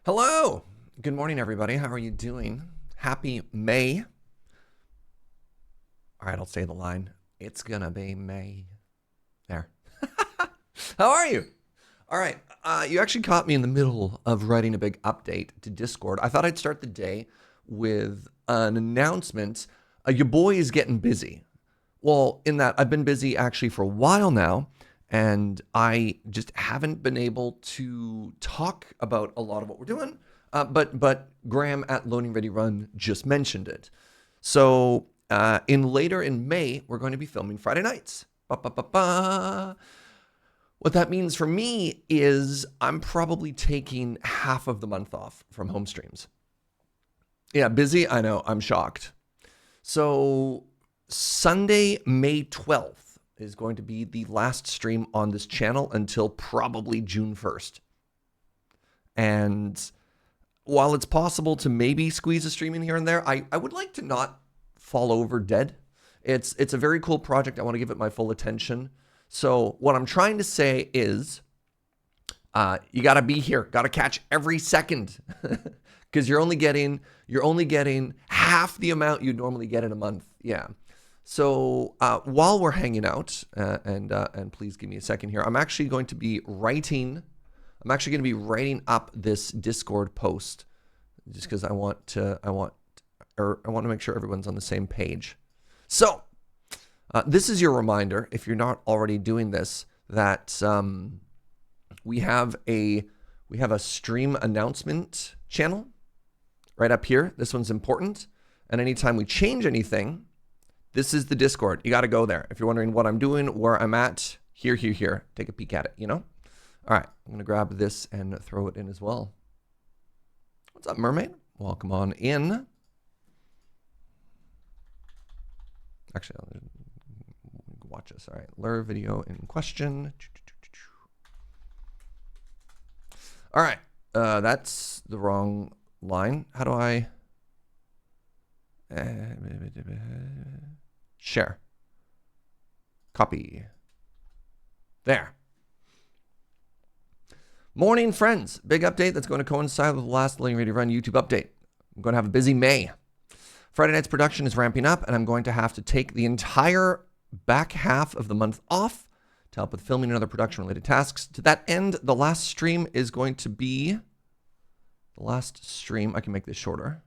Hello. Good morning, everybody. How are you doing? Happy May. All right, I'll say the line. It's gonna be May. There. How are you? All right. You actually caught me in the middle of writing a big update to Discord. I thought I'd start the day with an announcement. Your boy is getting busy. Well, in that I've been busy actually for a while now, and I just haven't been able to talk about a lot of what we're doing. But Graham at Loading Ready Run just mentioned it. So later in May, we're going to be filming Friday nights. Ba, ba, ba, ba. What that means for me is I'm probably taking half of the month off from home streams. Yeah, busy. I know. I'm shocked. So Sunday, May 12th is going to be the last stream on this channel until probably June 1st. And while it's possible to maybe squeeze a stream in here and there, I would like to not fall over dead. It's a very cool project. I want to give it my full attention. So what I'm trying to say is you got to be here, got to catch every second because you're only getting half the amount you'd normally get in a month. Yeah. So while we're hanging out, and please give me a second here, I'm actually going to be writing up this Discord post just because I want to make sure everyone's on the same page. So this is your reminder, if you're not already doing this, that we have a stream announcement channel right up here. This one's important, and anytime we change anything, this is the Discord. You got to go there if you're wondering what I'm doing, where I'm at. Here. Take a peek at it. All right, I'm gonna grab this and throw it in as well. What's up, mermaid? Welcome on in. Actually, I'll watch this. All right, lure video in question. All right, that's the wrong line. How do I share? Copy. There. Morning, friends. Big update that's going to coincide with the last Loading Ready Run YouTube update. I'm going to have a busy May. Friday night's production is ramping up, and I'm going to have to take the entire back half of the month off to help with filming and other production-related tasks. To that end, the last stream is going to be... The last stream... I can make this shorter.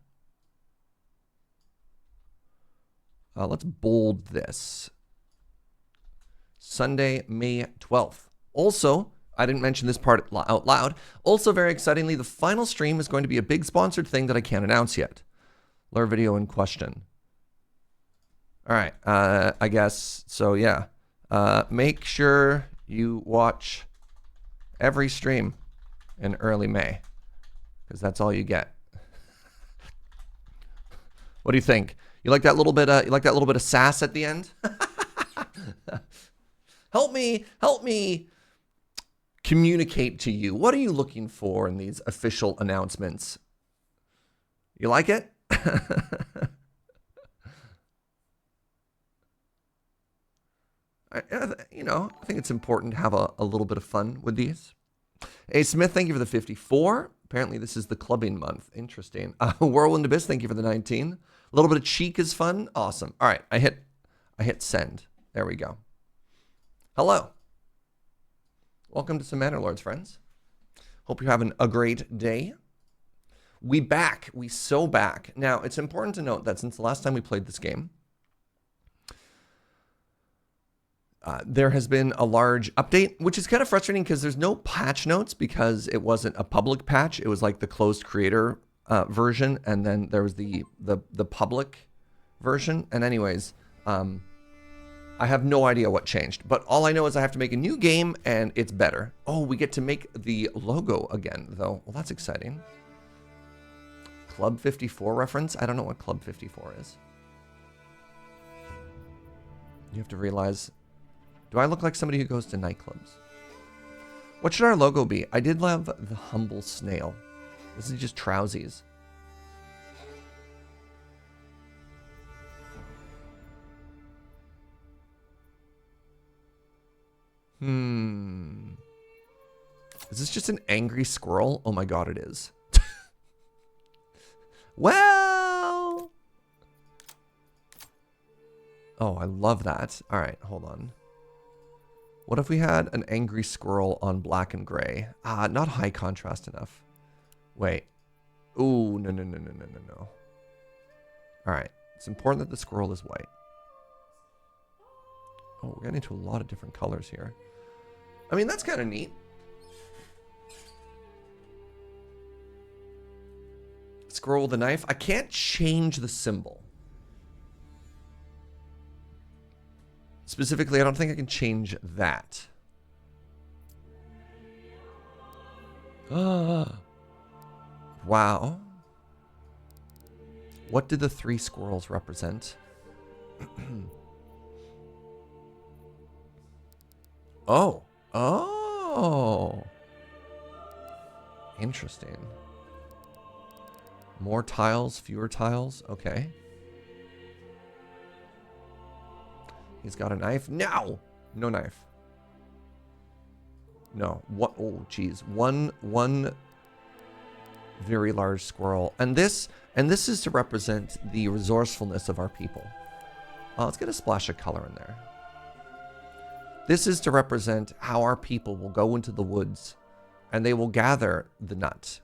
Let's bold this. Sunday, May 12th. Also... I didn't mention this part out loud. Also, very excitingly, the final stream is going to be a big sponsored thing that I can't announce yet. Lure video in question. All right, I guess, so yeah. Make sure you watch every stream in early May, because that's all you get. What do you think? You like that little bit of sass at the end? Help me communicate to you. What are you looking for in these official announcements? You like it? I think it's important to have a little bit of fun with these. Hey, Smith, thank you for the 54. Apparently, this is the clubbing month. Interesting. Whirlwind Abyss, thank you for the 19. A little bit of cheek is fun. Awesome. All right, I hit send. There we go. Hello. Welcome to some Manor Lords, friends. Hope you're having a great day. We so back. Now, it's important to note that since the last time we played this game, there has been a large update, which is kind of frustrating because there's no patch notes because it wasn't a public patch. It was like the closed creator version, and then there was the public version. And anyways, I have no idea what changed, but all I know is I have to make a new game and it's better. Oh, we get to make the logo again, though. Well, that's exciting. Club 54 reference? I don't know what Club 54 is. You have to realize, do I look like somebody who goes to nightclubs? What should our logo be? I did love the humble snail. This is just trousies. Is this just an angry squirrel? Oh my god, it is. Oh, I love that. All right, hold on. What if we had an angry squirrel on black and gray? Ah, not high contrast enough. Wait. Ooh, no, no, no, no, no, no, no. All right. It's important that the squirrel is white. Oh, we're getting into a lot of different colors here. I mean, that's kind of neat. Squirrel with a knife. I can't change the symbol. Specifically, I don't think I can change that. Wow. What did the 3 squirrels represent? Oh. Oh. Interesting. More tiles, fewer tiles. Okay. He's got a knife. No! No knife. No. What? Oh, geez. One very large squirrel. And this is to represent the resourcefulness of our people. Let's get a splash of color in there. This is to represent how our people will go into the woods and they will gather the nut.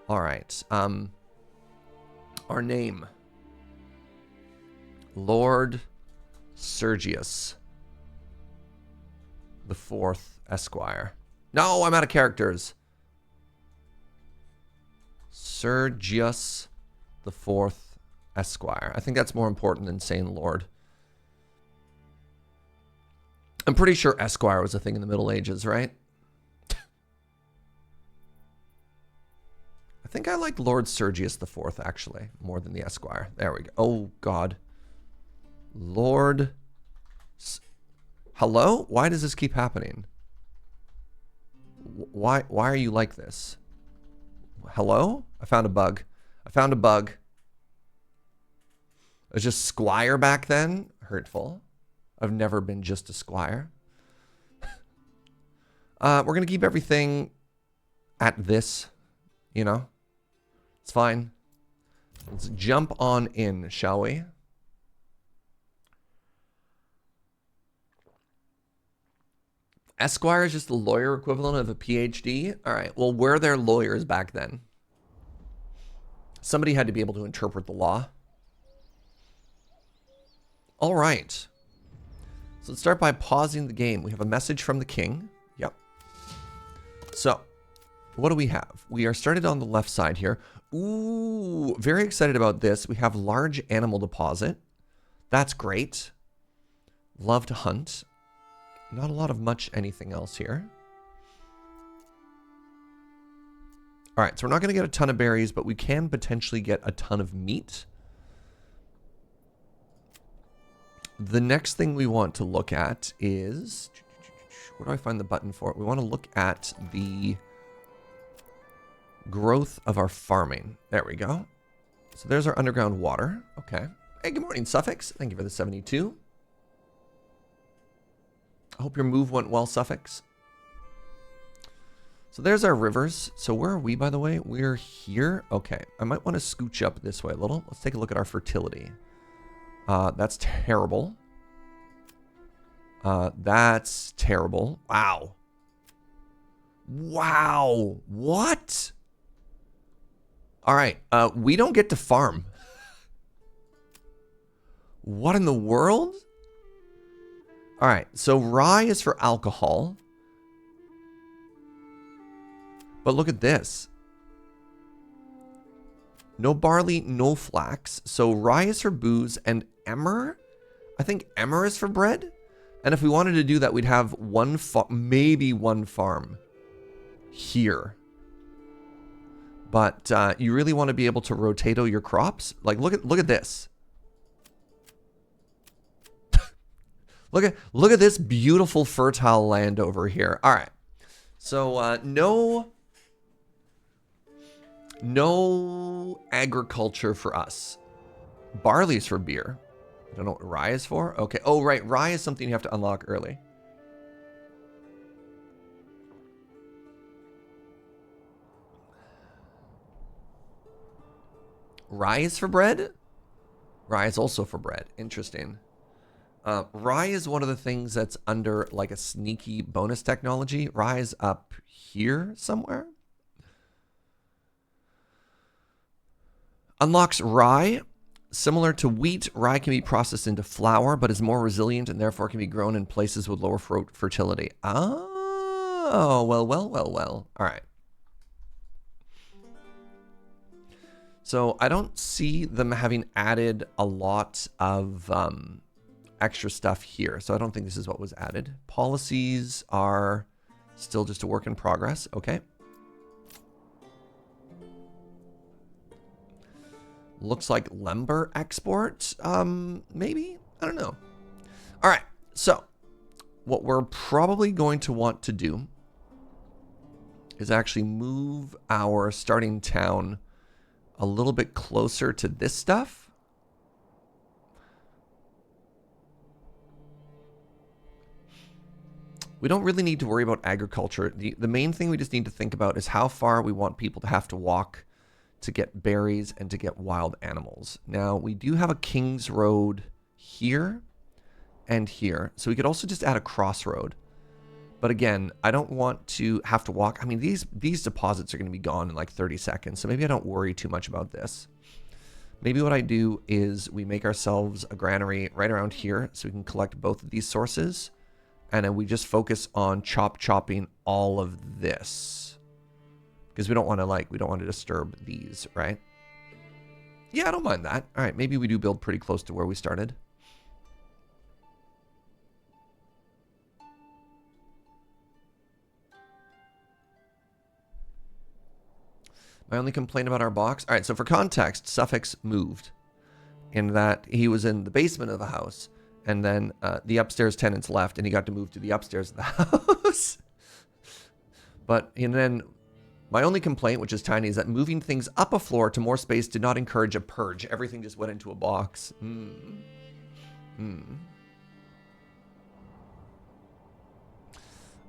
All right. Our name. Lord Sergius the 4th Esquire. No, I'm out of characters. Sergius the 4th Esquire. I think that's more important than saying Lord. I'm pretty sure Esquire was a thing in the Middle Ages, right? I think I like Lord Sergius the 4th, actually, more than the Esquire. There we go. Oh, God. Lord... Hello? Why does this keep happening? Why are you like this? Hello? I found a bug. I found a bug. It was just Squire back then. Hurtful. I've never been just a Squire. We're going to keep everything at this, you know? It's fine. Let's jump on in, shall we? Esquire is just the lawyer equivalent of a PhD. All right. Well, were there lawyers back then? Somebody had to be able to interpret the law. All right. So let's start by pausing the game. We have a message from the king. Yep. So what do we have? We are started on the left side here. Ooh, very excited about this. We have large animal deposit. That's great. Love to hunt. Not a lot of much anything else here. All right, so we're not going to get a ton of berries, but we can potentially get a ton of meat. The next thing we want to look at is... Where do I find the button for it? We want to look at the growth of our farming. There we go. So there's our underground water. Okay. Hey, good morning, Suffix. Thank you for the 72. I hope your move went well, Suffix. So there's our rivers. So where are we, by the way? We're here. Okay. I might want to scooch up this way a little. Let's take a look at our fertility. That's terrible. That's terrible. Wow. Wow. What? All right. We don't get to farm. What in the world? All right. So rye is for alcohol. But look at this. No barley, no flax. So rye is for booze and emmer. I think emmer is for bread. And if we wanted to do that, we'd have maybe one farm here. But you really want to be able to rotato your crops. Like look at this. look at this beautiful fertile land over here. All right. So no agriculture for us. Barley's for beer. I don't know what rye is for. Okay. Oh, right. Rye is something you have to unlock early. Rye is for bread? Rye is also for bread. Interesting. Rye is one of the things that's under like a sneaky bonus technology. Rye is up here somewhere. Unlocks rye. Similar to wheat, rye can be processed into flour, but is more resilient and therefore can be grown in places with lower fertility. Oh, well. All right. So I don't see them having added a lot of extra stuff here. So I don't think this is what was added. Policies are still just a work in progress. Okay. Looks like lumber export, maybe? I don't know. All right, so what we're probably going to want to do is actually move our starting town a little bit closer to this stuff. We don't really need to worry about agriculture. The main thing we just need to think about is how far we want people to have to walk to get berries and to get wild animals. Now, we do have a King's Road here and here. So we could also just add a crossroad. But again, I don't want to have to walk. I mean, these deposits are going to be gone in like 30 seconds. So maybe I don't worry too much about this. Maybe what I do is we make ourselves a granary right around here so we can collect both of these sources. And then we just focus on chopping all of this. Because we don't want to disturb these, right? Yeah, I don't mind that. All right, maybe we do build pretty close to where we started. My only complaint about our box. All right, so for context, Suffix moved in that he was in the basement of the house, and then the upstairs tenants left, and he got to move to the upstairs of the house. And then my only complaint, which is tiny, is that moving things up a floor to more space did not encourage a purge. Everything just went into a box.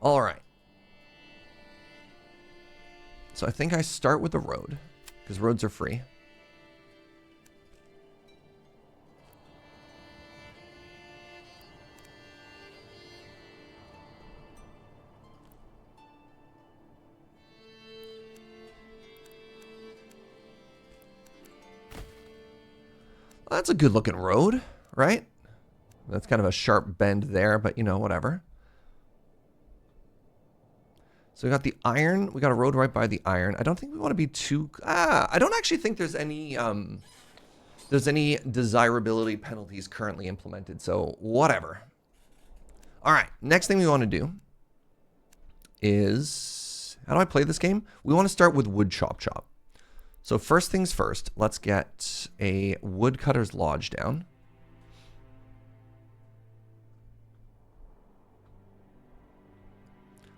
All right. So I think I start with the road, because roads are free. Well, that's a good looking road, right? That's kind of a sharp bend there, but you know, whatever. So we got the iron. We got a road right by the iron. I don't think we want to be too... I don't actually think there's any desirability penalties currently implemented, so whatever. All right, next thing we want to do is... How do I play this game? We want to start with wood chop. So first things first, let's get a woodcutter's lodge down.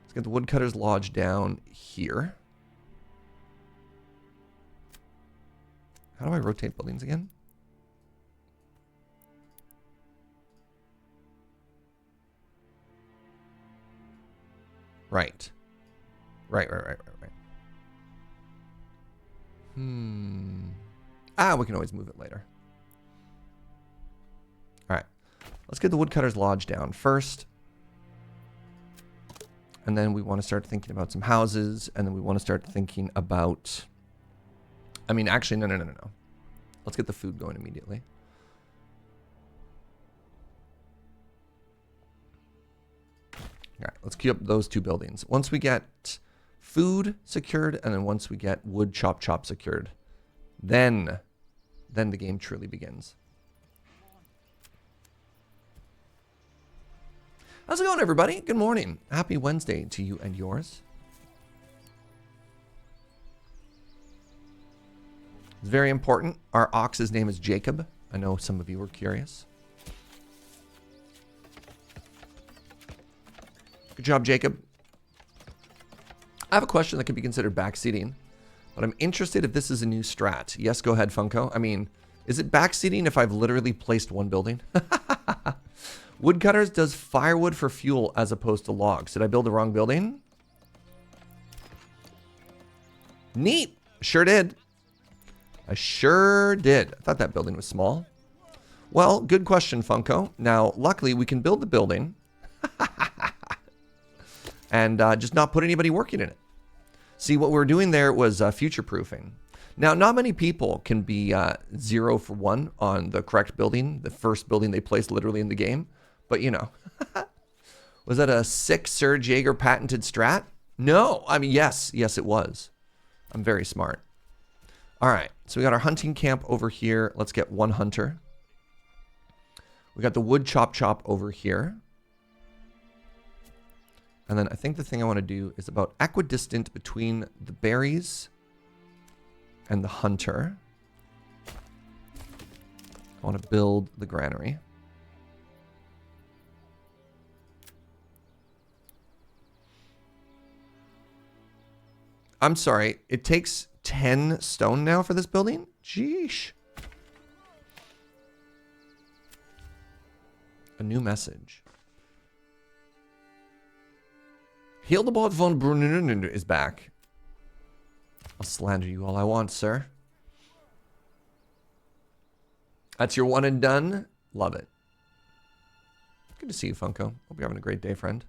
Let's get the woodcutter's lodge down here. How do I rotate buildings again? Right. Right. We can always move it later. All right. Let's get the woodcutter's lodge down first. And then we want to start thinking about some houses. And then we want to start thinking about... I mean, actually, no. Let's get the food going immediately. All right, let's queue up those two buildings. Once we get food secured, and then once we get wood chop secured, then the game truly begins. How's it going, everybody? Good morning. Happy Wednesday to you and yours. It's very important. Our ox's name is Jacob. I know some of you were curious. Good job, Jacob. I have a question that could be considered backseating, but I'm interested if this is a new strat. Yes, go ahead, Funko. I mean, is it backseating if I've literally placed one building? Woodcutters does firewood for fuel as opposed to logs. Did I build the wrong building? Neat. Sure did. I sure did. I thought that building was small. Well, good question, Funko. Now, luckily, we can build the building and just not put anybody working in it. See, what we're doing there was future-proofing. Now, not many people can be 0 for 1 on the correct building, the first building they placed literally in the game. But, you know, was that a sick Serge Jaeger patented strat? No. I mean, yes, it was. I'm very smart. All right, so we got our hunting camp over here. Let's get one hunter. We got the wood chop over here. And then I think the thing I want to do is about equidistant between the berries and the hunter. I want to build the granary. I'm sorry, it takes 10 stone now for this building? Sheesh. A new message. Hildebald von Brunnen is back. I'll slander you all I want, sir. That's your one and done? Love it. Good to see you, Funko. Hope you're having a great day, friend.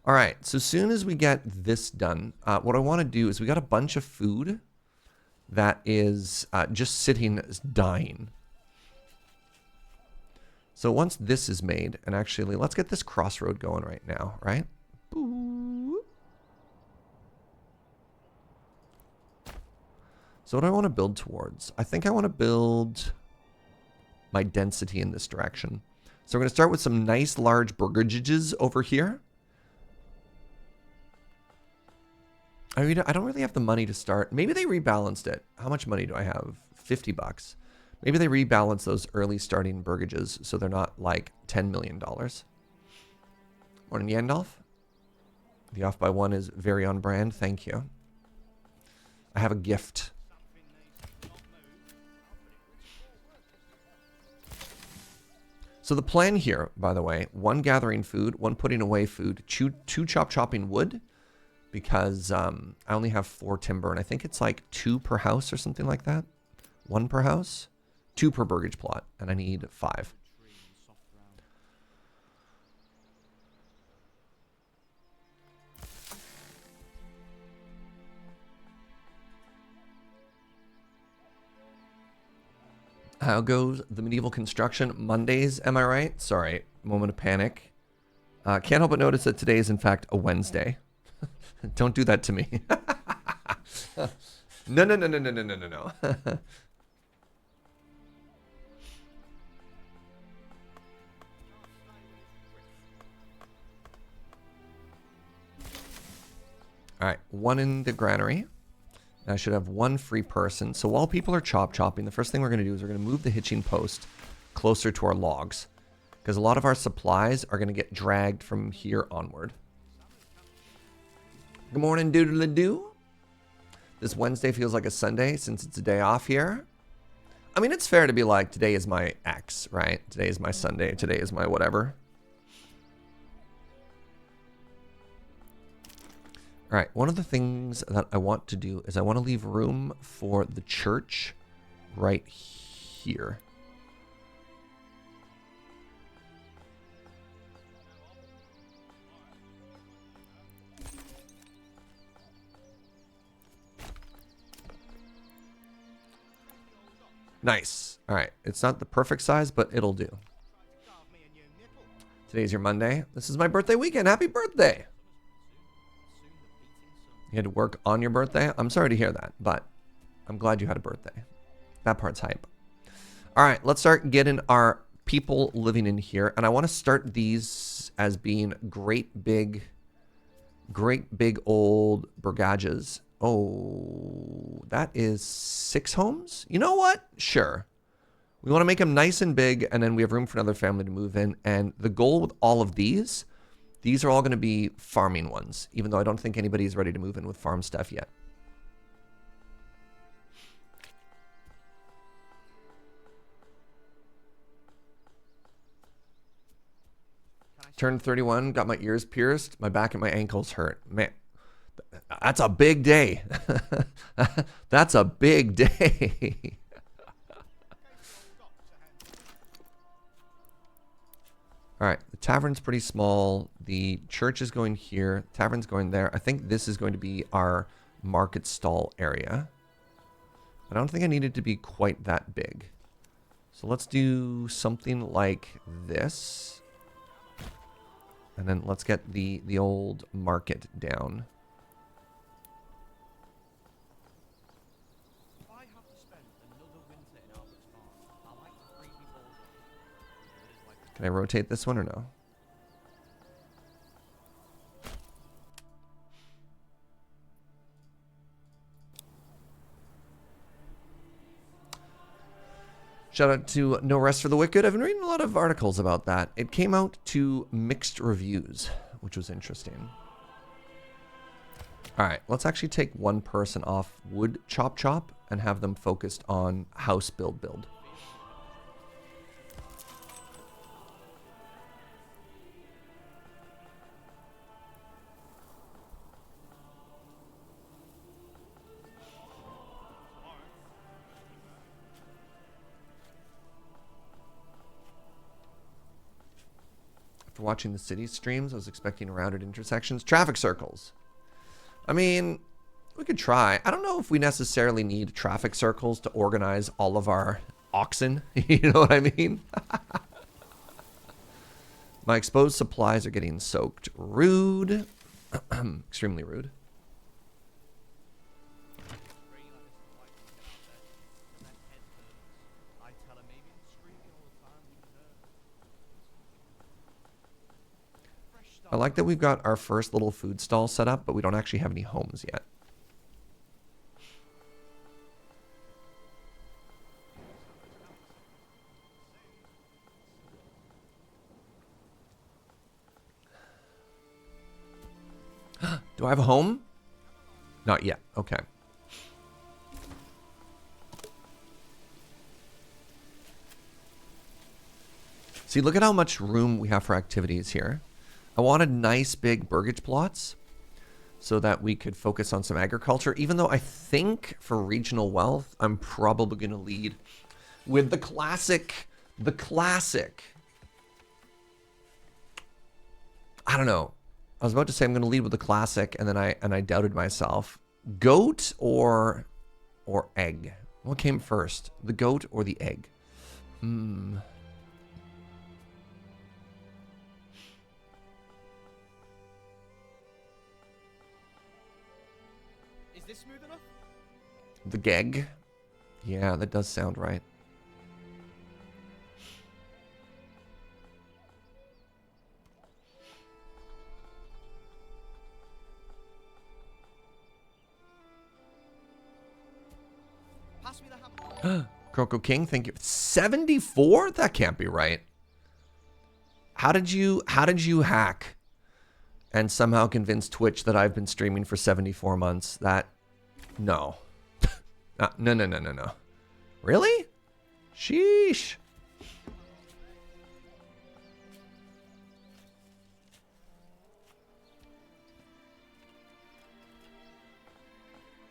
All right, so as soon as we get this done, what I want to do is we got a bunch of food that is just sitting, dying. So once this is made, and actually, let's get this crossroad going right now, right? Boo. So what do I want to build towards? I think I want to build my density in this direction. So we're going to start with some nice large burgages over here. I mean, I don't really have the money to start. Maybe they rebalanced it. How much money do I have? 50 bucks. Maybe they rebalance those early starting burgages so they're not like $10 million. Morning, Yandalf. The off by one is very on brand. Thank you. I have a gift. So the plan here, by the way, 1 gathering food, 1 putting away food, 2 chopping wood, because I only have 4 timber, and I think it's like 2 per house or something like that. 1 per house, 2 per burgage plot, and I need 5. How goes the medieval construction? Mondays, am I right? Sorry, moment of panic. Can't help but notice that today is in fact a Wednesday. Don't do that to me. No. All right, 1 in the granary. And I should have 1 free person. So while people are chopping, the first thing we're going to do is we're going to move the hitching post closer to our logs, because a lot of our supplies are going to get dragged from here onward. Good morning, doodle-a-doo. This Wednesday feels like a Sunday since it's a day off here. I mean, it's fair to be like, today is my X, right? Today is my Sunday. Today is my whatever. All right, one of the things that I want to do is I want to leave room for the church right here. Nice. All right, it's not the perfect size, but it'll do. Today's your Monday. This is my birthday weekend. Happy birthday. You had to work on your birthday? I'm sorry to hear that, but I'm glad you had a birthday. That part's hype. All right, let's start getting our people living in here. And I want to start these as being great big old burgages. Oh, that is 6 homes? You know what? Sure. We want to make them nice and big, and then we have room for another family to move in. And the goal with all of these are all going to be farming ones, even though I don't think anybody's ready to move in with farm stuff yet. Turned 31, got my ears pierced, my back and my ankles hurt. Man, That's a big day. That's a big day. All right, the tavern's pretty small. The church is going here. Tavern's going there. I think this is going to be our market stall area. I don't think I need it to be quite that big. So let's do something like this. And then let's get the old market down. Can I rotate this one or no? Shout out to No Rest for the Wicked. I've been reading a lot of articles about that. It came out to mixed reviews, which was interesting. All right, let's actually take one person off wood chop and have them focused on house build. After watching the city streams, I was expecting rounded intersections. Traffic circles. I mean, we could try. I don't know if we necessarily need traffic circles to organize all of our oxen. You know what I mean? My exposed supplies are getting soaked. Rude. Extremely rude. I like that we've got our first little food stall set up, but we don't actually have any homes yet. Do I have a home? Not yet. Okay. See, look at how much room we have for activities here. I wanted nice big burgage plots so that we could focus on some agriculture, even though I think for regional wealth, I'm probably going to lead with the classic. I don't know. I was about to say I'm going to lead with the classic, and then I doubted myself. Goat or egg? What came first, the goat or the egg? Is this smooth enough? The geg? Yeah, that does sound right. Pass me the hammer. Croco King, thank you. 74? That can't be right. How did you hack and somehow convince Twitch that I've been streaming for 74 months? That no. No. Really? Sheesh.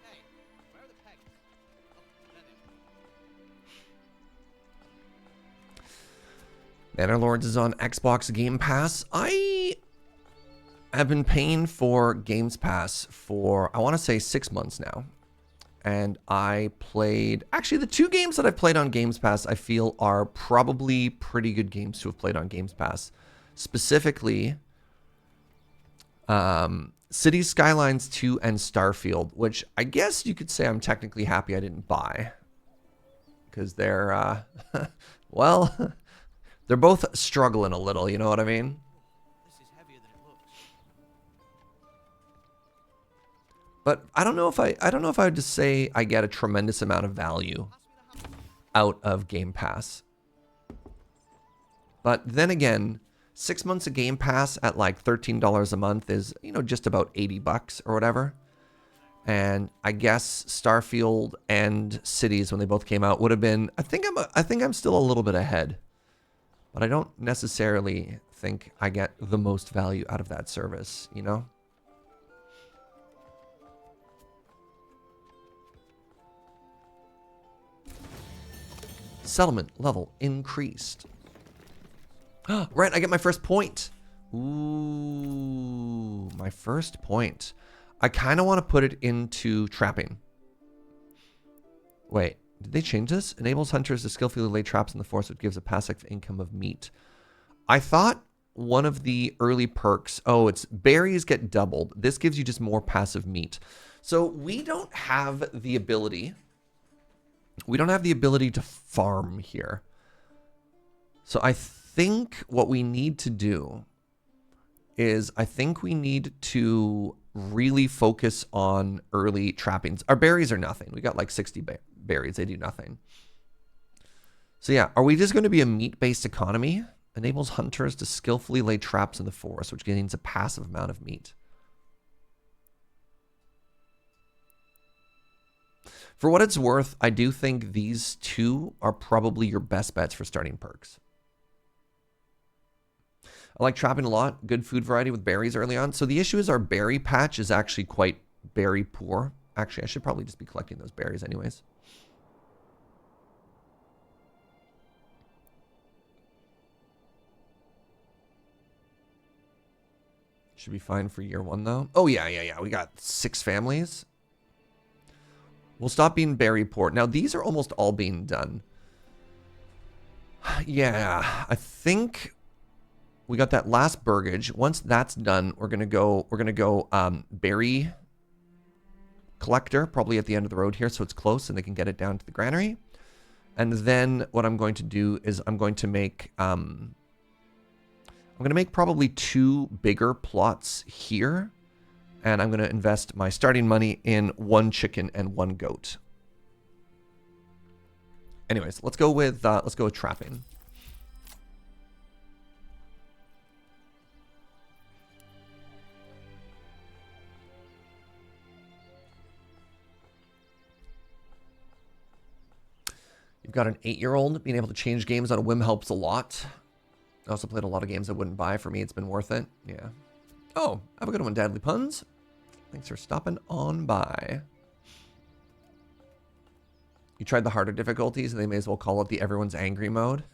Hey, where are the pegs? Oh, there they are. Manor Lords is on Xbox Game Pass. I have been paying for Games Pass for, I want to say 6 months now. And I played, actually the 2 games that I've played on Games Pass I feel are probably pretty good games to have played on Games Pass. Specifically, Cities Skylines 2 and Starfield, which I guess you could say I'm technically happy I didn't buy. Because they're, well, they're both struggling a little, you know what I mean? This is heavier than it looks. But I don't know if I would just say I get a tremendous amount of value out of Game Pass. But then again, 6 months of Game Pass at like $13 a month is, you know, just about 80 bucks or whatever. And I guess Starfield and Cities, when they both came out, would have been, I think I'm still a little bit ahead. But I don't necessarily think I get the most value out of that service, you know? Settlement level increased. Right, I get my first point. Ooh, my first point. I kind of want to put it into trapping. Wait, did they change this? Enables hunters to skillfully lay traps in the forest, which gives a passive income of meat. I thought one of the early perks, oh, it's berries get doubled. This gives you just more passive meat. So we don't have the ability. We don't have the ability to farm here. So I think what we need to do is I think we need to really focus on early trappings. Our berries are nothing. We got like 60 berries. They do nothing. So yeah, are we just going to be a meat-based economy? Enables hunters to skillfully lay traps in the forest, which gains a passive amount of meat. For what it's worth, I do think these two are probably your best bets for starting perks. I like trapping a lot. Good food variety with berries early on. So the issue is our berry patch is actually quite berry poor. Actually, I should probably just be collecting those berries anyways. Should be fine for year one, though. Oh, yeah. We got 6 families. We'll stop being berry poor. Now, these are almost all being done. Yeah, I think we got that last burgage. Once that's done, we're gonna go berry collector, probably at the end of the road here, so it's close and they can get it down to the granary. And then what I'm going to do is I'm going to make probably 2 bigger plots here. And I'm going to invest my starting money in 1 chicken and 1 goat. Anyways, let's go with trapping. You've got an 8-year-old. Being able to change games on a whim helps a lot. I also played a lot of games I wouldn't buy. For me, it's been worth it. Yeah. Oh, have a good one, Dadly Puns. Thanks for stopping on by. You tried the harder difficulties, and they may as well call it the everyone's angry mode.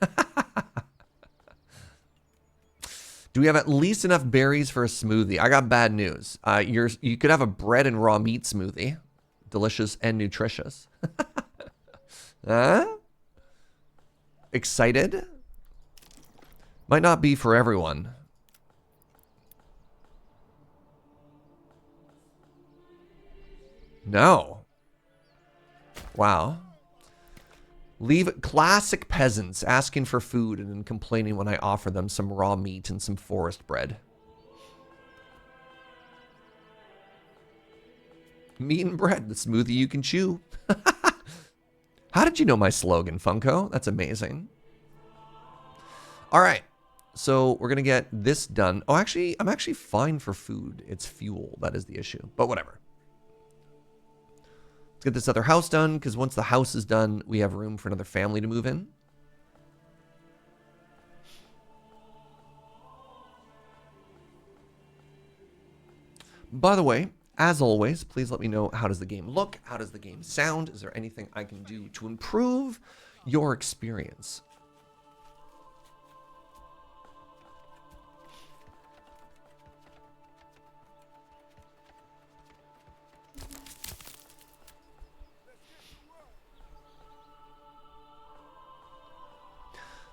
Do we have at least enough berries for a smoothie? I got bad news. You could have a bread and raw meat smoothie. Delicious and nutritious. Huh? Excited? Might not be for everyone. No. Wow. Leave classic peasants asking for food and then complaining when I offer them some raw meat and some forest bread. Meat and bread, the smoothie you can chew. How did you know my slogan, Funko? That's amazing. All right. So we're going to get this done. Oh, actually, I'm actually fine for food. It's fuel. That is the issue. But whatever. Let's get this other house done, because once the house is done, we have room for another family to move in. By the way, as always, please let me know, how does the game look? How does the game sound? Is there anything I can do to improve your experience?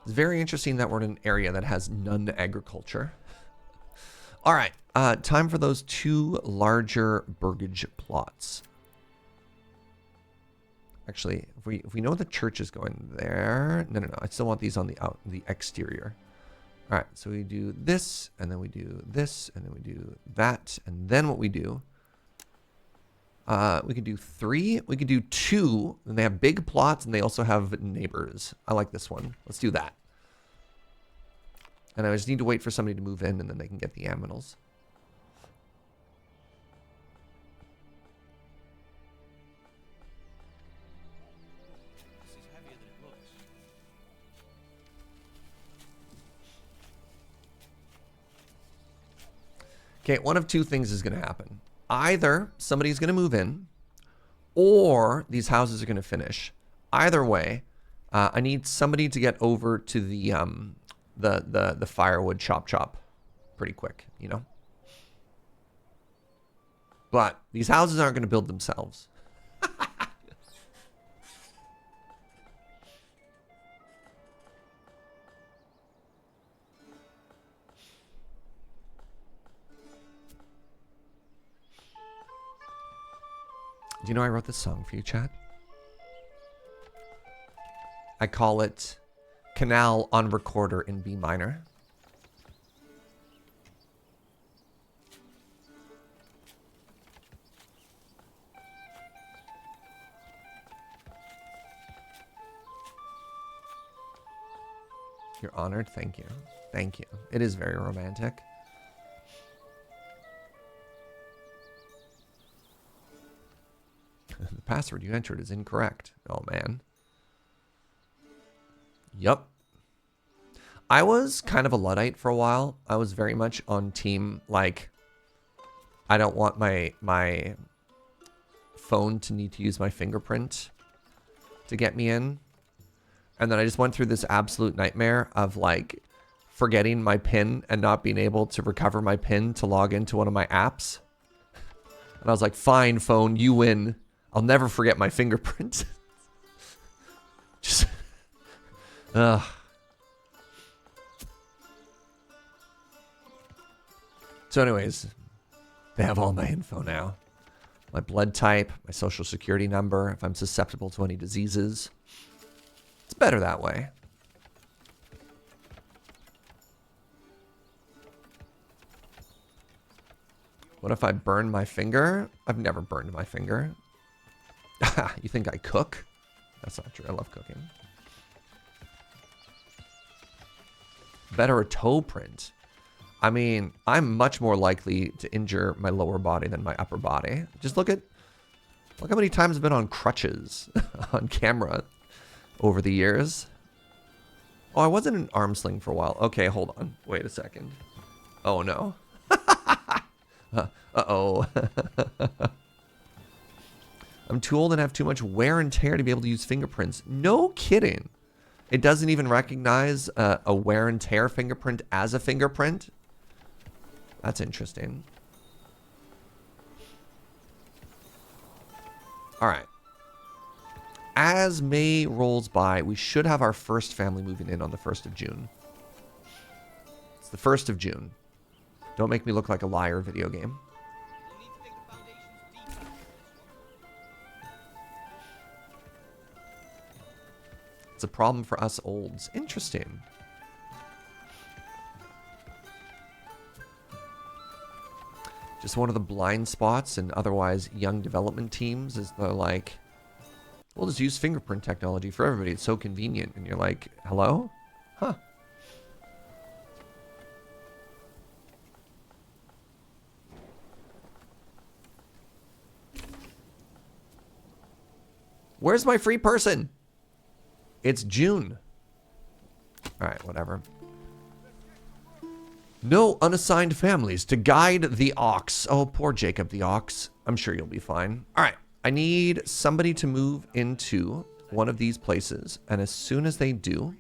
It's very interesting that we're in an area that has none agriculture. All right, time for those 2 larger burgage plots. Actually, if we know the church is going there, no, I still want these on the exterior. All right, so we do this, and then we do this, and then we do that, and then what we do, we could do 3, we could do 2, and they have big plots, and they also have neighbors. I like this one. Let's do that. And I just need to wait for somebody to move in, and then they can get the aminals. This is heavier than it looks. Okay, one of 2 things is going to happen. Either somebody's going to move in, or these houses are going to finish. Either way, I need somebody to get over to the firewood chop pretty quick, you know? But these houses aren't going to build themselves. Do you know I wrote this song for you, chat? I call it Canal on Recorder in B minor. You're honored. Thank you. Thank you. It is very romantic. The password you entered is incorrect. Oh, man. Yup. I was kind of a Luddite for a while. I was very much on team, like, I don't want my phone to need to use my fingerprint to get me in. And then I just went through this absolute nightmare of, like, forgetting my PIN and not being able to recover my PIN to log into one of my apps. And I was like, fine, phone, you win. I'll never forget my fingerprint. Just, ugh. So anyways, they have all my info now. My blood type, my social security number, if I'm susceptible to any diseases. It's better that way. What if I burn my finger? I've never burned my finger. You think I cook? That's not true. I love cooking. Better a toe print. I mean, I'm much more likely to injure my lower body than my upper body. Just look how many times I've been on crutches on camera over the years. Oh, I wasn't an arm sling for a while. Okay, hold on. Wait a second. Oh, no. Uh-oh. I'm too old and have too much wear and tear to be able to use fingerprints. No kidding. It doesn't even recognize a wear and tear fingerprint as a fingerprint. That's interesting. All right. As May rolls by, we should have our first family moving in on the 1st of June. It's the 1st of June. Don't make me look like a liar video game. It's a problem for us olds. Interesting. Just one of the blind spots in otherwise young development teams is they're like, we'll just use fingerprint technology for everybody. It's so convenient. And you're like, hello? Huh. Where's my free person? It's June. All right, whatever. No unassigned families to guide the ox. Oh, poor Jacob the ox. I'm sure you'll be fine. All right, I need somebody to move into one of these places. And as soon as they do,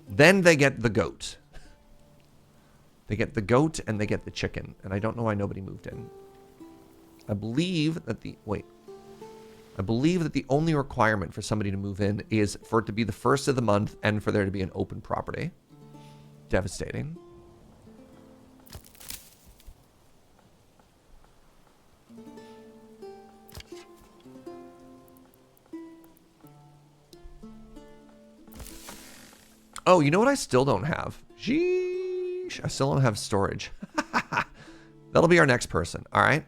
then they get the goat. They get the goat and they get the chicken. And I don't know why nobody moved in. I believe that the only requirement for somebody to move in is for it to be the 1st of the month and for there to be an open property. Devastating. Oh, you know what I still don't have? Sheesh. I still don't have storage. That'll be our next person. All right.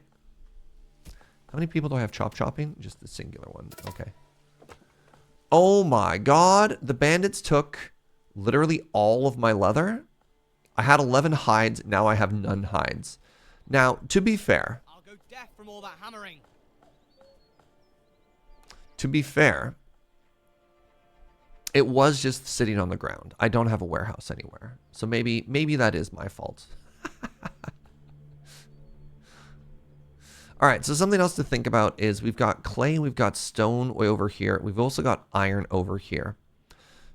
How many people do I have chopping? Just the singular one. Okay. Oh my god. The bandits took literally all of my leather. I had 11 hides. Now I have none hides. Now, to be fair. I'll go deaf from all that hammering. To be fair. It was just sitting on the ground. I don't have a warehouse anywhere. So maybe that is my fault. All right, so something else to think about is we've got clay, we've got stone way over here. We've also got iron over here.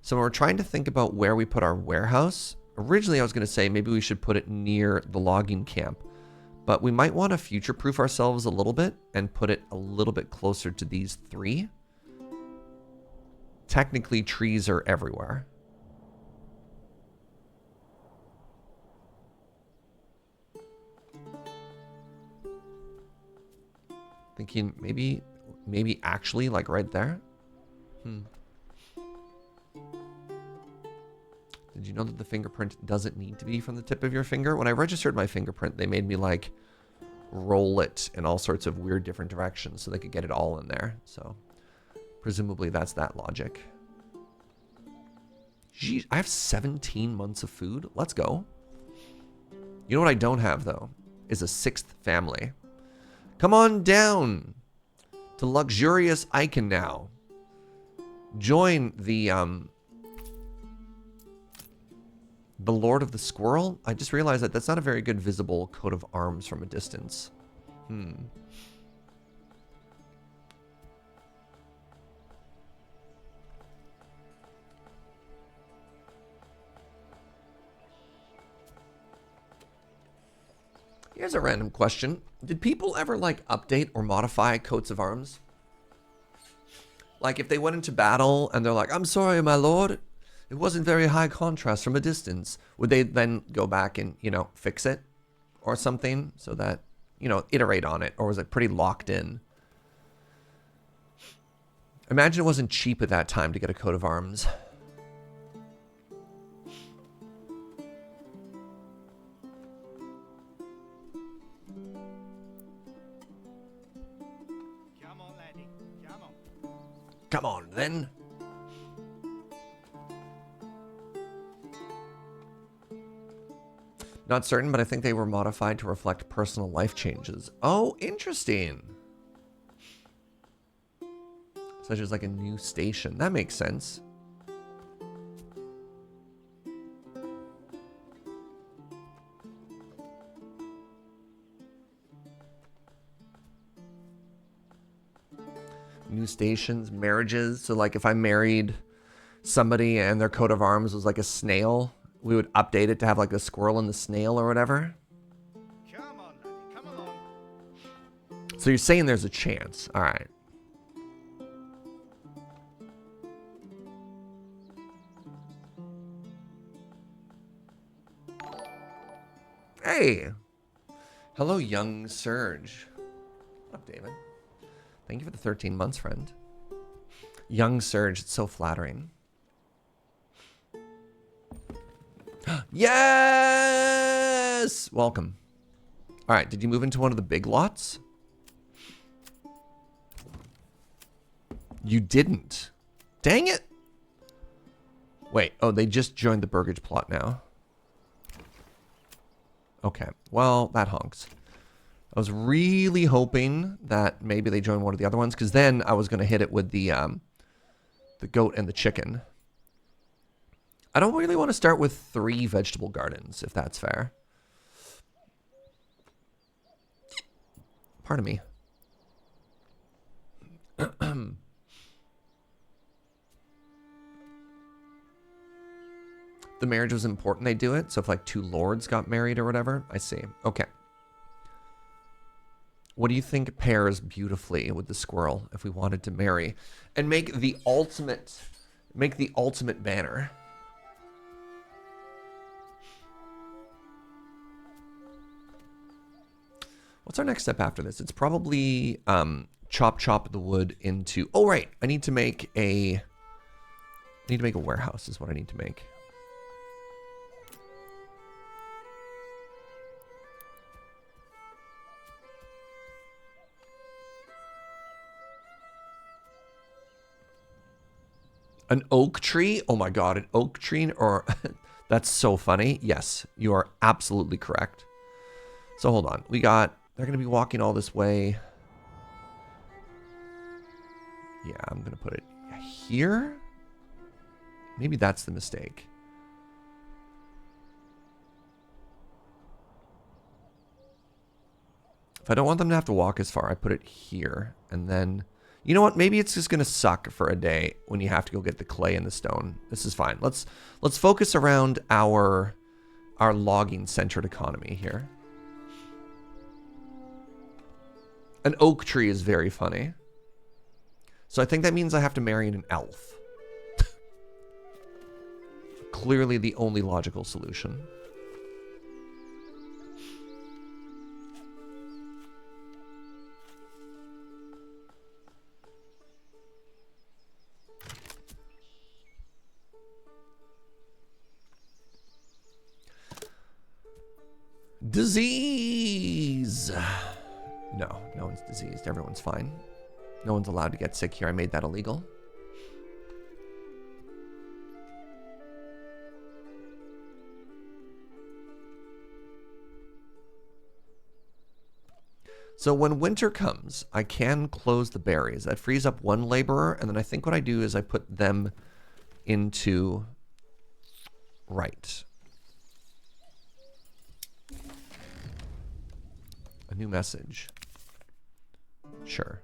So when we're trying to think about where we put our warehouse, originally I was going to say maybe we should put it near the logging camp. But we might want to future-proof ourselves a little bit and put it a little bit closer to these three. Technically, trees are everywhere. Thinking maybe actually like right there. Did you know that the fingerprint doesn't need to be from the tip of your finger? When I registered my fingerprint, they made me like roll it in all sorts of weird different directions so they could get it all in there. So presumably that's that logic. Geez, I have 17 months of food. Let's go. You know what I don't have though? Is a sixth family. Come on down to luxurious Icon now. Join the Lord of the Squirrel. I just realized that that's not a very good visible coat of arms from a distance. Here's a random question. Did people ever like update or modify coats of arms? Like if they went into battle and they're like, I'm sorry, my lord, it wasn't very high contrast from a distance. Would they then go back and, you know, fix it or something so that, you know, iterate on it? Or was it pretty locked in? Imagine it wasn't cheap at that time to get a coat of arms. Come on, then. Not certain, but I think they were modified to reflect personal life changes. Oh, interesting. Such as like a new station. That makes sense. New stations, marriages. So like if I married somebody and their coat of arms was like a snail, we would update it to have like a squirrel and the snail or whatever. Come on, laddie, come along. So you're saying there's a chance. All right. Hey. Hello, young Surge. What up, David? Thank you for the 13 months, friend. Young Surge, it's so flattering. Yes! Welcome. All right, did you move into one of the big lots? You didn't. Dang it. Wait, oh, they just joined the Burgage plot now. Okay, well, that honks. I was really hoping that maybe they joined one of the other ones, because then I was going to hit it with the goat and the chicken. I don't really want to start with 3 vegetable gardens, if that's fair. Pardon me. The marriage was important, they do it. So if like 2 lords got married or whatever, I see. Okay. What do you think pairs beautifully with the squirrel if we wanted to marry and make the ultimate banner? What's our next step after this? It's probably chop the wood into. Oh right, I need to make a warehouse is what I need to make. An oak tree? Oh my god, an oak tree or that's so funny. Yes, you are absolutely correct. So hold on. They're going to be walking all this way. Yeah, I'm going to put it here. Maybe that's the mistake. If I don't want them to have to walk as far, I put it here. And then You know what? Maybe it's just gonna suck for a day when you have to go get the clay and the stone. This is fine. Let's focus around our logging centered economy here. An oak tree is very funny. So I think that means I have to marry an elf. Clearly the only logical solution. Disease. No one's diseased. Everyone's fine. No one's allowed to get sick here. I made that illegal. So when winter comes, I can close the berries. That frees up one laborer, and then I think what I do is I put them into... Right. A new message. Sure.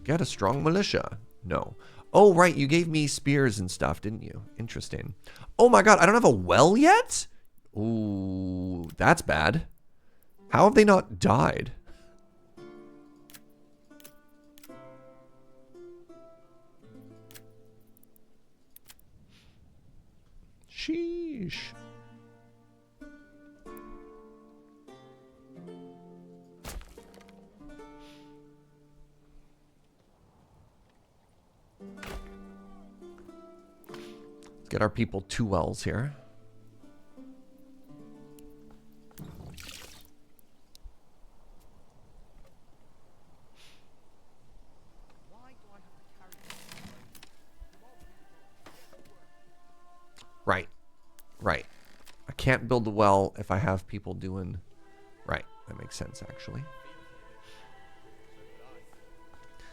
Get a strong militia. No. Oh, right. You gave me spears and stuff, didn't you? Interesting. Oh my god, I don't have a well yet? Ooh, that's bad. How have they not died? Sheesh. Let's get our people 2 wells here. Right. Right. I can't build the well if I have people doing... Right. That makes sense, actually.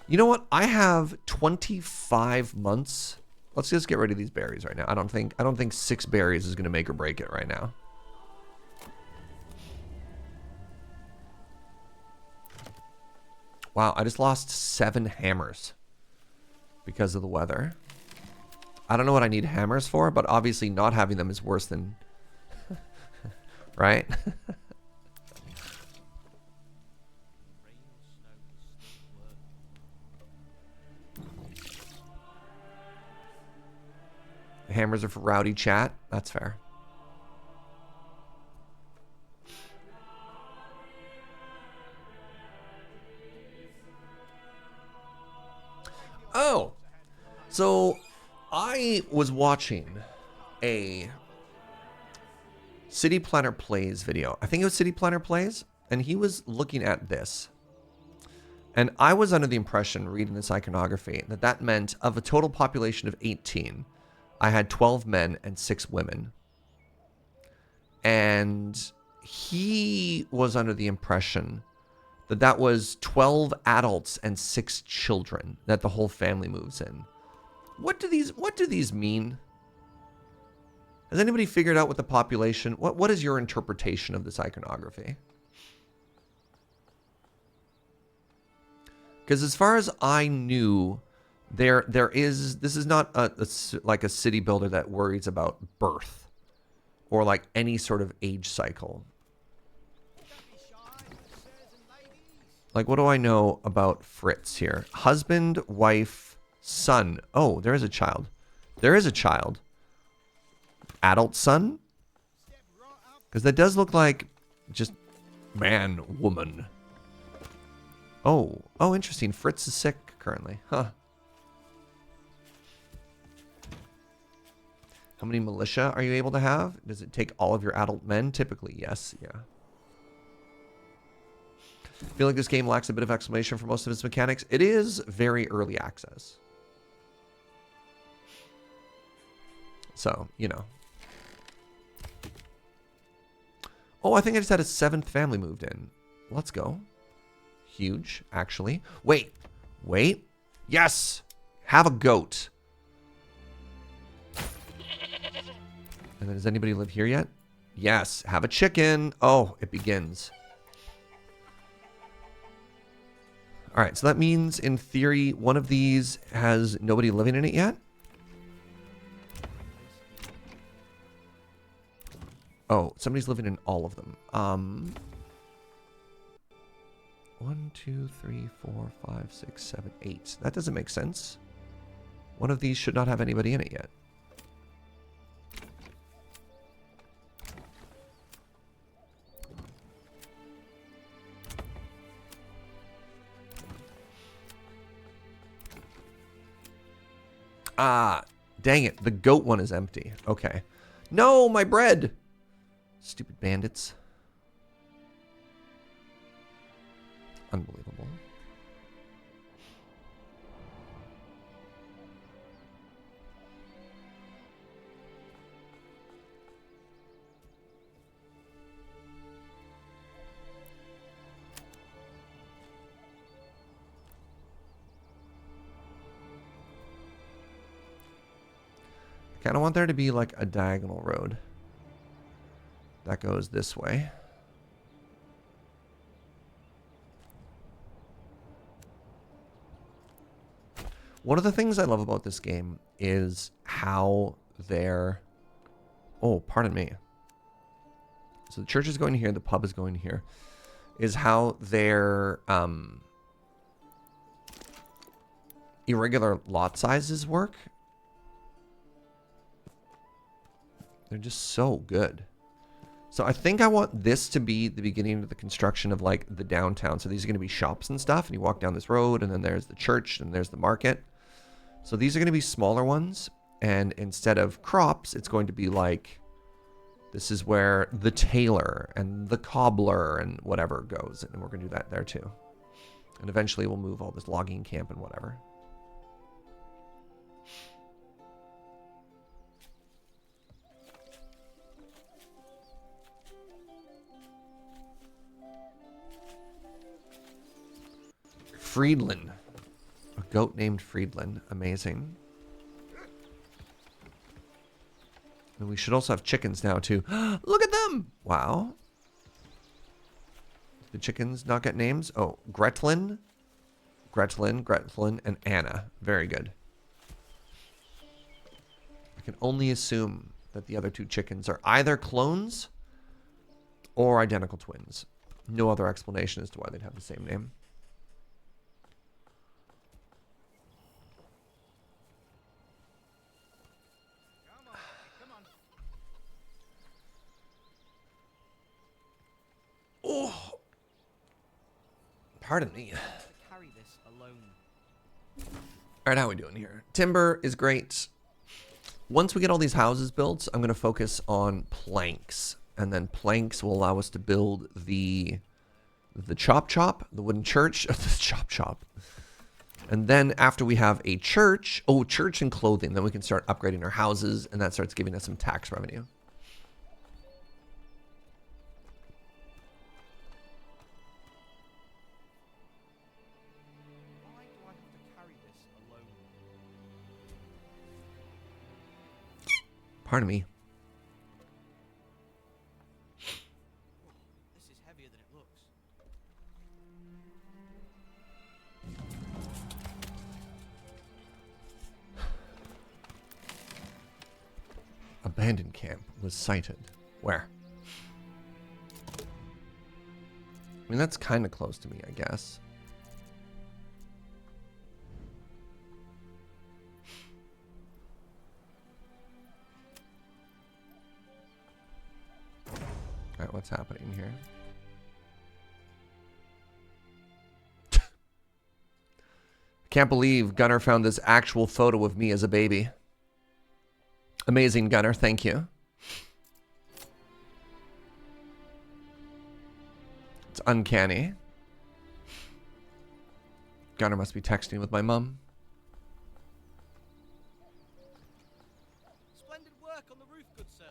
You know what? I have 25 months. Let's just get rid of these berries right now. I don't think 6 berries is going to make or break it right now. Wow, I just lost 7 hammers because of the weather. I don't know what I need hammers for, but obviously not having them is worse than... right? Hammers are for rowdy chat. That's fair. Oh, so I was watching a City Planner Plays video. I think it was City Planner Plays, and he was looking at this. And I was under the impression, reading this iconography, that that meant of a total population of 18, I had 12 men and 6 women. And he was under the impression that that was 12 adults and 6 children that the whole family moves in. What do these mean? Has anybody figured out what the population, what is your interpretation of this iconography? Because as far as I knew, this is not like a city builder that worries about birth or like any sort of age cycle. Like, what do I know about Fritz here? Husband, wife, son. Oh, there is a child. There is a child. Adult son? Because that does look like just man, woman. Oh, interesting. Fritz is sick currently. Huh. How many militia are you able to have? Does it take all of your adult men? Typically, yes. Yeah. I feel like this game lacks a bit of explanation for most of its mechanics. It is very early access. So, you know. Oh, I think I just had a 7th family moved in. Let's go. Huge, actually. Wait. Yes! Have a goat. And then does anybody live here yet? Yes. Have a chicken. Oh, it begins. All right, so that means in theory, one of these has nobody living in it yet. Oh, somebody's living in all of them. 1, 2, 3, 4, 5, 6, 7, 8. That doesn't make sense. One of these should not have anybody in it yet. Ah, dang it. The goat one is empty. Okay. No, my bread. Stupid bandits. Unbelievable. I kind of want there to be like a diagonal road that goes this way. One of the things I love about this game is how they're... Oh, pardon me. So the church is going here, the pub is going here. Is how their irregular lot sizes work. They're just so good. So I think I want this to be the beginning of the construction of like the downtown. So these are going to be shops and stuff. And you walk down this road and then there's the church and there's the market. So these are going to be smaller ones. And instead of crops, it's going to be like, this is where the tailor and the cobbler and whatever goes. And we're going to do that there too. And eventually we'll move all this logging camp and whatever. Friedland. A goat named Friedland. Amazing. And we should also have chickens now, too. Look at them! Wow. The chickens not get names? Oh, Gretlin, and Anna. Very good. I can only assume that the other two chickens are either clones or identical twins. No other explanation as to why they'd have the same name. Oh, pardon me. Carry this alone. All right, how are we doing here? Timber is great. Once we get all these houses built, I'm going to focus on planks. And then planks will allow us to build the chop, the wooden church, the chop. And then after we have a church, church and clothing, then we can start upgrading our houses, and that starts giving us some tax revenue. Pardon me. This is heavier than it looks. Abandoned camp was sighted. Where? I mean, that's kind of close to me, I guess. All right, what's happening here? Can't believe Gunnar found this actual photo of me as a baby. Amazing, Gunnar. Thank you. It's uncanny. Gunnar must be texting with my mum. Splendid work on the roof, good sirs.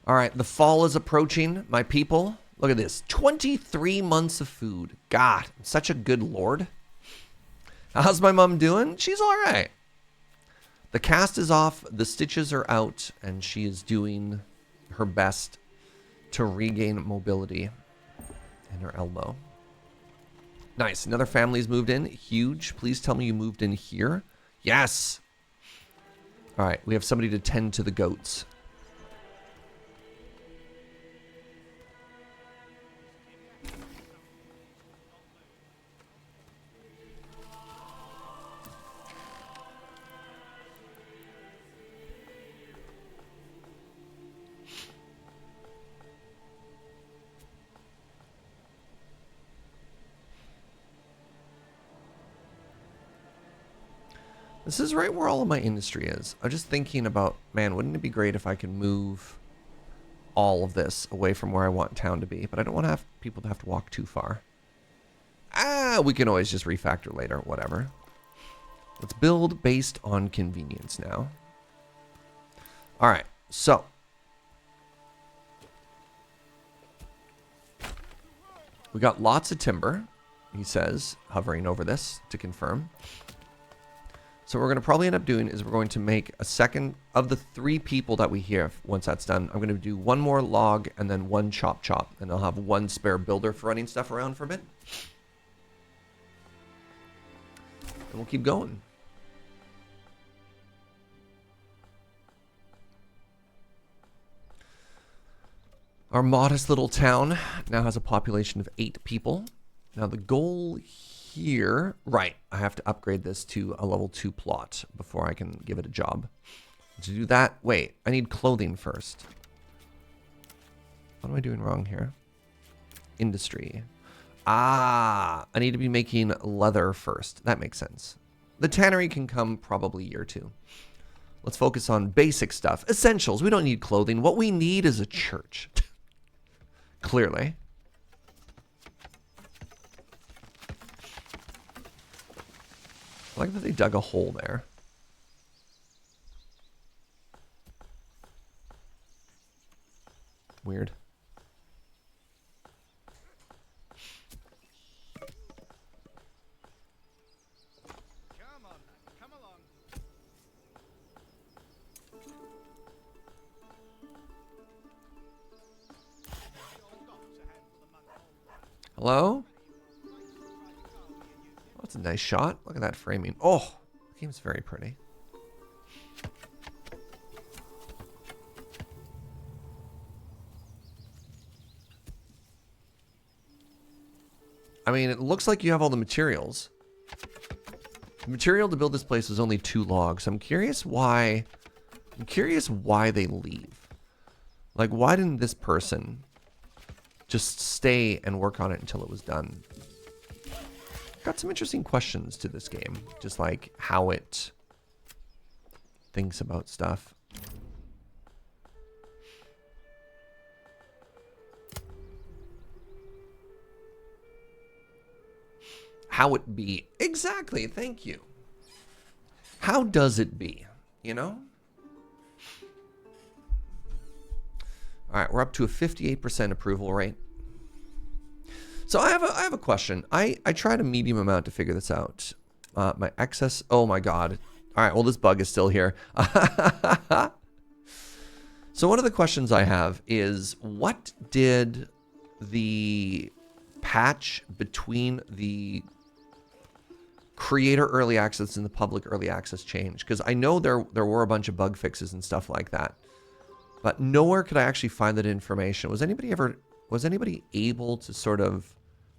All right, the fall is approaching, my people. Look at this. 23 months of food. God, I'm such a good lord. How's my mom doing? She's all right. The cast is off, the stitches are out, and she is doing her best to regain mobility in her elbow. Nice. Another family's moved in. Huge. Please tell me you moved in here. Yes. All right. We have somebody to tend to the goats. This is right where all of my industry is. I'm just thinking about, man, wouldn't it be great if I could move all of this away from where I want town to be? But I don't want to have people to have to walk too far. We can always just refactor later, whatever. Let's build based on convenience now. All right, so. We got lots of timber, he says, hovering over this to confirm. So what we're going to probably end up doing is we're going to make a second of the 3 people that we have. Once that's done, I'm going to do 1 more log and then 1 chop. And I'll have 1 spare builder for running stuff around for a bit. And we'll keep going. Our modest little town now has a population of 8 people. Now the goal here, right, I have to upgrade this to a level 2 plot before I can give it a job. To do that, wait, I need clothing first. What am I doing wrong here? Industry. I need to be making leather first. That makes sense. The tannery can come probably year 2. Let's focus on basic stuff. Essentials. We don't need clothing. What we need is a church. Clearly. I like that they dug a hole there. Weird. Come on, come along. Hello? Oh, that's a nice shot. Look at that framing. Oh, the game's very pretty. I mean, it looks like you have all the materials. The material to build this place is only 2 logs. I'm curious why they leave. Like, why didn't this person just stay and work on it until it was done? Got some interesting questions to this game. Just like how it thinks about stuff. How it be. Exactly, thank you. How does it be? You know? All right, we're up to a 58% approval rate. So I have a question. I tried a medium amount to figure this out. My excess, oh my God. All right, well, this bug is still here. So one of the questions I have is, what did the patch between the creator early access and the public early access change? Because I know there were a bunch of bug fixes and stuff like that, but nowhere could I actually find that information. Was anybody able to sort of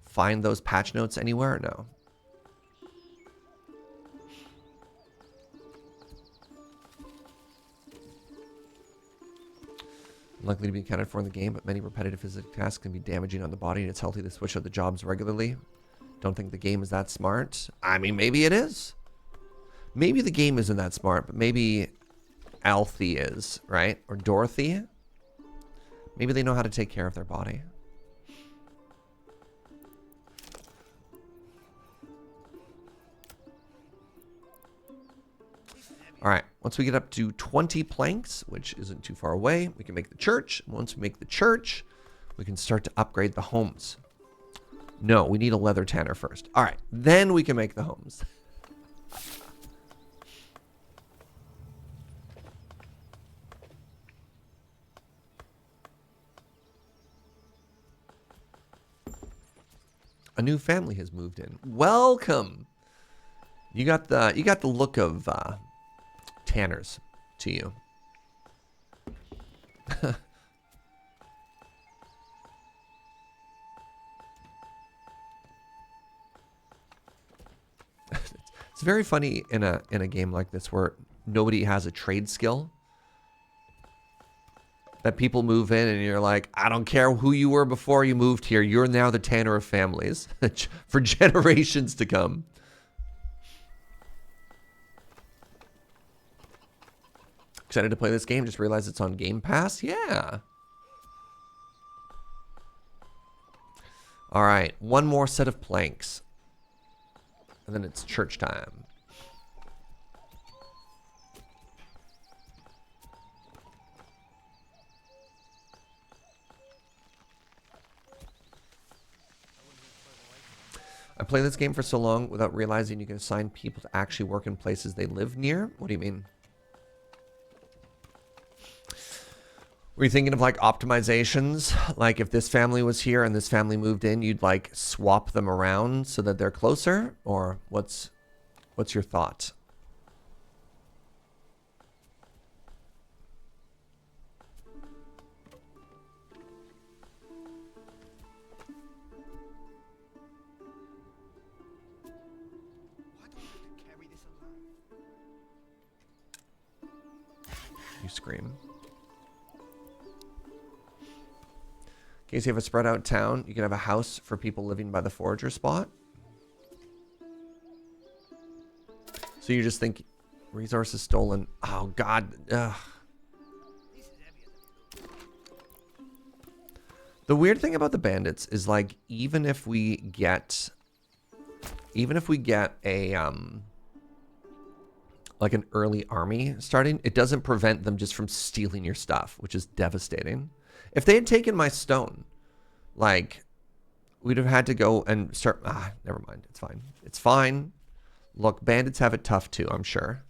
find those patch notes anywhere or no? Likely to be accounted for in the game, but many repetitive physical tasks can be damaging on the body, and it's healthy to switch out the jobs regularly. Don't think the game is that smart. I mean, maybe it is. Maybe the game isn't that smart, but maybe Alfie is, right? Or Dorothy. Maybe they know how to take care of their body. All right, once we get up to 20 planks, which isn't too far away, we can make the church. Once we make the church, we can start to upgrade the homes. No, we need a leather tanner first. All right, then we can make the homes. A new family has moved in. Welcome. You got the look of Tanners to you. It's very funny in a game like this where nobody has a trade skill. That people move in and you're like, I don't care who you were before you moved here. You're now the Tanner of families for generations to come. Excited to play this game. Just realized it's on Game Pass. Yeah. All right. One more set of planks. And then it's church time. I play this game for so long without realizing you can assign people to actually work in places they live near. What do you mean? Were you thinking of like optimizations? Like if this family was here and this family moved in, you'd like swap them around so that they're closer? Or what's your thought? Why do I have to carry this alone? You scream. In case you have a spread out town, you can have a house for people living by the forager spot. So you just think resources stolen. Oh God. Ugh. This is heavier than The weird thing about the bandits is like even if we get a like an early army starting, it doesn't prevent them just from stealing your stuff, which is devastating. If they had taken my stone, like, we'd have had to go and start... never mind. It's fine. It's fine. Look, bandits have it tough too, I'm sure.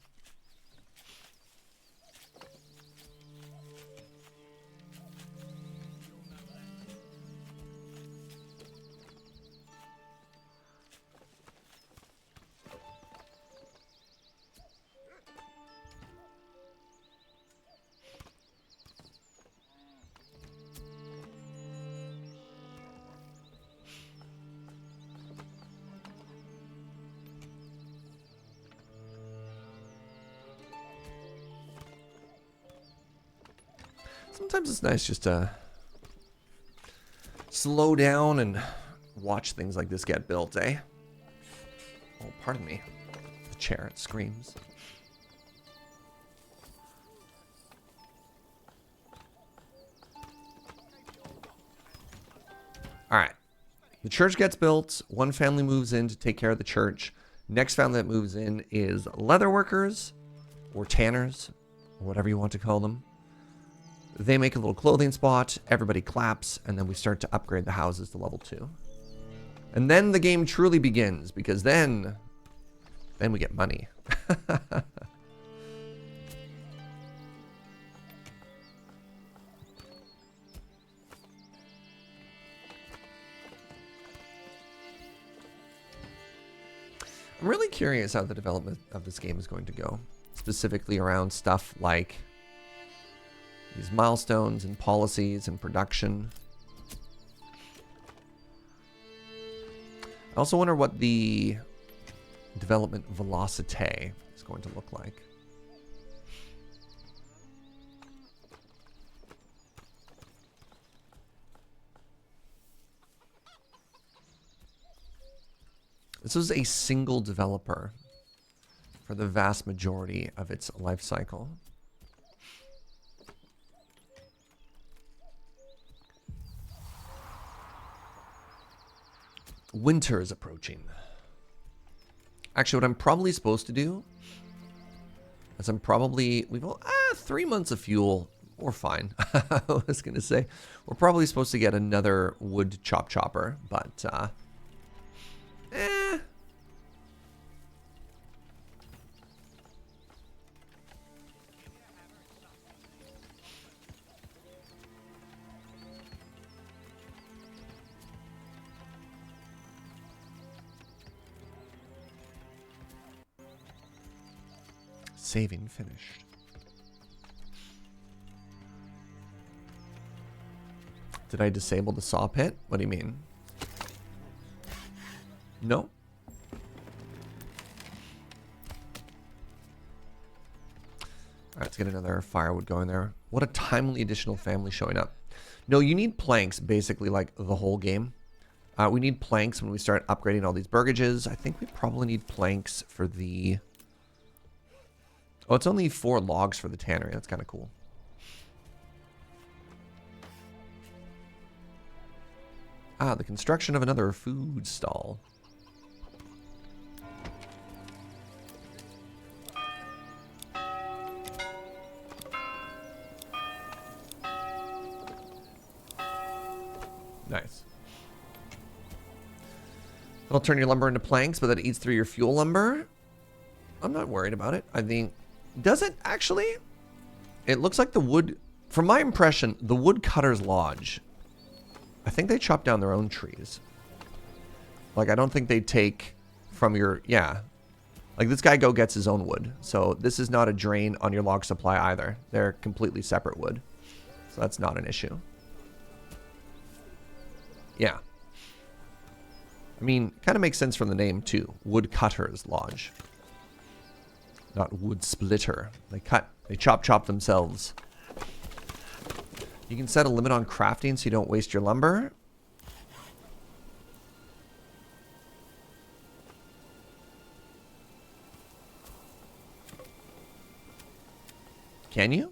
Sometimes it's nice just to slow down and watch things like this get built, eh? Oh, pardon me. The chair, it screams. All right. The church gets built. One family moves in to take care of the church. Next family that moves in is leather workers or tanners or whatever you want to call them. They make a little clothing spot, everybody claps, and then we start to upgrade the houses to level 2. And then the game truly begins, because then we get money. I'm really curious how the development of this game is going to go, specifically around stuff like these milestones and policies and production. I also wonder what the development velocity is going to look like. This was a single developer for the vast majority of its life cycle. Winter is approaching. Actually, what I'm probably supposed to do is we've 3 months of fuel. We're fine. I was going to say, we're probably supposed to get another wood chopper, but Saving finished. Did I disable the saw pit? What do you mean? No. All right, let's get another firewood going there. What a timely additional family showing up. No, you need planks basically like the whole game. We need planks when we start upgrading all these burgages. I think we probably need planks for the... Oh, it's only 4 logs for the tannery. That's kind of cool. Ah, the construction of another food stall. Nice. It'll turn your lumber into planks, but that eats through your fuel lumber. I'm not worried about it. I think... Does it actually? It looks like the wood... From my impression, the woodcutter's lodge... I think they chop down their own trees. Like, I don't think they take from your... Yeah. Like, this guy gets his own wood. So, this is not a drain on your log supply either. They're completely separate wood. So, that's not an issue. Yeah. I mean, kind of makes sense from the name, too. Woodcutter's Lodge. Not wood splitter. They chop themselves. You can set a limit on crafting so you don't waste your lumber. Can you?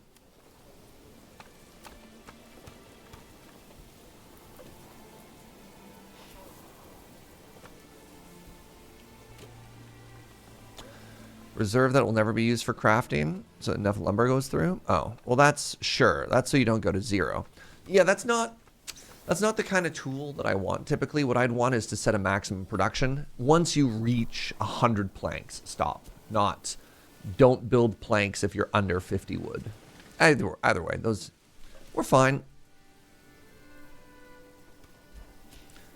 Reserve that will never be used for crafting, so enough lumber goes through. Oh, well, that's sure. That's so you don't go to 0. Yeah, that's not the kind of tool that I want. Typically, what I'd want is to set a maximum production. Once you reach 100 planks, stop. Not, don't build planks if you're under 50 wood. Either way, those we're fine.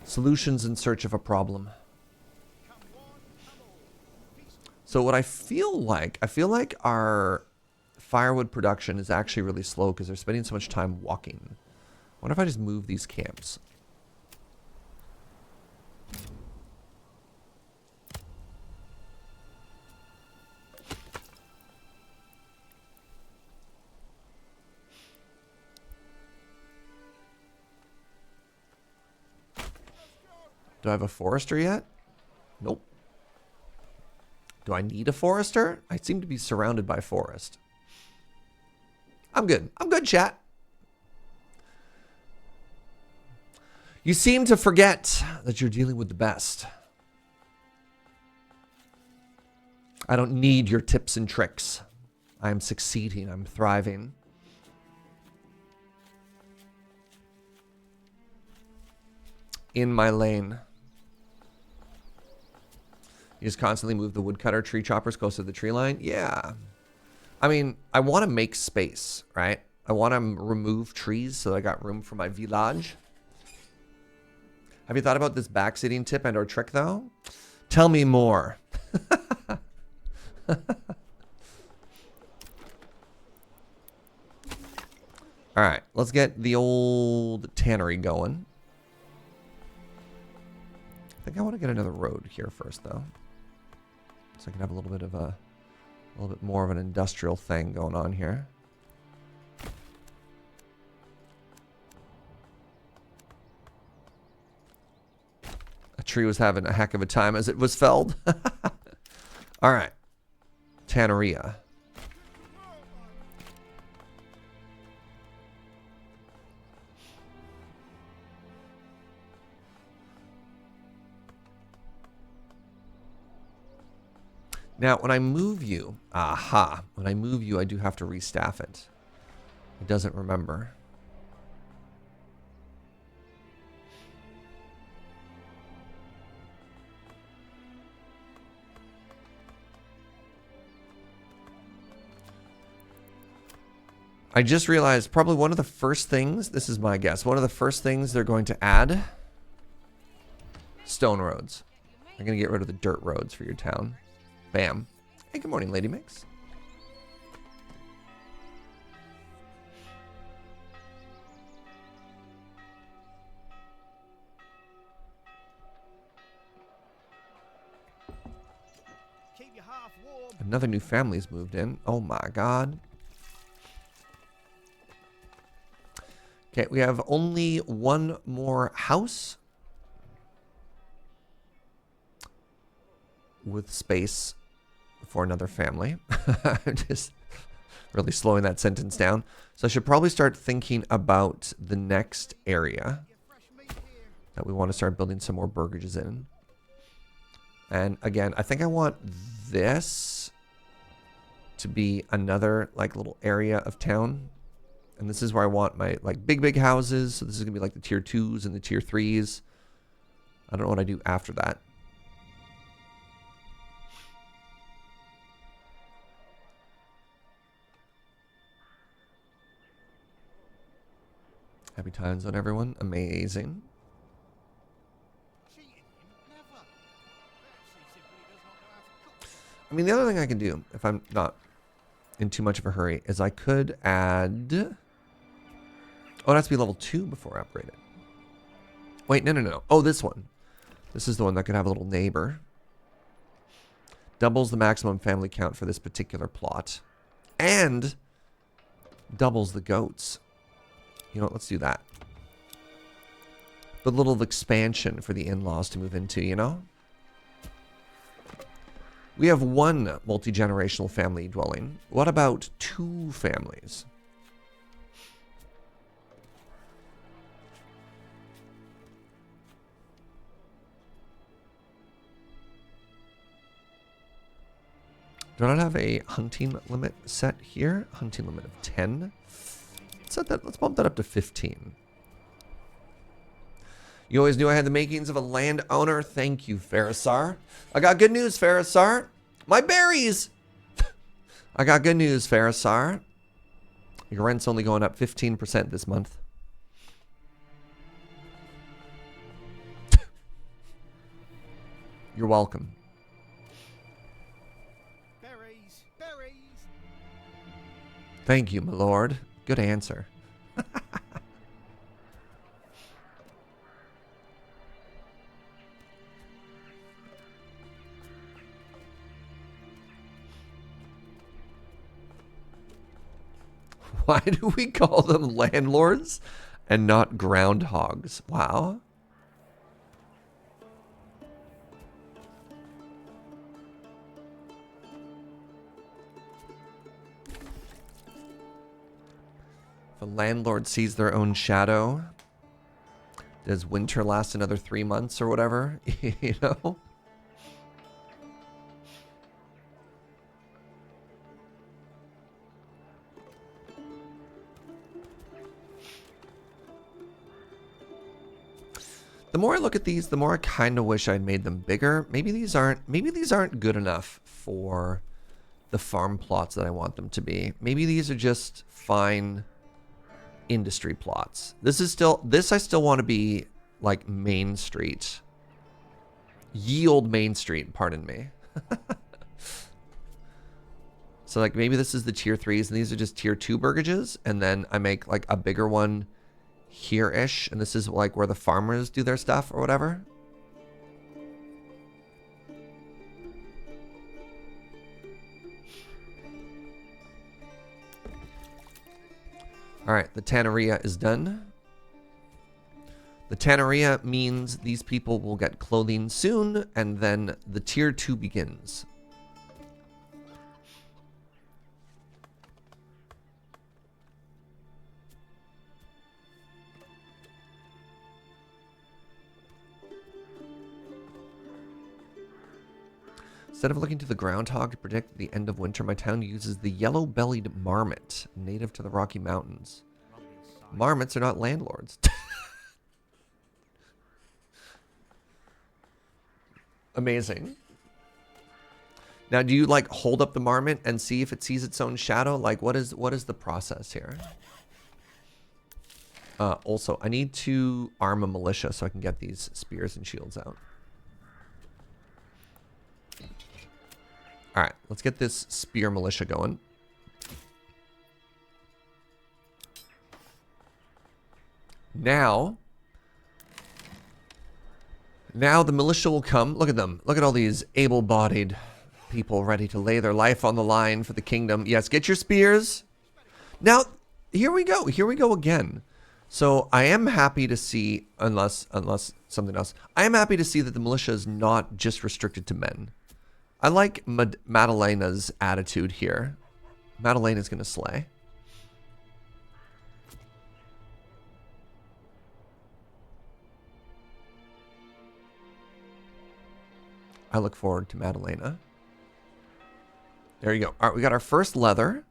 Solutions in search of a problem. So what I feel like our firewood production is actually really slow because they're spending so much time walking. I wonder if I just move these camps. Do I have a forester yet? Nope. Do I need a forester? I seem to be surrounded by forest. I'm good. I'm good, chat. You seem to forget that you're dealing with the best. I don't need your tips and tricks. I'm succeeding. I'm thriving. In my lane. You just constantly move the woodcutter tree choppers close to the tree line? Yeah. I mean, I want to make space, right? I want to remove trees so I got room for my village. Have you thought about this backseating tip and or trick, though? Tell me more. All right, let's get the old tannery going. I think I want to get another road here first, though. So I can have a little bit more of an industrial thing going on here. A tree was having a heck of a time as it was felled. All right. Tanneria. Now, when I move you, when I move you, I do have to restaff it. It doesn't remember. I just realized probably one of the first things, this is my guess, one of the first things they're going to add, stone roads. They're going to get rid of the dirt roads for your town. Bam. Hey, good morning, Lady Mix. keep you half warm. Another new family's moved in. Oh my god. Okay, we have only one more house with space for another family. I'm just really slowing that sentence down. So I should probably start thinking about the next area Get fresh meat here. that we want to start building some more burgages in. And again, I think I want this to be another like little area of town. And this is where I want my like big houses. So this is gonna be like the tier 2s and the tier 3s. I don't know what I do after that. Happy times on everyone. Amazing. Cheating him? Never. Perhaps he simply does not know how to cook. I mean, the other thing I can do, if I'm not in too much of a hurry, is I could add... Oh, it has to be level 2 before I upgrade it. Wait, no. Oh, this one. This is the one that could have a little neighbor. Doubles the maximum family count for this particular plot. And doubles the goats. You know what, let's do that. But a little expansion for the in-laws to move into, you know? We have one multi-generational family dwelling. What about 2 families? Do I not have a hunting limit set here? Hunting limit of 10. Let's bump that up to 15. You always knew I had the makings of a landowner. Thank you, Farisar. I got good news, Farisar. My berries! I got good news, Farisar. Your rent's only going up 15% this month. You're welcome. Berries, berries. Thank you, my lord. Good answer. Why do we call them landlords and not groundhogs? Wow. If a landlord sees their own shadow, does winter last another 3 months or whatever? You know? The more I look at these, the more I kind of wish I'd made them bigger. Maybe these aren't good enough for the farm plots that I want them to be. Maybe these are just fine industry plots. This I still want to be like Main Street. Ye old Main Street, pardon me. So like maybe this is the tier 3s and these are just tier 2 burgages, and then I make like a bigger one here-ish, and this is like where the farmers do their stuff or whatever. All right, the tanneria is done. The tanneria means these people will get clothing soon, and then the tier 2 begins. Instead of looking to the groundhog to predict the end of winter, my town uses the yellow-bellied marmot, native to the Rocky Mountains. Marmots are not landlords. Amazing. Now, do you like hold up the marmot and see if it sees its own shadow? Like, what is the process here? Also, I need to arm a militia so I can get these spears and shields out. All right, let's get this spear militia going. Now the militia will come. Look at them. Look at all these able-bodied People ready to lay their life on the line for the kingdom. Yes, get your spears. Now, here we go. Here we go again. So I am happy to see, unless something else, I am happy to see that the militia is not just restricted to men. I like Madalena's attitude here. Madalena's going to slay. I look forward to Madalena. There you go. All right, we got our first leather.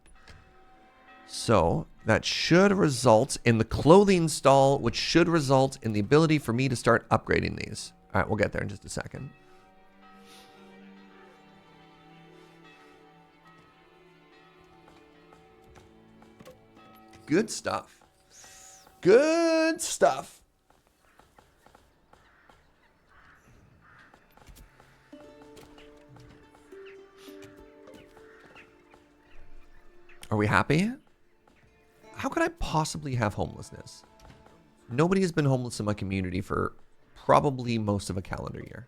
So that should result in the clothing stall, which should result in the ability for me to start upgrading these. All right, we'll get there in just a second. Good stuff. Good stuff. Are we happy? How could I possibly have homelessness? Nobody has been homeless in my community for probably most of a calendar year.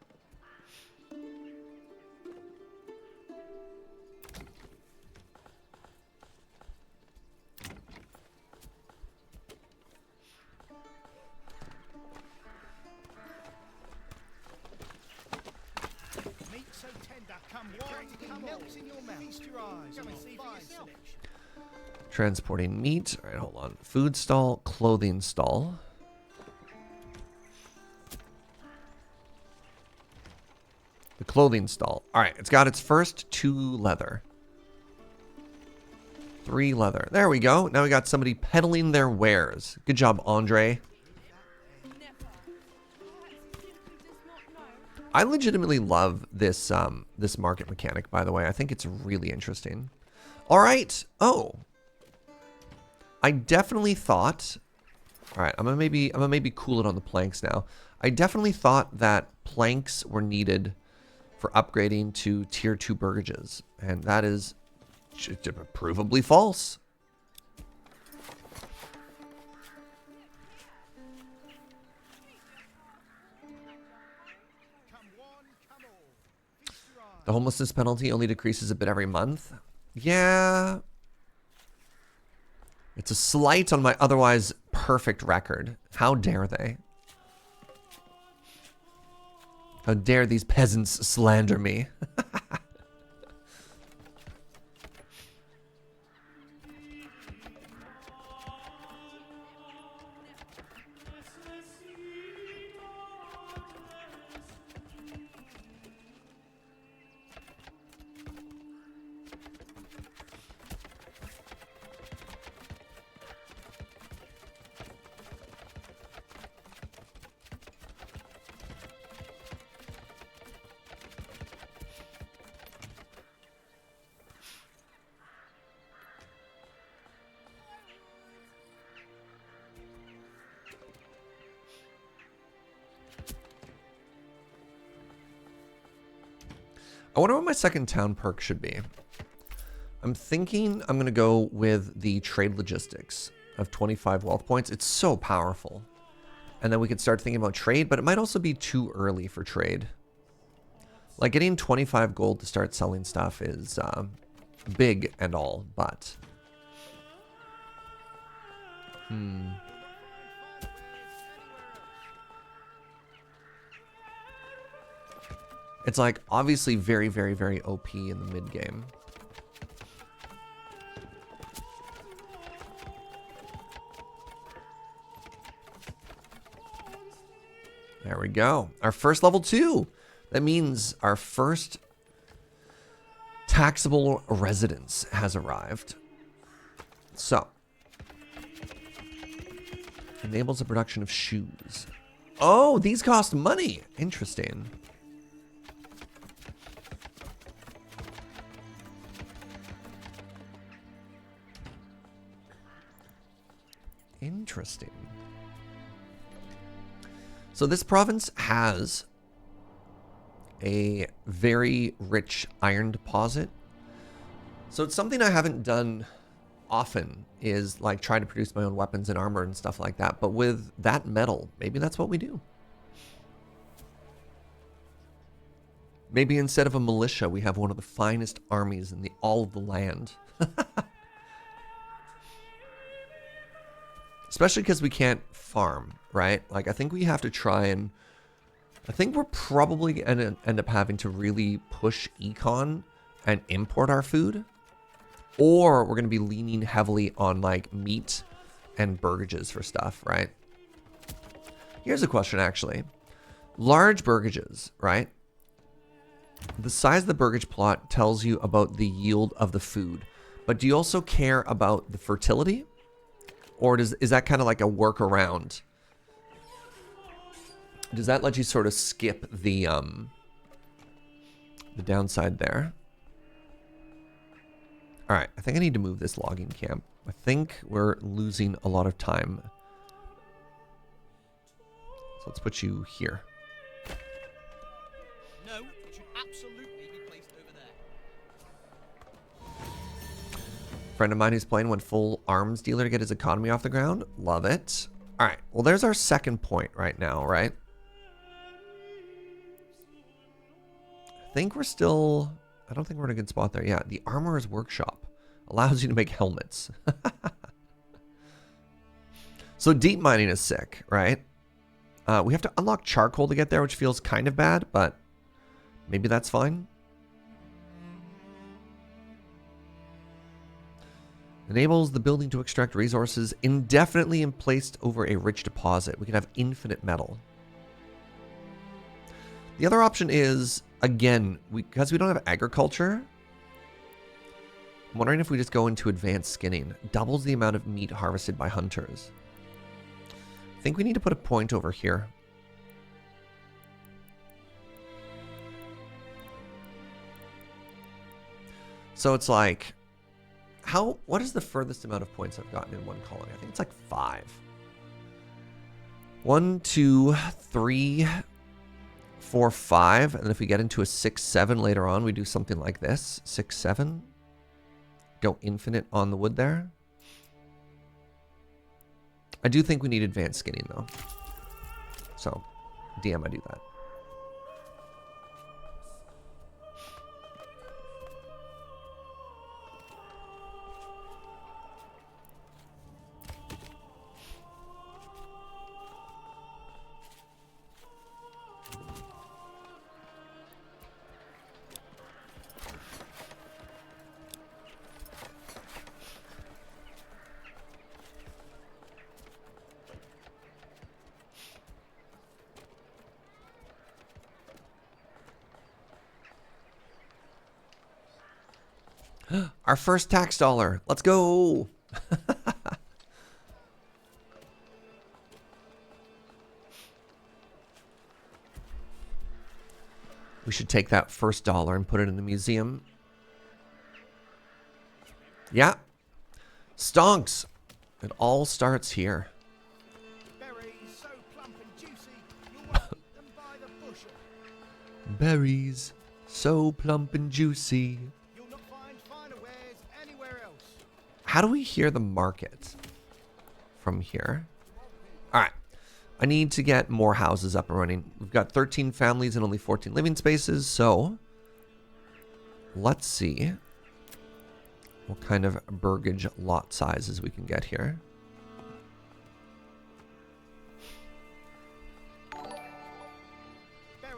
Meat so tender. Come one, melts in your mouth. Feast your eyes. Come and see for yourself. Transporting meat. All right, hold on. Food stall, clothing stall. The clothing stall. All right, it's got its first 2 leather. 3 leather. There we go. Now we got somebody peddling their wares. Good job, Andre. I legitimately love this this market mechanic, by the way. I think it's really interesting. All right. Oh. I definitely thought, all right, I'm gonna maybe cool it on the planks now. I definitely thought that planks were needed for upgrading to tier 2 burgages, and that is provably false. The homelessness penalty only decreases a bit every month. Yeah. It's a slight on my otherwise perfect record. How dare they? How dare these peasants slander me? I wonder what my second town perk should be. I'm thinking I'm going to go with the trade logistics of 25 wealth points. It's so powerful. And then we could start thinking about trade, but it might also be too early for trade. Like getting 25 gold to start selling stuff is big and all, but... It's like obviously very, very, very OP in the mid game. There we go. Our first level 2. That means our first taxable residence has arrived. So, enables the production of shoes. Oh, these cost money. Interesting. Interesting. So this province has a very rich iron deposit. So it's something I haven't done often, is like try to produce my own weapons and armor and stuff like that. But with that metal, maybe that's what we do. Maybe instead of a militia, we have one of the finest armies in all of the land. Especially because we can't farm, right? Like, I think we have to try and... I think we're probably going to end up having to really push econ and import our food. Or we're going to be leaning heavily on, like, meat and burgages for stuff, right? Here's a question, actually. Large burgages, right? The size of the burgage plot tells you about the yield of the food. But do you also care about the fertility? Or is that kind of like a workaround? Does that let you sort of skip the downside there? All right, I think I need to move this logging camp. I think we're losing a lot of time. So let's put you here. No, it should absolutely be placed over there. Friend of mine who's playing went full arms dealer to get his economy off the ground. Love it. All right, well, there's our second point right now, right? I think we're still... I don't think we're in a good spot there. Yeah, the Armorer's Workshop allows you to make helmets. So deep mining is sick, right? We have to unlock charcoal to get there, which feels kind of bad, but maybe that's fine. Enables the building to extract resources indefinitely and placed over a rich deposit. We can have infinite metal. The other option is, again, because we don't have agriculture, I'm wondering if we just go into advanced skinning. Doubles the amount of meat harvested by hunters. I think we need to put a point over here. So it's like, what is the furthest amount of points I've gotten in one colony? I think it's like 5. 1, 2, 3, 4, 5. And if we get into a 6, 7 later on, we do something like this. 6, 7. Go infinite on the wood there. I do think we need advanced skinning though. So, DM, I do that. Our first tax dollar. Let's go. We should take that first dollar and put it in the museum. Yeah. Stonks. It all starts here. Berries so plump and juicy, you'll want to eat them by the bushel. Berries so plump and juicy. You'll not find finer wares anywhere else. How do we hear the market from here? All right. I need to get more houses up and running. We've got 13 families and only 14 living spaces, so let's see what kind of burgage lot sizes we can get here.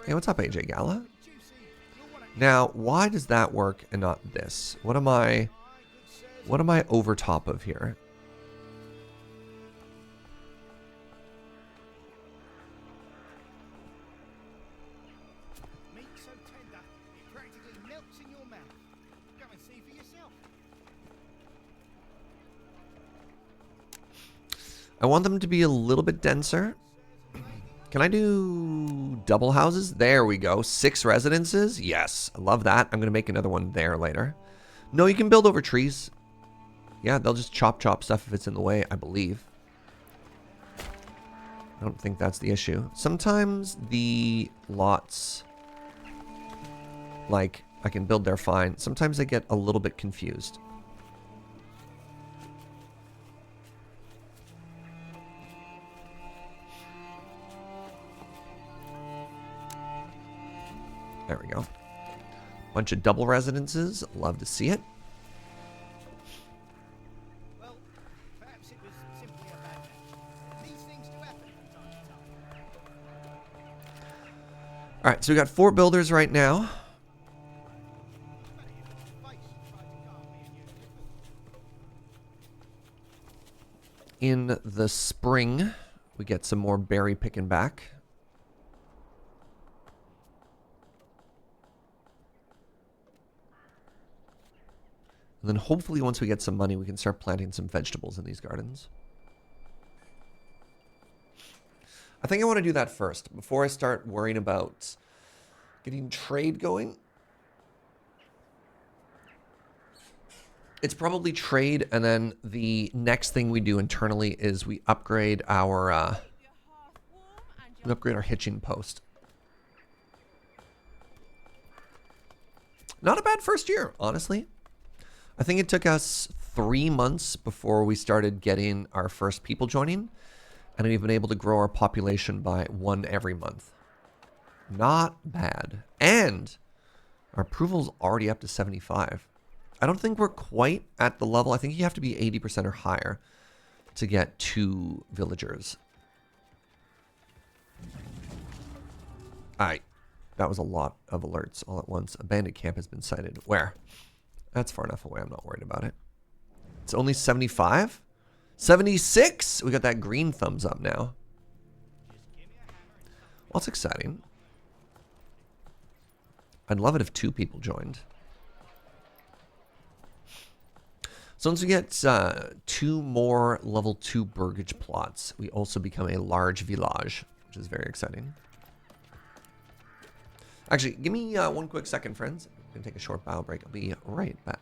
Hey, what's up, AJ Gala? Now, why does that work and not this? What am I over top of here? Meat so tender, it practically melts in your mouth. Go and see for yourself. I want them to be a little bit denser. Can I do double houses? There we go. 6 residences. Yes, I love that. I'm going to make another one there later. No, you can build over trees. Yeah, they'll just chop stuff if it's in the way, I believe. I don't think that's the issue. Sometimes the lots, like, I can build there fine. Sometimes I get a little bit confused. There we go. Bunch of double residences. Love to see it. Well, perhaps it was simply a bad day. These things do happen from time to time. All right, so we got 4 builders right now. In the spring, we get some more berry picking back. And then hopefully once we get some money, we can start planting some vegetables in these gardens. I think I want to do that first before I start worrying about getting trade going. It's probably trade, and then the next thing we do internally is we upgrade our hitching post. Not a bad first year, honestly. I think it took us 3 months before we started getting our first people joining, and we've been able to grow our population by 1 every month. Not bad. And our approval's already up to 75. I don't think we're quite at the level. I think you have to be 80% or higher to get 2 villagers. Alright. That was a lot of alerts all at once. A bandit camp has been sighted. Where? That's far enough away. I'm not worried about it. It's only 75? 76? We got that green thumbs up now. Well, that's exciting. I'd love it if 2 people joined. So once we get 2 more level 2 burgage plots, we also become a large village, which is very exciting. Actually, give me 1 quick second, friends. I'm going to take a short bio break. I'll be right back.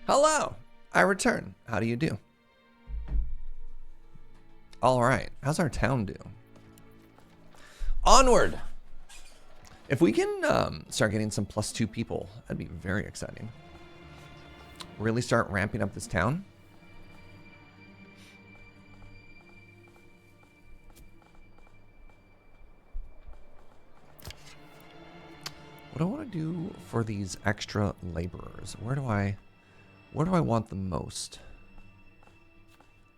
Hello, I return. How do you do? All right, how's our town do? Onward! If we can start getting some +2 people, that'd be very exciting. Really start ramping up this town. What do I want to do for these extra laborers? Where do I want the most?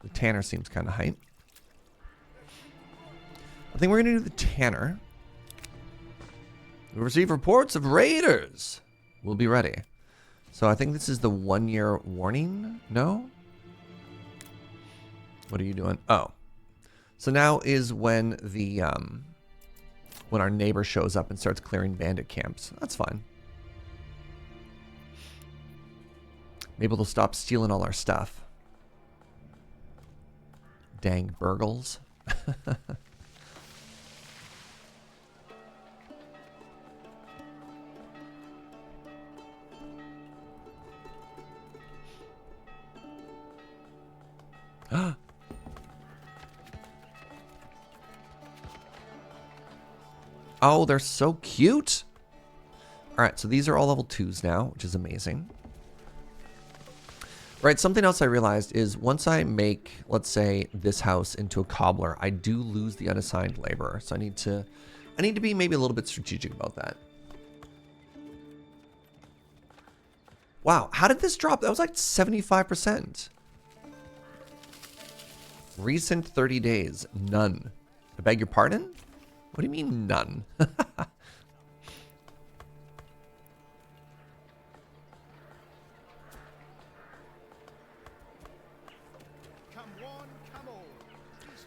The tanner seems kind of hype. I think we're going to do the tanner. We receive reports of raiders. We'll be ready. So I think this is the 1-year warning. No? What are you doing? Oh. So now is when the when our neighbor shows up and starts clearing bandit camps. That's fine. Maybe they'll stop stealing all our stuff. Dang burgles. Oh, they're so cute. All right, so these are all level 2s now, which is amazing. Right, something else I realized is once I make, let's say, this house into a cobbler, I do lose the unassigned laborer. So I need to be maybe a little bit strategic about that. Wow, how did this drop? That was like 75%. Recent 30 days, none. I beg your pardon? What do you mean none? Come one, come all.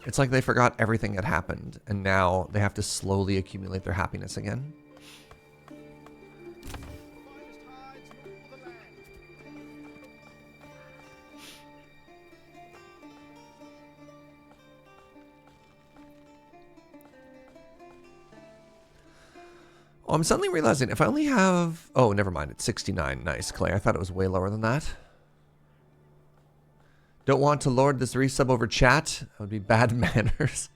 It's like they forgot everything that happened, and now they have to slowly accumulate their happiness again. Finest hides in all the land. Oh, I'm suddenly realizing if I only have... Oh, never mind. It's 69. Nice, Clay. I thought it was way lower than that. Don't want to lord this resub over chat. That would be bad manners.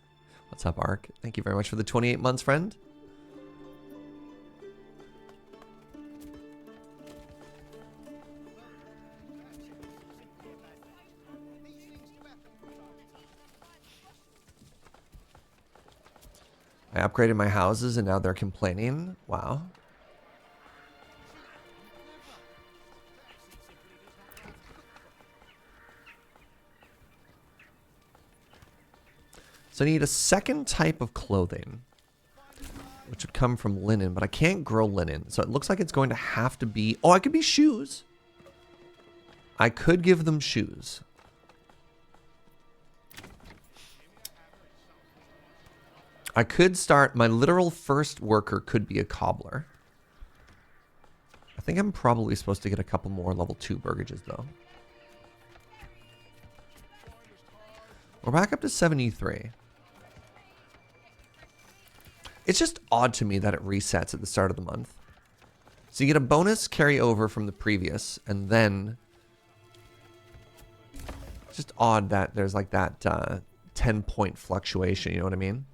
What's up, Ark? Thank you very much for the 28 months, friend. I upgraded my houses and now they're complaining. Wow. So I need a second type of clothing, which would come from linen, but I can't grow linen. So it looks like it's going to have to be... Oh, I could be shoes. I could give them shoes. I could start... My literal first worker could be a cobbler. I think I'm probably supposed to get a couple more level 2 burgages, though. We're back up to 73. It's just odd to me that it resets at the start of the month. So you get a bonus carryover from the previous, and then... It's just odd that there's like that 10-point fluctuation, you know what I mean?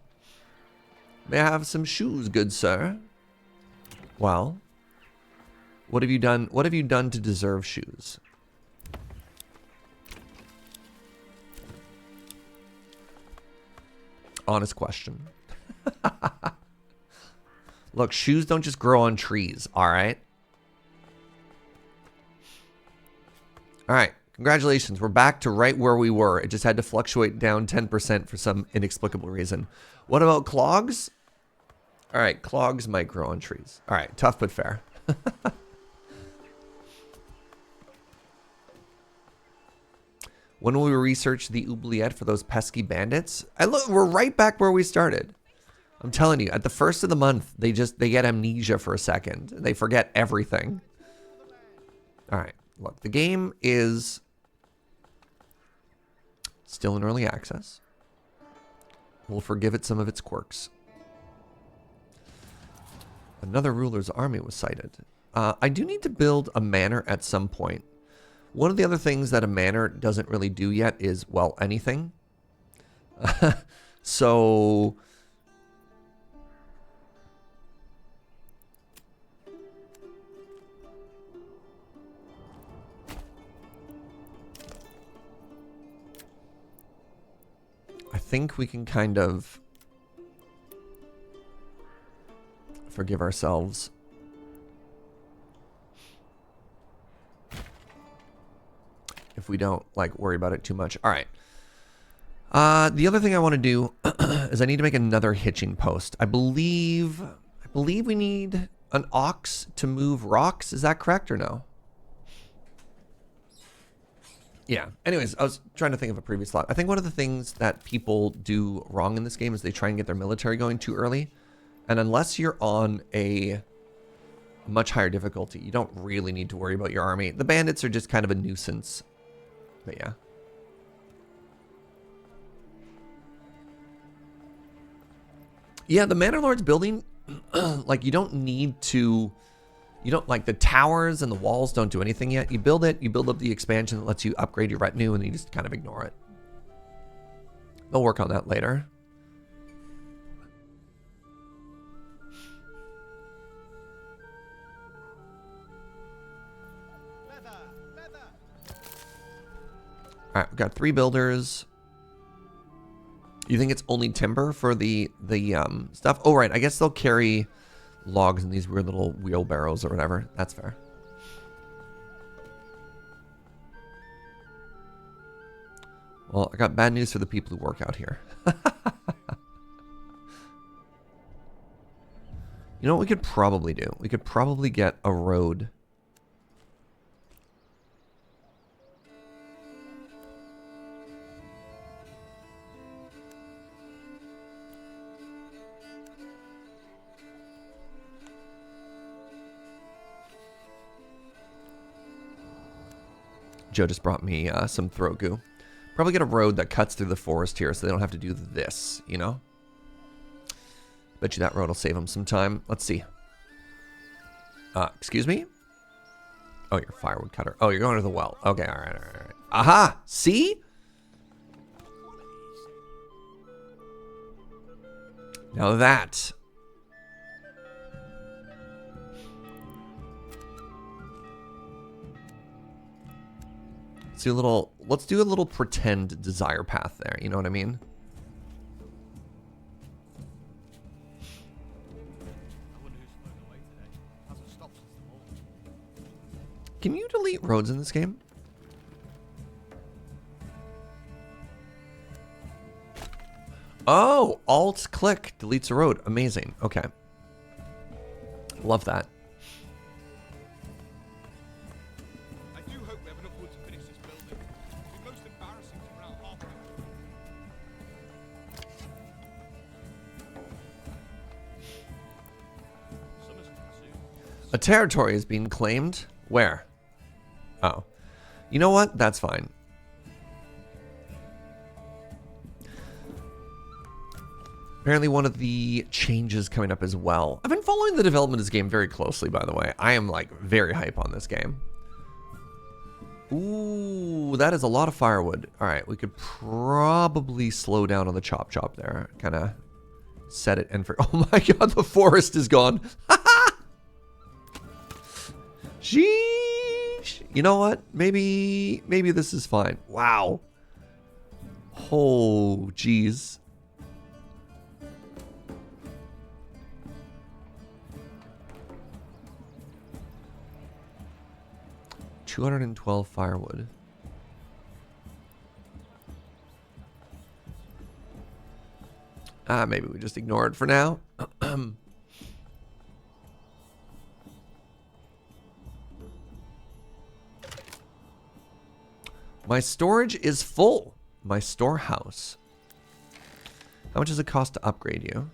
May I have some shoes, good sir? Well, what have you done? What have you done to deserve shoes? Honest question. Look, shoes don't just grow on trees, all right? All right, congratulations. We're back to right where we were. It just had to fluctuate down 10% for some inexplicable reason. What about clogs? All right, clogs might grow on trees. All right, tough but fair. When will we research the oubliette for those pesky bandits? We're right back where we started. I'm telling you, at the first of the month, they get amnesia for a second. They forget everything. All right, look, the game is still in early access. We'll forgive it some of its quirks. Another ruler's army was sighted. I do need to build a manor at some point. One of the other things that a manor doesn't really do yet is, well, anything. So I think we can kind of forgive ourselves. If we don't like worry about it too much. All right. The other thing I want to do is I need to make another hitching post. I believe we need an ox to move rocks. Is that correct or no? Yeah. Anyways, I was trying to think of a previous thought. I think one of the things that people do wrong in this game is they try and get their military going too early. And unless you're on a much higher difficulty, you don't really need to worry about your army. The bandits are just kind of a nuisance. But yeah. Yeah, the Manor Lord's building, like you don't need to, you don't like the towers and the walls don't do anything yet. You build it, you build up the expansion that lets you upgrade your retinue and you just kind of ignore it. They'll work on that later. All right, we've got 3 builders. You think it's only timber for the stuff? Oh, right. I guess they'll carry logs in these weird little wheelbarrows or whatever. That's fair. Well, I got bad news for the people who work out here. You know what we could probably do? We could probably get a road. Joe just brought me some throat goo. Probably get a road that cuts through the forest here so they don't have to do this, you know? Bet you that road will save them some time. Let's see. Excuse me? Oh, you're a firewood cutter. Oh, you're going to the well. Okay, all right, all right, all right. Aha! See? Now that... Let's do a little pretend desire path there. You know what I mean? Can you delete roads in this game? Oh, Alt click deletes a road. Amazing. Okay. Love that. A territory is being claimed. Where? Oh. You know what? That's fine. Apparently one of the changes coming up as well. I've been following the development of this game very closely, by the way. I am like very hype on this game. Ooh, that is a lot of firewood. All right, we could probably slow down on the chop there. Kind of set it and for... Oh my god, the forest is gone. Sheesh. You know what? Maybe this is fine. Wow. Oh, jeez. $212 firewood. Maybe we just ignore it for now. My storage is full. My storehouse. How much does it cost to upgrade you?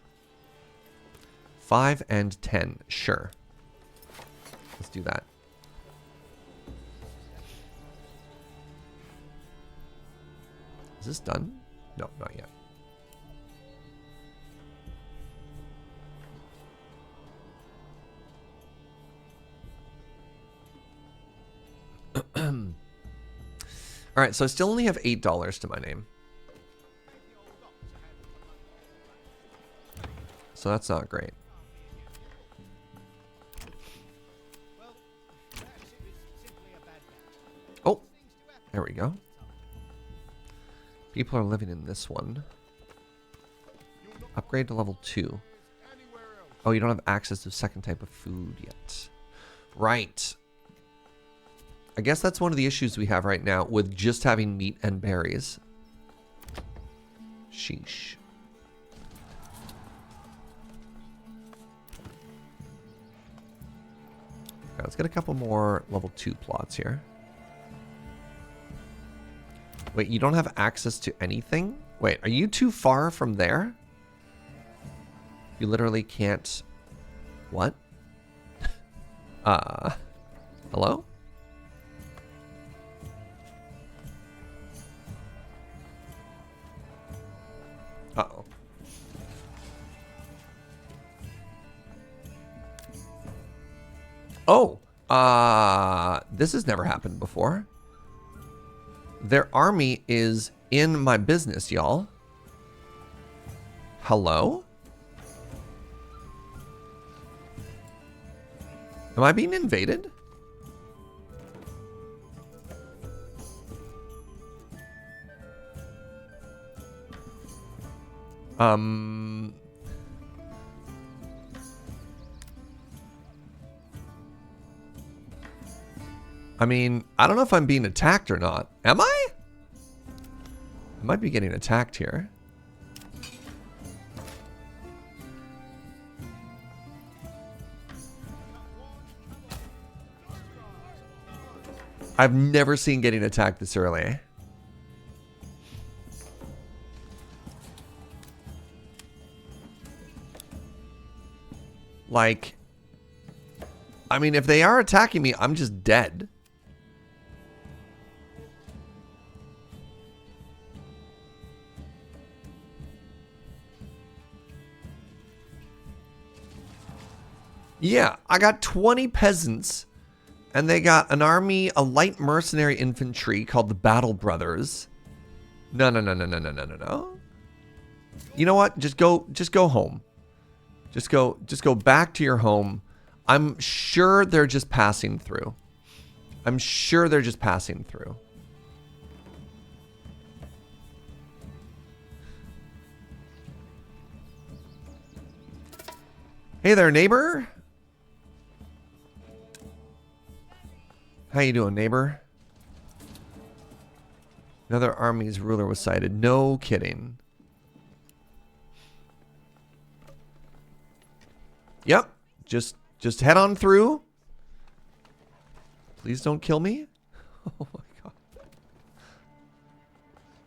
5 and 10. Sure. Let's do that. Is this done? No, not yet. All right, so I still only have $8 to my name. So that's not great. Oh, there we go. People are living in this one. Upgrade to level 2. Oh, you don't have access to a second type of food yet. Right. I guess that's one of the issues we have right now with just having meat and berries. Sheesh. All right, let's get a couple more level 2 plots here. Wait, you don't have access to anything? Wait, are you too far from there? You literally can't... What? Hello? Uh-oh. Oh, this has never happened before. Their army is in my business, y'all. Hello? Am I being invaded? I mean, I don't know if I'm being attacked or not. Am I? I might be getting attacked here. I've never seen getting attacked this early. Like, I mean, if they are attacking me, I'm just dead. Yeah, I got 20 peasants, and they got an army, a light mercenary infantry called the Battle Brothers. No, no, no, no, no, no, no, no, no. You know what? Just go home. Just go back to your home. I'm sure they're just passing through. I'm sure they're just passing through. Hey there, neighbor. How you doing, neighbor? Another army's ruler was sighted. No kidding. Yep. Just head on through. Please don't kill me. Oh my god.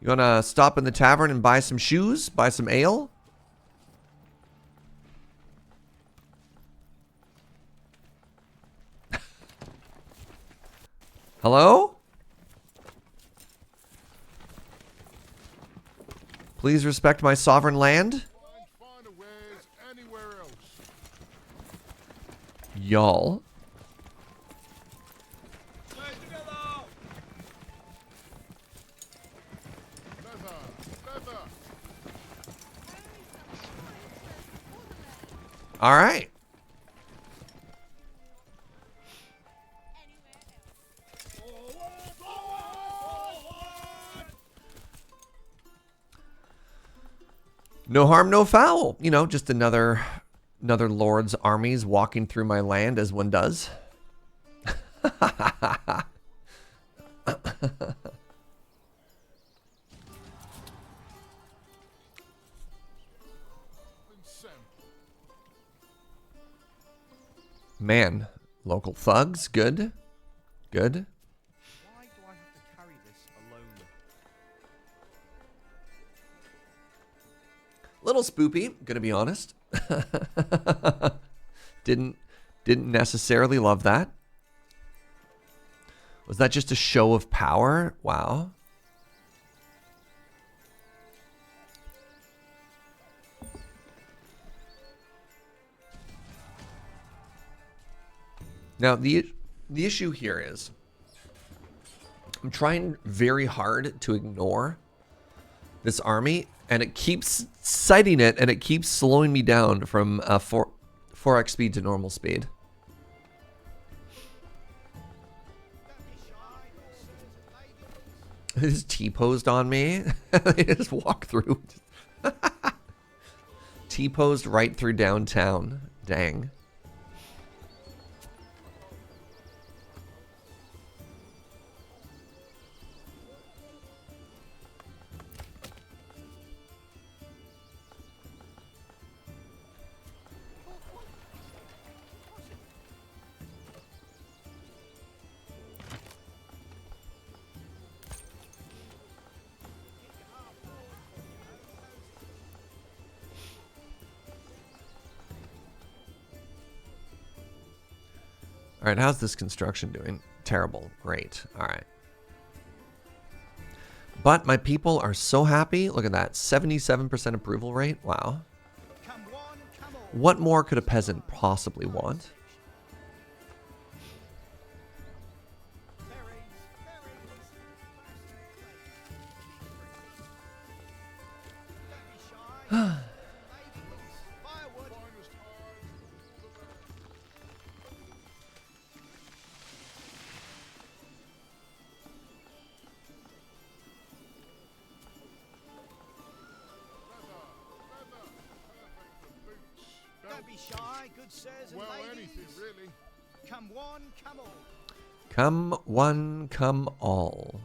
You wanna stop in the tavern and buy some shoes? Buy some ale? Hello? Please respect my sovereign land. Y'all. All right. No harm, no foul. You know, just another lord's armies walking through my land as one does. Man, local thugs, good. Good. Why do I have to carry this alone? Little spoopy, gonna be honest. Didn't necessarily love that. Was that just a show of power? Wow. Now the issue here is I'm trying very hard to ignore this army, and it keeps citing it, and it keeps slowing me down from 4x speed to normal speed. They just T-posed on me. They just walk through. T-posed right through downtown. Dang. All right, how's this construction doing? Terrible. Great. All right. But my people are so happy. Look at that. 77% approval rate. Wow. What more could a peasant possibly want? Don't be shy, good sirs and ladies. Anything really. Come one, come all. Come one, come all.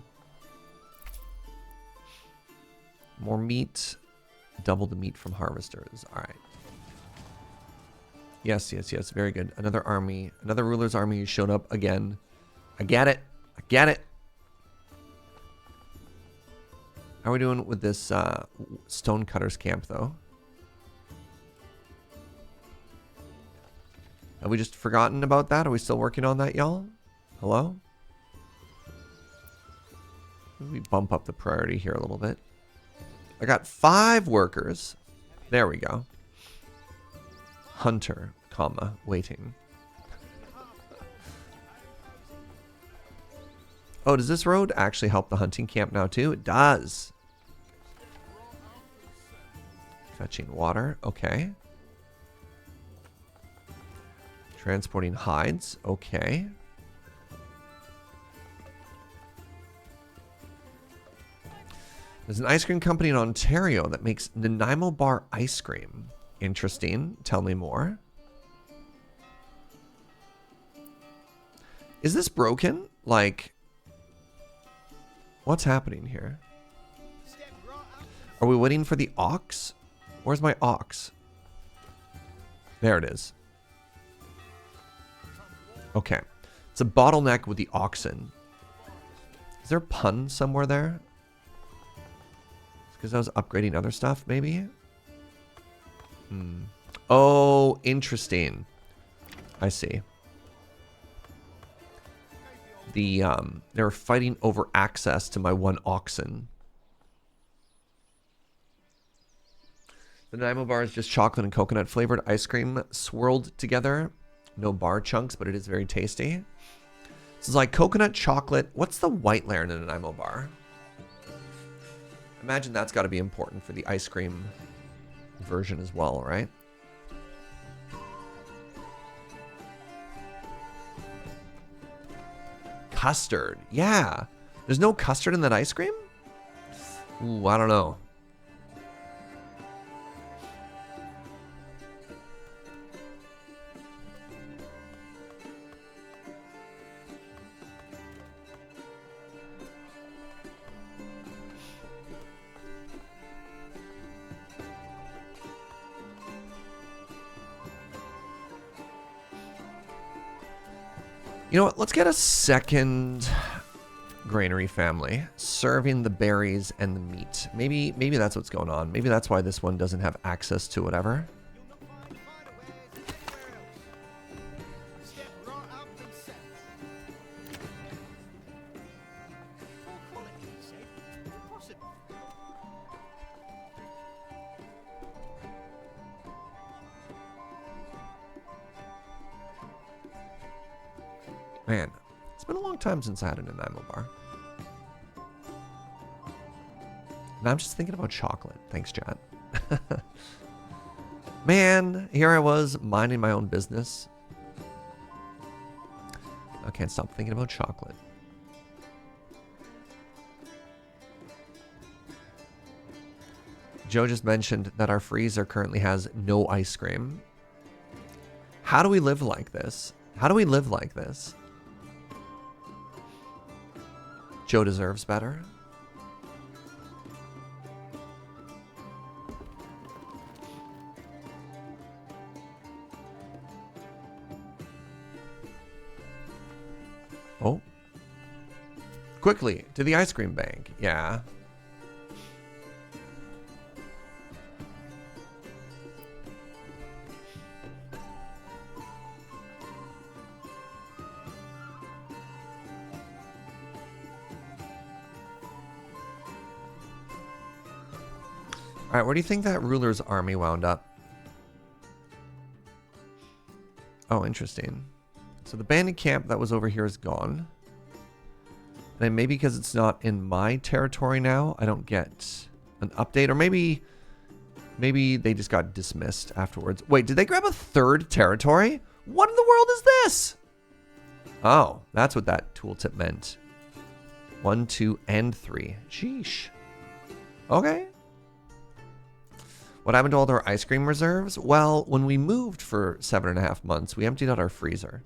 More meat. Double the meat from harvesters. All right. Yes, yes, yes. Very good. Another army. Another ruler's army showed up again. I get it. I get it. How are we doing with this stonecutter's camp, though? Have we just forgotten about that? Are we still working on that, y'all? Hello? Let me bump up the priority here a little bit. I got 5 workers. There we go. Hunter, comma, waiting. Oh, does this road actually help the hunting camp now too? It does. Fetching water. Okay. Transporting hides. Okay. There's an ice cream company in Ontario that makes Nanaimo bar ice cream. Interesting. Tell me more. Is this broken? Like, what's happening here? Are we waiting for the ox? Where's my ox? There it is. Okay. It's a bottleneck with the oxen. Is there a pun somewhere there? It's because I was upgrading other stuff, maybe? Oh, interesting. I see. They were fighting over access to my one oxen. The Nanaimo bar is just chocolate and coconut flavored ice cream swirled together. No bar chunks, but it is very tasty. This is like coconut chocolate. What's the white layer in a Nanaimo bar? Imagine that's got to be important for the ice cream version as well, right? Custard. Yeah. There's no custard in that ice cream? Ooh, I don't know. You know what? Let's get a second granary family serving the berries and the meat. Maybe that's what's going on. Maybe that's why this one doesn't have access to whatever. Man, it's been a long time since I had an Nanaimo bar. And I'm just thinking about chocolate. Thanks, chat. Man, here I was minding my own business. I can't stop thinking about chocolate. Joe just mentioned that our freezer currently has no ice cream. How do we live like this? How do we live like this? Joe deserves better. Oh. Quickly, to the ice cream bank. Yeah. All right, where do you think that ruler's army wound up? Oh, interesting. So the bandit camp that was over here is gone. And maybe because it's not in my territory now, I don't get an update. Or maybe they just got dismissed afterwards. Wait, did they grab a third territory? What in the world is this? Oh, that's what that tooltip meant. 1, 2, and 3. Sheesh. Okay. What happened to all our ice cream reserves? Well, when we moved for 7.5 months, we emptied out our freezer.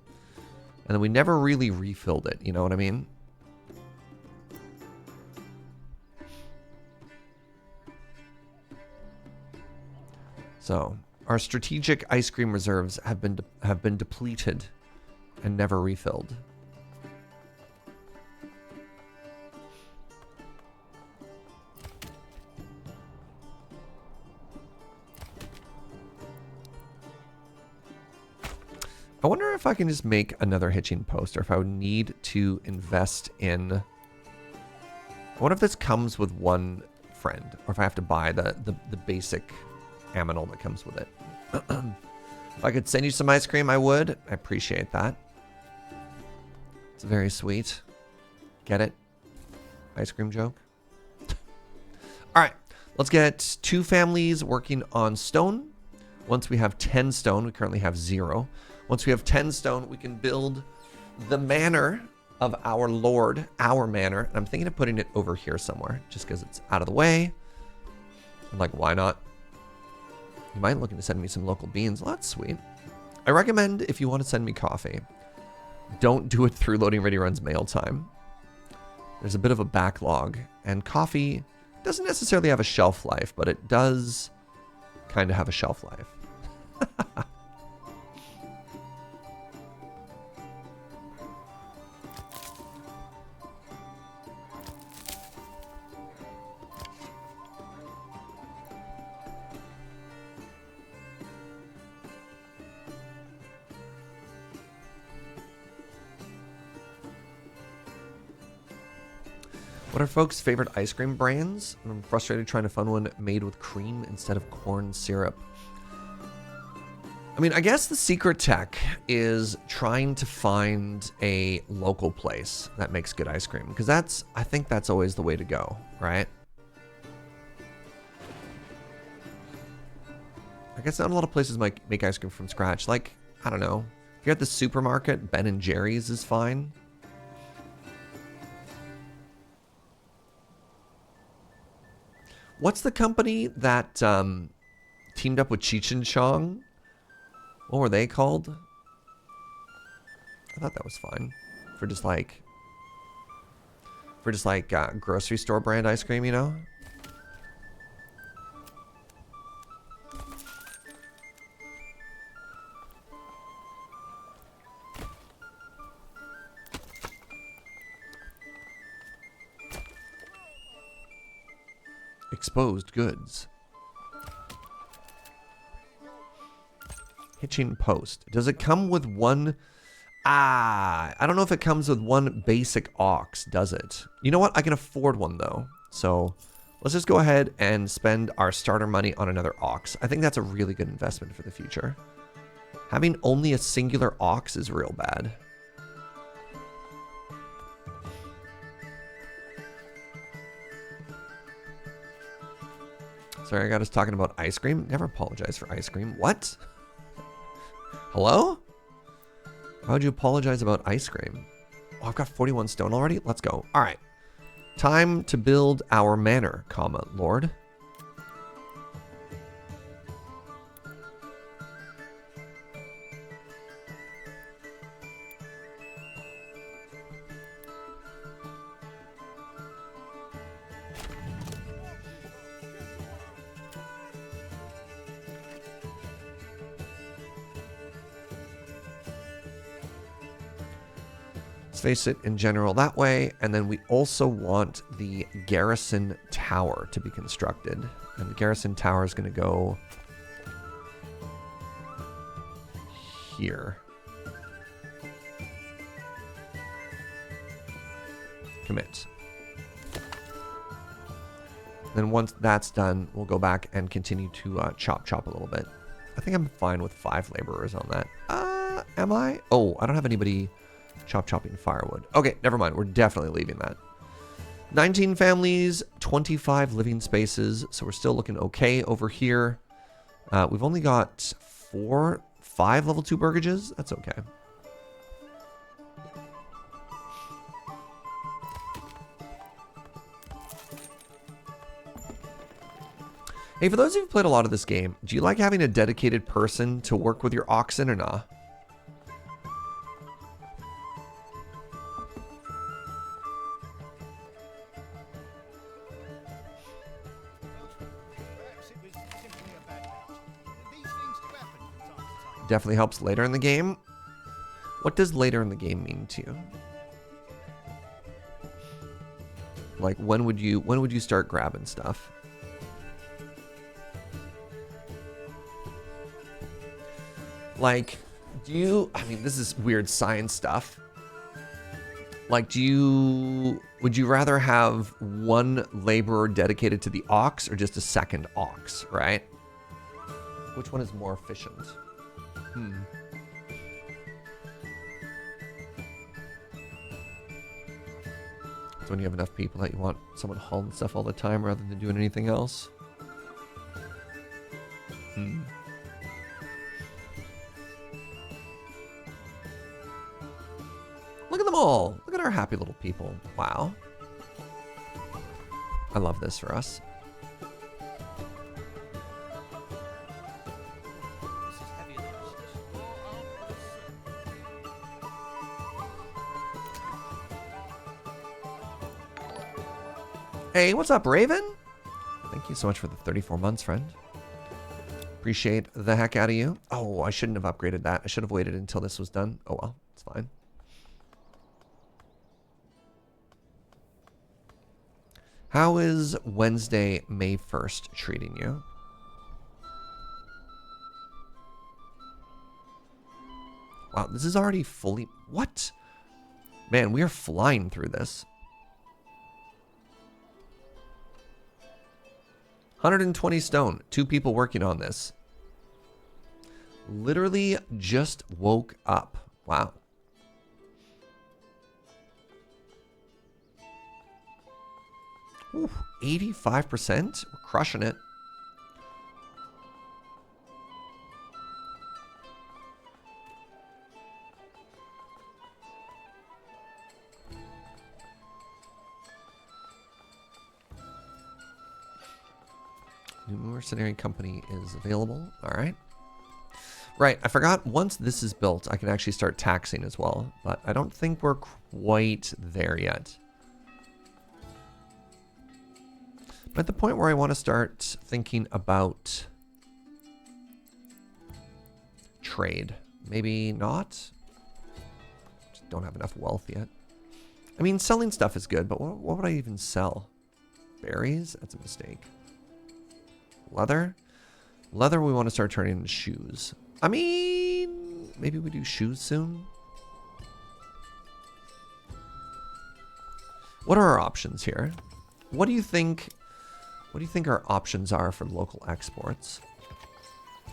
And then we never really refilled it, you know what I mean? So, our strategic ice cream reserves have been depleted and never refilled. I wonder if I can just make another hitching post, or if I would need to invest in... I wonder if this comes with one friend, or if I have to buy the basic aminal that comes with it. If I could send you some ice cream, I would. I appreciate that. It's very sweet. Get it? Ice cream joke? All right, let's get 2 families working on stone. Once we have 10 stone, we currently have 0. Once we have 10 stone, we can build the manor of our lord, our manor. And I'm thinking of putting it over here somewhere, just because it's out of the way. I'm like, why not? You might looking to send me some local beans. Well, that's sweet. I recommend, if you want to send me coffee, don't do it through Loading Ready Run's mail time. There's a bit of a backlog, and coffee doesn't necessarily have a shelf life, but it does kind of have a shelf life. What are folks' favorite ice cream brands? I'm frustrated trying to find one made with cream instead of corn syrup. I mean, I guess the secret tech is trying to find a local place that makes good ice cream, because I think that's always the way to go, right? I guess not a lot of places make ice cream from scratch. Like, I don't know. If you're at the supermarket, Ben & Jerry's is fine. What's the company that teamed up with Cheech and Chong? What were they called? I thought that was fine. For just like grocery store brand ice cream, you know? Exposed goods. Hitching post. Does it come with one? I don't know if it comes with one basic ox, does it? You know what? I can afford one though. So let's just go ahead and spend our starter money on another ox. I think that's a really good investment for the future. Having only a singular ox is real bad. Sorry, I got us talking about ice cream. Never apologize for ice cream. What? Hello? Why would you apologize about ice cream? Oh, I've got 41 stone already? Let's go. All right. Time to build our manor, comma, Lord. Face it in general that way, and then we also want the garrison tower to be constructed, and the garrison tower is going to go here. Commit. Then once that's done, we'll go back and continue to chop a little bit. I think I'm fine with 5 laborers on that. Am I? Oh, I don't have anybody chopping firewood. Okay, never mind. We're definitely leaving that. 19 families, 25 living spaces. So we're still looking okay over here. We've only got 5 level 2 burgages. That's okay. Hey, for those of you who've played a lot of this game, do you like having a dedicated person to work with your oxen or not? Perhaps it was simply a bad match. These things do happen from time to time. Definitely helps later in the game. What does later in the game mean to you? Like, when would you start grabbing stuff? Like, I mean, this is weird science stuff. Like, would you rather have one laborer dedicated to the ox or just a second ox, right? Which one is more efficient? It's when you have enough people that you want someone hauling stuff all the time rather than doing anything else. Look at them all. Look at our happy little people. Wow. I love this for us. This is heavier than Hey, what's up, Raven? Thank you so much for the 34 months, friend. Appreciate the heck out of you. Oh, I shouldn't have upgraded that. I should have waited until this was done. Oh well, it's fine. How is Wednesday, May 1st treating you? Wow, this is already fully... What? Man, we are flying through this. 120 stone. 2 people working on this. Literally just woke up. Wow. Ooh, 85%? We're crushing it. New mercenary company is available. All right. Right, I forgot once this is built, I can actually start taxing as well. But I don't think we're quite there yet. I'm at the point where I want to start thinking about trade. Maybe not. Just don't have enough wealth yet. I mean, selling stuff is good, but what would I even sell? Berries? That's a mistake. Leather? Leather we want to start turning into shoes. I mean, maybe we do shoes soon. What are our options here? What do you think our options are for local exports?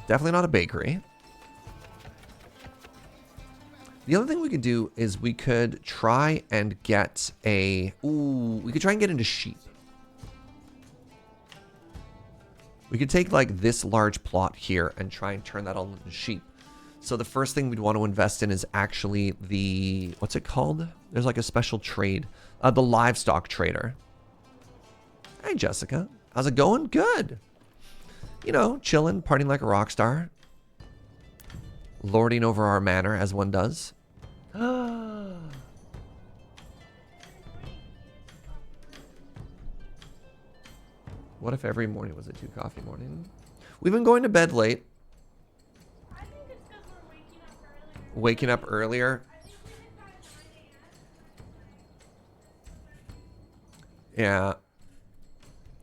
Definitely not a bakery. The other thing we could do is we could try and get we could try and get into sheep. We could take like this large plot here and try and turn that all into sheep. So the first thing we'd want to invest in is actually the, what's it called? There's like a special trade. The livestock trader. Hey, Jessica. How's it going? Good. You know, chilling, partying like a rock star. Lording over our manor as one does. What if every morning was a 2 coffee morning? We've been going to bed late. I think it's because we're waking up earlier. Waking up earlier. I think we wake up at 9 a.m. Yeah.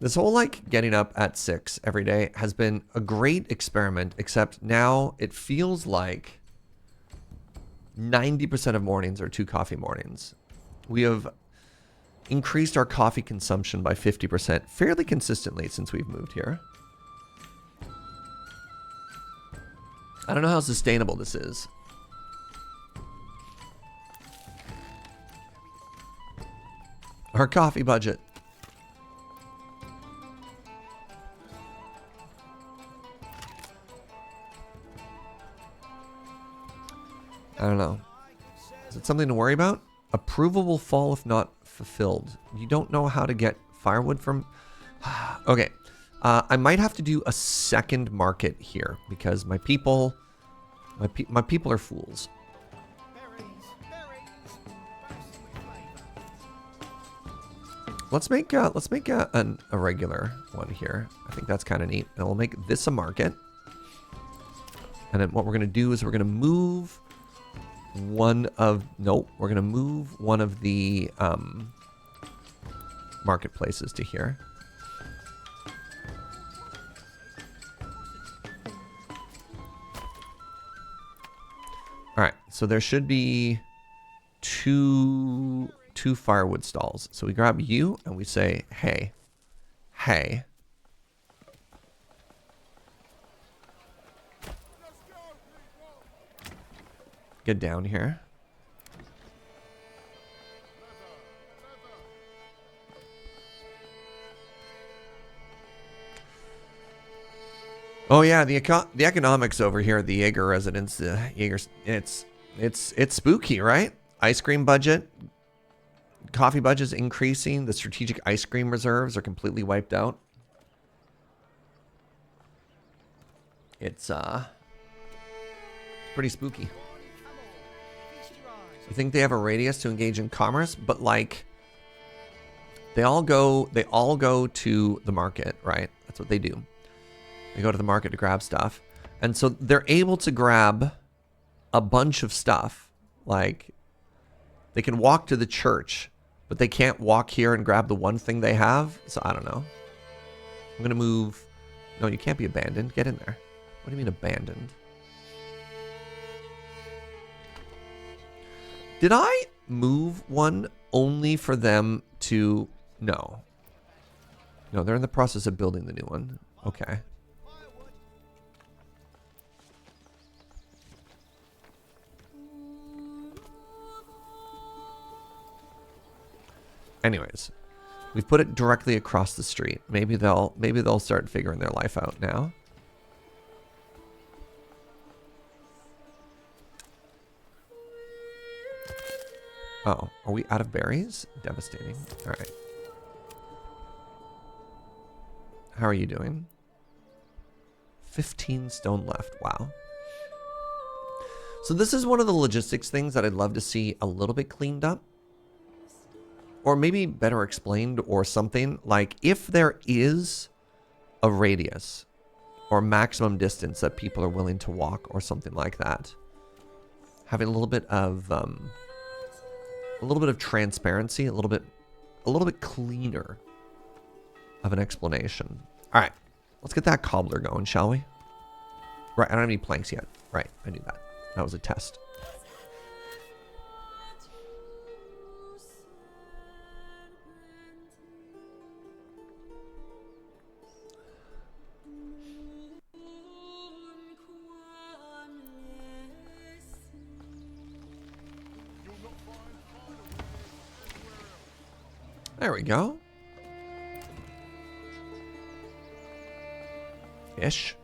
This whole like getting up at 6 every day has been a great experiment, except now it feels like 90% of mornings are 2 coffee mornings. We have increased our coffee consumption by 50% fairly consistently since we've moved here. I don't know how sustainable this is. Our coffee budget. I don't know. Is it something to worry about? Approval will fall if not fulfilled. You don't know how to get firewood from... Okay. I might have to do a second market here because my people... My people are fools. Let's make a regular one here. I think that's kind of neat. And we'll make this a market. And then what we're going to do is we're going to move one of... Nope. We're going to move one of the marketplaces to here. All right. So there should be two firewood stalls. So we grab you and we say, hey. Hey. Get down here. Oh yeah, the economics over here at the Jaeger residence, Jaeger's, it's spooky, right? Ice cream budget, coffee budget's increasing. The strategic ice cream reserves are completely wiped out. It's pretty spooky. You think they have a radius to engage in commerce, but like they all go to the market, right? That's what they do. They go to the market to grab stuff. And so they're able to grab a bunch of stuff. Like they can walk to the church, but they can't walk here and grab the one thing they have. So I don't know. I'm going to move. No, you can't be abandoned. Get in there. What do you mean abandoned? Did I move one only for them to... No. No, they're in the process of building the new one. Okay. Anyways, we've put it directly across the street. Maybe they'll start figuring their life out now. Oh, are we out of berries? Devastating. All right. How are you doing? 15 stone left. Wow. So this is one of the logistics things that I'd love to see a little bit cleaned up. Or maybe better explained or something. Like if there is a radius or maximum distance that people are willing to walk or something like that. Having a little bit of transparency, a little bit cleaner of an explanation. All right, let's get that cobbler going, shall we? Right, I don't have any planks yet. Right, I knew that. That was a test. There we go. Ish.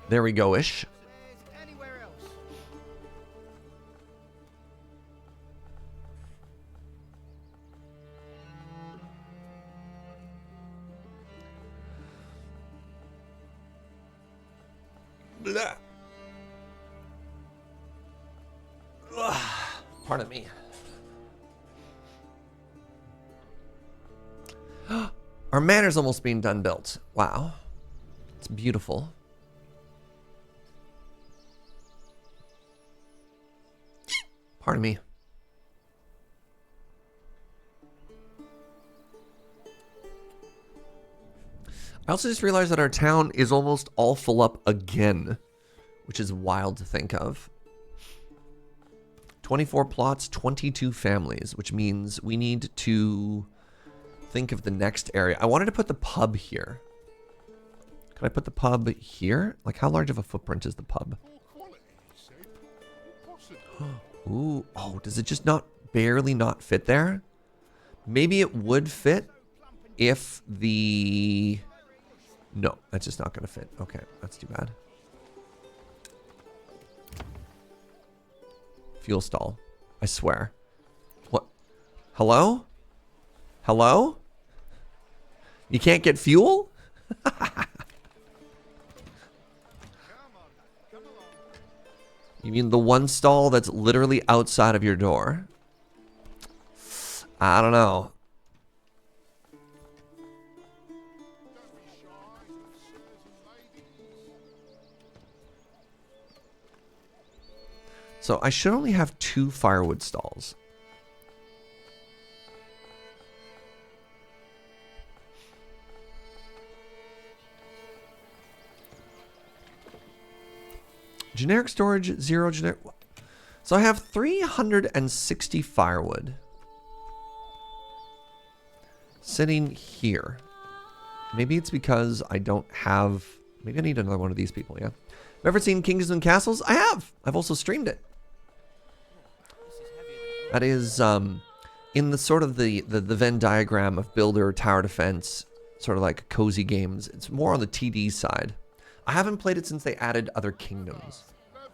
There we go, ish. There's anywhere else. Blah. Pardon me. Our manor's almost being done built. Wow. It's beautiful. Pardon me. I also just realized that our town is almost all full up again, which is wild to think of. 24 plots, 22 families, which means we need to think of the next area. I wanted to put the pub here. Can I put the pub here? Like, how large of a footprint is the pub? Ooh, oh, does it just barely not fit there? Maybe it would fit if the... No, that's just not going to fit. Okay, that's too bad. Fuel stall. I swear. What? Hello? Hello? You can't get fuel? You mean the one stall that's literally outside of your door? I don't know. So I should only have 2 firewood stalls. Generic storage, 0 generic. So I have 360 firewood sitting here. Maybe it's because I don't have... Maybe I need another one of these people, yeah? Have ever seen Kings and Castles? I have. I've also streamed it. That is in the sort of the Venn diagram of builder, tower defense, sort of like cozy games. It's more on the TD side. I haven't played it since they added other kingdoms.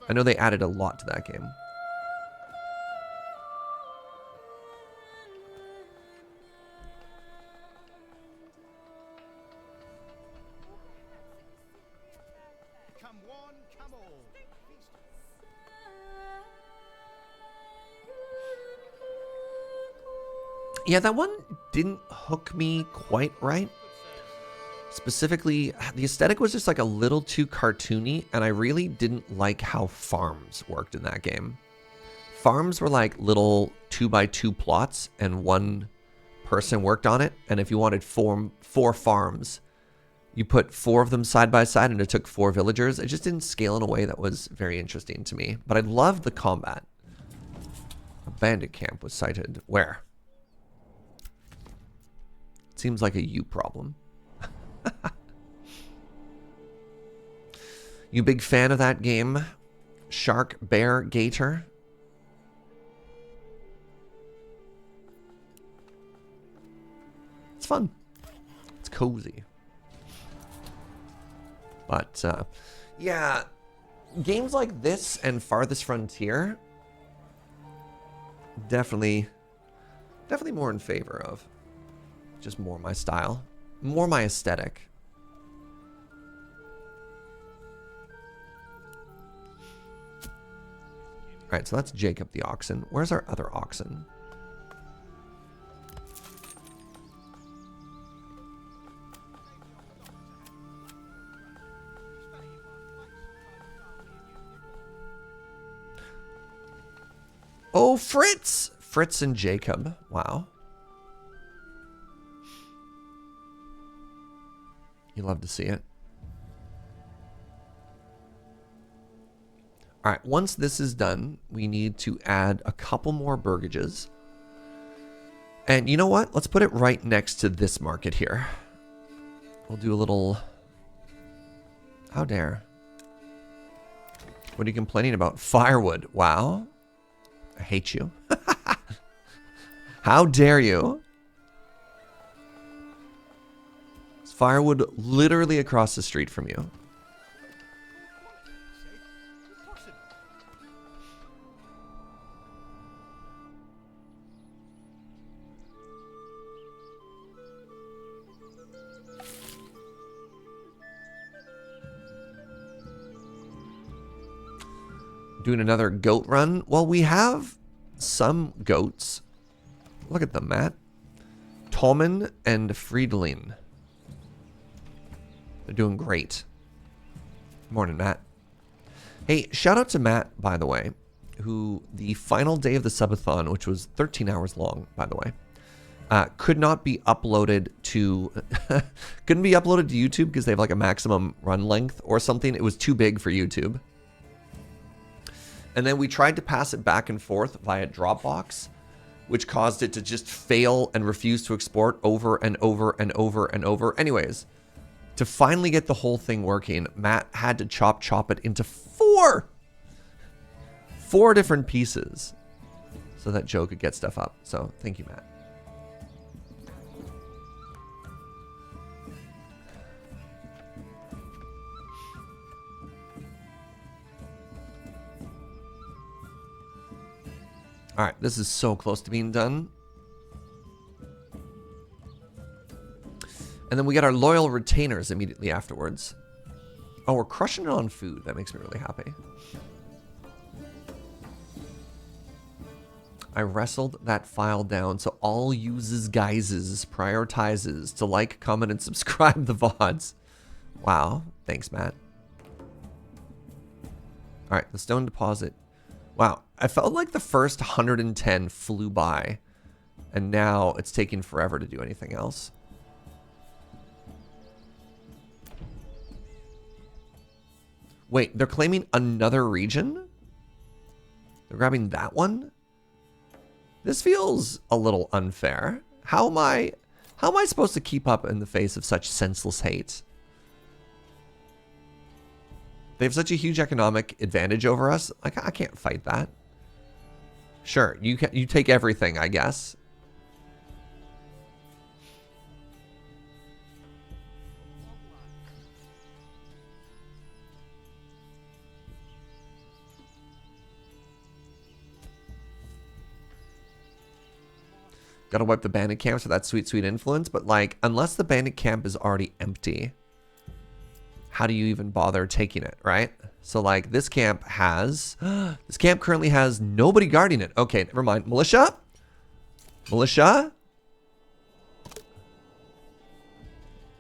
I know they added a lot to that game. Come one, come all. Yeah, that one didn't hook me quite right. Specifically, the aesthetic was just like a little too cartoony, and I really didn't like how farms worked in that game. Farms were like little 2x2 plots, and one person worked on it, and if you wanted four farms, you put 4 of them side by side, and it took 4 villagers. It just didn't scale in a way that was very interesting to me, but I loved the combat. A bandit camp was sighted. Where? It seems like a you problem. You big fan of that game? Shark, Bear, Gator? It's fun. It's cozy. But, yeah, games like this and Farthest Frontier, definitely more in favor of. Just more my style. More my aesthetic. Alright, so that's Jacob the oxen. Where's our other oxen? Oh, Fritz! Fritz and Jacob. Wow. You love to see it. All right, once this is done, we need to add a couple more burgages. And you know what? Let's put it right next to this market here. We'll do a little... How dare. What are you complaining about? Firewood. Wow. I hate you. How dare you? It's Firewood literally across the street from you. Possible. Doing another goat run. Well, we have some goats. Look at them, Matt. Tolman and Friedlin. They're doing great. Morning, Matt. Hey, shout out to Matt, by the way, who the final day of the subathon, which was 13 hours long, by the way, could not be uploaded to couldn't be uploaded to YouTube because they have like a maximum run length or something. It was too big for YouTube. And then we tried to pass it back and forth via Dropbox, which caused it to just fail and refuse to export over and over and over and over. Anyways, to finally get the whole thing working, Matt had to chop it into four different pieces so that Joe could get stuff up. So thank you, Matt. All right, this is so close to being done. And then we get our loyal retainers immediately afterwards. Oh, we're crushing it on food. That makes me really happy. I wrestled that file down so all uses guises prioritizes to like, comment, and subscribe the VODs. Wow. Thanks, Matt. All right, the stone deposit. Wow, I felt like the first 110 flew by, and now it's taking forever to do anything else. Wait, they're claiming another region? They're grabbing that one? This feels a little unfair. How am I supposed to keep up in the face of such senseless hate? They have such a huge economic advantage over us. Like, I can't fight that. Sure, you take everything, I guess. Gotta wipe the bandit camp for that sweet, sweet influence. But, like, unless the bandit camp is already empty, how do you even bother taking it, right? So, like, this camp has... this camp currently has nobody guarding it. Okay, never mind. Militia? Militia?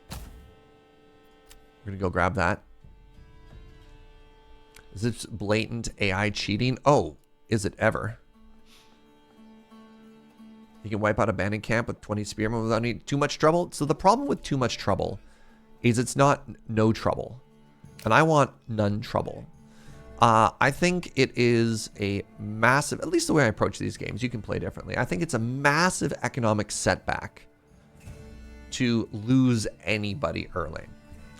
We're gonna go grab that. Is this blatant AI cheating? Oh, is it ever? You can wipe out a bandit camp with 20 spearmen without any too much trouble. So the problem with too much trouble is it's not no trouble. And I want none trouble. I think it is a massive, at least the way I approach these games, you can play differently. I think it's a massive economic setback to lose anybody early.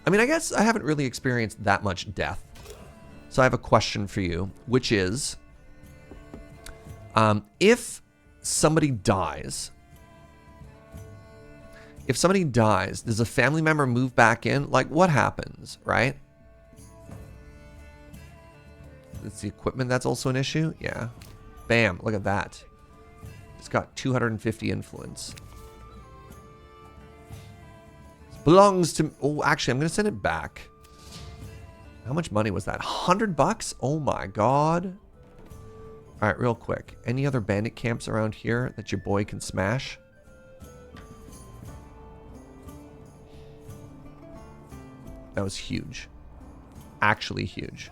I mean, I guess I haven't really experienced that much death. So I have a question for you, which is, if somebody dies, does a family member move back in? Like, what happens, right? It's the equipment that's also an issue? Yeah. Bam, look at that. It's got 250 influence. This belongs to... Oh, actually, I'm going to send it back. How much money was that? 100 bucks? Oh my god. All right, real quick. Any other bandit camps around here that your boy can smash? That was huge. Actually huge.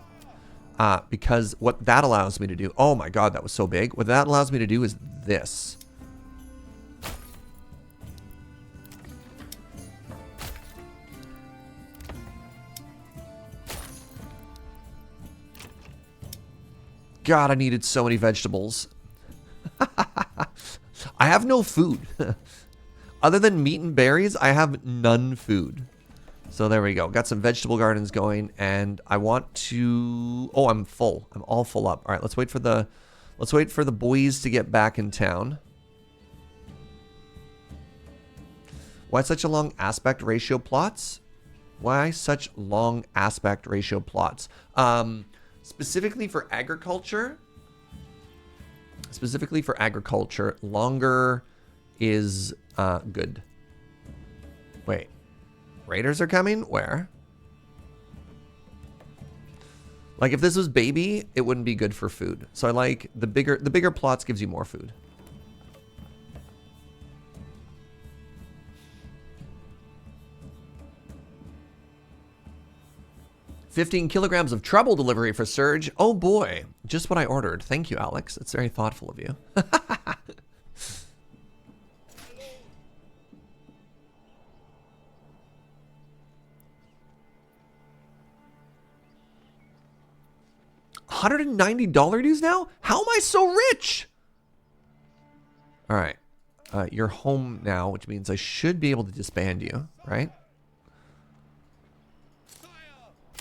Because what that allows me to do... Oh my god, that was so big. What that allows me to do is this. God, I needed so many vegetables. I have no food. Other than meat and berries, I have none food. So there we go. Got some vegetable gardens going, and I want to... Oh, I'm full. I'm all full up. All right, let's wait for the boys to get back in town. Why such a long aspect ratio plots? Why such long aspect ratio plots? Specifically for agriculture. Longer is good. Wait. Raiders are coming? Where? Like if this was baby, it wouldn't be good for food. So I like the bigger plots gives you more food. $15 kilograms of trouble delivery for Surge. Oh boy, just what I ordered. Thank you, Alex. It's very thoughtful of you. $190 dues now? How am I so rich? All right. You're home now, which means I should be able to disband you, right?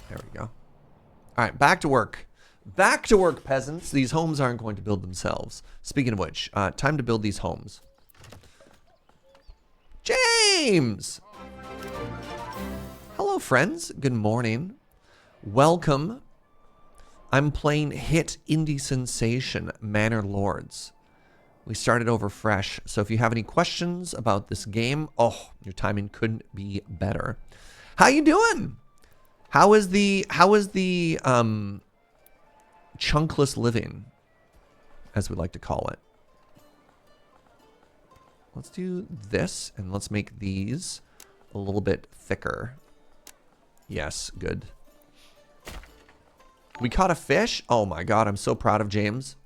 There we go. All right, back to work. Back to work, peasants. These homes aren't going to build themselves. Speaking of which, time to build these homes. James! Hello, friends. Good morning. Welcome. I'm playing hit indie sensation, Manor Lords. We started over fresh, so if you have any questions about this game, oh, your timing couldn't be better. How you doing? How is the chunkless living, as we like to call it? Let's do this, and let's make these a little bit thicker. Yes, good. We caught a fish. Oh my god, I'm so proud of James.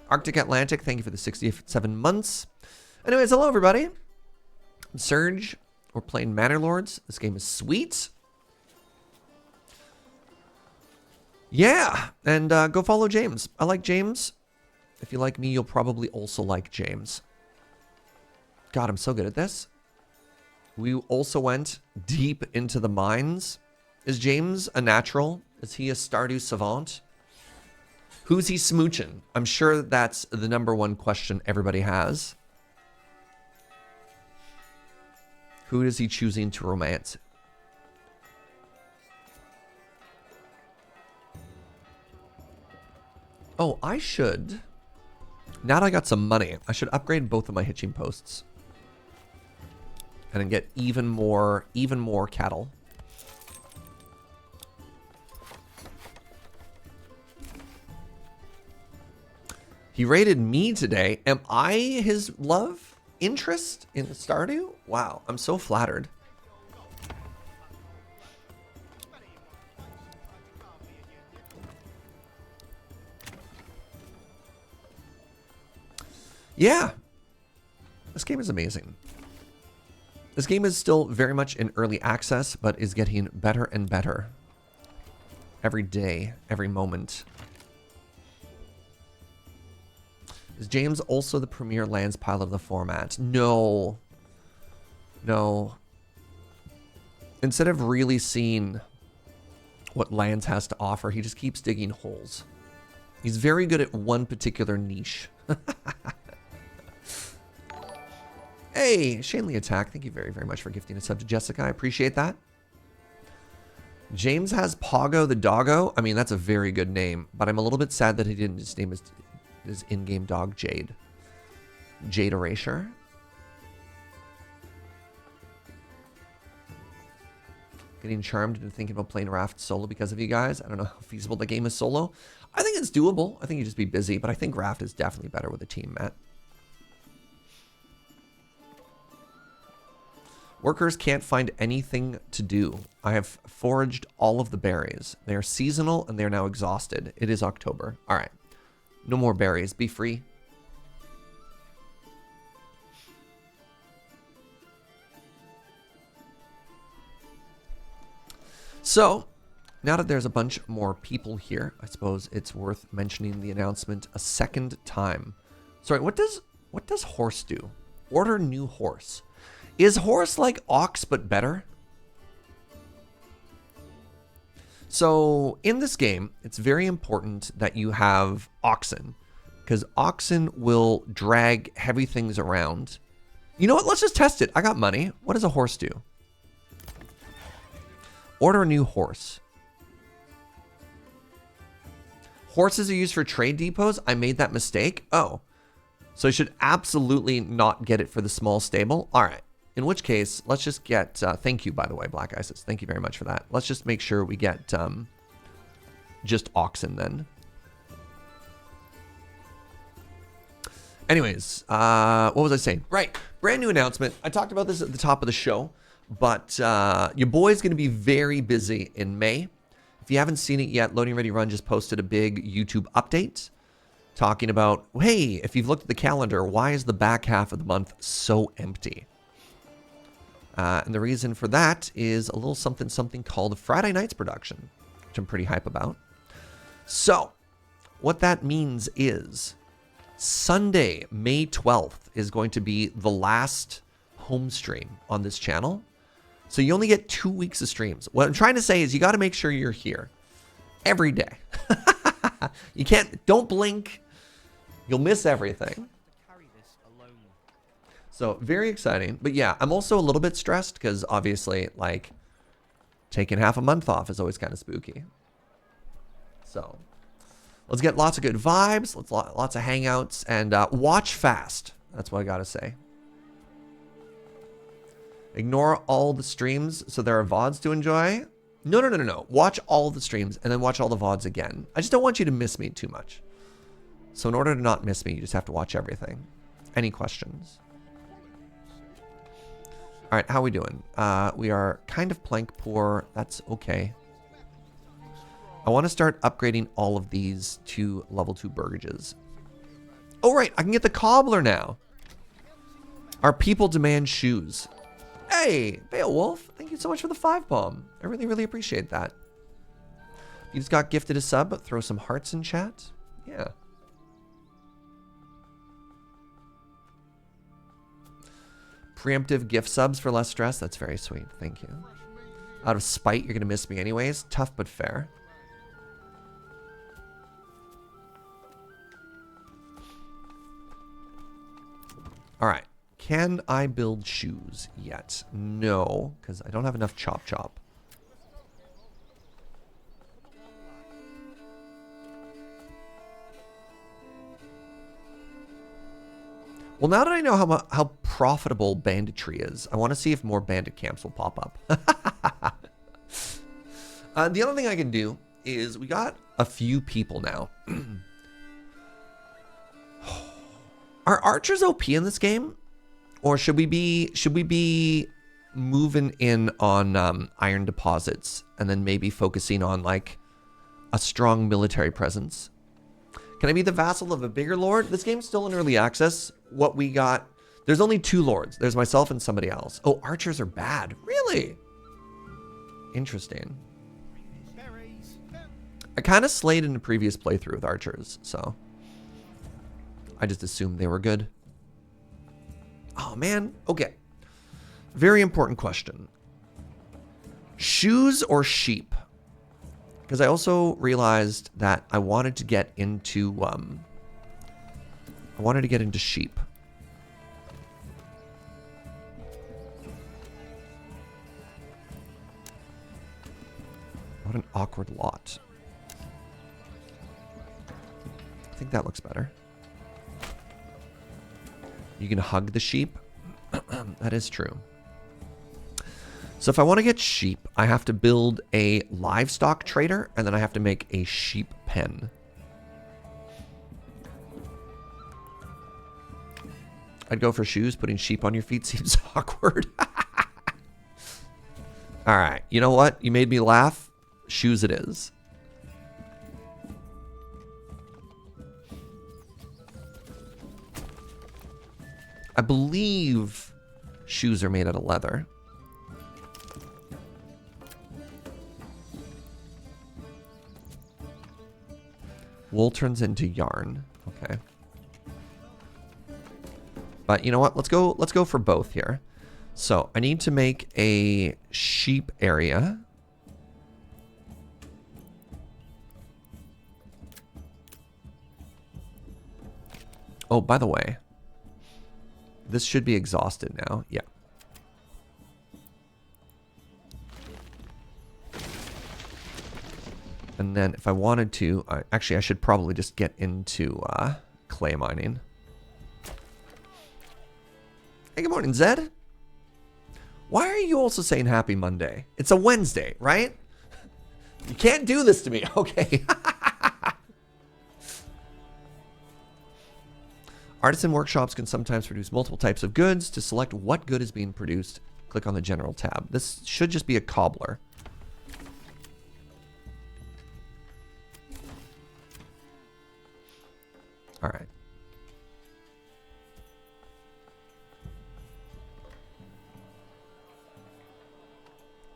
Arctic Atlantic, thank you for the 67 months. Anyways, hello everybody. I'm Surge. We're playing Manor Lords. This game is sweet. Yeah, and go follow James. I like James. If you like me, you'll probably also like James. God, I'm so good at this. We also went deep into the mines. Is James a natural? Is he a Stardew Savant? Who's he smooching? I'm sure that's the #1 question everybody has. Who is he choosing to romance? Oh, I should. Now that I got some money, I should upgrade both of my hitching posts. And then get even more cattle. He raided me today. Am I his love interest in Stardew? Wow, I'm so flattered. Yeah. This game is amazing. This game is still very much in early access, but is getting better and better. Every day, every moment. Is James also the premier lands pilot of the format? No. No. Instead of really seeing what lands has to offer, he just keeps digging holes. He's very good at one particular niche. Hey, Shanley Attack, thank you very, very much for gifting a sub to Jessica. I appreciate that. James has Pogo the Doggo. I mean, that's a very good name, but I'm a little bit sad that he didn't just name his in-game dog Jade. Jade Erasure. Getting charmed into thinking about playing Raft solo because of you guys. I don't know how feasible the game is solo. I think it's doable. I think you just be busy, but I think Raft is definitely better with a team, Matt. Workers can't find anything to do. I have foraged all of the berries. They are seasonal and they are now exhausted. It is October. All right. No more berries. Be free. So, now that there's a bunch more people here, I suppose it's worth mentioning the announcement a second time. Sorry, what does horse do? Order new horse. Is horse like ox but better? So in this game, it's very important that you have oxen, because oxen will drag heavy things around You know what? Let's just test it. I got money. What does a horse do? Order a new horse. Horses are used for trade depots. I made that mistake. Oh. So I should absolutely not get it for the small stable. All right. In which case, let's just get... thank you, by the way, Black Isis. Thank you very much for that. Let's just make sure we get just oxen then. Anyways, what was I saying? Right. Brand new announcement. I talked about this at the top of the show, but your boy's going to be very busy in May. If you haven't seen it yet, Loading Ready Run just posted a big YouTube update talking about, hey, if you've looked at the calendar, why is the back half of the month so empty? And the reason for that is a little something called Friday Night's production, which I'm pretty hype about. So, what that means is Sunday, May 12th, is going to be the last home stream on this channel. So you only get 2 weeks of streams. What I'm trying to say is you got to make sure you're here every day. You can't, don't blink. You'll miss everything. So very exciting. But yeah, I'm also a little bit stressed because obviously like taking half a month off is always kind of spooky. So let's get lots of good vibes. Lots of hangouts and watch fast. That's what I got to say. Ignore all the streams so there are VODs to enjoy. No. Watch all the streams and then watch all the VODs again. I just don't want you to miss me too much. So in order to not miss me, you just have to watch everything. Any questions? All right, how are we doing? We are kind of plank poor. That's okay. I want to start upgrading all of these to level 2 burgages. Oh, right. I can get the cobbler now. Our people demand shoes. Hey, Beowulf, thank you so much for the 5 bomb. I really, really appreciate that. You just got gifted a sub. Throw some hearts in chat. Yeah. Preemptive gift subs for less stress. That's very sweet. Thank you. Out of spite, you're going to miss me anyways. Tough but fair. All right. Can I build shoes yet? No, because I don't have enough chop chop. Well, now that I know how profitable banditry is, I want to see if more bandit camps will pop up. The other thing I can do is we got a few people now. Are archers OP in this game? Or should we be moving in on iron deposits and then maybe focusing on like a strong military presence? Can I be the vassal of a bigger lord? This game's still in early access. What we got, there's only 2 lords. There's myself and somebody else. Oh, archers are bad. Really? Interesting. I kind of slayed in a previous playthrough with archers, so I just assumed they were good. Oh, man. Okay. Very important question. Shoes or sheep? Because I also realized that I wanted to get into sheep. What an awkward lot. I think that looks better. You can hug the sheep. That is true. So if I want to get sheep, I have to build a livestock trader, and then I have to make a sheep pen. I'd go for shoes. Putting sheep on your feet seems awkward. All right. You know what? You made me laugh. Shoes it is. I believe shoes are made out of leather. Wool turns into yarn. Okay. But you know what? Let's go for both here. So I need to make a sheep area. Oh, by the way, This should be exhausted now. Yeah. And then if I wanted to, actually I should probably just get into clay mining. Hey, good morning, Zed. Why are you also saying happy Monday? It's a Wednesday, right? You can't do this to me. Okay. Artisan workshops can sometimes produce multiple types of goods. To select what good is being produced, click on the general tab. This should just be a cobbler. All right.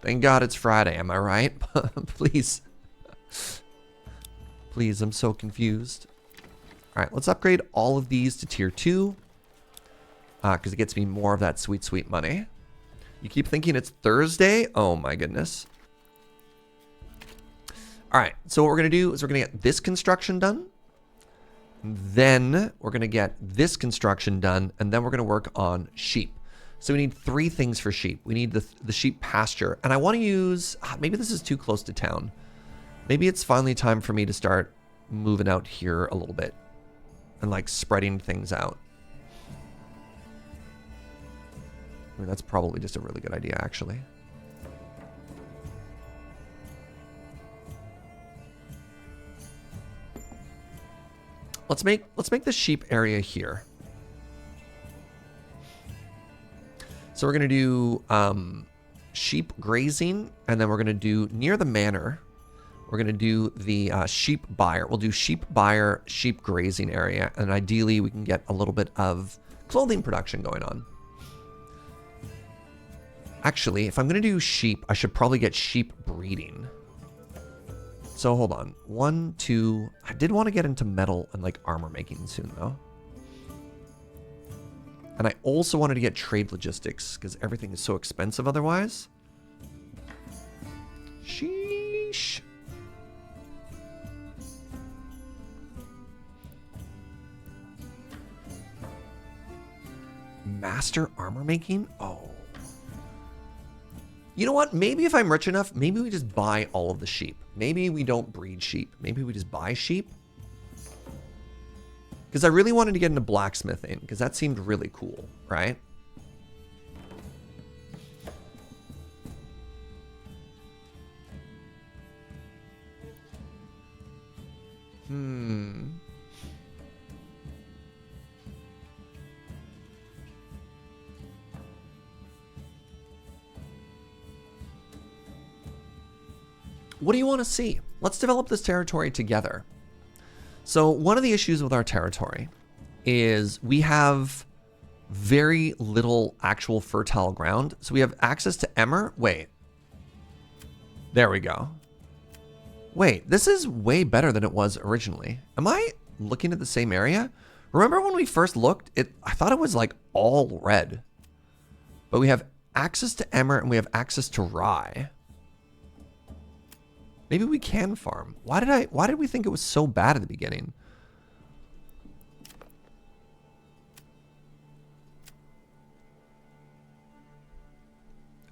Thank God it's Friday, am I right? Please. Please, I'm so confused. All right, let's upgrade all of these to tier 2. Because it gets me more of that sweet, sweet money. You keep thinking it's Thursday? Oh my goodness. All right, so what we're going to do is we're going to get this construction done. Then we're going to get this construction done. And then we're going to work on sheep. So we need 3 things for sheep. We need the sheep pasture. And I want to use, maybe this is too close to town. Maybe it's finally time for me to start moving out here a little bit. And like spreading things out. I mean, that's probably just a really good idea, actually. Let's make the sheep area here. So we're gonna do sheep grazing, and then we're gonna do near the manor. We're gonna do the sheep byre. We'll do sheep byre, sheep grazing area, and ideally we can get a little bit of clothing production going on. Actually, if I'm gonna do sheep, I should probably get sheep breeding. So hold on, 1, 2. I did want to get into metal and like armor making soon though. And I also wanted to get trade logistics because everything is so expensive otherwise. Sheesh. Master armor making? Oh. You know what? Maybe if I'm rich enough, maybe we just buy all of the sheep. Maybe we don't breed sheep. Maybe we just buy sheep. Because I really wanted to get into blacksmithing, because that seemed really cool, right? What do you want to see? Let's develop this territory together. So one of the issues with our territory is we have very little actual fertile ground. So we have access to emmer. Wait. There we go. Wait, this is way better than it was originally. Am I looking at the same area? Remember when we first looked, I thought it was like all red. But we have access to emmer and we have access to rye. Maybe we can farm. Why did we think it was so bad at the beginning?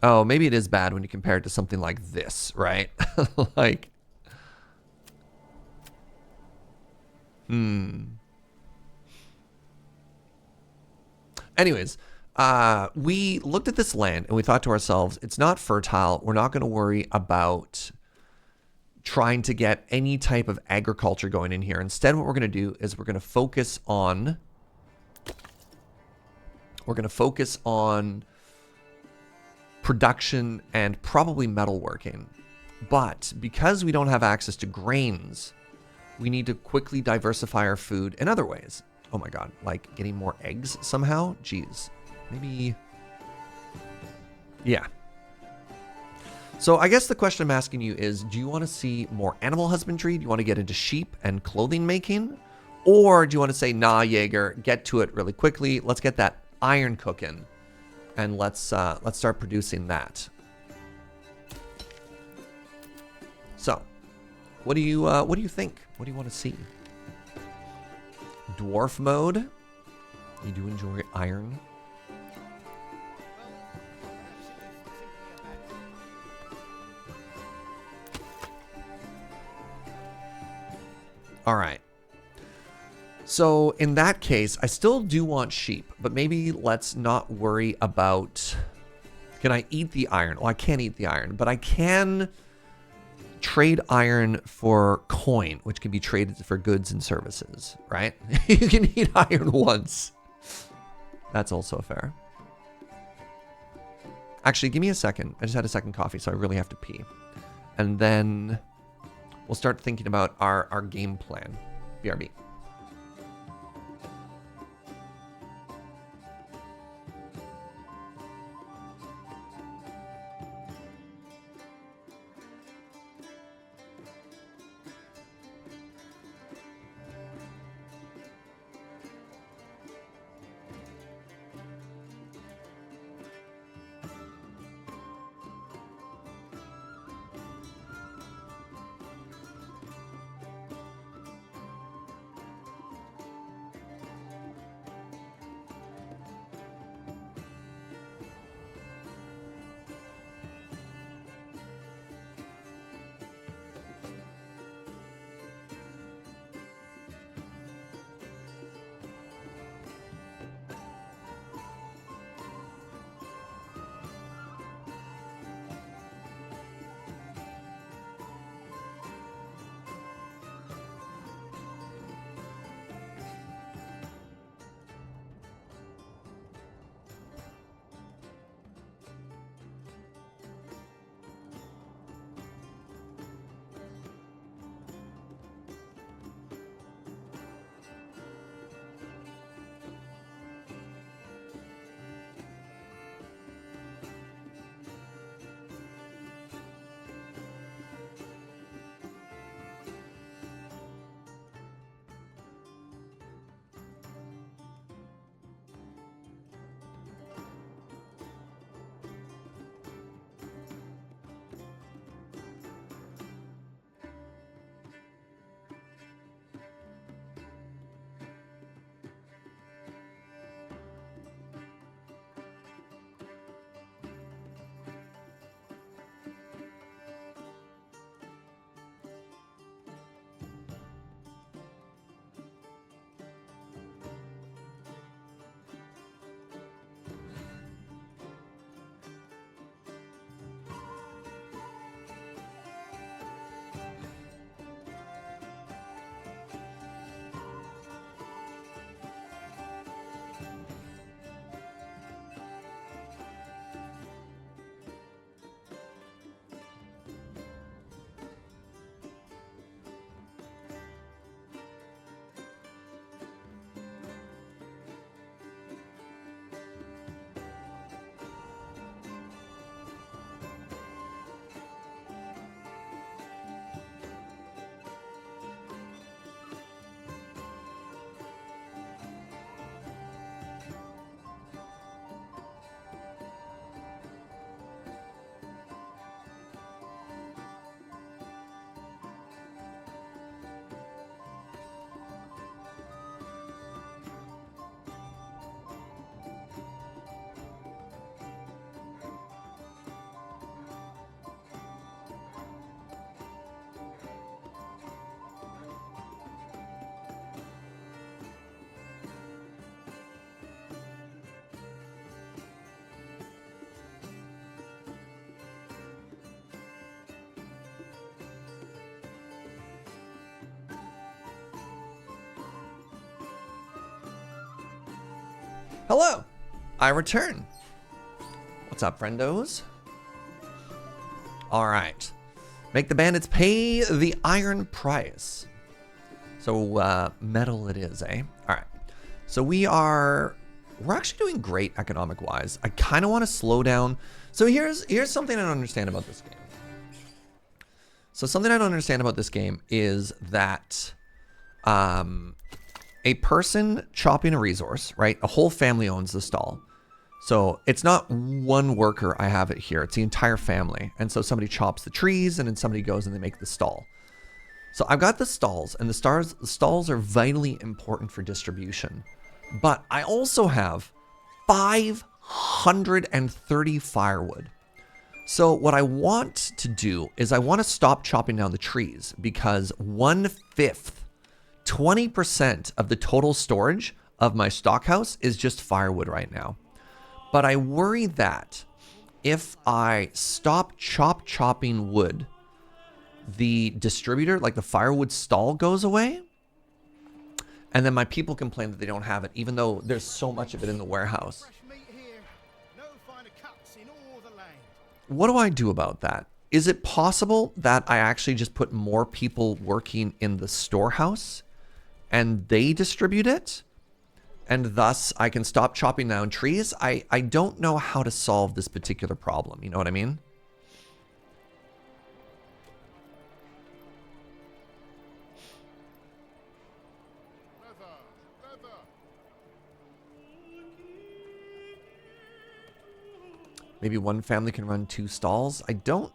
Oh, maybe it is bad when you compare it to something like this, right? Like, Anyways, we looked at this land and we thought to ourselves, it's not fertile. We're not going to worry about trying to get any type of agriculture going in here. Instead, what we're going to do is we're going to focus on production and probably metalworking. But because we don't have access to grains, we need to quickly diversify our food in other ways. Oh my God, like getting more eggs somehow? Jeez, maybe, yeah. So I guess the question I'm asking you is, do you want to see more animal husbandry? Do you want to get into sheep and clothing making? Or do you want to say, nah, Jaeger, get to it really quickly. Let's get that iron cooking and let's start producing that. So what do you think? What do you want to see? Dwarf mode? You do enjoy iron? All right. So in that case, I still do want sheep, but maybe let's not worry about... Can I eat the iron? Well, I can't eat the iron, but I can trade iron for coin, which can be traded for goods and services, right? You can eat iron once. That's also fair. Actually, give me a second. I just had a second coffee, so I really have to pee. And then we'll start thinking about our game plan. BRB. Hello, I return. What's up, friendos? All right, make the bandits pay the iron price. So metal it is, eh? All right, so we're actually doing great economic-wise. I kind of want to slow down. So here's something I don't understand about this game. So something I don't understand about this game is that a person chopping a resource, right? A whole family owns the stall. So it's not one worker I have it here. It's the entire family. And so somebody chops the trees and then somebody goes and they make the stall. So I've got the stalls, and the stalls are vitally important for distribution. But I also have 530 firewood. So what I want to do is I want to stop chopping down the trees, because 1/5 20% of the total storage of my stockhouse is just firewood right now. But I worry that if I stop chopping wood, the distributor, like the firewood stall, goes away. And then my people complain that they don't have it, even though there's so much of it in the warehouse. Fresh meat here. No finer cuts in all the land. What do I do about that? Is it possible that I actually just put more people working in the storehouse and they distribute it? And thus I can stop chopping down trees? I don't know how to solve this particular problem. You know what I mean? Maybe one family can run 2 stalls. I don't.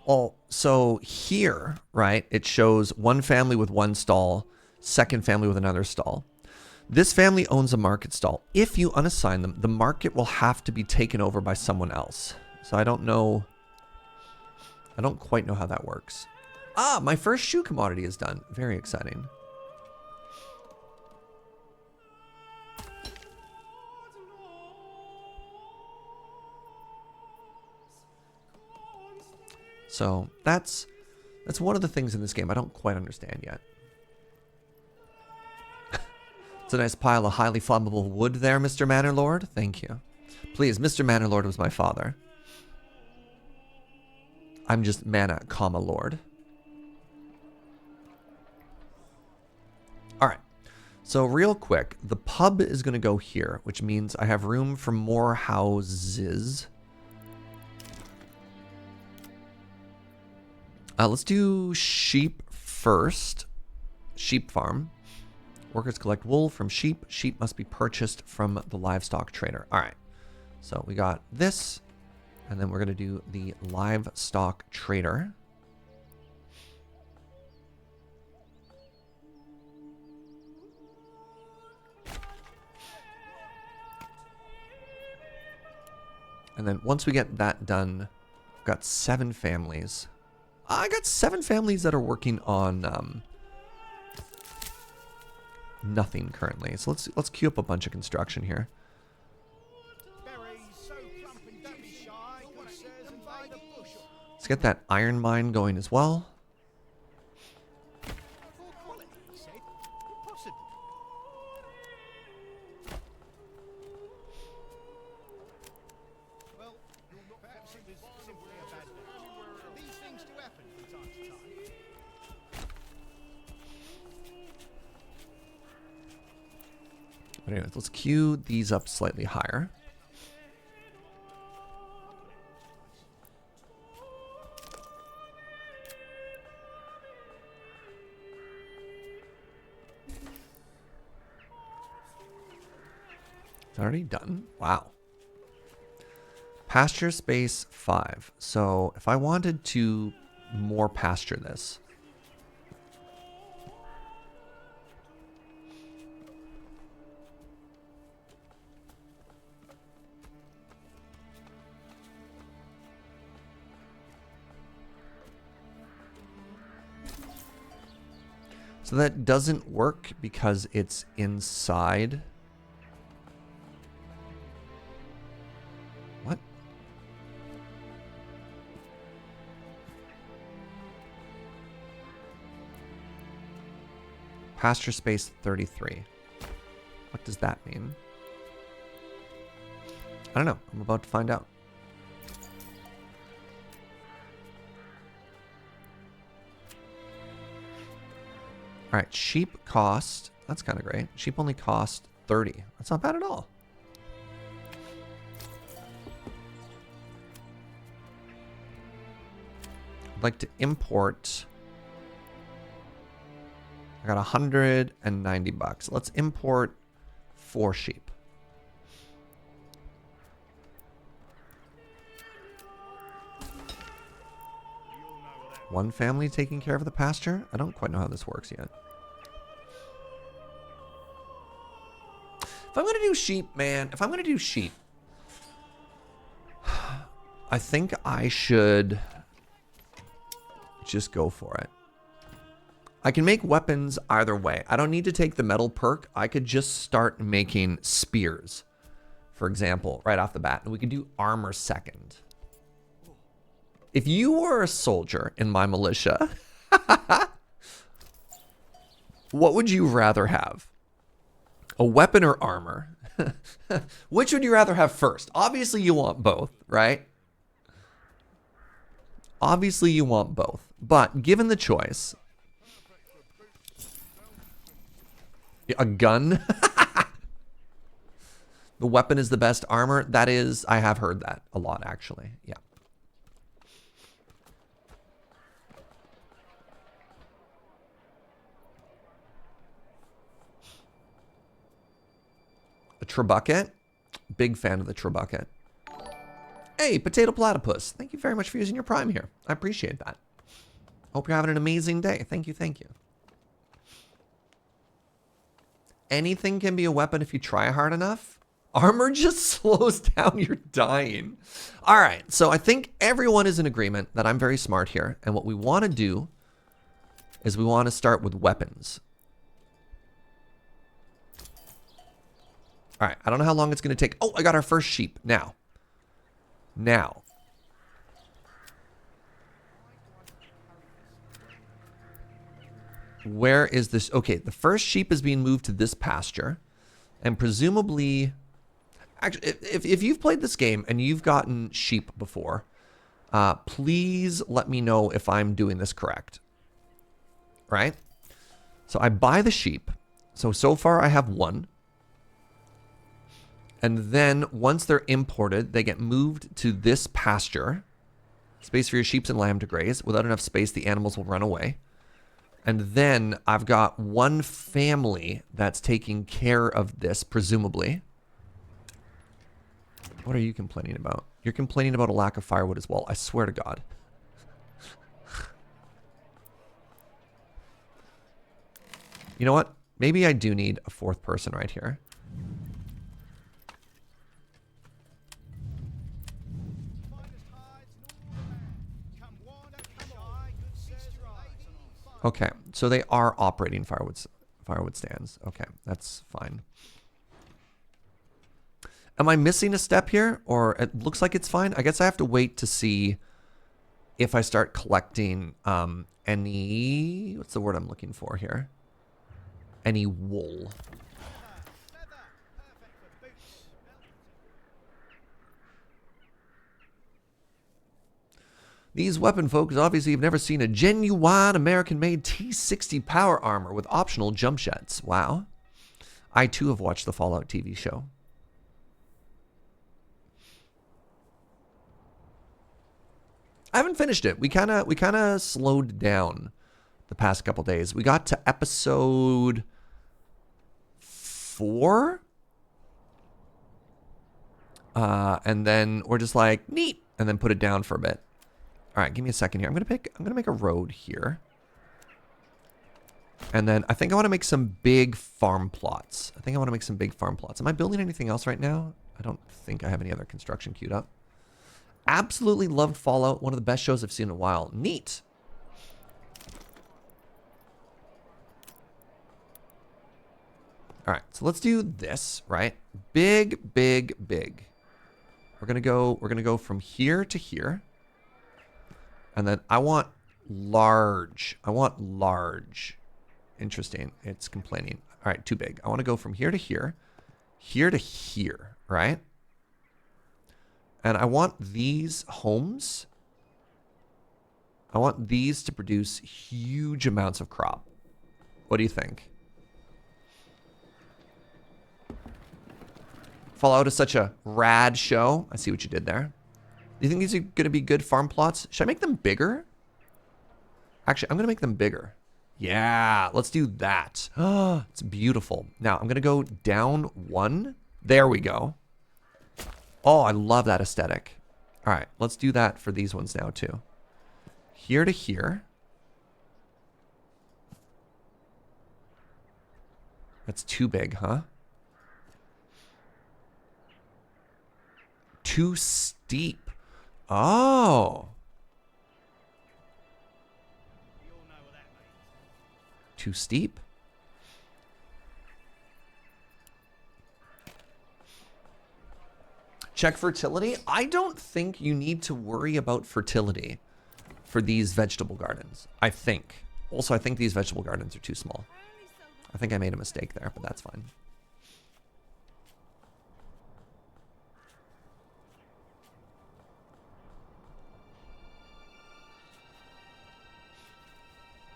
Oh, so here, right, it shows one family with 1 stall, second family with another stall. This family owns a market stall. If you unassign them, the market will have to be taken over by someone else. So I don't know. I don't quite know how that works. Ah, my first shoe commodity is done. Very exciting. So that's one of the things in this game I don't quite understand yet. It's a nice pile of highly flammable wood there, Mr. Manor Lord. Thank you. Please, Mr. Manor Lord was my father. I'm just Mana, comma, Lord. All right. So real quick, the pub is going to go here, which means I have room for more houses. Let's do sheep first. Sheep farm. Workers collect wool from sheep. Sheep must be purchased from the livestock trader. All right. So we got this. And then we're going to do the livestock trader. And then once we get that done, we've got 7 families. I got 7 families that are working on nothing currently. So let's queue up a bunch of construction here. Berries so plump and don't be shy. Good sirs and by the bushel. Let's get that iron mine going as well. Poor quality, he said. Impossible. Well, perhaps it was simply a bad day. These things do happen from time to time. But anyways, let's queue these up slightly higher. It's already done. Wow. Pasture space 5. So if I wanted to more pasture this. So that doesn't work because it's inside. What? Pasture space 33. What does that mean? I don't know. I'm about to find out. All right, sheep cost, that's kind of great. Sheep only cost 30. That's not bad at all. I'd like to import. I got 190 bucks. Let's import 4 sheep. One family taking care of the pasture? I don't quite know how this works yet. If I'm going to do sheep, man, if I'm going to do sheep, I think I should just go for it. I can make weapons either way. I don't need to take the metal perk. I could just start making spears, for example, right off the bat. And we could do armor second. If you were a soldier in my militia, what would you rather have? A weapon or armor? Which would you rather have first? Obviously, you want both, right? Obviously, you want both. But given the choice, a gun? The weapon is the best armor? That is, I have heard that a lot, actually. Yeah. A trebuchet? Big fan of the trebuchet. Hey, Potato Platypus. Thank you very much for using your Prime here. I appreciate that. Hope you're having an amazing day. Thank you, thank you. Anything can be a weapon if you try hard enough. Armor just slows down your dying. All right, so I think everyone is in agreement that I'm very smart here. And what we want to do is we want to start with weapons. All right, I don't know how long it's going to take. Oh, I got our first sheep. Now. Where is this? Okay, the first sheep is being moved to this pasture. And presumably... Actually, if you've played this game and you've gotten sheep before, please let me know if I'm doing this correct. Right? So I buy the sheep. So far I have one. And then once they're imported, they get moved to this pasture. Space for your sheep and lamb to graze. Without enough space, the animals will run away. And then I've got one family that's taking care of this, presumably. What are you complaining about? You're complaining about a lack of firewood as well. I swear to God. You know what? Maybe I do need a fourth person right here. Okay, so they are operating firewood stands. Okay, that's fine. Am I missing a step here? Or it looks like it's fine. I guess I have to wait to see if I start collecting any... What's the word I'm looking for here? Any wool. These weapon folks obviously have never seen a genuine American-made T-60 power armor with optional jump jets. Wow. I too have watched the Fallout TV show. I haven't finished it. We kind of slowed down the past couple days. We got to episode 4. And then we're just like, neat, and then put it down for a bit. All right, give me a second here. I'm gonna make a road here. And then I think I want to make some big farm plots. Am I building anything else right now? I don't think I have any other construction queued up. Absolutely loved Fallout. One of the best shows I've seen in a while. Neat. All right, so let's do this, right? Big, big, big. We're gonna go from here to here. And then I want large. Interesting. It's complaining. All right, too big. I want to go from here to here to here, right? And I want these homes. I want these to produce huge amounts of crop. What do you think? Fallout is such a rad show. I see what you did there. Do you think these are going to be good farm plots? Should I make them bigger? Actually, I'm going to make them bigger. Yeah, let's do that. Oh, it's beautiful. Now, I'm going to go down 1. There we go. Oh, I love that aesthetic. All right, let's do that for these ones now, too. Here to here. That's too big, huh? Too steep. Oh. too steep. Check fertility. I don't think you need to worry about fertility for these vegetable gardens. I think. Also, I think these vegetable gardens are too small. I think I made a mistake there, but that's fine.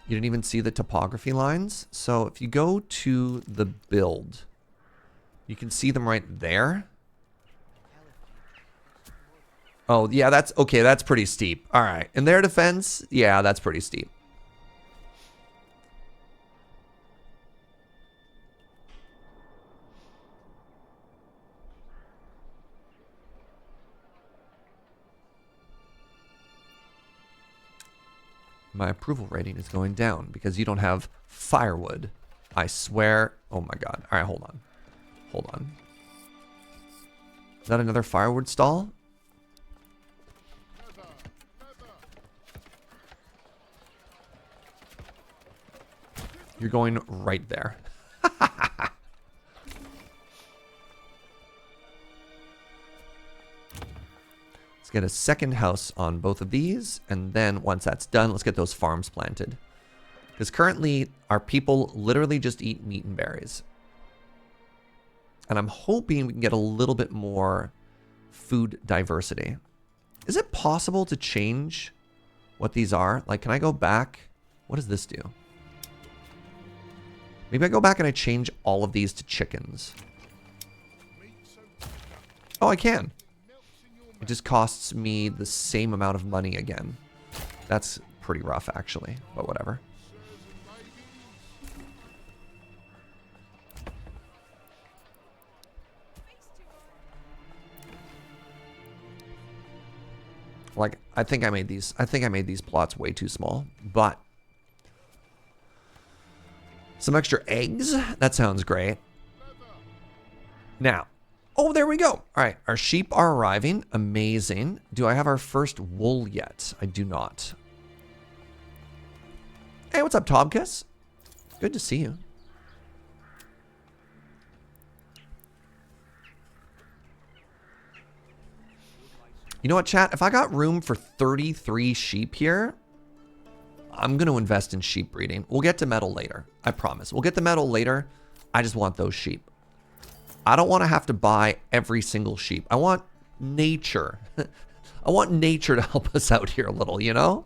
You didn't even see the topography lines. So if you go to the build, you can see them right there. Oh, yeah, that's okay. That's pretty steep. All right. In their defense, yeah, that's pretty steep. My approval rating is going down because you don't have firewood. I swear. Oh my God. All right, hold on. Hold on. Is that another firewood stall? You're going right there. Let's get a second house on both of these. And then once that's done, let's get those farms planted. Because currently, our people literally just eat meat and berries. And I'm hoping we can get a little bit more food diversity. Is it possible to change what these are? Like, can I go back? What does this do? Maybe I go back and I change all of these to chickens. Oh, I can. It just costs me the same amount of money again. That's pretty rough, actually, but whatever. Like, I think I made these plots way too small, but some extra eggs? That sounds great. Now, oh, there we go. All right, our sheep are arriving. Amazing. Do I have our first wool yet? I do not. Hey, what's up, Tobkus? Good to see you. You know what, chat? If I got room for 33 sheep here, I'm going to invest in sheep breeding. We'll get to metal later. I promise. We'll get to metal later. I just want those sheep. I don't want to have to buy every single sheep. I want nature. I want nature to help us out here a little, you know?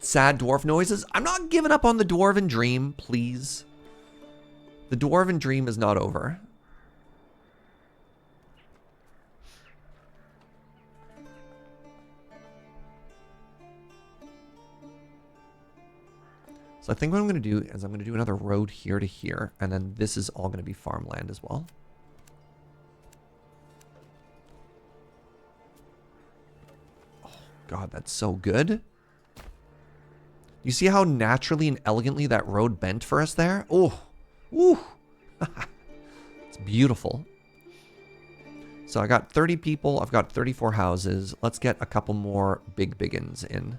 Sad dwarf noises. I'm not giving up on the dwarven dream, please. The dwarven dream is not over. So I think what I'm going to do is I'm going to do another road here to here, and then this is all going to be farmland as well. Oh, God, that's so good. You see how naturally and elegantly that road bent for us there? Oh, woo. It's beautiful. So I got 30 people. I've got 34 houses. Let's get a couple more biggins in.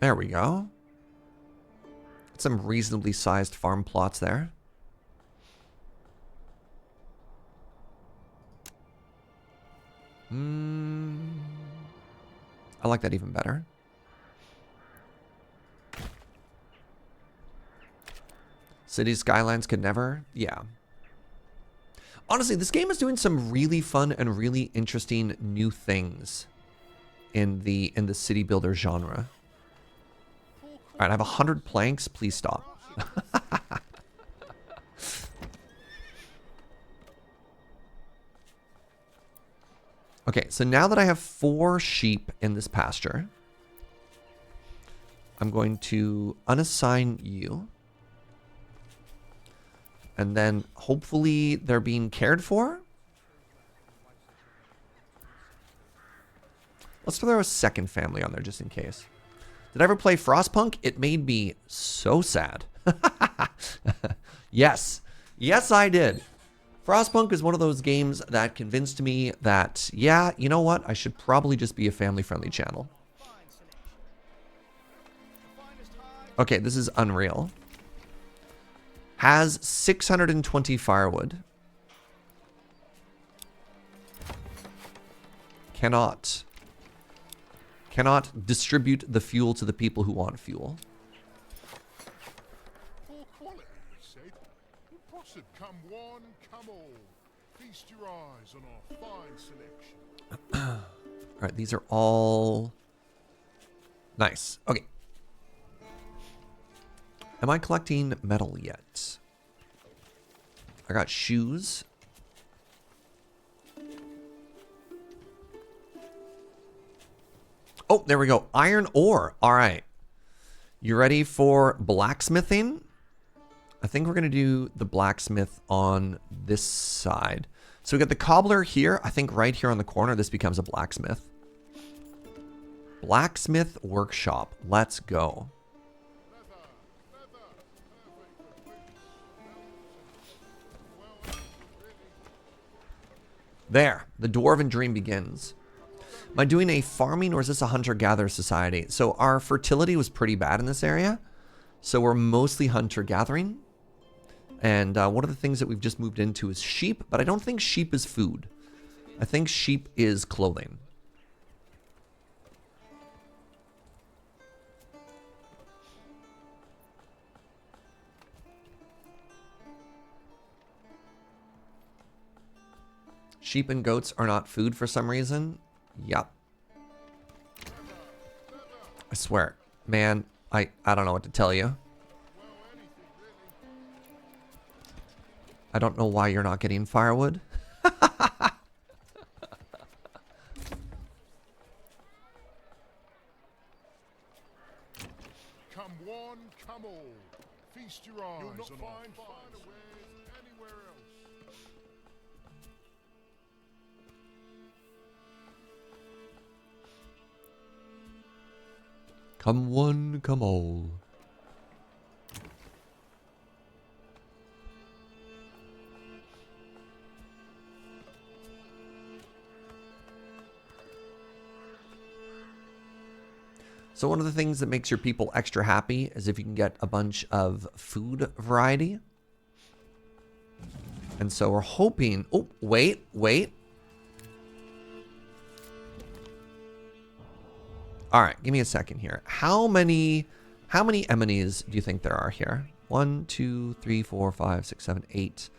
There we go. Some reasonably sized farm plots there. I like that even better. City skylines could never. Yeah. Honestly, this game is doing some really fun and really interesting new things in the city builder genre. All right, I have 100 planks. Please stop. Okay, so now that I have 4 sheep in this pasture, I'm going to unassign you. And then hopefully they're being cared for. Let's throw a second family on there just in case. Did I ever play Frostpunk? It made me so sad. Yes. Yes, I did. Frostpunk is one of those games that convinced me that, yeah, you know what? I should probably just be a family-friendly channel. Okay, this is unreal. Has 620 firewood. Cannot distribute the fuel to the people who want fuel. For quality, we said. Impossible. Come one, come all. Feast your eyes on our fine selection. All right, these are all nice. Okay. Am I collecting metal yet? I got shoes. Oh, there we go. Iron ore. All right. You ready for blacksmithing? I think we're going to do the blacksmith on this side. So we got the cobbler here. I think right here on the corner, this becomes a blacksmith. Blacksmith workshop. Let's go. There. The Dwarven dream begins. Am I doing a farming or is this a hunter-gatherer society? So our fertility was pretty bad in this area. So we're mostly hunter-gathering. And one of the things that we've just moved into is sheep. But I don't think sheep is food. I think sheep is clothing. Sheep and goats are not food for some reason. Yup. I swear. Man, I don't know what to tell you. I don't know why you're not getting firewood. Come one, come all. Feast your eyes on our finer wares anywhere else. Come one, come all. So one of the things that makes your people extra happy is if you can get a bunch of food variety. And so we're hoping... Oh, wait. All right, give me a second here. How many enemies do you think there are here? 1, 2, 3, 4, 5, 6, 7, 8,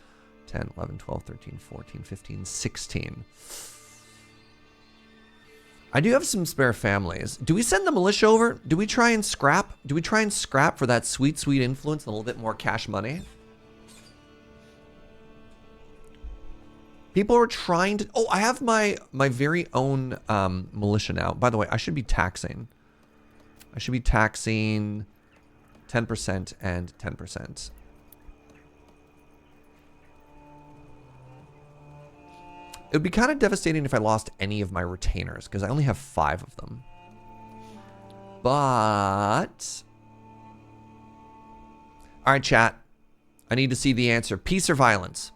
10, 11, 12, 13, 14, 15, 16. I do have some spare families. Do we send the militia over? Do we try and scrap? Do we try and scrap for that sweet, sweet influence and a little bit more cash money? People are trying to... Oh, I have my very own militia now. By the way, I should be taxing. I should be taxing 10% and 10%. It would be kind of devastating if I lost any of my retainers, because I only have 5 of them. But... All right, chat. I need to see the answer. Peace or violence?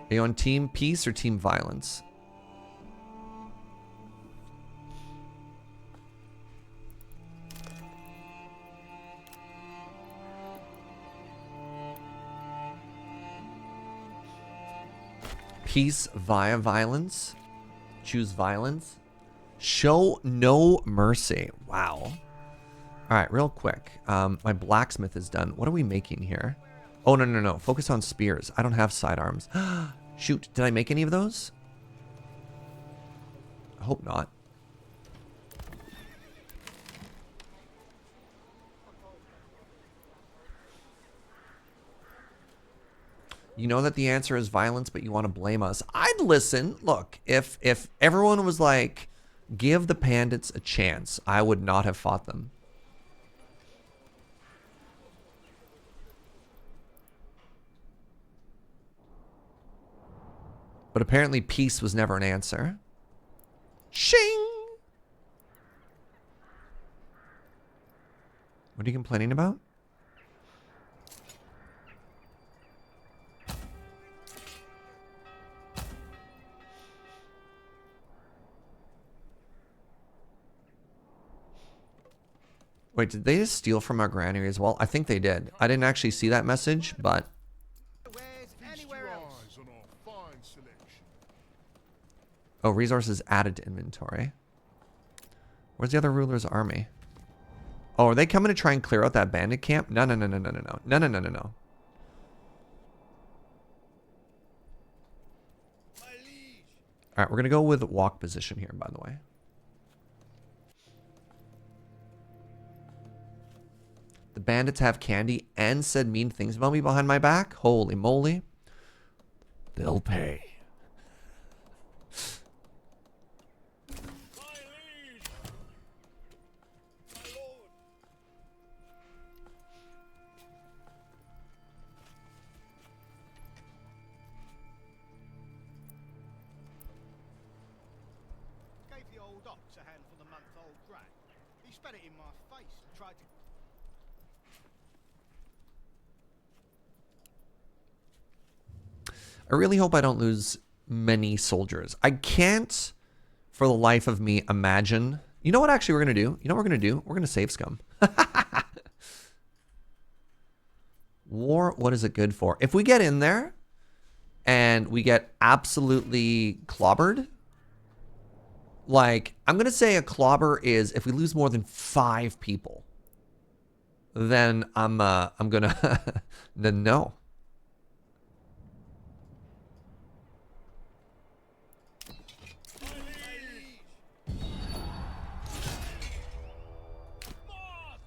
Are you on team peace or team violence? Peace via violence. Choose violence. Show no mercy. Wow. All right, real quick. My blacksmith is done. What are we making here? Oh, no. Focus on spears. I don't have sidearms. Shoot, did I make any of those? I hope not. You know that the answer is violence, but you want to blame us. I'd listen. Look, if everyone was like, give the bandits a chance, I would not have fought them. But apparently peace was never an answer. Shing! What are you complaining about? Wait, did they just steal from our granary as well? I think they did. I didn't actually see that message, but... Where's Feast anywhere your else? eyes on our fine selection. Oh, resources added to inventory. Where's the other ruler's army? Oh, are they coming to try and clear out that bandit camp? No, no, no, no, no, no, no. No, no, no, no, no. My liege. Alright, we're gonna go with walk position here, by the way. The bandits have candy and said mean things about me behind my back? Holy moly. They'll pay. My liege. My lord. Gave the old ox a handful of month-old brat. He spat it in my face and tried to... I really hope I don't lose many soldiers. I can't, for the life of me, imagine. You know what actually we're going to do? You know what we're going to do? We're going to save scum. War, what is it good for? If we get in there and we get absolutely clobbered, like, I'm going to say a clobber is if we lose more than 5 people, then I'm going to, no.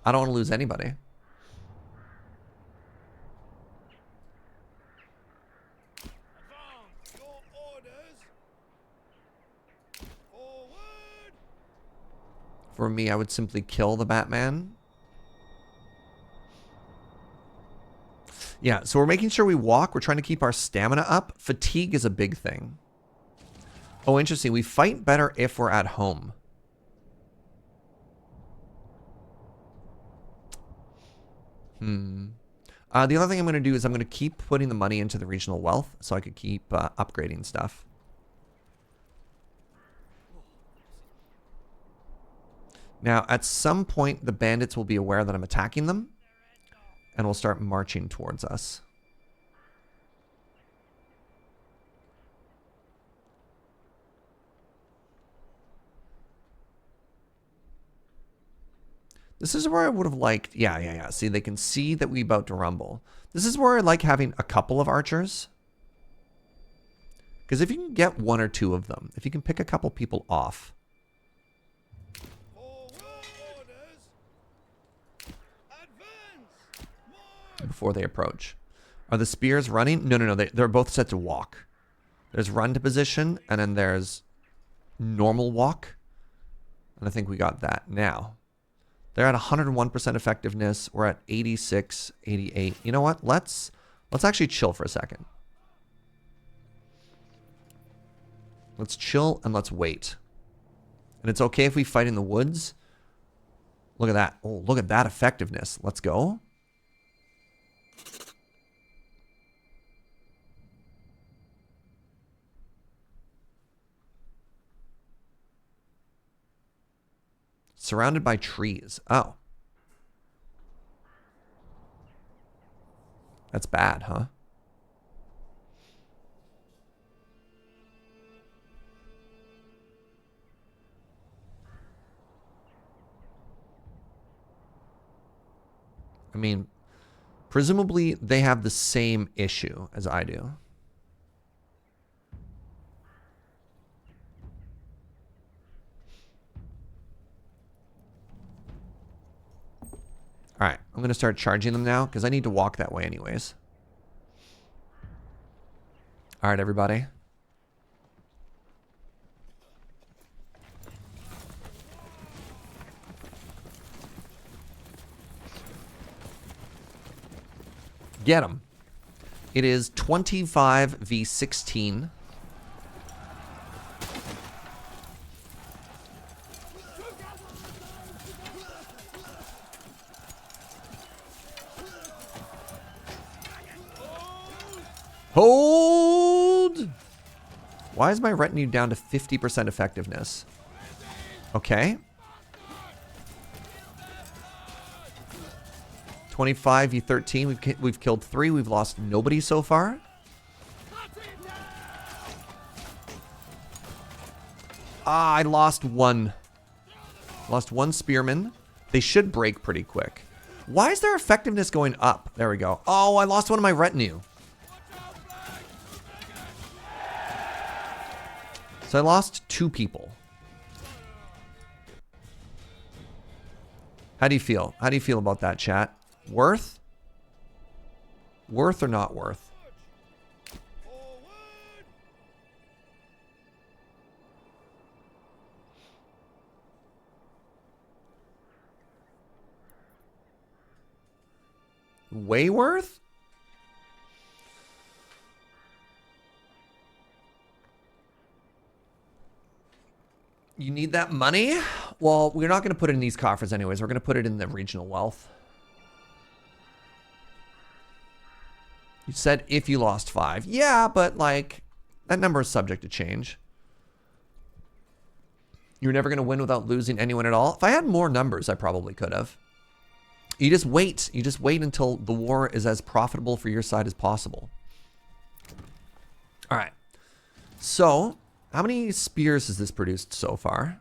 I don't want to lose anybody. Advance your orders. Forward. For me, I would simply kill the Batman. Yeah, so we're making sure we walk. We're trying to keep our stamina up. Fatigue is a big thing. Oh, interesting. We fight better if we're at home. The other thing I'm going to do is I'm going to keep putting the money into the regional wealth so I could keep upgrading stuff. Now, at some point, the bandits will be aware that I'm attacking them and will start marching towards us. This is where I would have liked... Yeah. See, they can see that we about to rumble. This is where I like having a couple of archers. Because if you can get 1 or 2 of them, if you can pick a couple people off... Forward orders. Advance. March. before they approach. Are the spears running? No. They're both set to walk. There's run to position, and then there's normal walk. And I think we got that now. They're at 101% effectiveness. We're at 86, 88. You know what? Let's actually chill for a second. Let's chill and let's wait. And it's okay if we fight in the woods. Look at that. Oh, look at that effectiveness. Let's go. Surrounded by trees. Oh. That's bad, huh? I mean, presumably they have the same issue as I do. All right, I'm going to start charging them now because I need to walk that way anyways. All right, everybody. Get him. It is 25 v 16. Hold! Why is my retinue down to 50% effectiveness? Okay. 25 v 13. We've killed 3. We've lost nobody so far. Ah, I lost one. Lost one spearman. They should break pretty quick. Why is their effectiveness going up? There we go. Oh, I lost one of my retinue. So I lost 2 people. How do you feel? How do you feel about that, chat? Worth? Worth or not worth? Way worth? You need that money? Well, we're not going to put it in these coffers anyways. We're going to put it in the regional wealth. You said if you lost 5. Yeah, but like, that number is subject to change. You're never going to win without losing anyone at all. If I had more numbers, I probably could have. You just wait. You just wait until the war is as profitable for your side as possible. All right. So, how many spears has this produced so far?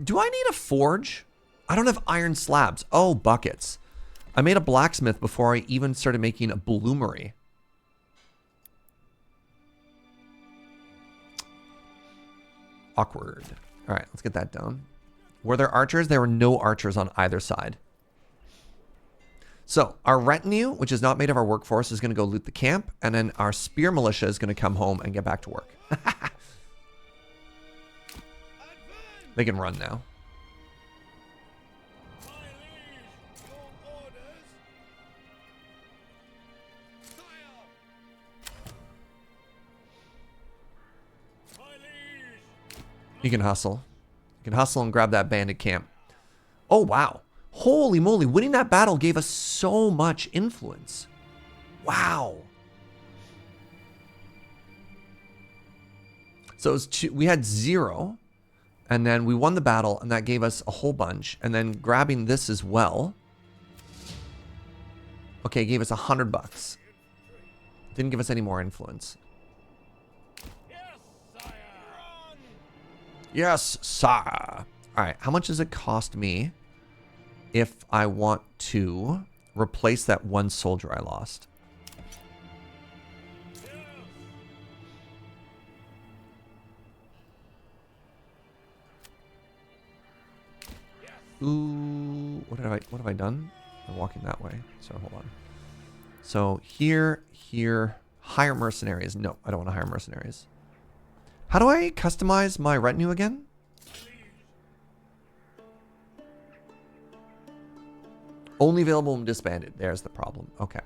Do I need a forge? I don't have iron slabs. Oh, buckets. I made a blacksmith before I even started making a bloomery. Awkward. All right, let's get that down. Were there archers? There were no archers on either side. So our retinue, which is not made of our workforce, is going to go loot the camp. And then our spear militia is going to come home and get back to work. They can run now. You can hustle. You can hustle and grab that bandit camp. Oh, wow. Holy moly. Winning that battle gave us so much influence. Wow. So it was we had 0. And then we won the battle, and that gave us a whole bunch. And then grabbing this as well. Okay, gave us $100. Didn't give us any more influence. Yes, sir. All right, how much does it cost me if I want to replace that one soldier I lost? Ooh, what have I done? I'm walking that way. So hold on. So here, hire mercenaries. No, I don't want to hire mercenaries. How do I customize my retinue again? Only available when disbanded. There's the problem. Okay.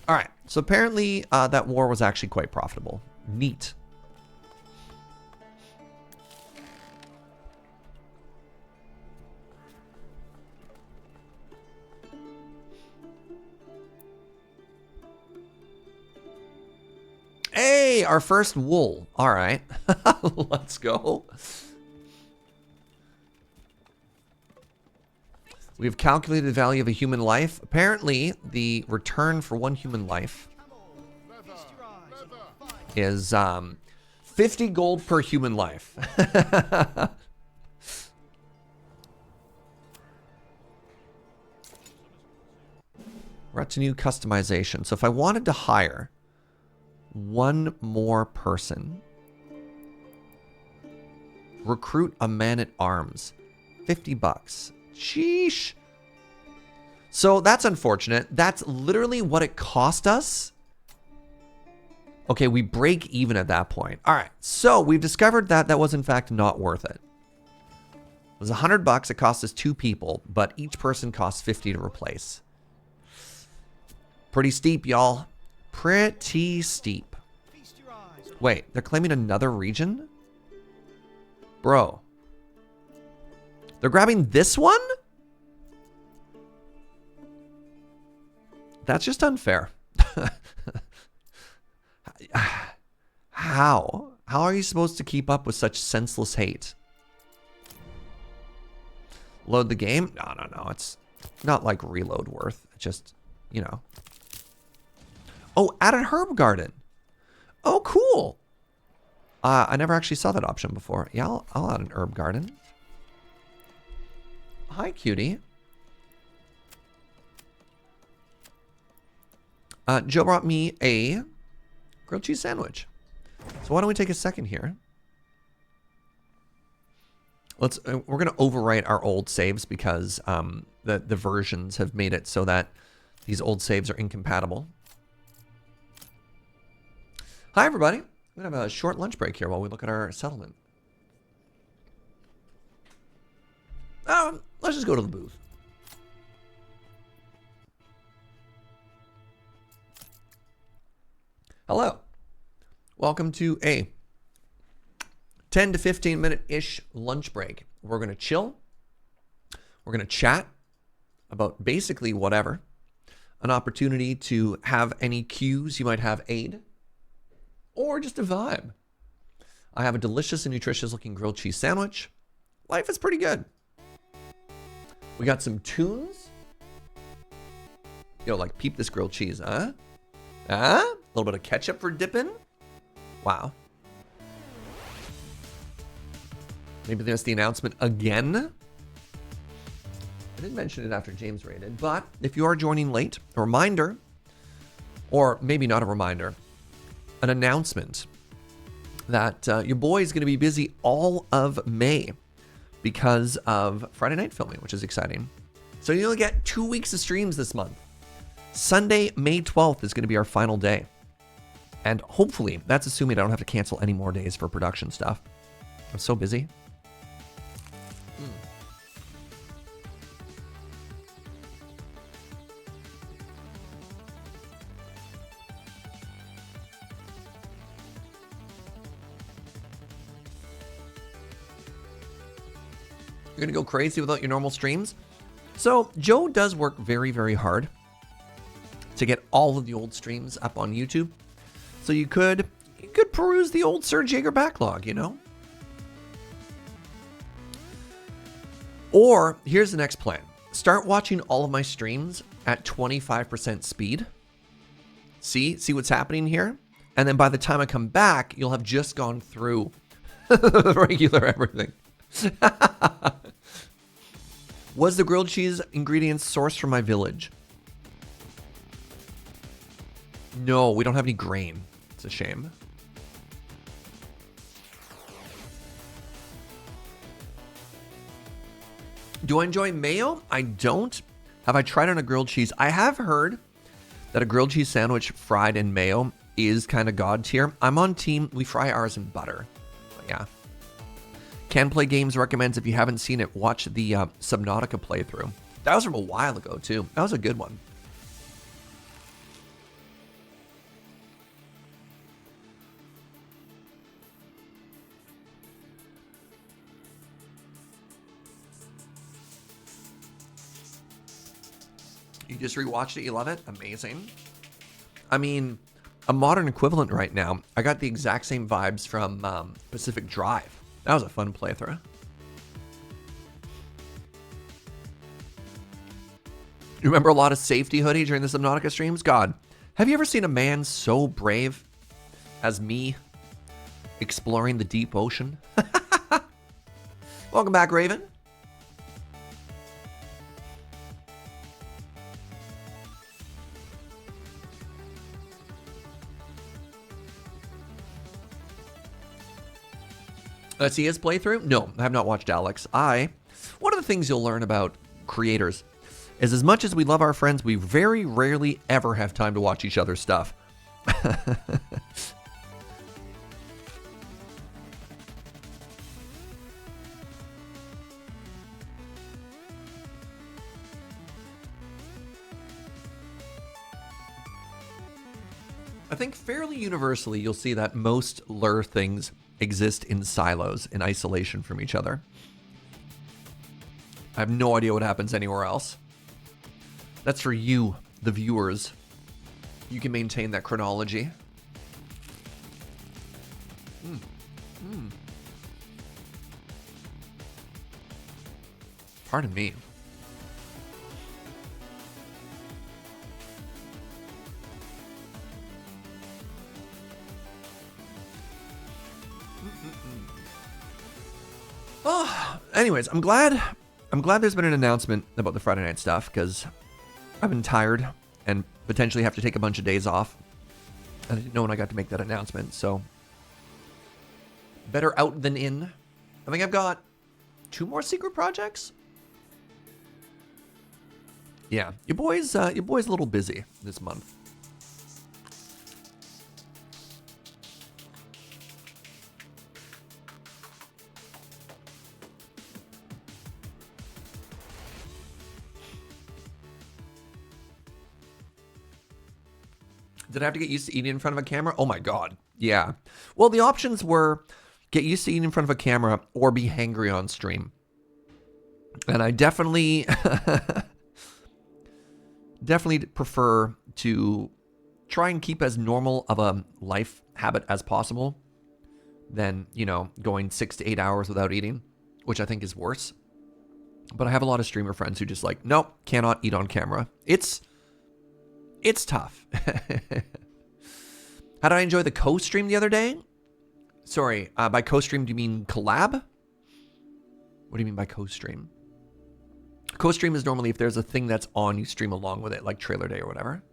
All right. So apparently that war was actually quite profitable. Neat. Hey, our first wool. All right. Let's go. We've calculated the value of a human life. Apparently, the return for one human life is 50 gold per human life. Retinue customization. So if I wanted to hire one more person, recruit a man at arms, $50. Sheesh. So that's unfortunate. That's literally what it cost us. Okay, we break even at that point. All right, so we've discovered that that was in fact not worth it. It was $100. It cost us 2 people, but each person costs 50 to replace. Pretty steep, y'all. Pretty steep. Feast your eyes on Wait, they're claiming another region? Bro. They're grabbing this one? That's just unfair. How? How are you supposed to keep up with such senseless hate? Load the game? No. It's not like reload worth. It's just, you know. Oh, add a herb garden. Oh, cool. I never actually saw that option before. Yeah, I'll add an herb garden. Hi, cutie. Joe brought me a grilled cheese sandwich. So why don't we take a second here? Let's. We're gonna overwrite our old saves because the versions have made it so that these old saves are incompatible. Hi, everybody. We're gonna have a short lunch break here while we look at our settlement. Let's just go to the booth. Hello. Welcome to a 10 to 15 minute-ish lunch break. We're going to chill. We're going to chat about basically whatever. An opportunity to have any cues you might have aid. Or just a vibe. I have a delicious and nutritious looking grilled cheese sandwich. Life is pretty good. We got some tunes. Yo, like peep this grilled cheese, huh? Huh? A little bit of ketchup for dipping. Wow. Maybe there's the announcement again. I didn't mention it after James rated, but if you are joining late, a reminder, or maybe not a reminder, an announcement that your boy is going to be busy all of May because of Friday night filming, which is exciting. So you'll get 2 weeks of streams this month. Sunday, May 12th is going to be our final day. And hopefully, that's assuming I don't have to cancel any more days for production stuff. I'm so busy. You're going to go crazy without your normal streams? So, Joe does work very, very hard to get all of the old streams up on YouTube. So you could peruse the old Sir Jaeger backlog, you know? Or, here's the next plan. Start watching all of my streams at 25% speed. See what's happening here? And then by the time I come back, you'll have just gone through regular everything. Was the grilled cheese ingredients sourced from my village? No, we don't have any grain. It's a shame. Do I enjoy mayo? I don't. Have I tried on a grilled cheese? I have heard that a grilled cheese sandwich fried in mayo is kind of god tier. I'm on team, we fry ours in butter. But yeah. Can Play Games recommends, if you haven't seen it, watch the Subnautica playthrough. That was from a while ago, too. That was a good one. You just rewatched it, you love it? Amazing. I mean, a modern equivalent right now, I got the exact same vibes from Pacific Drive. That was a fun playthrough. You remember a lot of safety hoodie during the Subnautica streams? God, have you ever seen a man so brave as me exploring the deep ocean? Welcome back, Raven. Let's see his playthrough. No, I have not watched Alex. One of the things you'll learn about creators is as much as we love our friends, we very rarely ever have time to watch each other's stuff. I think fairly universally, you'll see that most lure things exist in silos, in isolation from each other. I have no idea what happens anywhere else. That's for you, the viewers. You can maintain that chronology. Pardon me. Oh, anyways, I'm glad there's been an announcement about the Friday night stuff, because I've been tired and potentially have to take a bunch of days off. And I didn't know when I got to make that announcement, so better out than in. I think I've got 2 more secret projects. Yeah, your boy's a little busy this month. Did I have to get used to eating in front of a camera? Oh my God. Yeah. Well, the options were get used to eating in front of a camera or be hangry on stream. And I definitely, definitely prefer to try and keep as normal of a life habit as possible than, going 6 to 8 hours without eating, which I think is worse. But I have a lot of streamer friends who just like, nope, cannot eat on camera. It's tough. How did I enjoy the co-stream the other day? Sorry, by co-stream, do you mean collab? What do you mean by co-stream? Co-stream is normally if there's a thing that's on, you stream along with it, like trailer day or whatever.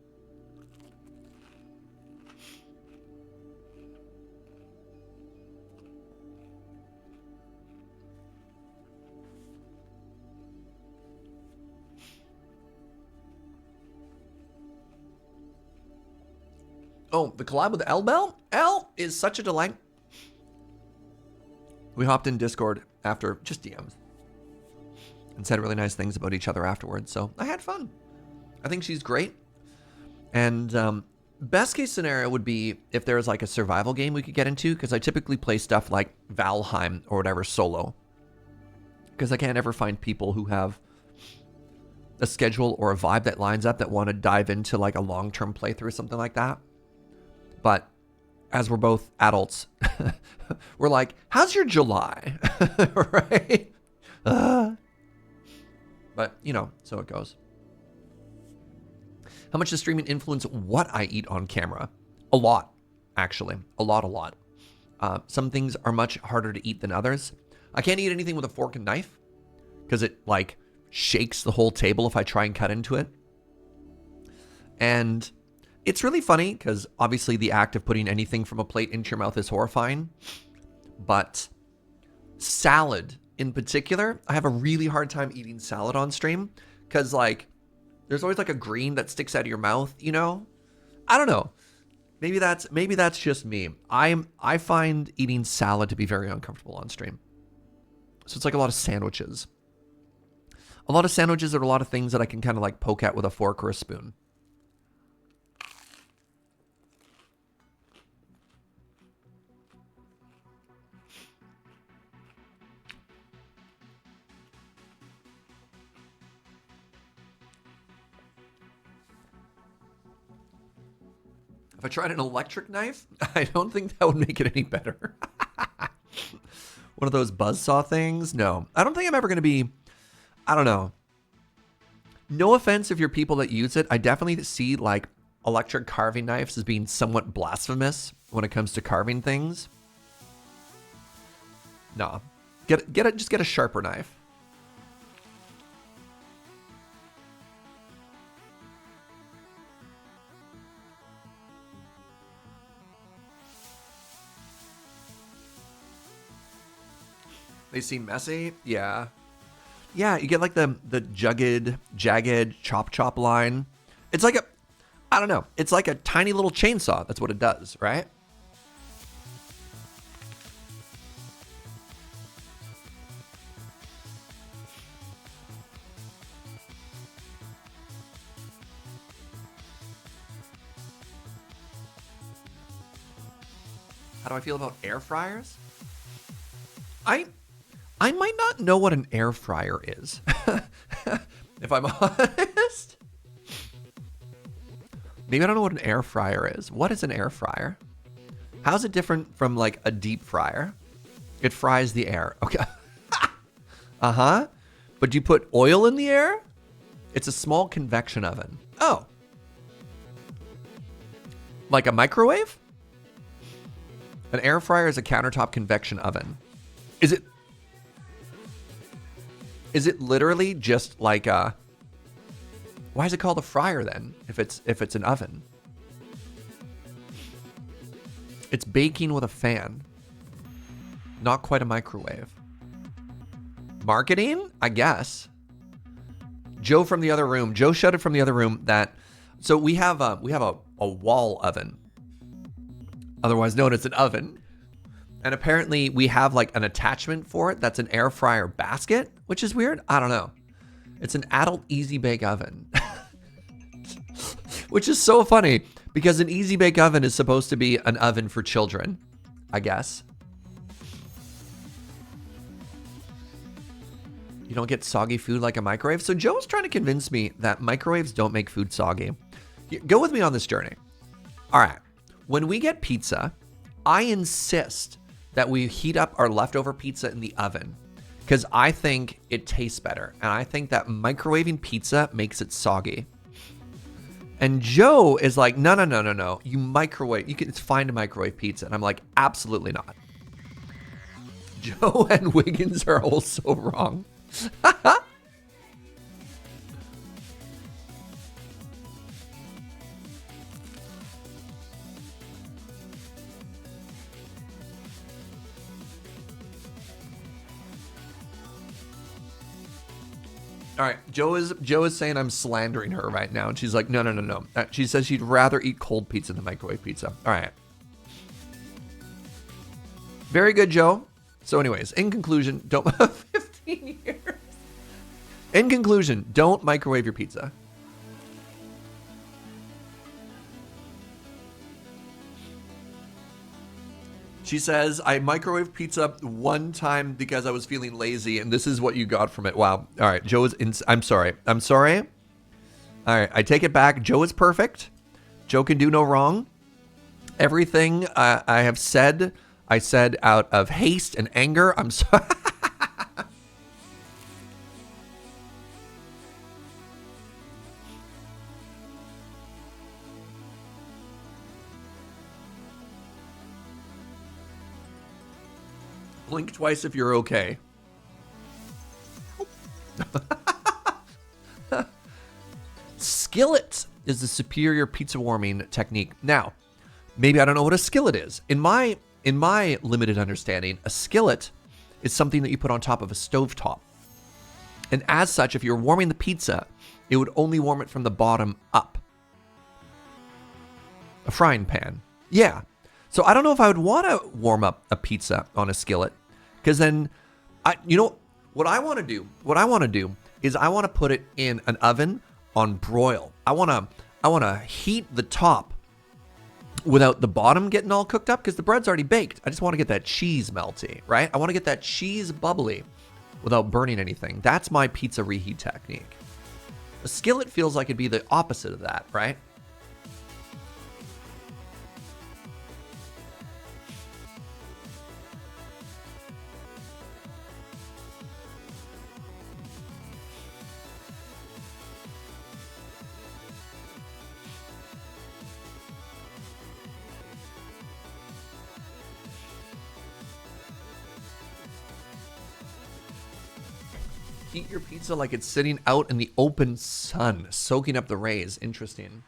Oh, the collab with L Bell? L is such a delight. We hopped in Discord after just DMs and said really nice things about each other afterwards. So I had fun. I think she's great. And best case scenario would be if there's like a survival game we could get into, because I typically play stuff like Valheim or whatever solo, because I can't ever find people who have a schedule or a vibe that lines up that want to dive into like a long-term playthrough or something like that. But as we're both adults, we're like, how's your July? Right? But, so it goes. How much does streaming influence what I eat on camera? A lot, actually. A lot. Some things are much harder to eat than others. I can't eat anything with a fork and knife because it, shakes the whole table if I try and cut into it. And it's really funny because obviously the act of putting anything from a plate into your mouth is horrifying. But salad in particular, I have a really hard time eating salad on stream because there's always a green that sticks out of your mouth, I don't know. Maybe that's just me. I find eating salad to be very uncomfortable on stream. So it's a lot of sandwiches. A lot of sandwiches are a lot of things that I can kind of poke at with a fork or a spoon. If I tried an electric knife, I don't think that would make it any better. One of those buzzsaw things? No. I don't think I'm ever going to be, I don't know. No offense if you're people that use it. I definitely see electric carving knives as being somewhat blasphemous when it comes to carving things. No. Just get a sharper knife. They seem messy? Yeah. Yeah, you get like the jagged chop line. It's like I don't know. It's like a tiny little chainsaw. That's what it does, right? How do I feel about air fryers? I might not know what an air fryer is, if I'm honest. Maybe I don't know what an air fryer is. What is an air fryer? How's it different from like a deep fryer? It fries the air. Okay. Uh-huh. But do you put oil in the air? It's a small convection oven. Oh. Like a microwave? An air fryer is a countertop convection oven. Is it literally just like a... Why is it called a fryer then, if it's an oven? It's baking with a fan. Not quite a microwave. Marketing? I guess. Joe from the other room. Joe shouted from the other room that... So we have a wall oven. Otherwise known as an oven. And apparently we have like an attachment for it that's an air fryer basket, which is weird. I don't know. It's an adult easy bake oven. Which is so funny because an easy bake oven is supposed to be an oven for children, I guess. You don't get soggy food like a microwave. So Joe's trying to convince me that microwaves don't make food soggy. Go with me on this journey. All right. When we get pizza, I insist that we heat up our leftover pizza in the oven because I think it tastes better. And I think that microwaving pizza makes it soggy. And Joe is like, no. You microwave. It's fine to microwave pizza. And I'm like, absolutely not. Joe and Wiggins are also wrong. All right, Joe is saying I'm slandering her right now, and she's like, no. She says she'd rather eat cold pizza than microwave pizza. All right. Very good, Joe. So anyways, in conclusion, don't 15 years. In conclusion, don't microwave your pizza. She says, I microwaved pizza one time because I was feeling lazy, and this is what you got from it. Wow. All right, Joe is... I'm sorry. All right, I take it back. Joe is perfect. Joe can do no wrong. Everything I have said, I said out of haste and anger. I'm sorry. Blink twice if you're okay. Skillet is the superior pizza warming technique. Now, maybe I don't know what a skillet is. In my limited understanding, a skillet is something that you put on top of a stovetop. And as such, if you're warming the pizza, it would only warm it from the bottom up. A frying pan. Yeah. So I don't know if I would want to warm up a pizza on a skillet, because then, what I want to do? What I want to do is I want to put it in an oven on broil. I want to heat the top without the bottom getting all cooked up, because the bread's already baked. I just want to get that cheese melty, right? I want to get that cheese bubbly without burning anything. That's my pizza reheat technique. A skillet feels like it'd be the opposite of that, right? Heat your pizza like it's sitting out in the open sun, soaking up the rays. Interesting.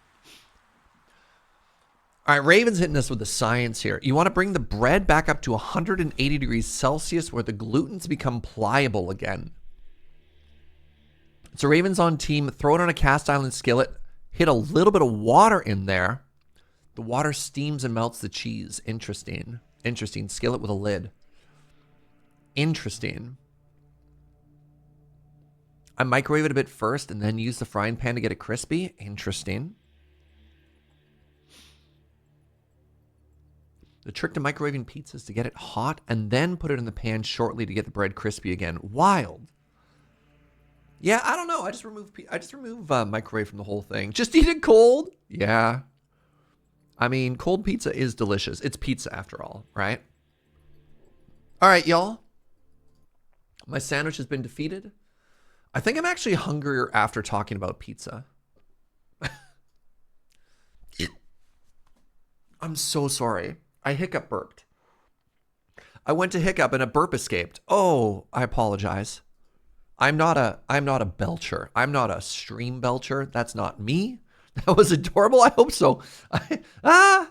All right, Raven's hitting us with the science here. You want to bring the bread back up to 180 degrees Celsius where the glutens become pliable again. So Raven's on team. Throw it on a cast iron skillet. Hit a little bit of water in there. The water steams and melts the cheese. Interesting. Interesting. Skillet with a lid. Interesting. I microwave it a bit first and then use the frying pan to get it crispy. Interesting. The trick to microwaving pizza is to get it hot and then put it in the pan shortly to get the bread crispy again. Wild. Yeah, I don't know. I just remove microwave from the whole thing. Just eat it cold. Yeah. I mean, cold pizza is delicious. It's pizza after all, right? All right, y'all. My sandwich has been defeated. I think I'm actually hungrier after talking about pizza. I'm so sorry. I hiccup burped. I went to hiccup and a burp escaped. Oh, I apologize. I'm not a belcher. I'm not a stream belcher. That's not me. That was adorable. I hope so. All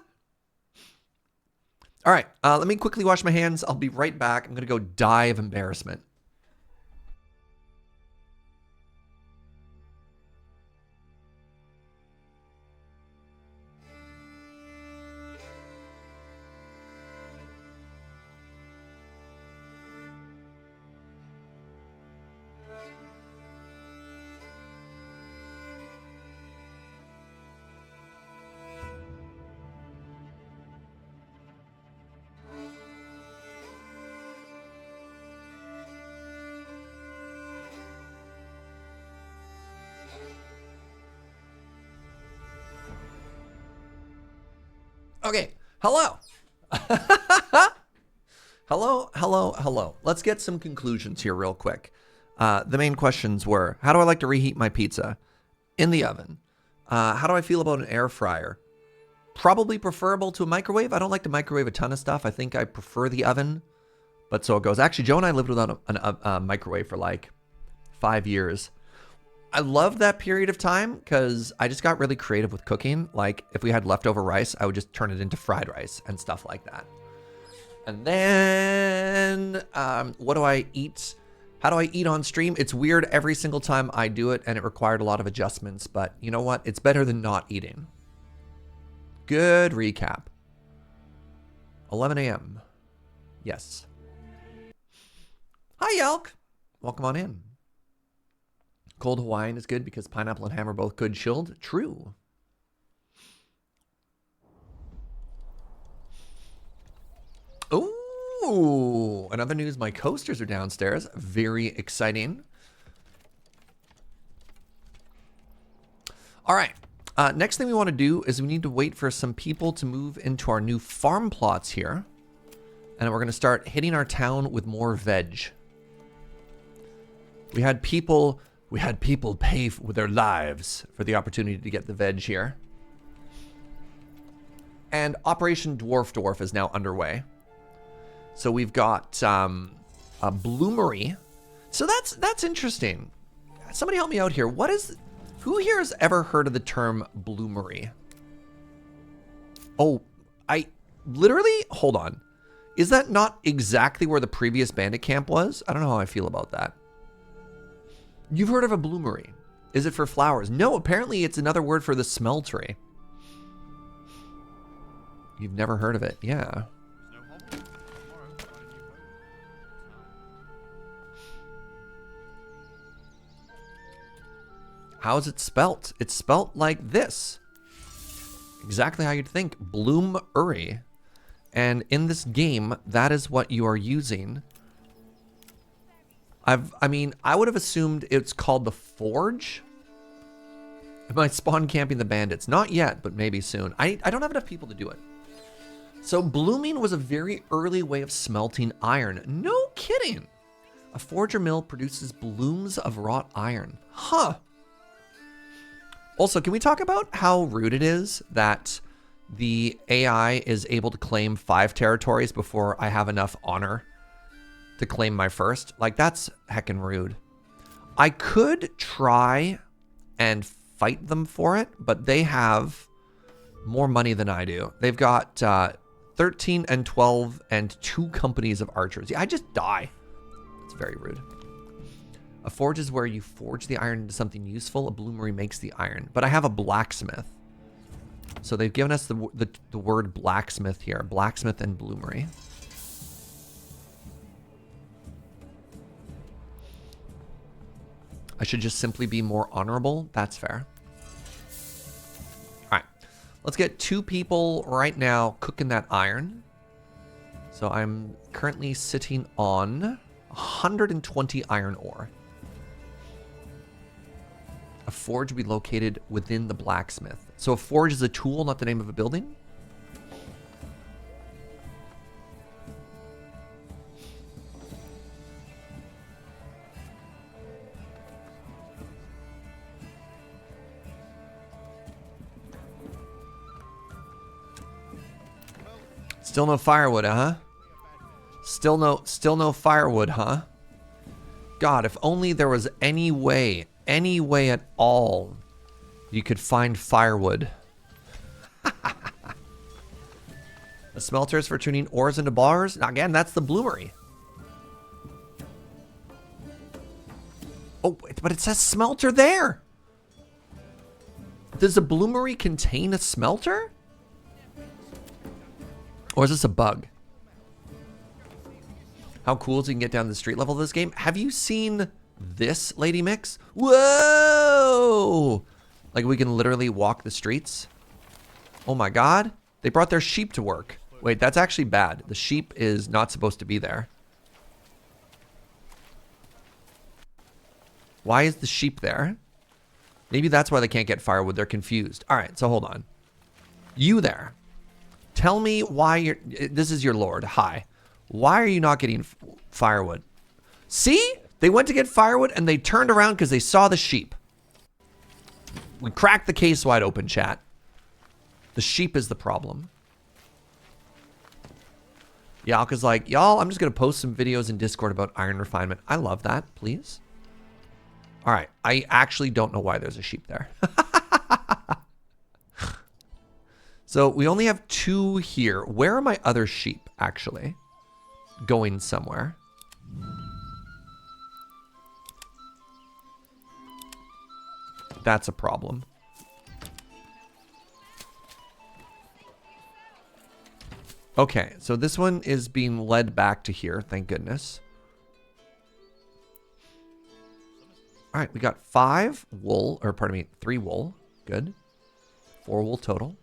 right. Let me quickly wash my hands. I'll be right back. I'm going to go die of embarrassment. Okay, hello. Hello. Let's get some conclusions here real quick. The main questions were, how do I like to reheat my pizza? In the oven. How do I feel about an air fryer? Probably preferable to a microwave. I don't like to microwave a ton of stuff. I think I prefer the oven, but so it goes. Actually, Joe and I lived without a microwave for like 5 years. I loved that period of time because I just got really creative with cooking. Like if we had leftover rice, I would just turn it into fried rice and stuff like that. And then what do I eat? How do I eat on stream? It's weird every single time I do it and it required a lot of adjustments, but you know what? It's better than not eating. Good recap. 11 a.m. Yes. Hi, Yelk. Welcome on in. Cold Hawaiian is good because pineapple and ham are both good chilled. True. Ooh, another news, my coasters are downstairs. Very exciting. All right. Next thing we want to do is we need to wait for some people to move into our new farm plots here. And we're going to start hitting our town with more veg. We had people pay with their lives for the opportunity to get the veg here. And Operation Dwarf is now underway. So we've got a bloomery. So that's interesting. Somebody help me out here. Who here has ever heard of the term bloomery? Oh, hold on. Is that not exactly where the previous bandit camp was? I don't know how I feel about that. You've heard of a bloomery. Is it for flowers? No, apparently it's another word for the smeltery. You've never heard of it. Yeah. How is it spelt? It's spelt like this. Exactly how you'd think. Bloomery. And in this game, that is what you are using. I would have assumed it's called the Forge. Am I spawn camping the bandits? Not yet, but maybe soon. I don't have enough people to do it. So blooming was a very early way of smelting iron. No kidding. A forge or mill produces blooms of wrought iron. Huh. Also, can we talk about how rude it is that the AI is able to claim 5 territories before I have enough honor to claim my first? Like, that's heckin' rude. I could try and fight them for it, but they have more money than I do. They've got 13 and 12 and 2 companies of archers. Yeah, I just die. It's very rude. A forge is where you forge the iron into something useful. A bloomery makes the iron. But I have a blacksmith. So they've given us the word blacksmith here. Blacksmith and bloomery. I should just simply be more honorable. That's fair. All right. Let's get 2 people right now cooking that iron. So I'm currently sitting on 120 iron ore. A forge will be located within the blacksmith. So a forge is a tool, not the name of a building? Still no firewood, huh? Still no firewood, huh? God, if only there was any way at all you could find firewood. The smelters for tuning ores into bars. Now, again, that's the bloomery. Oh, but it says smelter there. Does a bloomery contain a smelter? Or is this a bug? How cool is it you can get down to the street level of this game? Have you seen this, Lady Mix? Whoa! Like we can literally walk the streets. Oh my god. They brought their sheep to work. Wait, that's actually bad. The sheep is not supposed to be there. Why is the sheep there? Maybe that's why they can't get firewood. They're confused. All right, so hold on. You there. Tell me why you're... This is your lord. Hi. Why are you not getting firewood? See? They went to get firewood and they turned around because they saw the sheep. We cracked the case wide open, chat. The sheep is the problem. Yalka's like, y'all, I'm just going to post some videos in Discord about iron refinement. I love that. Please. All right. I actually don't know why there's a sheep there. So we only have 2 here. Where are my other sheep, actually? Going somewhere. That's a problem. Okay, so this one is being led back to here, thank goodness. All right, we got 5 wool, or pardon me, 3 wool. Good. 4 wool total.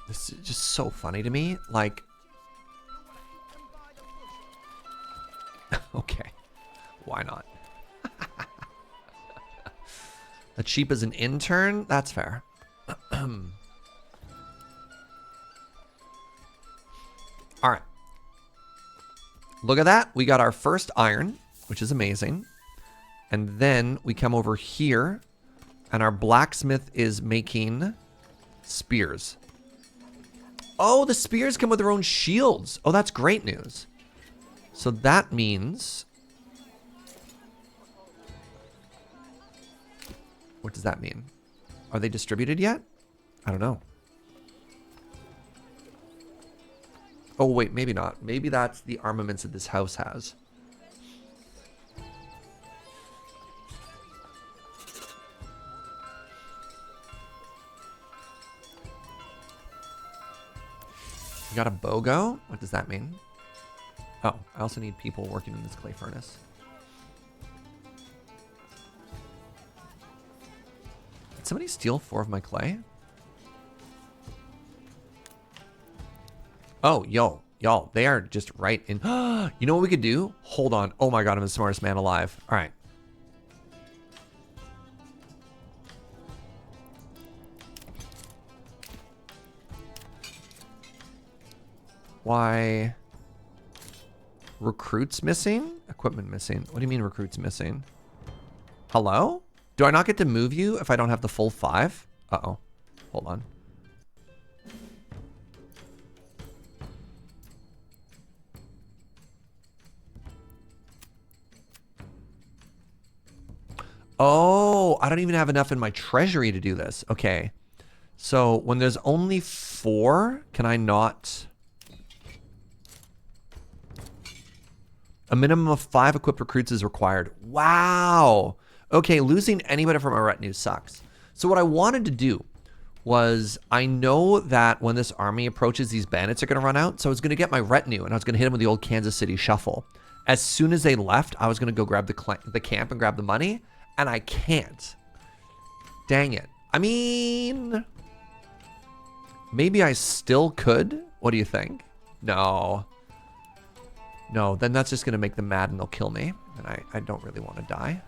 This is just so funny to me. Like, okay, why not? That sheep is an intern? That's fair. All right. Look at that. We got our first iron, which is amazing. And then we come over here, and our blacksmith is making spears. Oh, the spears come with their own shields. Oh, that's great news. So that means... What does that mean? Are they distributed yet? I don't know. Oh, wait, maybe not. Maybe that's the armaments that this house has. We got a BOGO? What does that mean? Oh, I also need people working in this clay furnace. Did somebody steal 4 of my clay? Oh, y'all, they are just right in. You know what we could do? Hold on. Oh my god, I'm the smartest man alive. All right. Why? Recruits missing? Equipment missing. What do you mean recruits missing? Hello? Do I not get to move you if I don't have the full 5? Uh-oh. Hold on. Oh, I don't even have enough in my treasury to do this. Okay. So when there's only 4, can I not... A minimum of 5 equipped recruits is required. Wow. Okay, losing anybody from my retinue sucks. So what I wanted to do was, I know that when this army approaches, these bandits are going to run out. So I was going to get my retinue and I was going to hit them with the old Kansas City shuffle. As soon as they left, I was going to go grab the camp and grab the money. And I can't. Dang it. I mean, maybe I still could. What do you think? No. No, then that's just going to make them mad and they'll kill me. And I don't really want to die.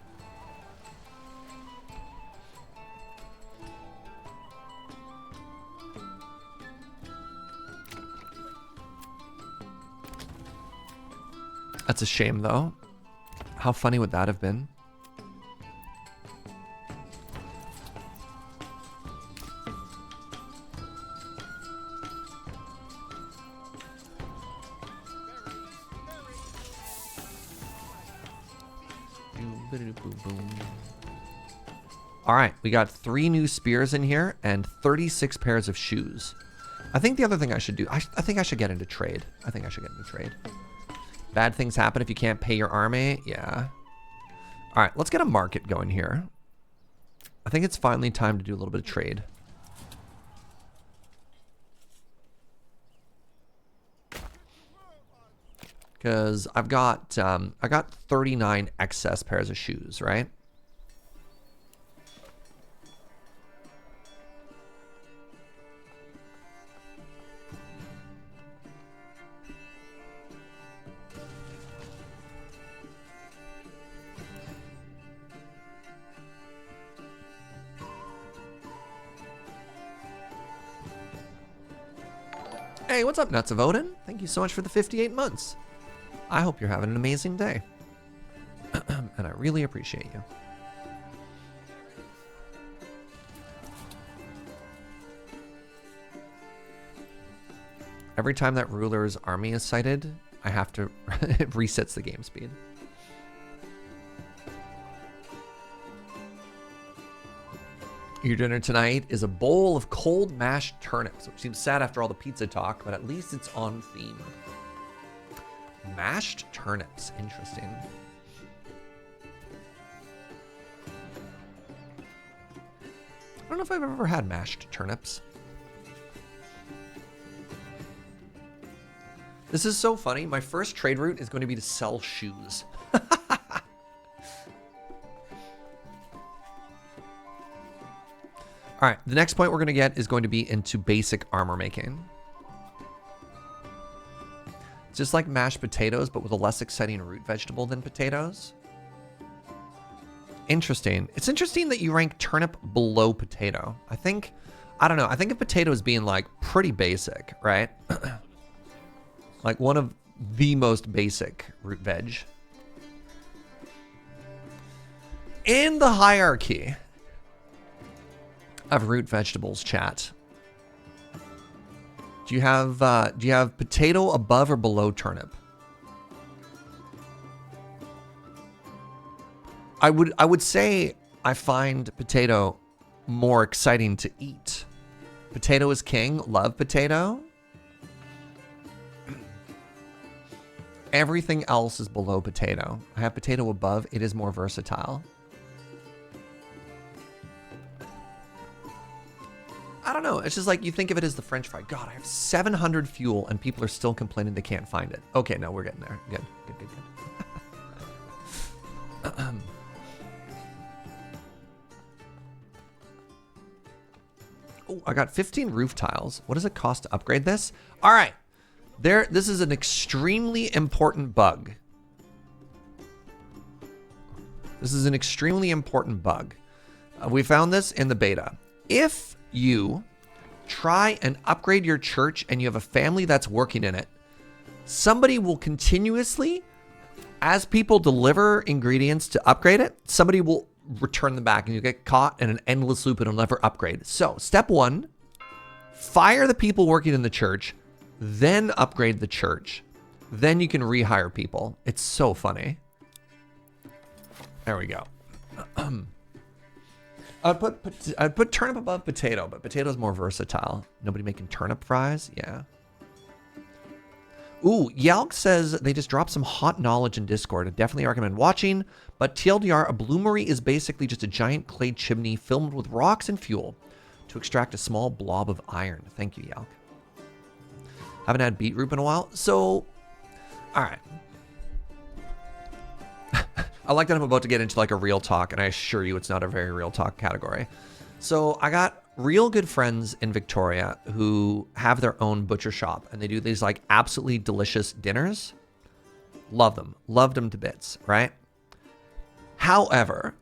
That's a shame, though. How funny would that have been? All right, we got 3 new spears in here and 36 pairs of shoes. I think the other thing I should do, I think I should get into trade. I think I should get into trade. Bad things happen if you can't pay your army. Yeah. All right, let's get a market going here. I think it's finally time to do a little bit of trade. Because I got 39 excess pairs of shoes, right? Hey, what's up, Nuts of Odin? Thank you so much for the 58 months. I hope you're having an amazing day. And I really appreciate you. Every time that ruler's army is sighted, I have to... it resets the game speed. Your dinner tonight is a bowl of cold mashed turnips, which seems sad after all the pizza talk, but at least it's on theme. Mashed turnips, interesting. I don't know if I've ever had mashed turnips. This is so funny. My first trade route is going to be to sell shoes. All right, the next point we're going to get is going to be into basic armor making. It's just like mashed potatoes, but with a less exciting root vegetable than potatoes. Interesting. It's interesting that you rank turnip below potato. I don't know. I think of potato as being like pretty basic, right? Like one of the most basic root veg. In the hierarchy of root vegetables, chat, do you have potato above or below turnip? I would say I find potato more exciting to eat. Potato is king. Love potato. Everything else is below potato. I have potato above. It is more versatile. I don't know. It's just like you think of it as the French fry. God, I have 700 fuel and people are still complaining they can't find it. Okay, no, we're getting there. Good. Oh, I got 15 roof tiles. What does it cost to upgrade this? All right. This is an extremely important bug. This is an extremely important bug. We found this in the beta. If you try and upgrade your church and you have a family that's working in it, somebody will continuously, as people deliver ingredients to upgrade it, somebody will return them back and you get caught in an endless loop and it'll never upgrade. So step 1, fire the people working in the church, then upgrade the church. Then you can rehire people. It's so funny. There we go. I'd put turnip above potato, but potato's more versatile. Nobody making turnip fries? Yeah. Ooh, Yalk says they just dropped some hot knowledge in Discord. I definitely recommend watching. But TLDR, a bloomery is basically just a giant clay chimney filled with rocks and fuel to extract a small blob of iron. Thank you, Yalk. Haven't had beetroot in a while. So, all right. I like that I'm about to get into like a real talk, and I assure you it's not a very real talk category. So I got real good friends in Victoria who have their own butcher shop, and they do these like absolutely delicious dinners. Love them. Loved them to bits, right? However,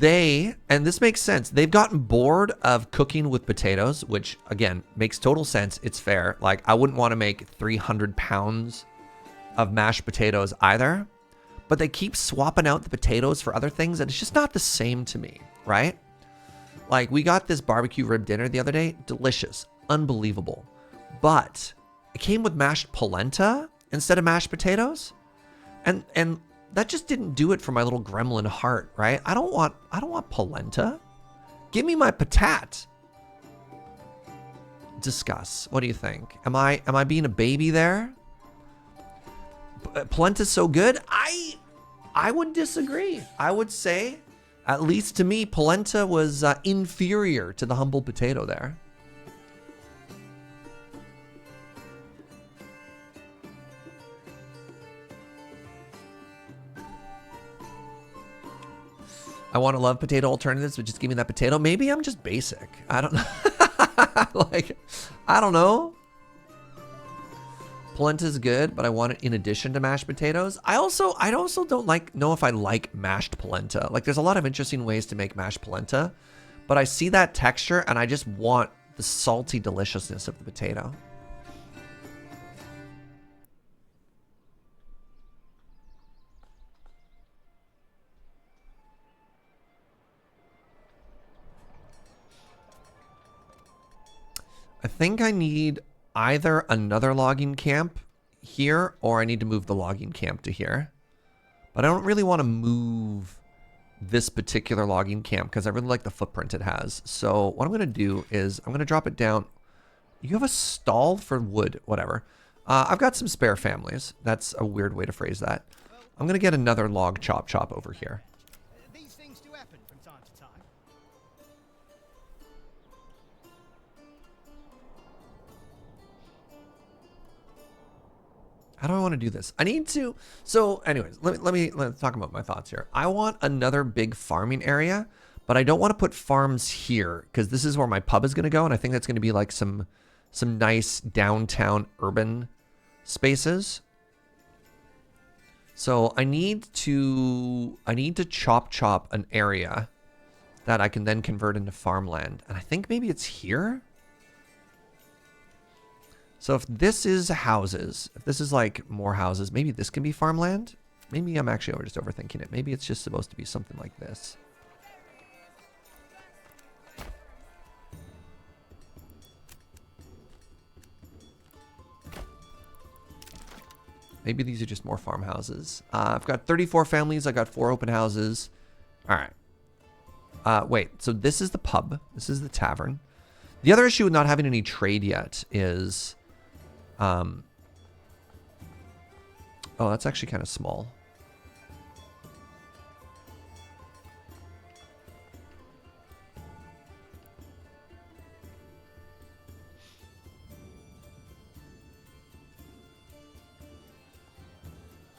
and this makes sense, they've gotten bored of cooking with potatoes, which again, makes total sense. It's fair. Like I wouldn't want to make 300 pounds of mashed potatoes either, but they keep swapping out the potatoes for other things, and it's just not the same to me, right? Like we got this barbecue rib dinner the other day, delicious, unbelievable. But it came with mashed polenta instead of mashed potatoes. And that just didn't do it for my little gremlin heart, right? I don't want polenta. Give me my patat. Discuss. What do you think? Am I being a baby there? Polenta's so good? I would disagree. I would say, at least to me, polenta was inferior to the humble potato there. I want to love potato alternatives, but just give me that potato. Maybe I'm just basic. I don't know. Like, I don't know. Polenta's good, but I want it in addition to mashed potatoes. I also don't know if I like mashed polenta. Like there's a lot of interesting ways to make mashed polenta, but I see that texture and I just want the salty deliciousness of the potato. I think I need either another logging camp here or I need to move the logging camp to here. But I don't really want to move this particular logging camp because I really like the footprint it has. So what I'm going to do is I'm going to drop it down. You have a stall for wood, whatever. I've got some spare families. That's a weird way to phrase that. I'm going to get another log chop over here. These things do happen from time to time. How do I want to do this? I need to. So anyways, let's talk about my thoughts here. I want another big farming area, but I don't want to put farms here because this is where my pub is going to go. And I think that's going to be like some nice downtown urban spaces. So I need to chop an area that I can then convert into farmland. And I think maybe it's here. So if this is houses, if this is like more houses, maybe this can be farmland. Maybe I'm actually just overthinking it. Maybe it's just supposed to be something like this. Maybe these are just more farmhouses. I've got 34 families. I got 4 open houses. All right. Wait, so this is the pub. This is the tavern. The other issue with not having any trade yet is... oh, that's actually kind of small.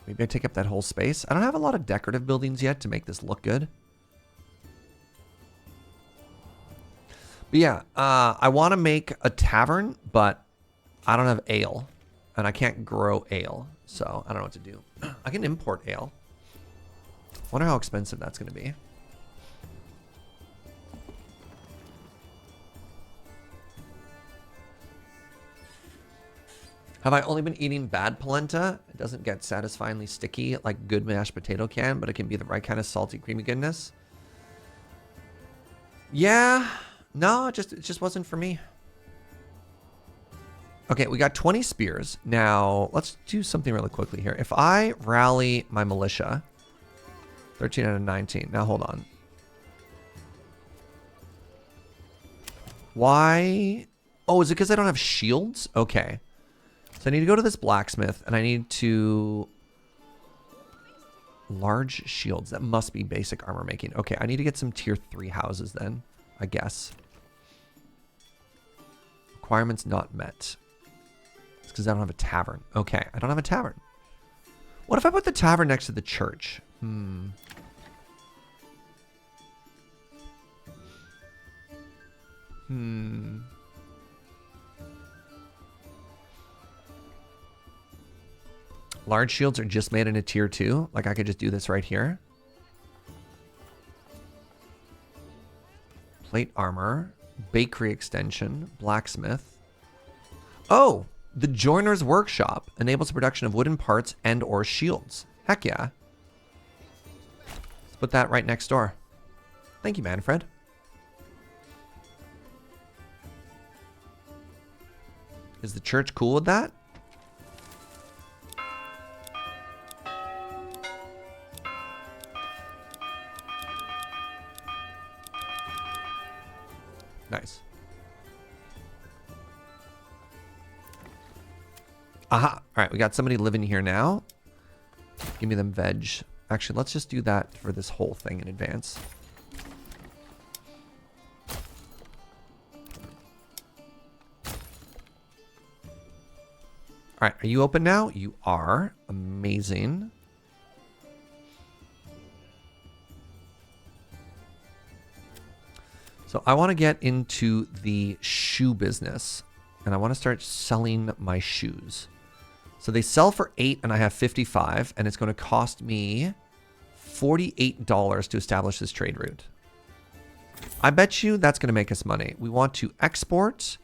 Maybe I take up that whole space. I don't have a lot of decorative buildings yet to make this look good. But yeah, I want to make a tavern, but I don't have ale, and I can't grow ale, so I don't know what to do. I can import ale. Wonder how expensive that's going to be. Have I only been eating bad polenta? It doesn't get satisfyingly sticky like good mashed potato can, but it can be the right kind of salty, creamy goodness. Yeah, no, it just wasn't for me. Okay, we got 20 spears. Now, let's do something really quickly here. If I rally my militia, 13 out of 19. Now, hold on. Why? Oh, is it because I don't have shields? Okay. So I need to go to this blacksmith, and I need to... Large shields. That must be basic armor making. Okay, I need to get some tier 3 houses then, I guess. Requirements not met. It's because I don't have a tavern. Okay, I don't have a tavern. What if I put the tavern next to the church? Large shields are just made in a tier 2. Like I could just do this right here. Plate armor. Bakery extension. Blacksmith. Oh! The Joiner's Workshop enables the production of wooden parts and or shields. Heck yeah. Let's put that right next door. Thank you, Manfred. Is the church cool with that? Nice. Aha. All right, we got somebody living here now. Give me them veg. Actually, let's just do that for this whole thing in advance. All right, are you open now? You are. Amazing. So I want to get into the shoe business, and I want to start selling my shoes. So they sell for 8 and I have 55, and it's going to cost me $48 to establish this trade route. I bet you that's going to make us money. We want to export,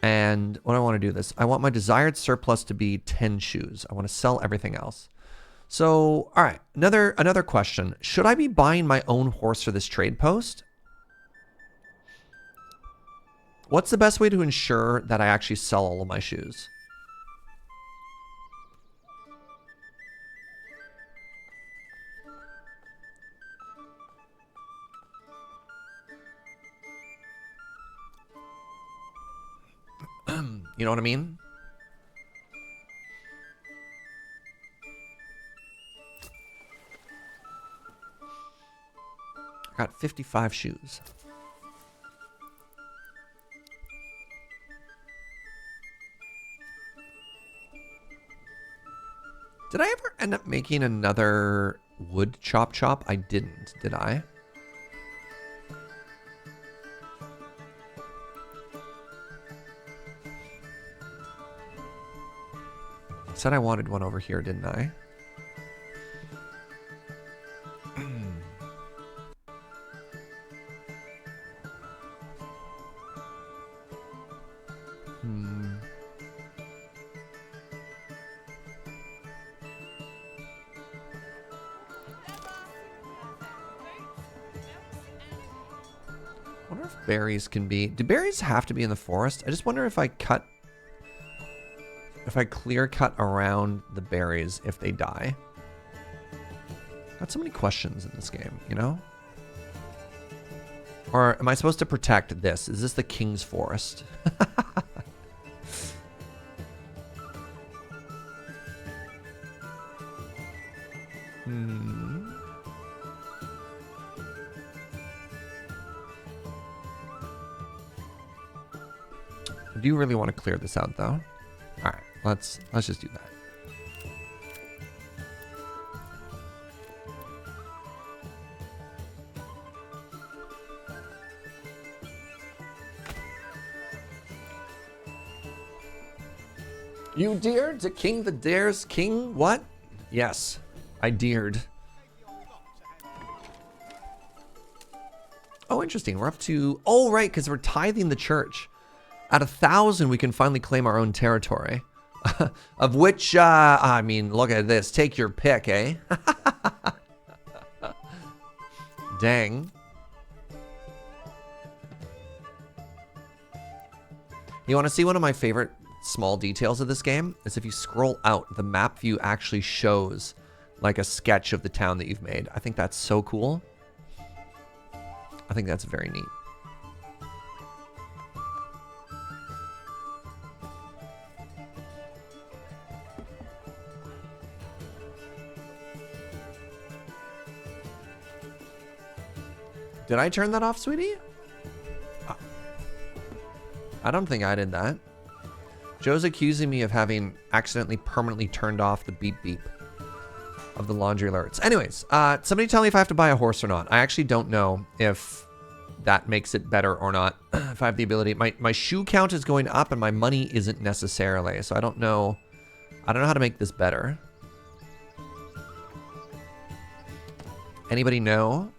and what do I want to do this? I want my desired surplus to be 10 shoes. I want to sell everything else. So, all right, another question. Should I be buying my own horse for this trade post? What's the best way to ensure that I actually sell all of my shoes? You know what I mean? I got 55 shoes. Did I ever end up making another wood chop? I didn't, did I? Said I wanted one over here, didn't I? I wonder if berries can be... Do berries have to be in the forest? I just wonder if I cut... If I clear cut around the berries if they die. Got so many questions in this game, you know? Or am I supposed to protect this? Is this the king's forest? I do really want to clear this out though. All right, let's just do that. You dared to king the dares king what? Yes, I dared. Oh, interesting. We're up to... Oh, right, because we're tithing the church. At 1,000, we can finally claim our own territory. Of which, I mean, look at this. Take your pick, eh? Dang. You want to see one of my favorite small details of this game? Is if you scroll out, the map view actually shows like a sketch of the town that you've made. I think that's so cool. I think that's very neat. Did I turn that off, sweetie? I don't think I did that. Joe's accusing me of having accidentally permanently turned off the beep beep of the laundry alerts. Anyways, somebody tell me if I have to buy a horse or not. I actually don't know if that makes it better or not. If I have the ability. My shoe count is going up and my money isn't necessarily. So I don't know. I don't know how to make this better. Anybody know?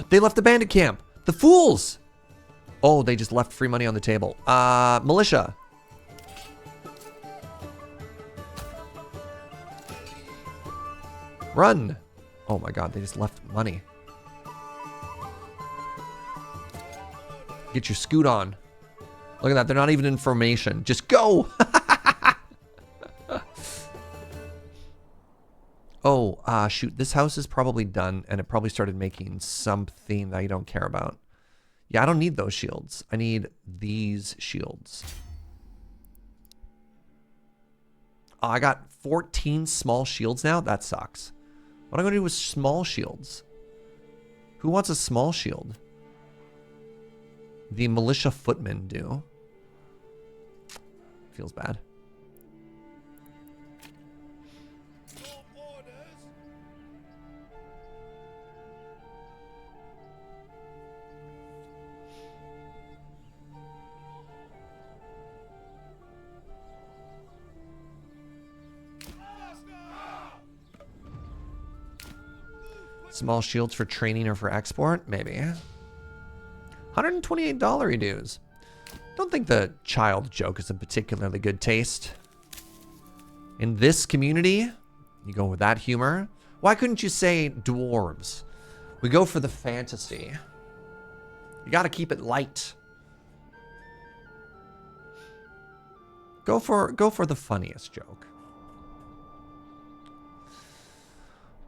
They left the bandit camp. The fools. Oh, they just left free money on the table. Militia. Run. Oh my god, they just left money. Get your scoot on. Look at that. They're not even in formation. Just go. Oh, shoot. This house is probably done, and it probably started making something that you don't care about. Yeah, I don't need those shields. I need these shields. Oh, I got 14 small shields now? That sucks. What am I going to do with small shields? Who wants a small shield? The militia footmen do. Feels bad. Small shields for training or for export? Maybe. $128 dues. Don't think the child joke is a particularly good taste. In this community, you go with that humor. Why couldn't you say dwarves? We go for the fantasy. You gotta keep it light. Go for the funniest joke.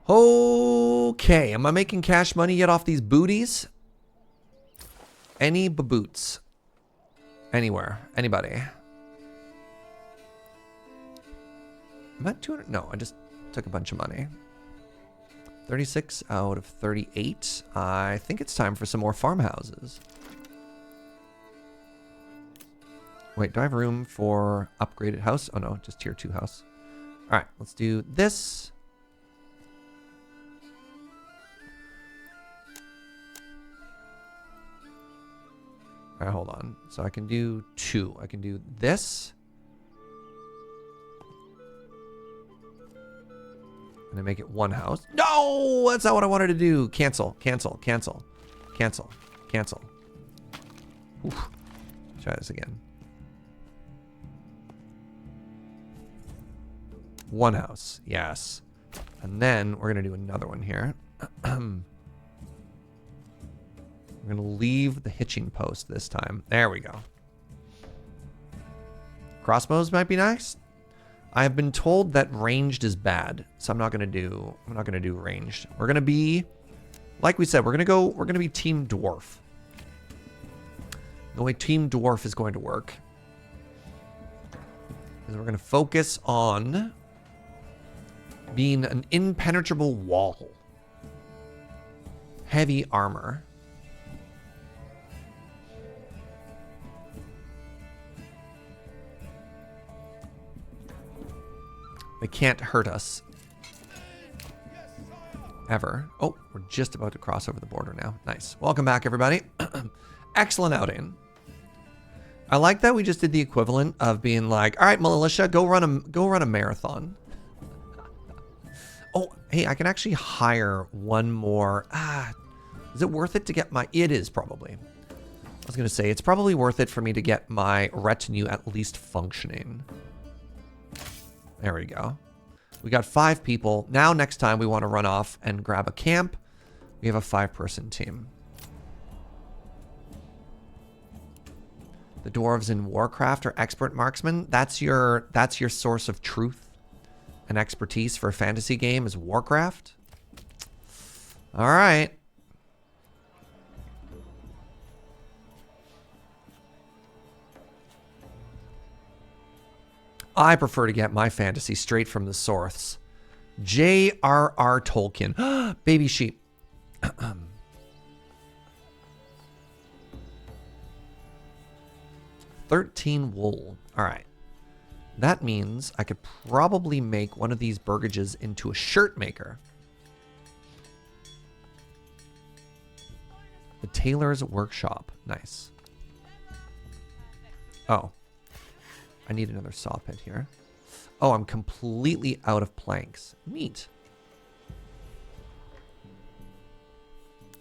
Okay, am I making cash money yet off these booties? Any baboots? Anywhere? Anybody? Am I at 200? No, I just took a bunch of money. 36 out of 38. I think it's time for some more farmhouses. Wait, do I have room for upgraded house? Oh no, just tier 2 house. All right, let's do this. All right, hold on. So I can do 2. I can do this. And I make it 1 house. No, that's not what I wanted to do. Cancel, cancel, cancel, cancel, cancel. Oof. Try this again. 1 house, yes. And then we're gonna do another one here. We're going to leave the hitching post this time. There we go. Crossbows might be nice. I have been told that ranged is bad, so I'm not going to do ranged. We're going to be, like we said, we're going to be Team Dwarf. The way Team Dwarf is going to work is we're going to focus on being an impenetrable wall. Heavy armor. They can't hurt us. Ever. Oh, we're just about to cross over the border now. Nice. Welcome back, everybody. Excellent outing. I like that we just did the equivalent of being like, all right, militia, go run a marathon. Oh, hey, I can actually hire one more. Is it worth it to get my... It is probably. I was going to say, it's probably worth it for me to get my retinue at least functioning. There we go. We got 5 people. Now next time we want to run off and grab a camp. We have a 5-person team. The dwarves in Warcraft are expert marksmen. That's your source of truth and expertise for a fantasy game is Warcraft. All right. I prefer to get my fantasy straight from the source. J.R.R. Tolkien. Baby sheep. 13 wool. All right. That means I could probably make one of these burgages into a shirt maker. The tailor's workshop. Nice. Oh. I need another saw pit here. Oh, I'm completely out of planks. Neat.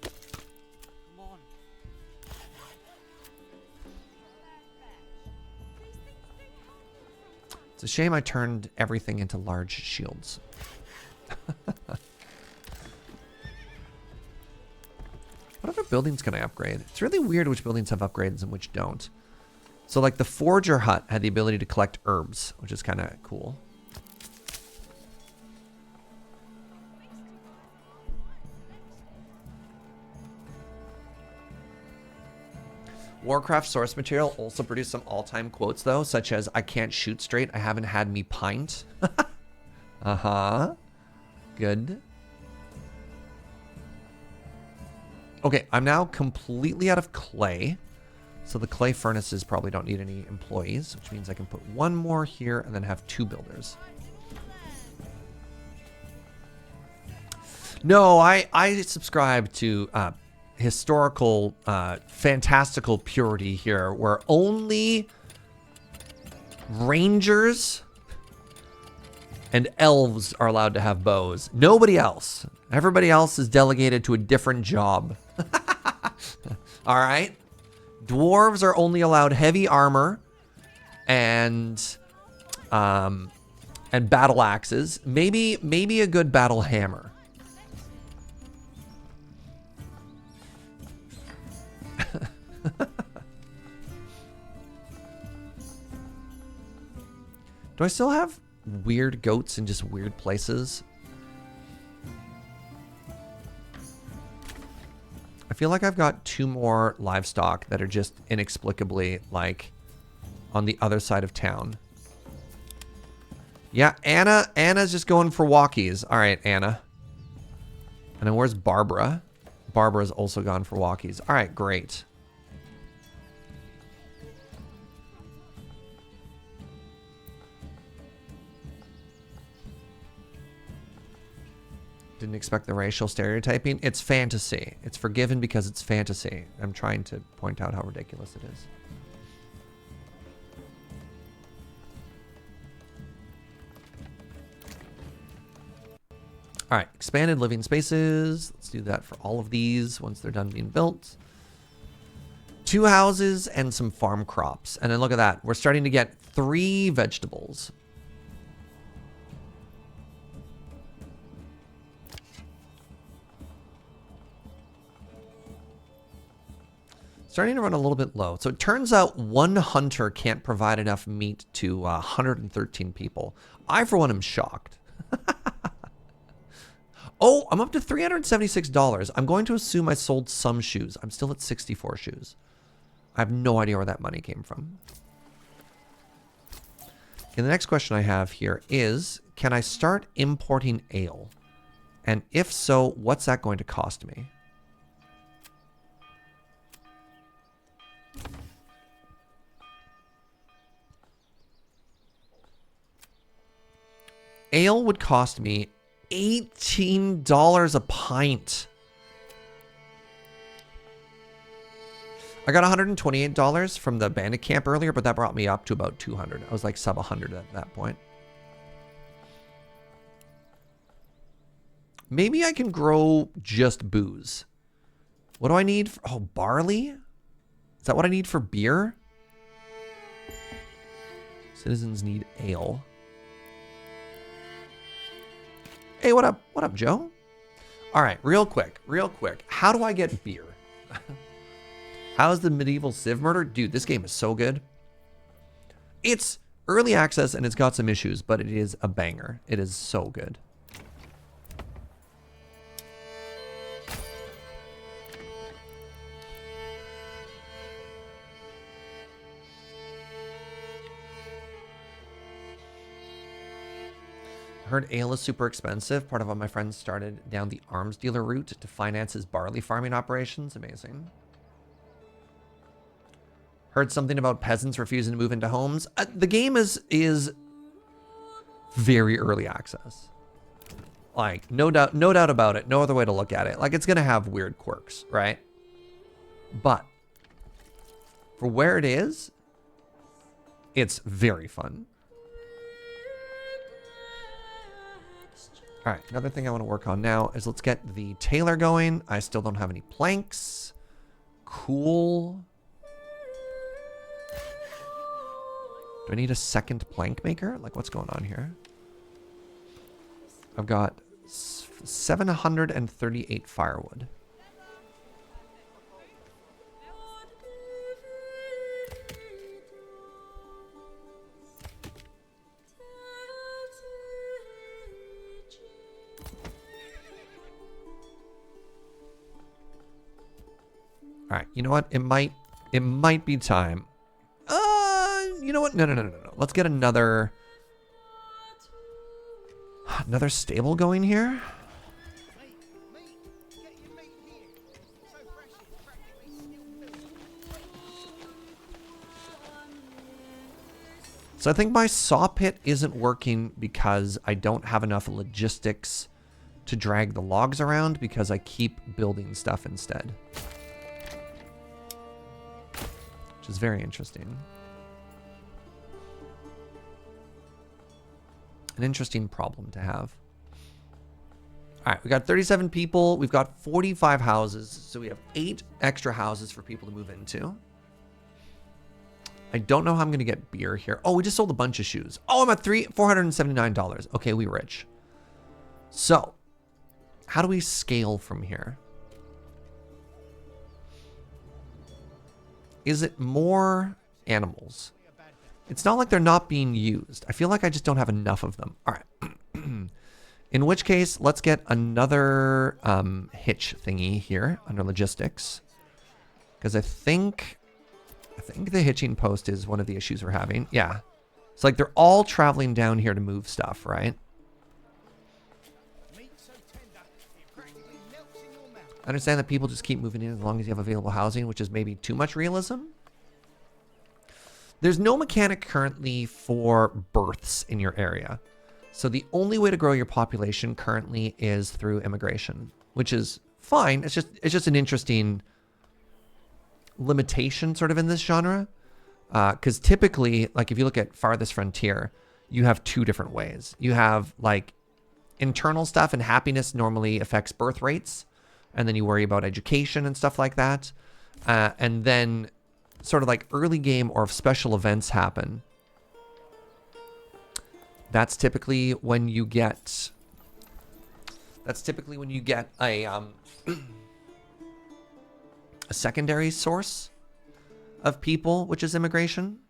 Come on. It's a shame I turned everything into large shields. What other buildings can I upgrade? It's really weird which buildings have upgrades and which don't. So like the Forger hut had the ability to collect herbs, which is kind of cool. Warcraft source material also produced some all-time quotes though, such as "I can't shoot straight, I haven't had me pint." Uh-huh. Good. Okay, I'm now completely out of clay. So the clay furnaces probably don't need any employees, which means I can put one more here and then have 2 builders. No, I subscribe to historical, fantastical purity here, where only rangers and elves are allowed to have bows. Nobody else. Everybody else is delegated to a different job. All right. Dwarves are only allowed heavy armor and battle axes. Maybe a good battle hammer. Do I still have weird goats in just weird places? I feel like I've got 2 more livestock that are just inexplicably, like, on the other side of town. Yeah, Anna's just going for walkies. All right, Anna. And then where's Barbara? Barbara's also gone for walkies. All right, great. Didn't expect the racial stereotyping. It's fantasy. It's forgiven because it's fantasy. I'm trying to point out how ridiculous it is. All right, expanded living spaces. Let's do that for all of these once they're done being built. 2 houses and some farm crops. And then look at that. We're starting to get 3 vegetables. Starting to run a little bit low. So it turns out 1 hunter can't provide enough meat to 113 people. I, for one, am shocked. Oh, I'm up to $376. I'm going to assume I sold some shoes. I'm still at 64 shoes. I have no idea where that money came from. Okay, the next question I have here is, can I start importing ale? And if so, what's that going to cost me? Ale would cost me $18 a pint. I got $128 from the bandit camp earlier, but that brought me up to about 200. I was like sub 100 at that point. Maybe I can grow just booze. What do I need? Oh, barley? Is that what I need for beer? Citizens need ale. Hey, what up? What up, Joe? All right, real quick. How do I get beer? How's the medieval Civ murder? Dude, this game is so good. It's early access and it's got some issues, but it is a banger. It is so good. Heard ale is super expensive. Part of what my friend started down the arms dealer route to finance his barley farming operations. Amazing. Heard something about peasants refusing to move into homes. The game is very early access. Like, no doubt about it. No other way to look at it. Like, it's gonna have weird quirks, right? But for where it is, it's very fun. All right, another thing I want to work on now is let's get the tailor going. I still don't have any planks. Cool. Do I need a second plank maker? Like, what's going on here? I've got 738 firewood. All right, you know what? It might be time. You know what? No. Let's get another stable going here. Get your meat here. So fresh it's practically still food. So I think my saw pit isn't working because I don't have enough logistics to drag the logs around because I keep building stuff instead. Which is very interesting. An interesting problem to have. All right, we got 37 people. We've got 45 houses. So we have 8 extra houses for people to move into. I don't know how I'm going to get beer here. Oh, we just sold a bunch of shoes. Oh, I'm at $479. Okay, we rich. So, how do we scale from here? Is it more animals? It's not like they're not being used. I feel like I just don't have enough of them. All right. In which case, let's get another hitch thingy here under logistics. Because I think the hitching post is one of the issues we're having. Yeah. It's like they're all traveling down here to move stuff, right? Meat so tender, it practically melts in your mouth. I understand that people just keep moving in as long as you have available housing, which is maybe too much realism. There's no mechanic currently for births in your area. So the only way to grow your population currently is through immigration, which is fine. It's just an interesting limitation sort of in this genre. Because typically, like if you look at Farthest Frontier, you have 2 different ways. You have like internal stuff, and happiness normally affects birth rates. And then you worry about education and stuff like that. And then sort of like early game or if special events happen, that's typically when you get a a secondary source of people, which is immigration.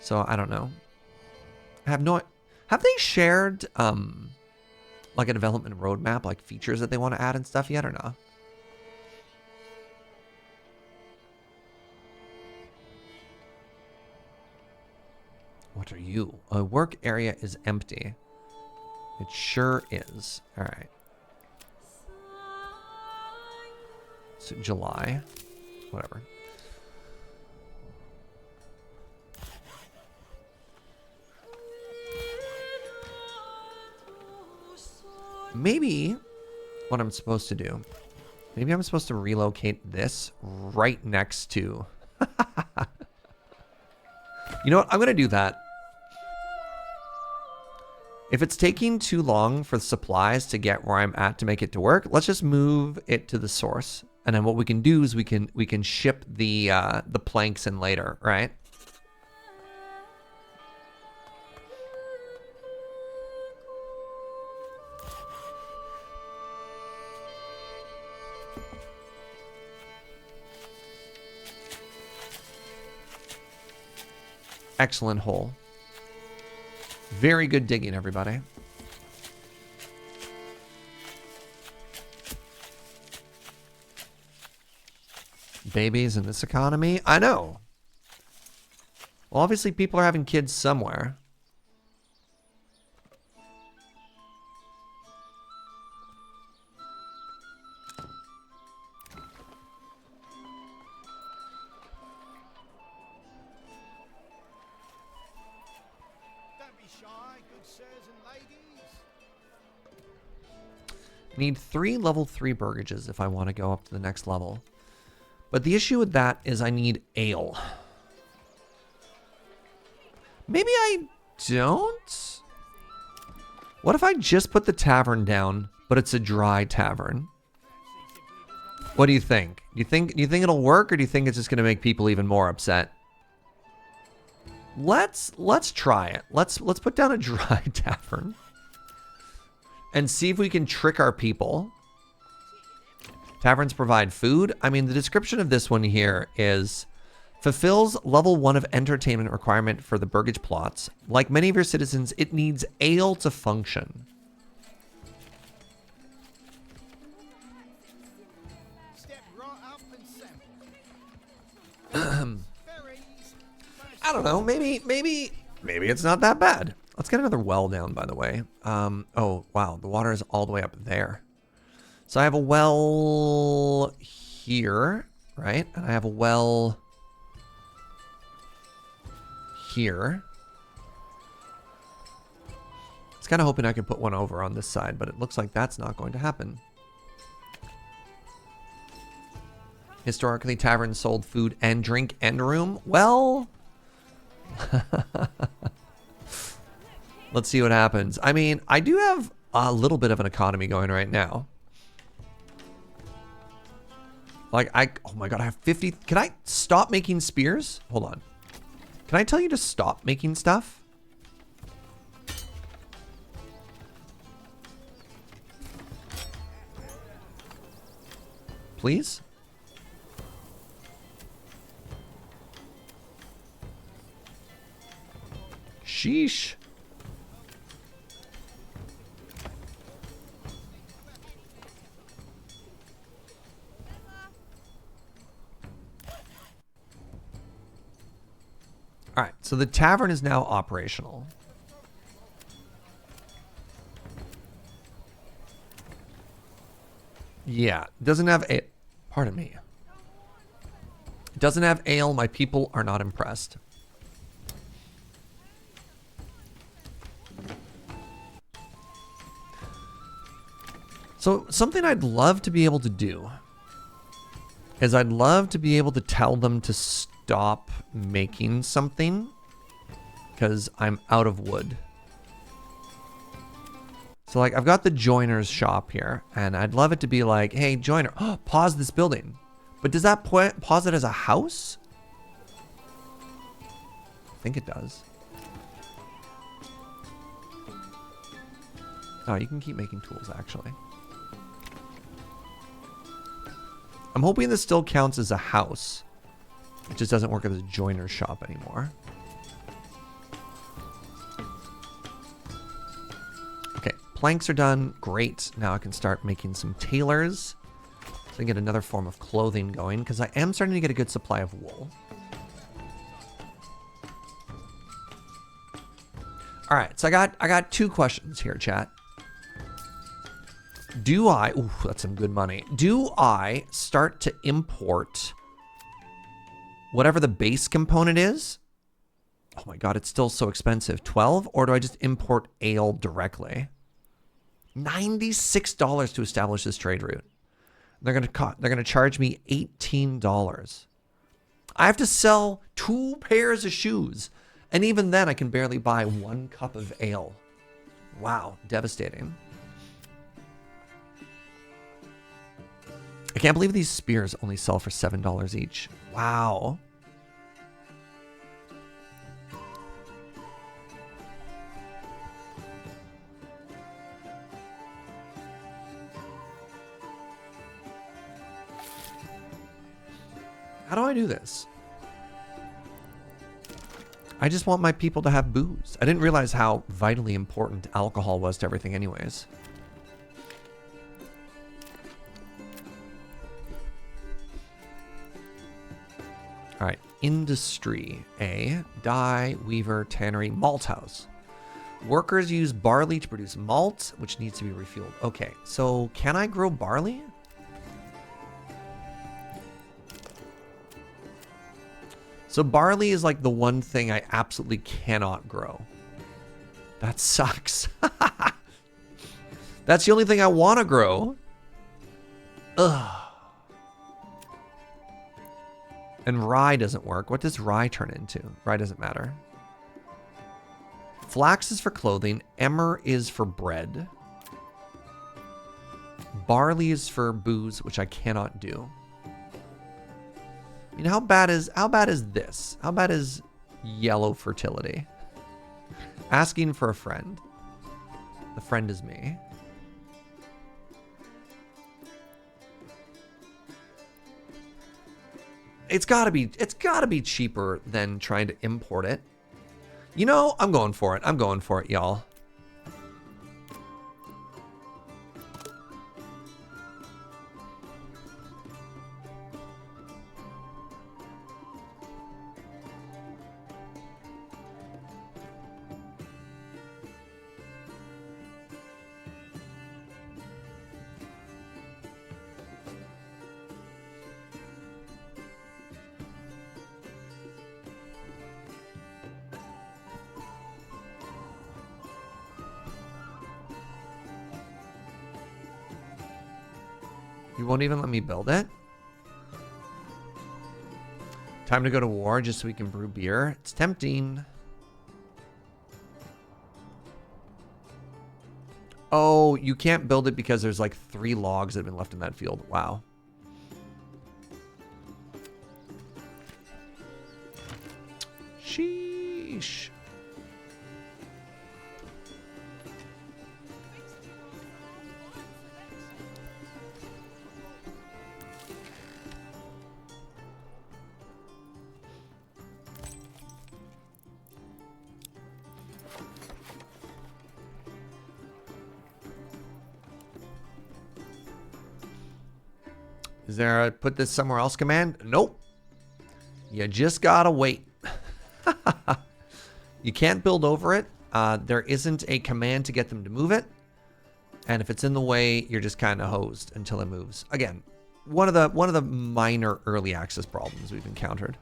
So I don't know. Have they shared like a development roadmap, like features that they want to add and stuff yet or not? What are you? A work area is empty. It sure is. All right. So July. Whatever. Maybe what I'm supposed to do. Maybe I'm supposed to relocate this right next to... You know what? I'm going to do that. If it's taking too long for the supplies to get where I'm at to make it to work, let's just move it to the source. And then what we can do is we can ship the planks in later, right? Excellent hole. Very good digging, everybody. Babies in this economy? I know. Well, obviously people are having kids somewhere. Need 3 level 3 burgages if I want to go up to the next level. But the issue with that is I need ale. Maybe I don't? What if I just put the tavern down, but it's a dry tavern? What do you think? Do you think it'll work, or do you think it's just going to make people even more upset? Let's try it. Let's put down a dry tavern and see if we can trick our people. Taverns provide food. I mean, the description of this one here is fulfills level 1 of entertainment requirement for the burgage plots. Like many of your citizens, it needs ale to function. Step right up and sample. Berries. I don't know. Maybe it's not that bad. Let's get another well down, by the way. Oh, wow. The water is all the way up there. So I have a well here, right? And I have a well here. I was kind of hoping I could put one over on this side, but it looks like that's not going to happen. Historically, taverns sold food and drink and room. Well, let's see what happens. I mean, I do have a little bit of an economy going right now. Like, oh my god, I have 50. Can I stop making spears? Hold on. Can I tell you to stop making stuff? Please? Sheesh. All right, so the tavern is now operational. Yeah, doesn't have a. Pardon me. It doesn't have ale. My people are not impressed. So something I'd love to be able to do is I'd love to be able to tell them to stop making something because I'm out of wood. So like I've got the joiner's shop here and I'd love it to be like, hey joiner, pause this building. But does that pause it as a house? I think it does. Oh, you can keep making tools actually. I'm hoping this still counts as a house. It just doesn't work as a joiner's shop anymore. Okay, planks are done. Great. Now I can start making some tailors. So I can get another form of clothing going because I am starting to get a good supply of wool. All right, so I got 2 questions here, chat. Do I, ooh, that's some good money. Do I start to import whatever the base component is? Oh my god, it's still so expensive. 12? Or do I just import ale directly? $96 to establish this trade route. They're gonna charge me $18. I have to sell 2 pairs of shoes. And even then I can barely buy 1 cup of ale. Wow, devastating. I can't believe these spears only sell for $7 each. Wow. How do I do this? I just want my people to have booze. I didn't realize how vitally important alcohol was to everything anyways. All right, industry. A, dye, weaver, tannery, malt house. Workers use barley to produce malt, which needs to be refueled. Okay, so can I grow barley? So barley is like the one thing I absolutely cannot grow. That sucks. That's the only thing I want to grow. Ugh. And rye doesn't work. What does rye turn into? Rye doesn't matter. Flax is for clothing. Emmer is for bread. Barley is for booze, which I cannot do. I mean, how bad is this? How bad is yellow fertility? Asking for a friend. The friend is me. It's gotta be cheaper than trying to import it. You know, I'm going for it. I'm going for it, y'all. You won't even let me build it? Time to go to war just so we can brew beer. It's tempting. Oh, you can't build it because there's like 3 logs that have been left in that field. Wow. Sheesh. Is there a put this somewhere else command? Nope. You just gotta wait. You can't build over it. There isn't a command to get them to move it. And if it's in the way, you're just kind of hosed until it moves. Again, one of the minor early access problems we've encountered.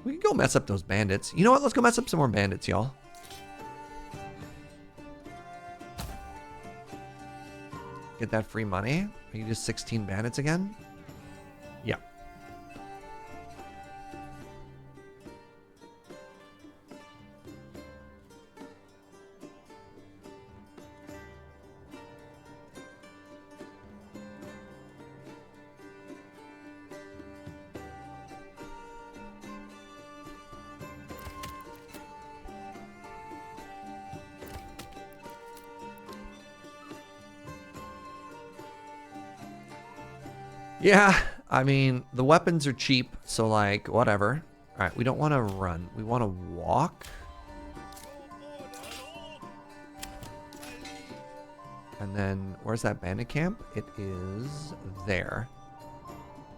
We can go mess up those bandits. You know what? Let's go mess up some more bandits, y'all. Get that free money. Are you just 16 bandits again? Yeah. Yeah, I mean, the weapons are cheap, so like, whatever. All right, we don't want to run. We want to walk. And then, where's that bandit camp? It is there.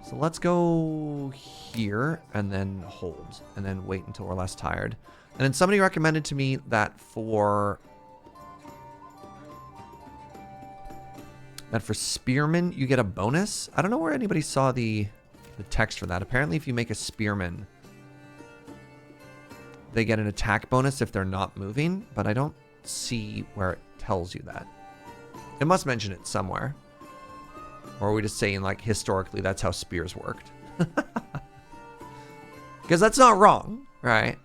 So let's go here and then hold. And then wait until we're less tired. And then somebody recommended to me that for spearmen, you get a bonus. I don't know where anybody saw the text for that. Apparently, if you make a spearman, they get an attack bonus if they're not moving, but I don't see where it tells you that. It must mention it somewhere. Or are we just saying, like, historically, that's how spears worked? Because that's not wrong, right?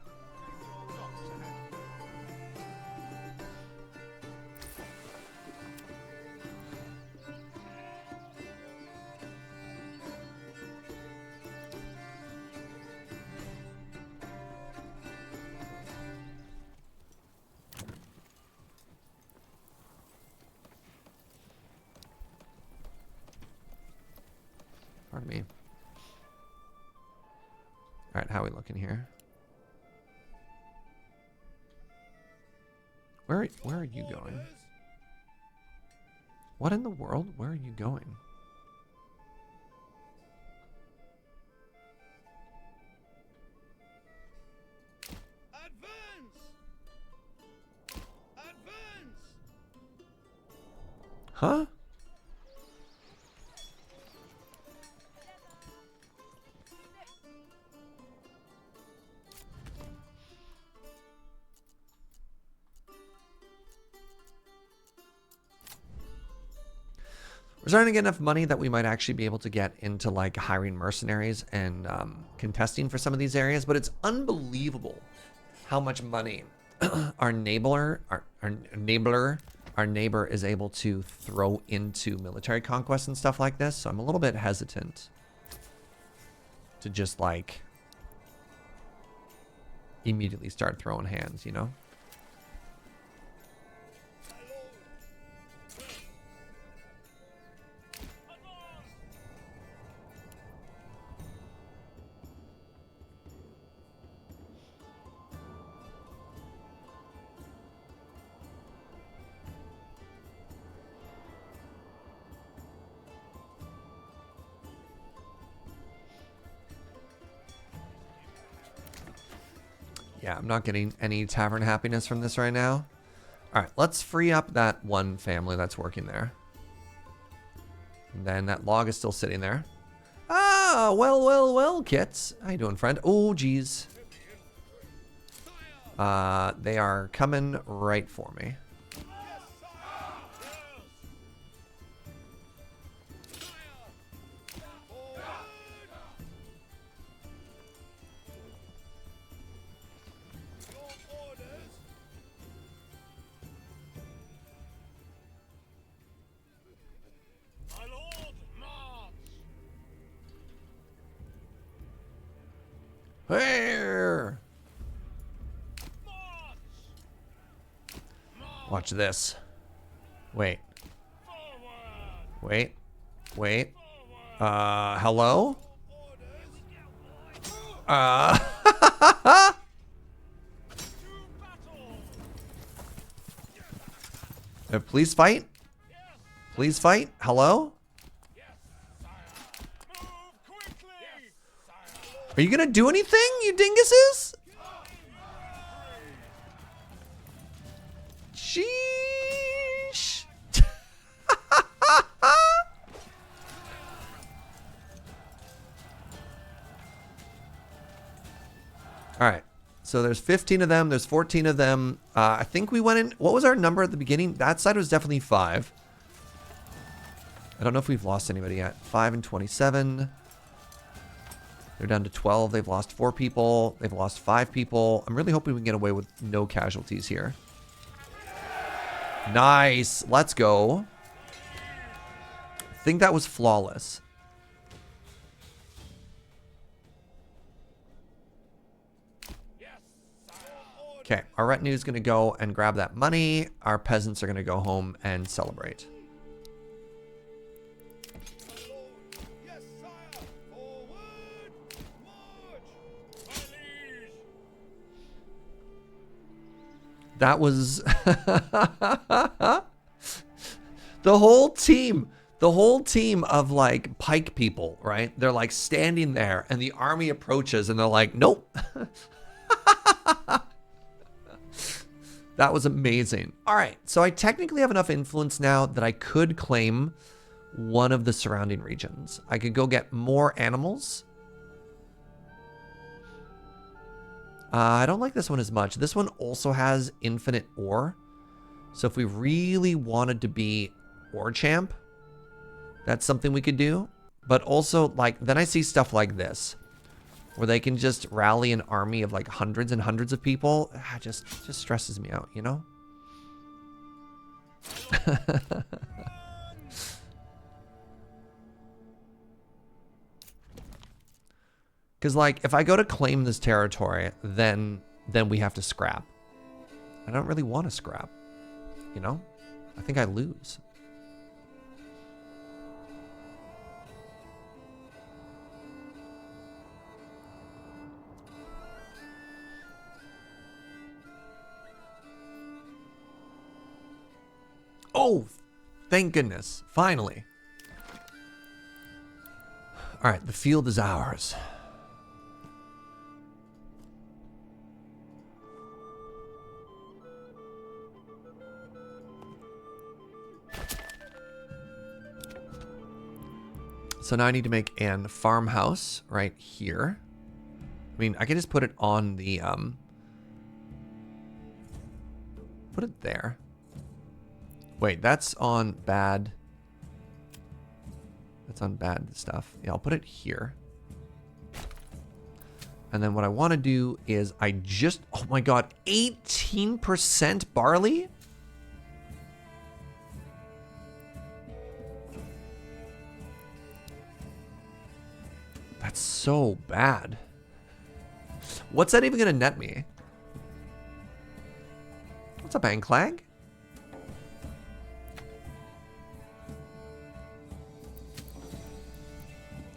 Pardon me. All right, how are we looking here? Where are you going? What in the world? Where are you going? Advance! Advance! Huh? We're starting to get enough money that we might actually be able to get into like hiring mercenaries and contesting for some of these areas. But it's unbelievable how much money our neighbor is able to throw into military conquest and stuff like this. So I'm a little bit hesitant to just like immediately start throwing hands, you know? Yeah, I'm not getting any tavern happiness from this right now. All right, let's free up that one family that's working there. And then that log is still sitting there. Ah, well, Kits. How you doing, friend? Oh, geez. They are coming right for me. Here. Watch this. Wait. Wait. Wait. Hello? Please fight? Please fight? Hello? Are you gonna do anything, you dinguses? Sheesh. All right. So there's 15 of them. There's 14 of them. I think we went in. What was our number at the beginning? That side was definitely 5. I don't know if we've lost anybody yet. 5 and 27. They're down to 12. They've lost 4 people. They've lost 5 people. I'm really hoping we can get away with no casualties here. Nice. Let's go. I think that was flawless. Okay, our retinue is going to go and grab that money. Our peasants are going to go home and celebrate. That was the whole team of like pike people, right? They're like standing there and the army approaches and they're like, nope. That was amazing. All right, so I technically have enough influence now that I could claim one of the surrounding regions. I could go get more animals. I don't like this one as much. This one also has infinite ore. So if we really wanted to be ore champ, that's something we could do. But also, like, then I see stuff like this, where they can just rally an army of like hundreds and hundreds of people. It just stresses me out, you know? Because, like, if I go to claim this territory, then we have to scrap. I don't really want to scrap, you know? I think I lose. Oh, thank goodness. Finally. All right, the field is ours. So now I need to make an farmhouse right here. I mean, I can just put it on the, put it there. Wait, that's on bad. That's on bad stuff. Yeah, I'll put it here. And then what I want to do is oh my god, 18% barley? That's so bad. What's that even going to net me? What's up, Anklag?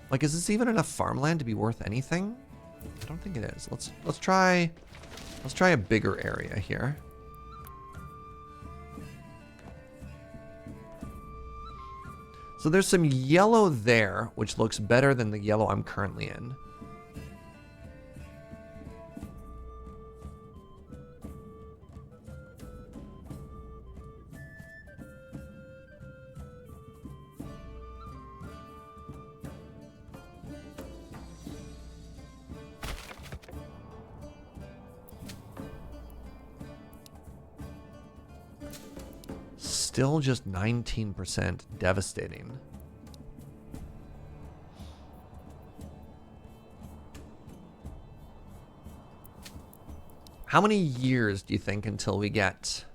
Like, is this even enough farmland to be worth anything? I don't think it is. Let's try a bigger area here. So there's some yellow there, which looks better than the yellow I'm currently in. Still just 19% devastating. How many years do you think until we get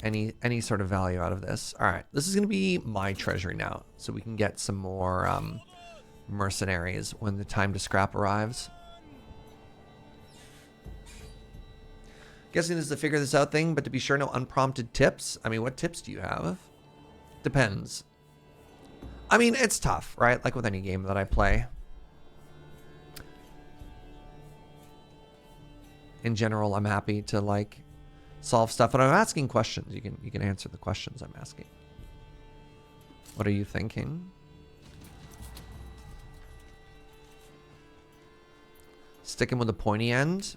any sort of value out of this? All right, this is going to be my treasury now, so we can get some more mercenaries when the time to scrap arrives. Guessing this is a figure this out thing, but to be sure, no unprompted tips. I mean, what tips do you have? Depends. I mean, it's tough, right? Like with any game that I play. In general, I'm happy to like solve stuff, but I'm asking questions. You can answer the questions I'm asking. What are you thinking? Sticking with the pointy end.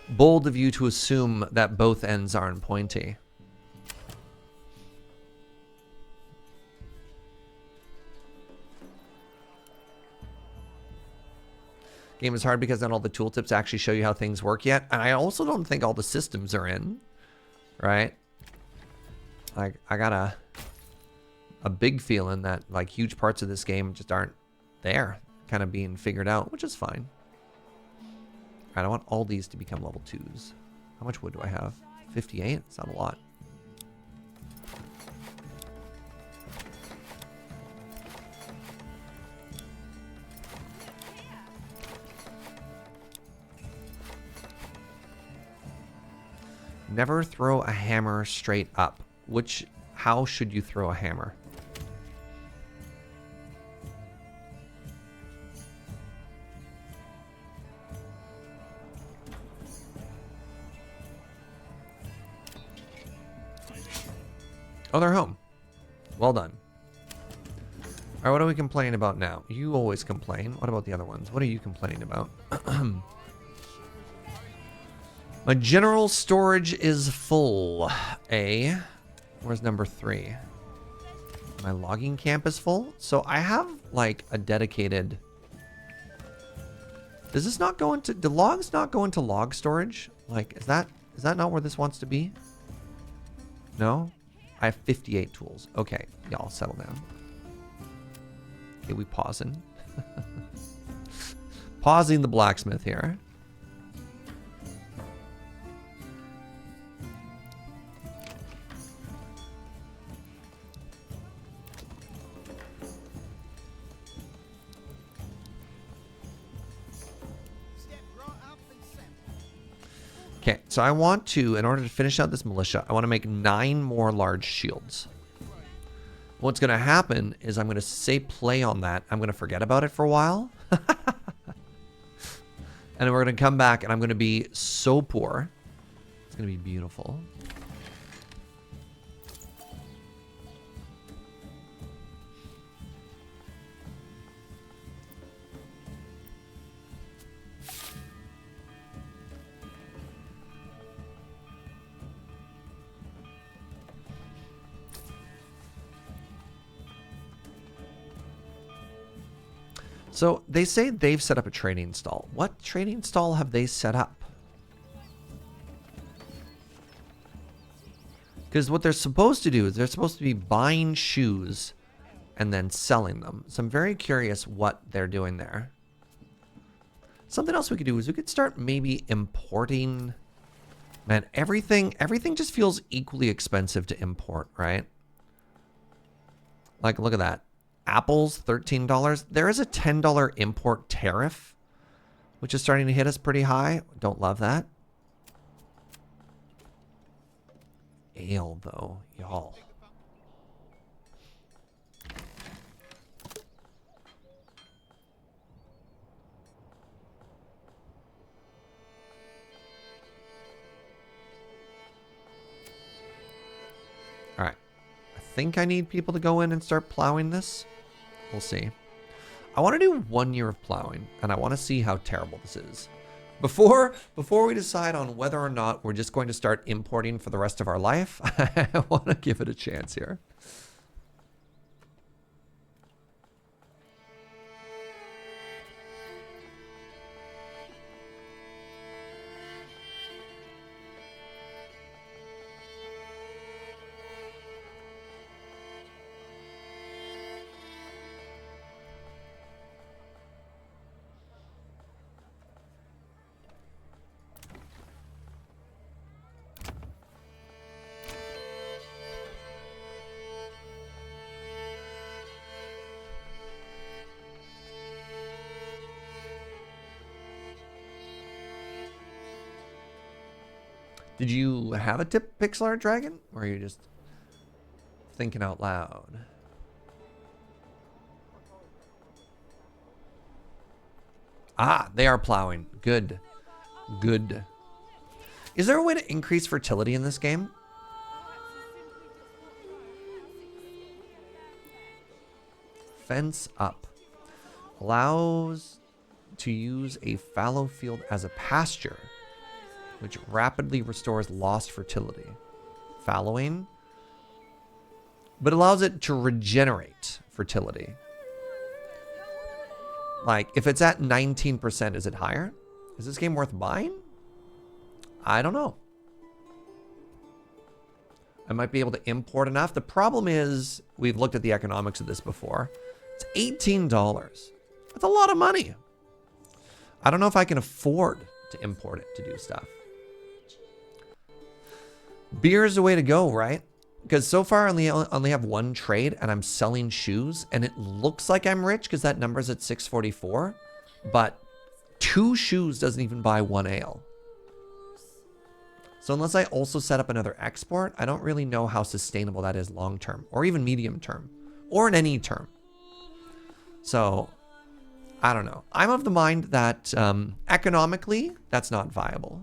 Bold of you to assume that both ends aren't pointy. Game is hard because not all the tooltips actually show you how things work yet. And I also don't think all the systems are in. Right? Like, I got a big feeling that like huge parts of this game just aren't there. Kind of being figured out, which is fine. Alright, I want all these to become level 2s. How much wood do I have? 58? It's not a lot. Never throw a hammer straight up. How should you throw a hammer? Oh, they're home. Well done. Alright, what are we complaining about now? You always complain. What about the other ones? What are you complaining about? My general storage is full. Where's number 3? My logging camp is full. So I have like a dedicated... Does this not go into... Do logs not go into log storage? Like, is that not where this wants to be? No? I have 58 tools. Okay, y'all settle down. Okay, we pausing. Pausing the blacksmith here. Okay, so I want to, in order to finish out this militia, I want to make 9 more large shields. What's going to happen is I'm going to say play on that. I'm going to forget about it for a while. And then we're going to come back and I'm going to be so poor. It's going to be beautiful. So they say they've set up a trading stall. What trading stall have they set up? Because what they're supposed to do is they're supposed to be buying shoes and then selling them. So I'm very curious what they're doing there. Something else we could do is we could start maybe importing. Man, everything just feels equally expensive to import, right? Like, look at that. Apples, $13. There is a $10 import tariff, which is starting to hit us pretty high. Don't love that. Ale, though, y'all. All right. I think I need people to go in and start plowing this. We'll see. I want to do 1 year of plowing, and I want to see how terrible this is. Before we decide on whether or not we're just going to start importing for the rest of our life, I want to give it a chance here. Did you have a tip, Pixlar Dragon? Or are you just thinking out loud? Ah, they are plowing. Good. Good. Is there a way to increase fertility in this game? Fence up. Allows to use a fallow field as a pasture, which rapidly restores lost fertility. Fallowing. But allows it to regenerate fertility. Like, if it's at 19%, is it higher? Is this game worth buying? I don't know. I might be able to import enough. The problem is, we've looked at the economics of this before. It's $18. That's a lot of money. I don't know if I can afford to import it to do stuff. Beer is the way to go, right? Because so far I only have one trade and I'm selling shoes and it looks like I'm rich because that number's at 644, but 2 shoes doesn't even buy 1 ale. So unless I also set up another export, I don't really know how sustainable that is long term or even medium term or in any term. So I don't know. I'm of the mind that economically, that's not viable.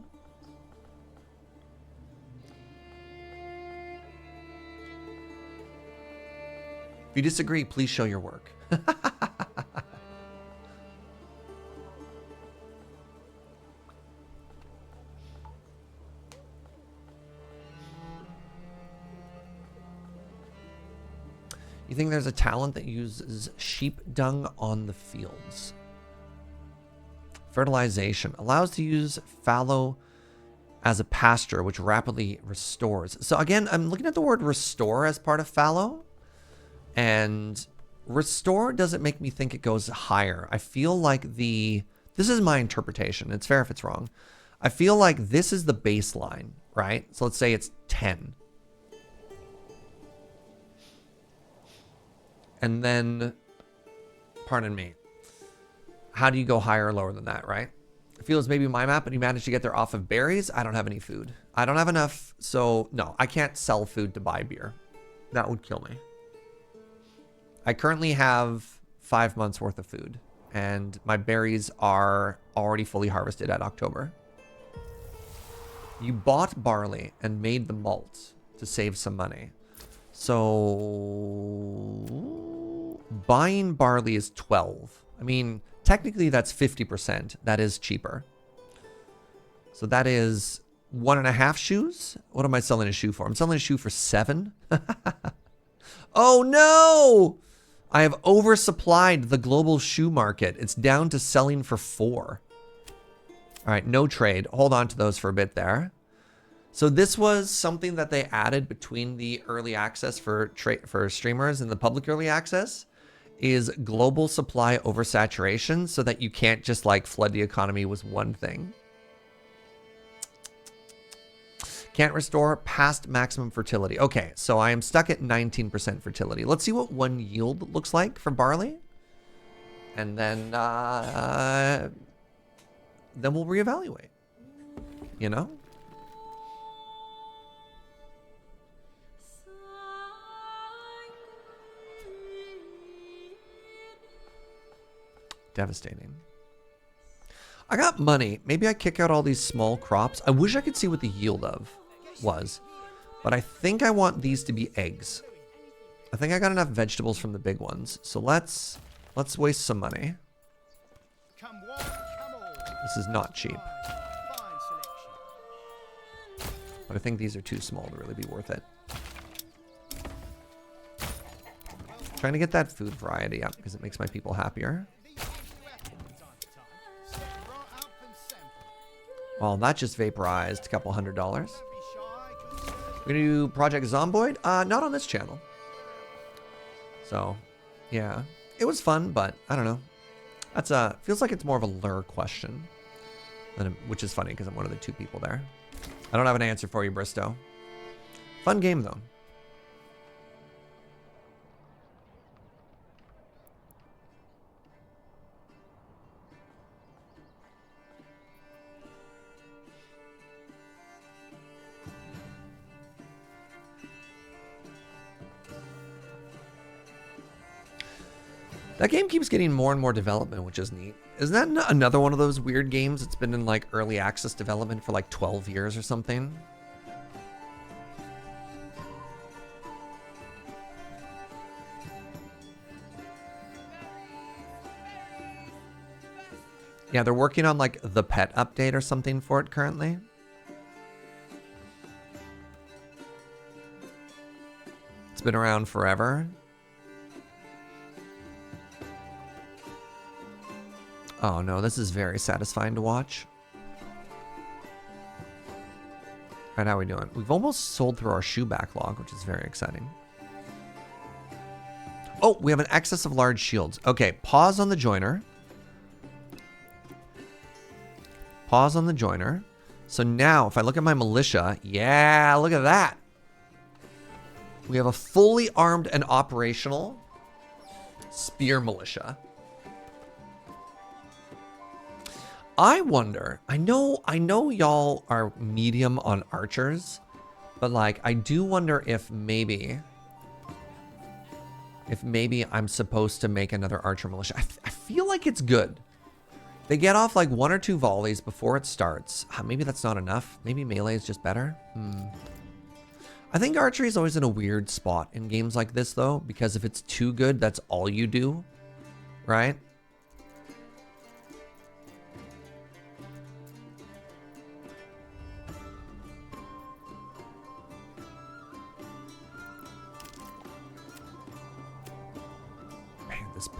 If you disagree, please show your work. You think there's a talent that uses sheep dung on the fields? Fertilization allows to use fallow as a pasture, which rapidly restores. So again, I'm looking at the word restore as part of fallow. And restore doesn't make me think it goes higher. I feel like this is my interpretation. It's fair if it's wrong. I feel like this is the baseline, right? So let's say it's 10. And then, pardon me, how do you go higher or lower than that, right? I feel it's maybe my map, and you managed to get there off of berries. I don't have any food. I don't have enough. So no, I can't sell food to buy beer. That would kill me. I currently have 5 months worth of food, and my berries are already fully harvested at October. You bought barley and made the malt to save some money. So buying barley is 12. I mean, technically that's 50%. That is cheaper. So that is 1.5 shoes. What am I selling a shoe for? I'm selling a shoe for 7. Oh no! I have oversupplied the global shoe market. It's down to selling for 4. All right, no trade. Hold on to those for a bit there. So this was something that they added between the early access for streamers and the public early access, is global supply oversaturation, so that you can't just like flood the economy with one thing. Can't restore past maximum fertility. Okay, so I am stuck at 19% fertility. Let's see what one yield looks like for barley. And then we'll reevaluate, you know? Devastating. I got money. Maybe I kick out all these small crops. I wish I could see what the yield of was, but I think I want these to be eggs. I think I got enough vegetables from the big ones. So let's waste some money. Come one, come all. This is not cheap, Fine selection. but I think these are too small to really be worth it. Trying to get that food variety up because it makes my people happier. These things do happen from time to time. Step right up and sample. Well, that just vaporized a couple $100. Don't be shy, good sirs. We're gonna do Project Zomboid. Not on this channel. So, yeah, it was fun, but I don't know. That's feels like it's more of a lure question, which is funny because I'm one of the 2 people there. I don't have an answer for you, Bristow. Fun game though. That game keeps getting more and more development, which is neat. Isn't that another one of those weird games that's been in like early access development for like 12 years or something? Yeah, they're working on like the pet update or something for it currently. It's been around forever. Oh no, this is very satisfying to watch. Alright, how are we doing? We've almost sold through our shoe backlog, which is very exciting. Oh, we have an excess of large shields. Okay, pause on the joiner. Pause on the joiner. So now, if I look at my militia, yeah, look at that. We have a fully armed and operational spear militia. I wonder, I know y'all are medium on archers, but like, I do wonder if maybe I'm supposed to make another archer militia. I feel like it's good. They get off like 1 or 2 volleys before it starts. Maybe that's not enough. Maybe melee is just better. I think archery is always in a weird spot in games like this though, because if it's too good, that's all you do, right?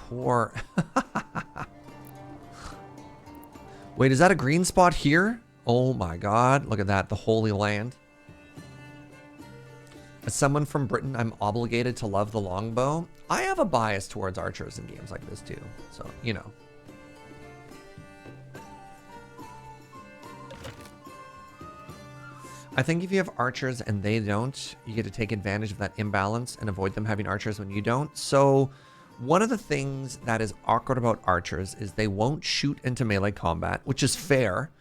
Poor. Wait, is that a green spot here? Oh my god, look at that, the Holy Land. As someone from Britain, I'm obligated to love the longbow. I have a bias towards archers in games like this too, so, you know. I think if you have archers and they don't, you get to take advantage of that imbalance and avoid them having archers when you don't. So one of the things that is awkward about archers is they won't shoot into melee combat, which is fair,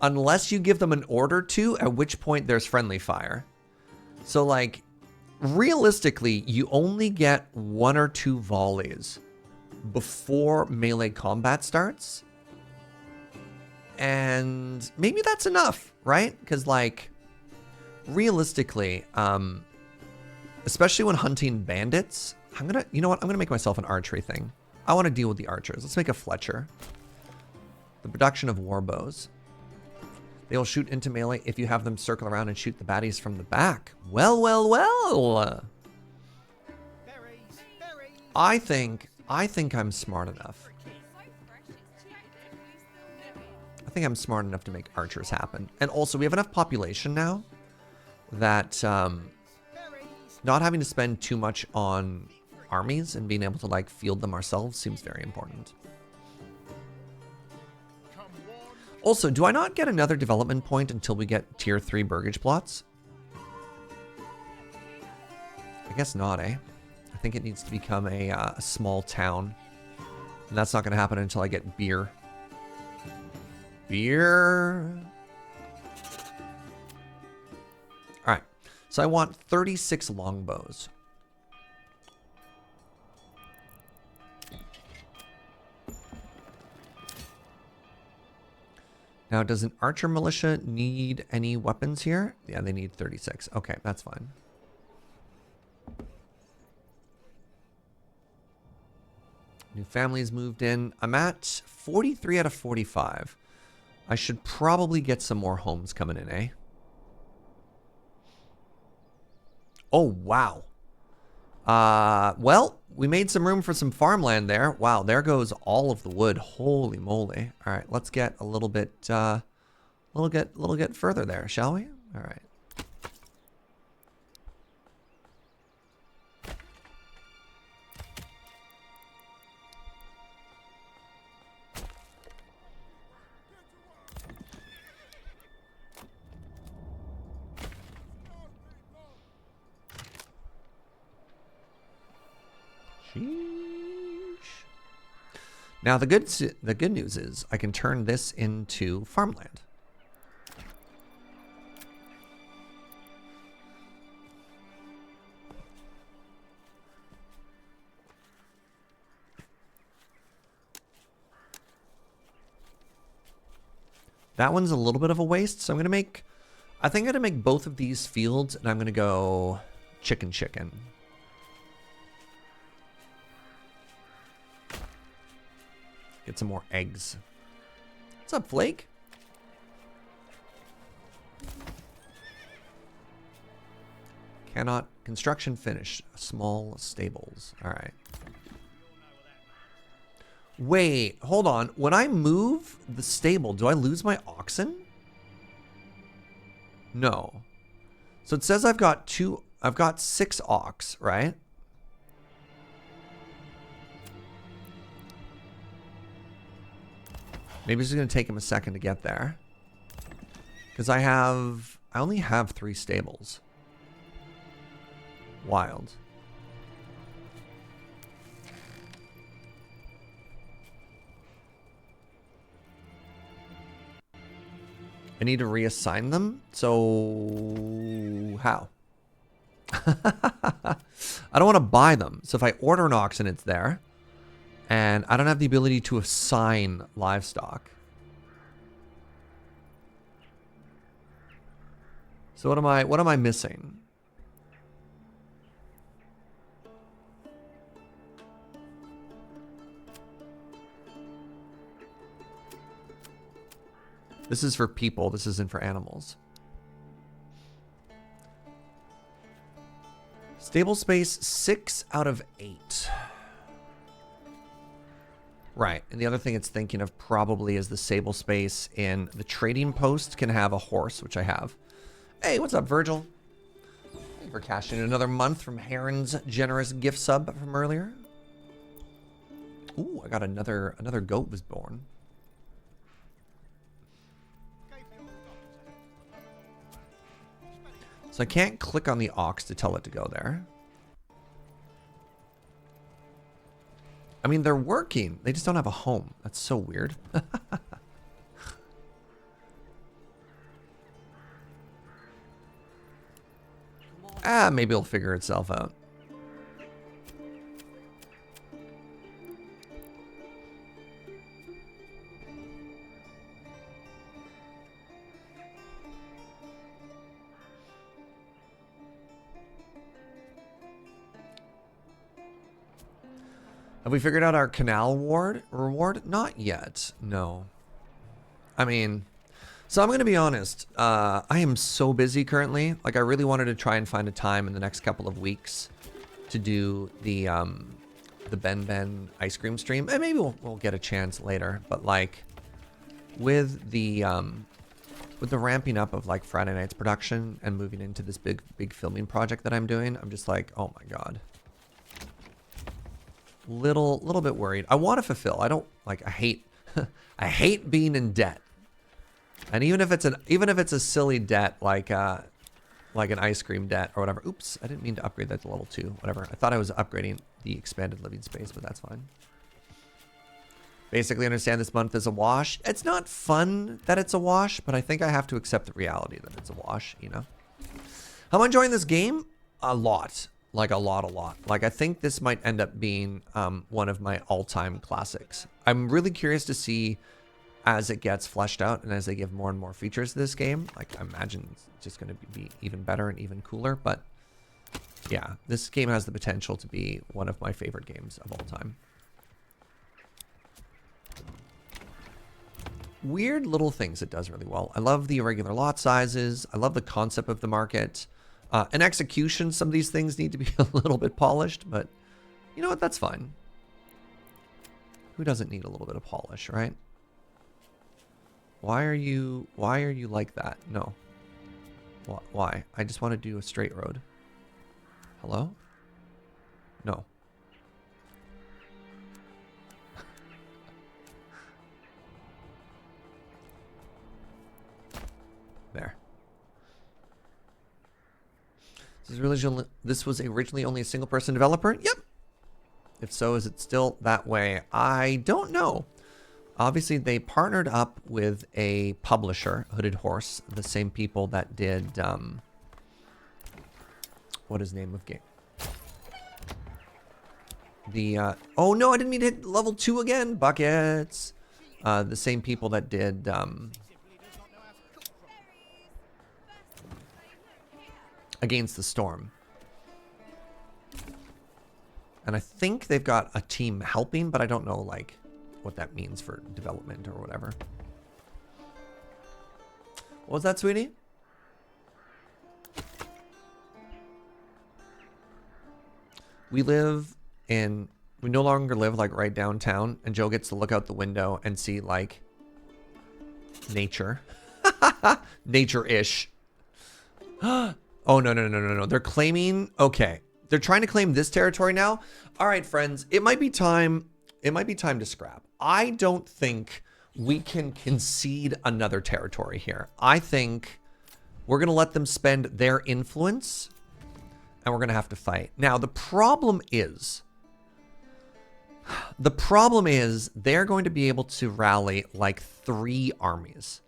unless you give them an order to, at which point there's friendly fire. So like, realistically, you only get 1 or 2 volleys before melee combat starts. And maybe that's enough, right? Because like, realistically, especially when hunting bandits, you know what? I'm gonna make myself an archery thing. I want to deal with the archers. Let's make a Fletcher. The production of war bows. They will shoot into melee if you have them circle around and shoot the baddies from the back. Well, well, well. Berries, berries. I think I'm smart enough. I think I'm smart enough to make archers happen. And also, we have enough population now that Berries. not having to spend too much on armies and being able to like field them ourselves seems very important. Come one, Also, do I not get another development point until we get tier 3 burgage plots? I guess not, eh? I think it needs to become a small town. And that's not going to happen until I get beer. Beer. All right. So I want 36 longbows. Now, does an archer militia need any weapons here? Yeah, they need 36. Okay, that's fine. New families moved in. I'm at 43 out of 45. I should probably get some more homes coming in, eh? Oh, wow. Well, we made some room for some farmland there. Wow, there goes all of the wood. Holy moly. All right, let's get a little bit further there, shall we? All right. Sheesh. Now the good news is I can turn this into farmland. That one's a little bit of a waste, so I'm gonna make, I think I'm gonna make both of these fields, and I'm gonna go chicken. Get some more eggs. What's up, Flake? Cannot construction finish. Small stables. All right. Wait, hold on. When I move the stable, do I lose my oxen? No. So it says I've got 6 ox, right? Maybe it's just going to take him a second to get there. Because I only have 3 stables. Wild. I need to reassign them? So how? I don't want to buy them. So if I order an oxen, it's there. And I don't have the ability to assign livestock. So what am I missing? This is for people, this isn't for animals. Stable space 6 out of 8. Right, and the other thing it's thinking of probably is the stable space in the trading post can have a horse, which I have. Hey, what's up, Virgil? Thank you for cashing in another month from Heron's generous gift sub from earlier. Ooh, I got another goat was born. So I can't click on the ox to tell it to go there. I mean, they're working. They just don't have a home. That's so weird. Maybe it'll figure itself out. Have we figured out our canal reward? Not yet. No. I mean, so I'm going to be honest. I am so busy currently. Like, I really wanted to try and find a time in the next couple of weeks to do the Ben ice cream stream. And maybe we'll get a chance later. But like, with the with the ramping up of like Friday night's production and moving into this big filming project that I'm doing, I'm just like, oh my god. Little bit worried. I want to fulfill. I don't like. I hate. I hate being in debt. And even if it's a silly debt like an ice cream debt or whatever. Oops, I didn't mean to upgrade that to level 2. Whatever. I thought I was upgrading the expanded living space, but that's fine. Basically, understand this month is a wash. It's not fun that it's a wash, but I think I have to accept the reality that it's a wash. You know. How am I enjoying this game? A lot. Like a lot. Like I think this might end up being one of my all-time classics. I'm really curious to see as it gets fleshed out and as they give more and more features to this game. Like I imagine it's just going to be even better and even cooler. But yeah, this game has the potential to be one of my favorite games of all time. Weird little things it does really well. I love the irregular lot sizes. I love the concept of the market. In execution, some of these things need to be a little bit polished, but you know what? That's fine. Who doesn't need a little bit of polish, right? Why are you like that? No. Why? I just want to do a straight road. Hello? No. There. This was originally only a single person developer? Yep. If so, is it still that way? I don't know. Obviously, they partnered up with a publisher, Hooded Horse, the same people that did, what is the name of game? Oh no, I didn't mean to hit level 2 again. Buckets. The same people that did, Against the Storm. And I think they've got a team helping, but I don't know like what that means for development or whatever. What was that, sweetie? We no longer live like right downtown, and Joe gets to look out the window and see like nature. Nature-ish. Oh, no. They're claiming, okay. They're trying to claim this territory now. All right, friends, it might be time to scrap. I don't think we can concede another territory here. I think we're going to let them spend their influence and we're going to have to fight. Now, the problem is they're going to be able to rally like 3 armies.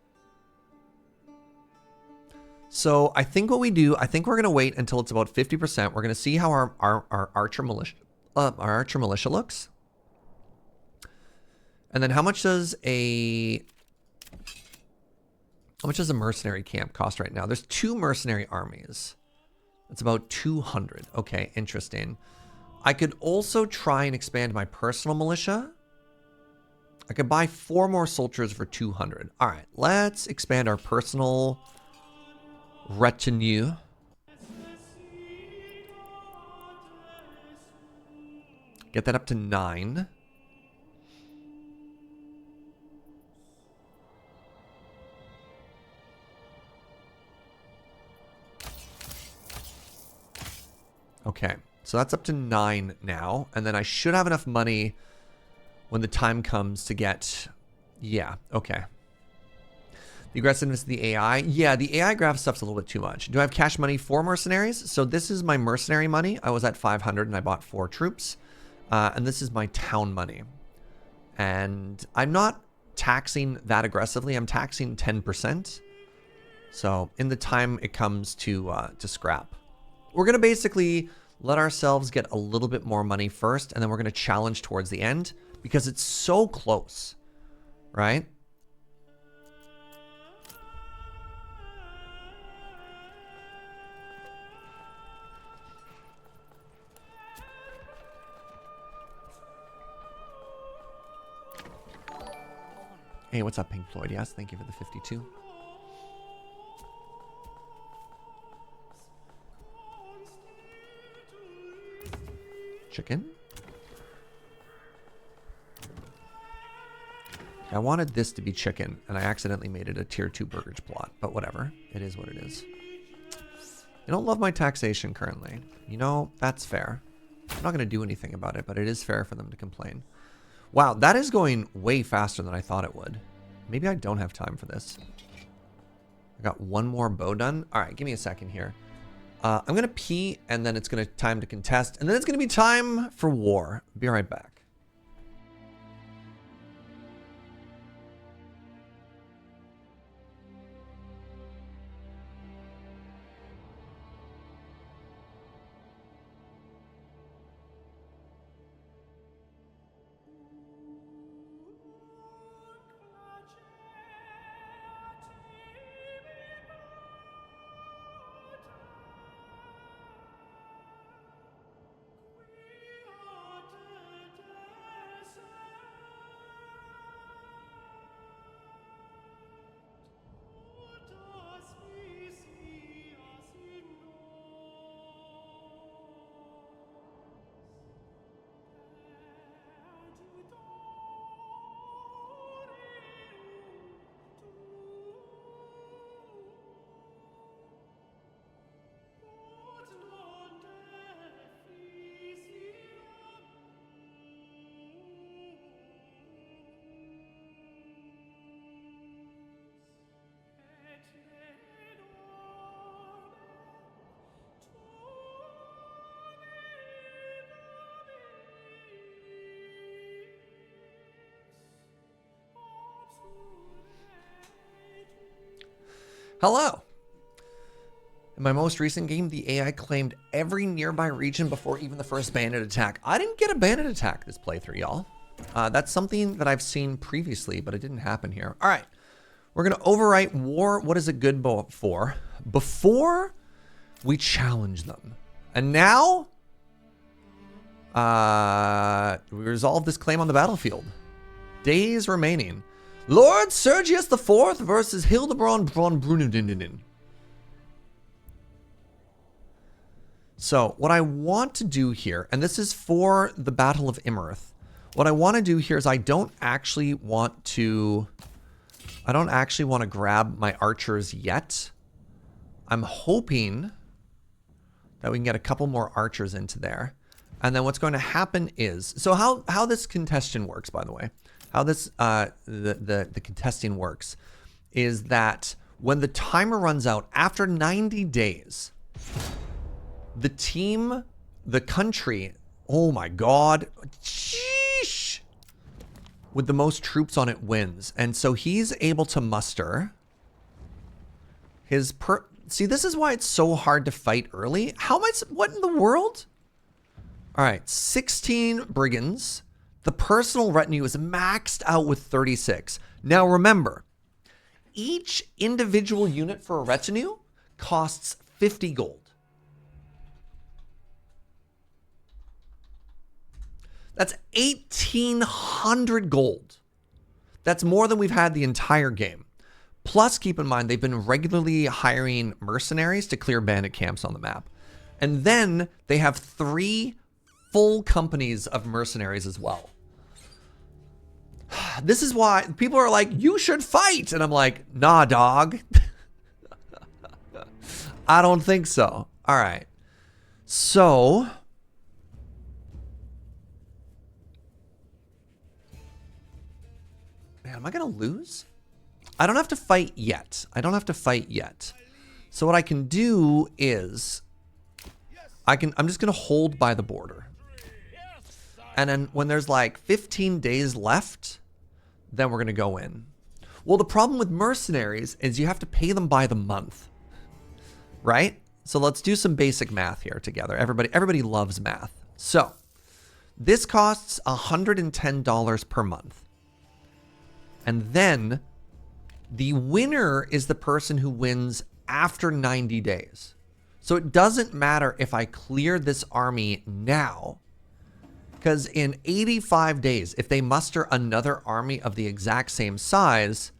So I think what we do, I think we're going to wait until it's about 50%. We're going to see how our archer militia looks. And then how much does a mercenary camp cost right now? There's 2 mercenary armies. It's about 200. Okay, interesting. I could also try and expand my personal militia. I could buy 4 more soldiers for 200. All right, let's expand our personal retinue. Get that up to 9. Okay, so that's up to 9 now. And then I should have enough money when the time comes to get... Yeah, okay. The aggressiveness of the AI. Yeah, the AI graph stuff's a little bit too much. Do I have cash money for mercenaries? So this is my mercenary money. I was at 500 and I bought 4 troops. And this is my town money. And I'm not taxing that aggressively. I'm taxing 10%. So in the time it comes to scrap, we're going to basically let ourselves get a little bit more money first. And then we're going to challenge towards the end because it's so close, right? Hey, what's up, Pink Floyd? Yes, thank you for the 52. Chicken. I wanted this to be chicken, and I accidentally made it a tier 2 burgage plot. But whatever. It is what it is. I don't love my taxation currently. You know, that's fair. I'm not going to do anything about it, but it is fair for them to complain. Wow, that is going way faster than I thought it would. Maybe I don't have time for this. I got one more bow done. All right, give me a second here. I'm going to pee, and then it's going to time to contest, and then it's going to be time for war. Be right back. Hello. In my most recent game, the AI claimed every nearby region before even the first bandit attack. I didn't get a bandit attack this playthrough, y'all. That's something that I've seen previously, but it didn't happen here. All right. We're going to overwrite war. What is it good for? Before we challenge them. And now, we resolve this claim on the battlefield. Days remaining. Lord Sergius IV versus Hildebrand von Brunendinen. So what I want to do here, and this is for the Battle of Imerith. What I want to do here is I don't actually want to grab my archers yet. I'm hoping that we can get a couple more archers into there. And then what's going to happen is, so how this contestation works, by the way, how this the contesting works is that when the timer runs out after 90 days, the team, the country, oh my god, sheesh, with the most troops on it wins. And so he's able to muster his see, this is why it's so hard to fight early. How am I, what in the world? All right, 16 brigands. The personal retinue is maxed out with 36. Now remember, each individual unit for a retinue costs 50 gold. That's 1,800 gold. That's more than we've had the entire game. Plus, keep in mind, they've been regularly hiring mercenaries to clear bandit camps on the map. And then they have 3 full companies of mercenaries as well. This is why people are like, you should fight. And I'm like, nah, dog. I don't think so. All right. So, man, am I going to lose? I don't have to fight yet. I don't have to fight yet. So what I can do is I'm just going to hold by the border. And then when there's like 15 days left, then we're going to go in. Well, the problem with mercenaries is you have to pay them by the month, right? So let's do some basic math here together. Everybody loves math. So this costs $110 per month. And then the winner is the person who wins after 90 days. So it doesn't matter if I clear this army now, because in 85 days, if they muster another army of the exact same size,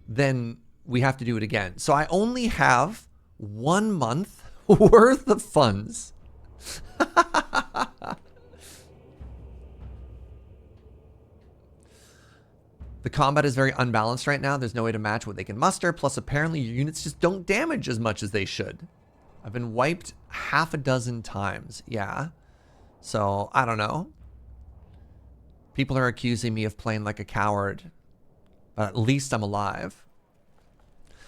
then we have to do it again. So I only have 1 month worth of funds. The combat is very unbalanced right now. There's no way to match what they can muster. Plus, apparently, your units just don't damage as much as they should. I've been wiped half a dozen times. Yeah. So, I don't know. People are accusing me of playing like a coward. But at least I'm alive.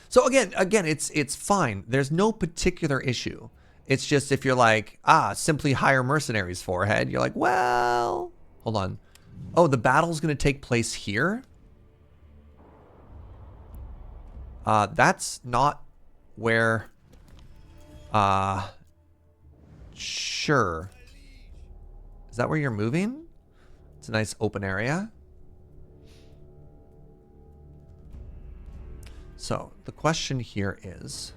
So again, it's fine. There's no particular issue. It's just if you're like, simply hire mercenaries for head, you're like, well, hold on. Oh, the battle's going to take place here? That's not where... Sure. Is that where you're moving? It's a nice open area. So, the question here is...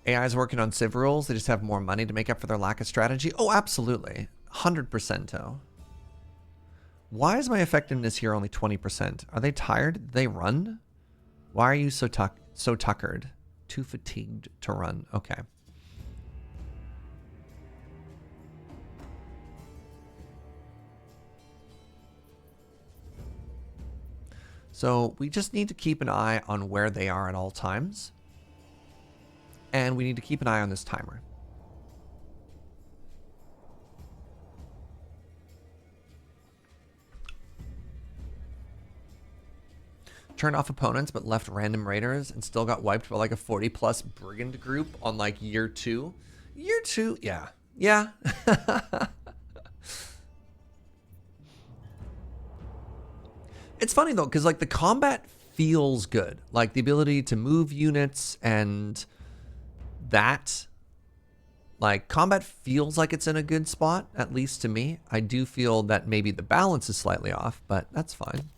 AI is working on civ rules. They just have more money to make up for their lack of strategy. Oh, absolutely. 100%. Why is my effectiveness here only 20%? Are they tired? Did they run? Why are you so tuckered? Too fatigued to run. Okay. So we just need to keep an eye on where they are at all times. And we need to keep an eye on this timer. Turned off opponents but left random raiders and still got wiped by like a 40+ brigand group on like year 2. Year 2? Yeah. Yeah. It's funny though, because like the combat feels good. Like the ability to move units and that, like combat feels like it's in a good spot, at least to me. I do feel that maybe the balance is slightly off, but that's fine.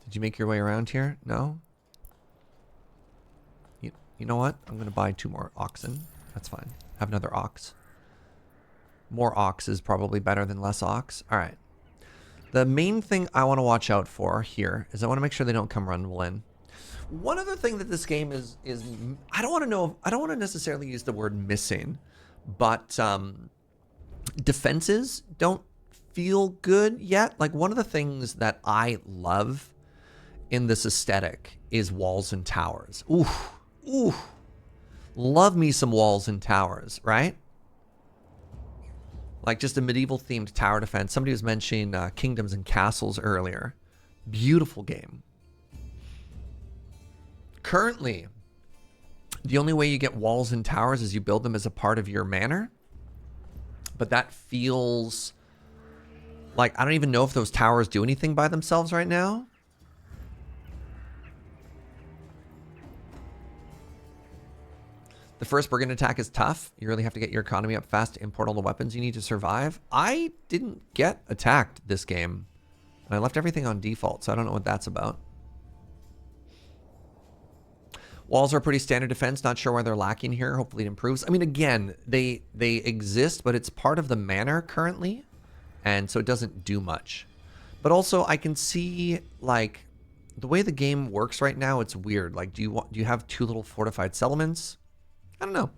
Did you make your way around here? No? You know what? I'm going to buy 2 more oxen. That's fine. Have another ox. More ox is probably better than less ox. All right. The main thing I want to watch out for here is I want to make sure they don't come rumble in. One other thing that this game is I don't want to necessarily use the word missing, but defenses don't feel good yet. Like one of the things that I love in this aesthetic is walls and towers. Ooh. Love me some walls and towers, right? Like just a medieval themed tower defense. Somebody was mentioning Kingdoms and Castles earlier. Beautiful game. Currently, the only way you get walls and towers is you build them as a part of your manor. But that feels like, I don't even know if those towers do anything by themselves right now. The first brigand attack is tough. You really have to get your economy up fast to import all the weapons you need to survive. I didn't get attacked this game. And I left everything on default, so I don't know what that's about. Walls are pretty standard defense. Not sure why they're lacking here. Hopefully it improves. I mean, again, they exist, but it's part of the manor currently. And so it doesn't do much. But also, I can see, like, the way the game works right now, it's weird. Like, do you have 2 little fortified settlements? I don't know.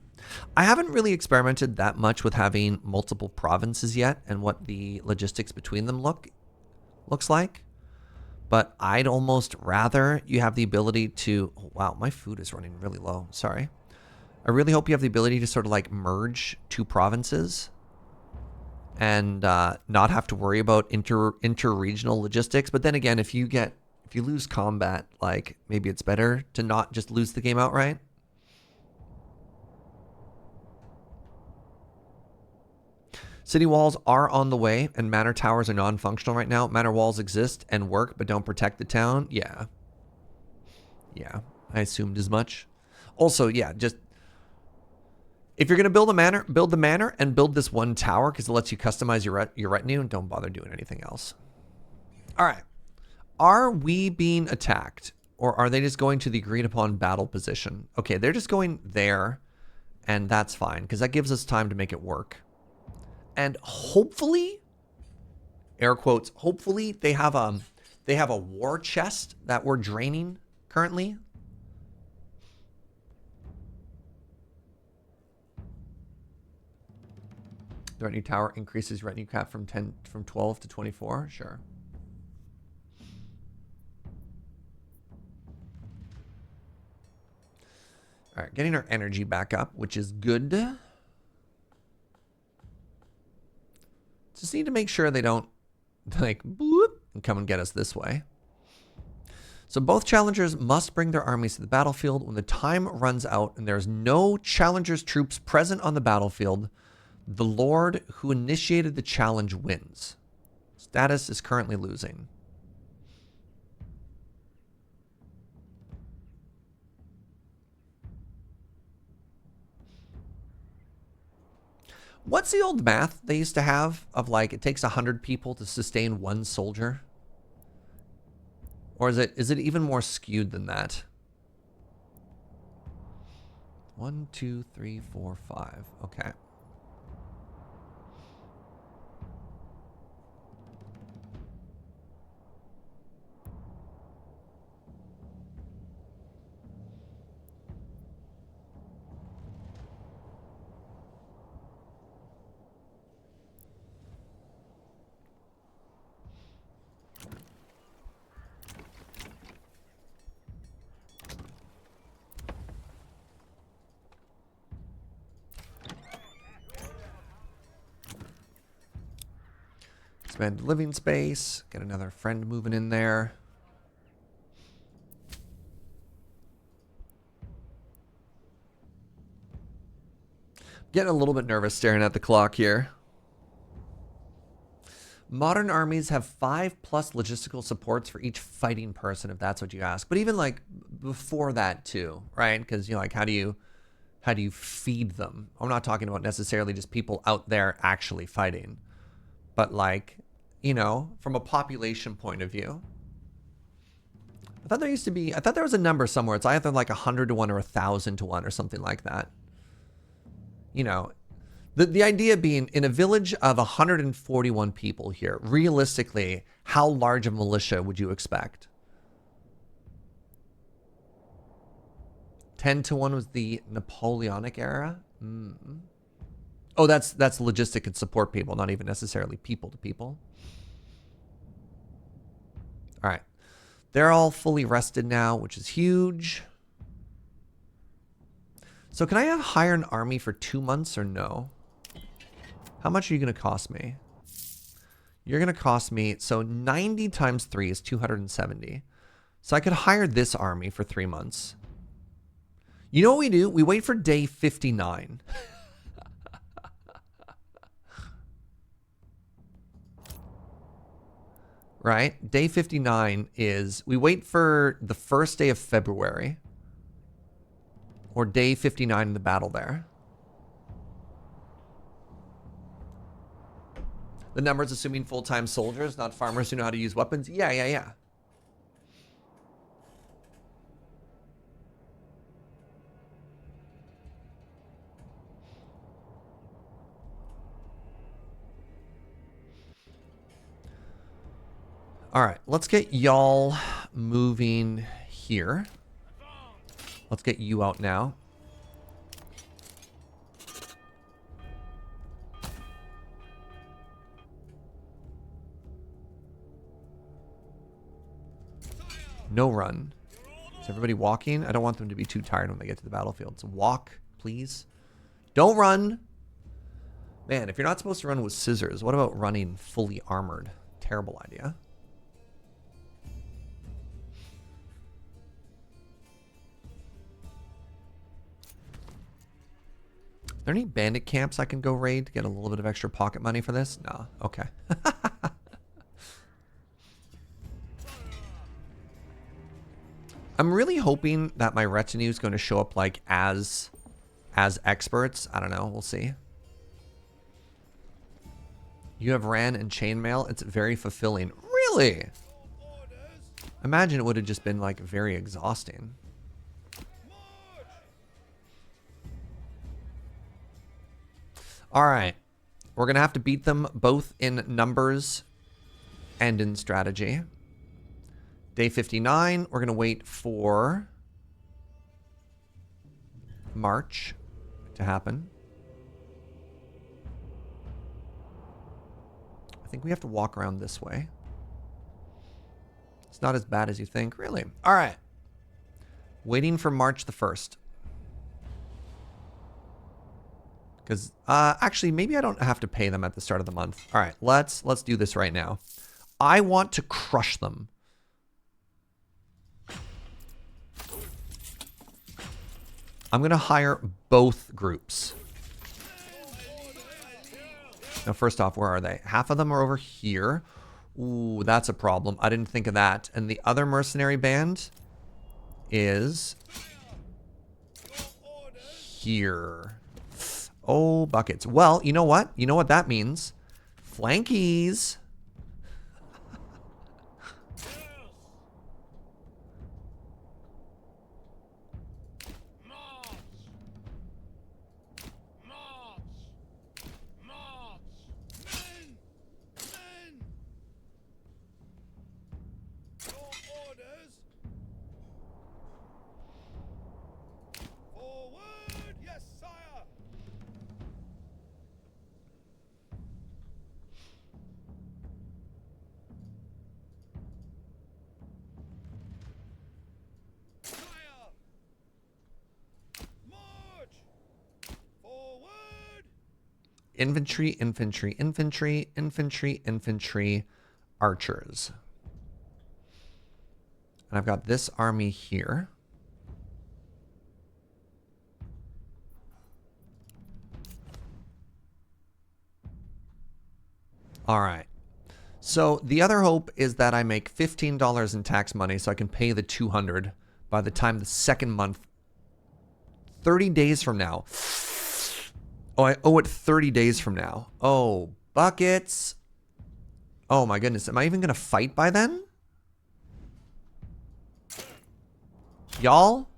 I haven't really experimented that much with having multiple provinces yet and what the logistics between them looks like. But I'd almost rather you have the ability to... Oh, wow, my food is running really low. Sorry. I really hope you have the ability to sort of like merge 2 provinces and not have to worry about inter-regional logistics. But then again, if you lose combat, like maybe it's better to not just lose the game outright. City walls are on the way, and manor towers are non-functional right now. Manor walls exist and work, but don't protect the town. Yeah. Yeah, I assumed as much. Also, yeah, just... If you're going to build a manor, build the manor and build this 1 tower, because it lets you customize your retinue, and don't bother doing anything else. All right. Are we being attacked, or are they just going to the agreed-upon battle position? Okay, they're just going there, and that's fine, because that gives us time to make it work. And hopefully, air quotes, hopefully they have a war chest that we're draining currently. The retinue tower increases retinue cap from 12 to 24. Sure. All right, getting our energy back up, which is good. Just need to make sure they don't like bloop and come and get us this way. So both challengers must bring their armies to the battlefield. When the time runs out and there's no challengers troops present on the battlefield, the lord who initiated the challenge wins. Status is currently losing. What's the old math they used to have of like it takes 100 people to sustain one soldier? Or is it even more skewed than that? 1, 2, 3, 4, 5. Okay. Expand living space. Get another friend moving in there. Getting a little bit nervous staring at the clock here. Modern armies have 5+ logistical supports for each fighting person, if that's what you ask. But even like before that too, right? Because you know, like how do you feed them? I'm not talking about necessarily just people out there actually fighting, but like, you know, from a population point of view. I thought there was a number somewhere. It's either like 100 to 1 or 1,000 to 1 or something like that. You know, the idea being in a village of 141 people here, realistically, how large a militia would you expect? 10 to 1 was the Napoleonic era. Oh, that's logistic and support people, not even necessarily people to people. All right. They're all fully rested now, which is huge. So can I hire an army for 2 months or no? How much are you going to cost me? You're going to cost me, so 90 times 3 is 270. So I could hire this army for 3 months. You know what we do? We wait for day 59. Right? Day 59 is, we wait for the first day of February. Or day 59 in the battle there. The number's assuming full-time soldiers, not farmers who know how to use weapons. Yeah. All right, let's get y'all moving here. Let's get you out now. No run. Is everybody walking? I don't want them to be too tired when they get to the battlefield. So walk, please. Don't run. Man, if you're not supposed to run with scissors, what about running fully armored? Terrible idea. Are there any bandit camps I can go raid to get a little bit of extra pocket money for this? No. Okay. I'm really hoping that my retinue is going to show up like as experts. I don't know. We'll see. You have Ran and chainmail. It's very fulfilling. Really? Imagine it would have just been like very exhausting. All right. We're going to have to beat them both in numbers and in strategy. Day 59, we're going to wait for March to happen. I think we have to walk around this way. It's not as bad as you think, really. All right. Waiting for March the 1st. Because, actually, maybe I don't have to pay them at the start of the month. All right, let's do this right now. I want to crush them. I'm going to hire both groups. Now, first off, where are they? Half of them are over here. Ooh, that's a problem. I didn't think of that. And the other mercenary band is here. Oh, buckets. Well, you know what? You know what that means? Flankies. Infantry, infantry, infantry, infantry, infantry, archers. And I've got this army here. All right. So the other hope is that I make $15 in tax money so I can pay the $200 by the time the second month, 30 days from now. Oh, I owe it 30 days from now. Oh, buckets. Oh my goodness. Am I even going to fight by then? Y'all?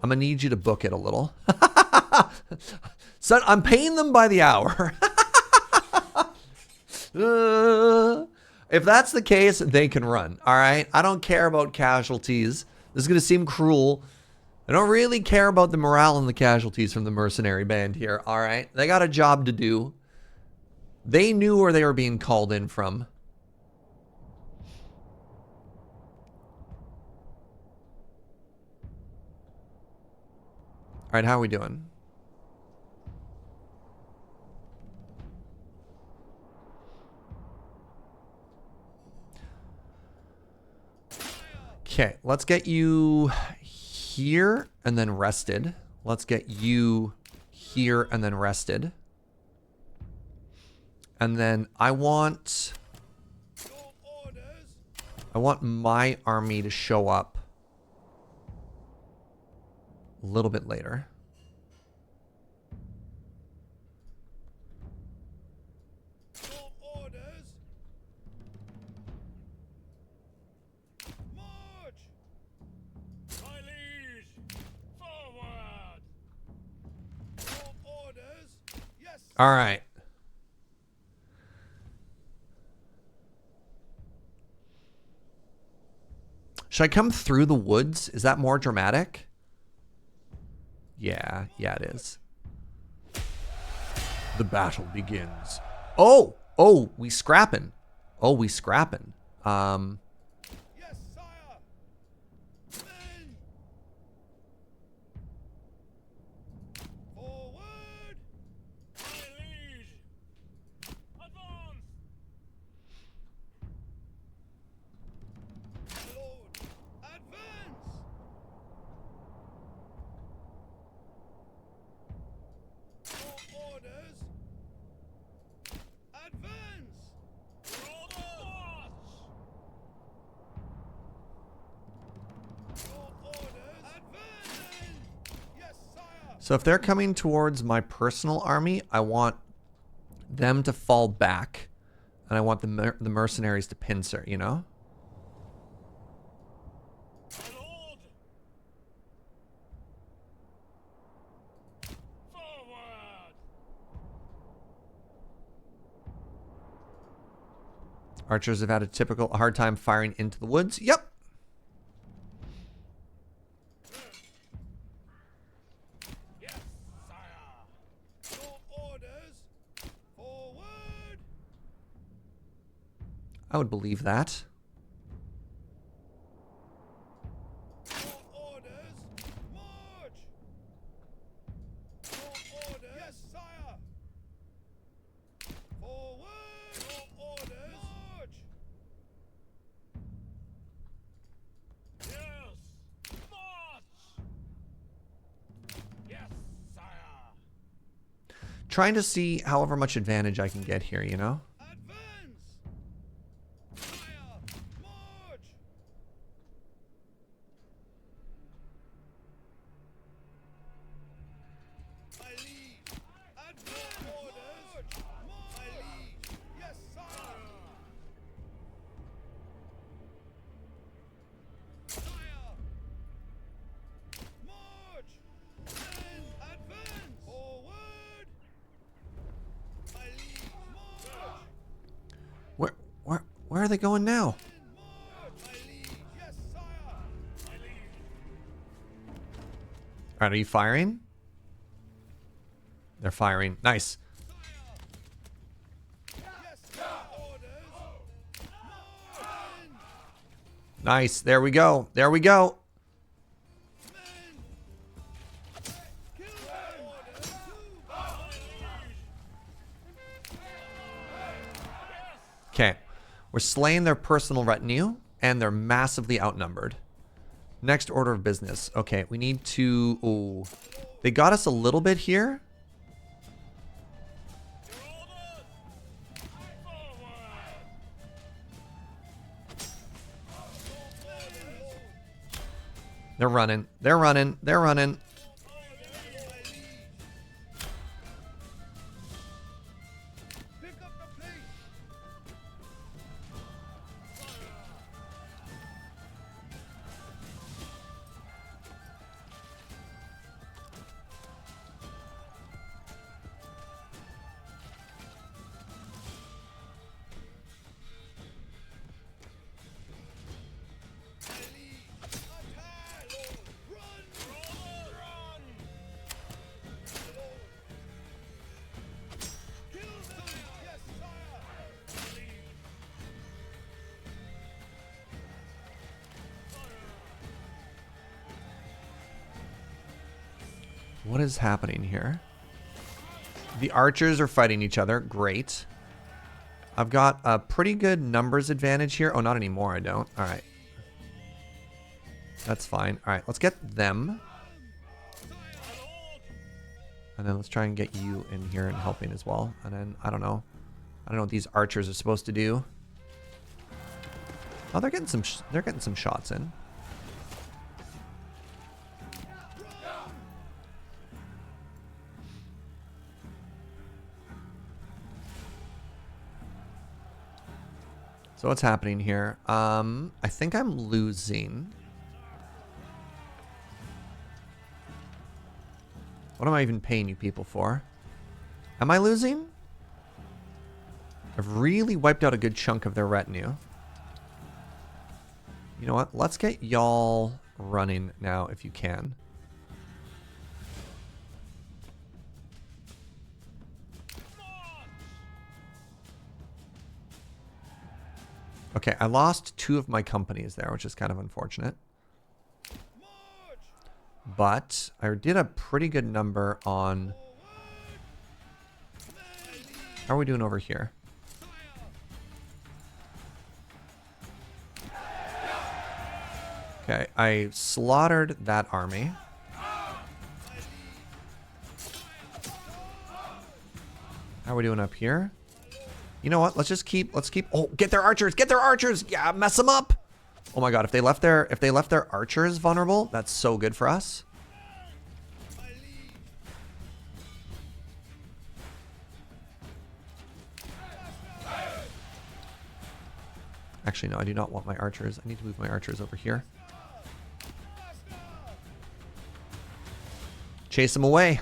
I'm going to need you to book it a little. Son, I'm paying them by the hour. If that's the case, they can run. All right? I don't care about casualties. This is going to seem cruel. I don't really care about the morale and the casualties from the mercenary band here, all right? They got a job to do. They knew where they were being called in from. All right, how are we doing? Okay, let's get you here and then rested. Let's get you here and then rested. And then I want my army to show up a little bit later. All right. Should I come through the woods? Is that more dramatic? Yeah, it is. The battle begins. Oh, we scrapping. Oh, we scrapping. Yes, sire. Men. Forward. My liege. Advance. My lord. Advance. Your orders. Advance. March. Your orders. Advance. Yes, sire. So if they're coming towards my personal army, I want them to fall back. And I want the mercenaries to pincer, you know? My lord. Forward. Archers have had a hard time firing into the woods. Yep. Yes, sire. Your orders. Forward. I would believe that. Your orders. March. Your orders. Yes, sire. Forward. Your orders. March. Yes. March. Yes, sire. Trying to see however much advantage I can get here, you know? Advance. Sire. March. My liege. Advance. Orders. My liege. Yes, sire. Sire. March. Men, advance. Forward. My liege. March. Where are they going now? March. My liege. Yes, sire. My liege. All right, are you firing? They're firing. Nice. Yes, sir. Orders. Men. Nice. There we go. There we go. Kill them. Orders. My liege. Okay. We're slaying their personal retinue, and they're massively outnumbered. Next order of business. Okay, we need to... Ooh. They got us a little bit here. They're running. They're running. They're running. Pick up the pace. What is happening here? The archers are fighting each other. Great. I've got a pretty good numbers advantage here. Oh, not anymore. I don't. All right. That's fine. All right. Let's get them. And then let's try and get you in here and helping as well. And then, I don't know. I don't know what these archers are supposed to do. Oh, they're getting some shots in. So what's happening here? I think I'm losing. What am I even paying you people for? Am I losing? I've really wiped out a good chunk of their retinue. You know what? Let's get y'all running now if you can. Okay, I lost 2 of my companies there, which is kind of unfortunate. But I did a pretty good number on... How are we doing over here? Okay, I slaughtered that army. How are we doing up here? You know what? Let's keep. Oh, get their archers! Get their archers! Yeah, mess them up! Oh my god, if they left their archers vulnerable, that's so good for us. Actually, no, I do not want my archers. I need to move my archers over here. Chase them away.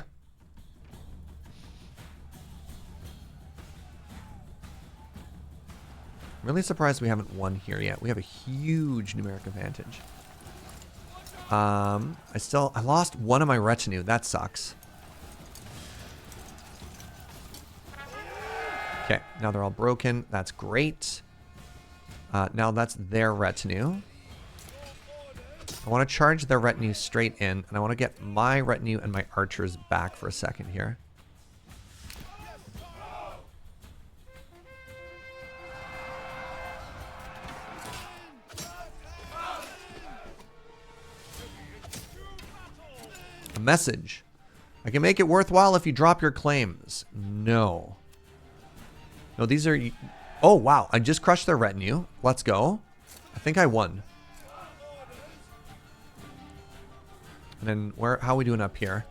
Really surprised we haven't won here yet. We have a huge numeric advantage. I lost one of my retinue. That sucks. Okay, now they're all broken. That's great. Now that's their retinue. I want to charge their retinue straight in, and I want to get my retinue and my archers back for a second here. A message. I can make it worthwhile if you drop your claims. No. No, these are... Oh, wow. I just crushed their retinue. Let's go. I think I won. And then how are we doing up here?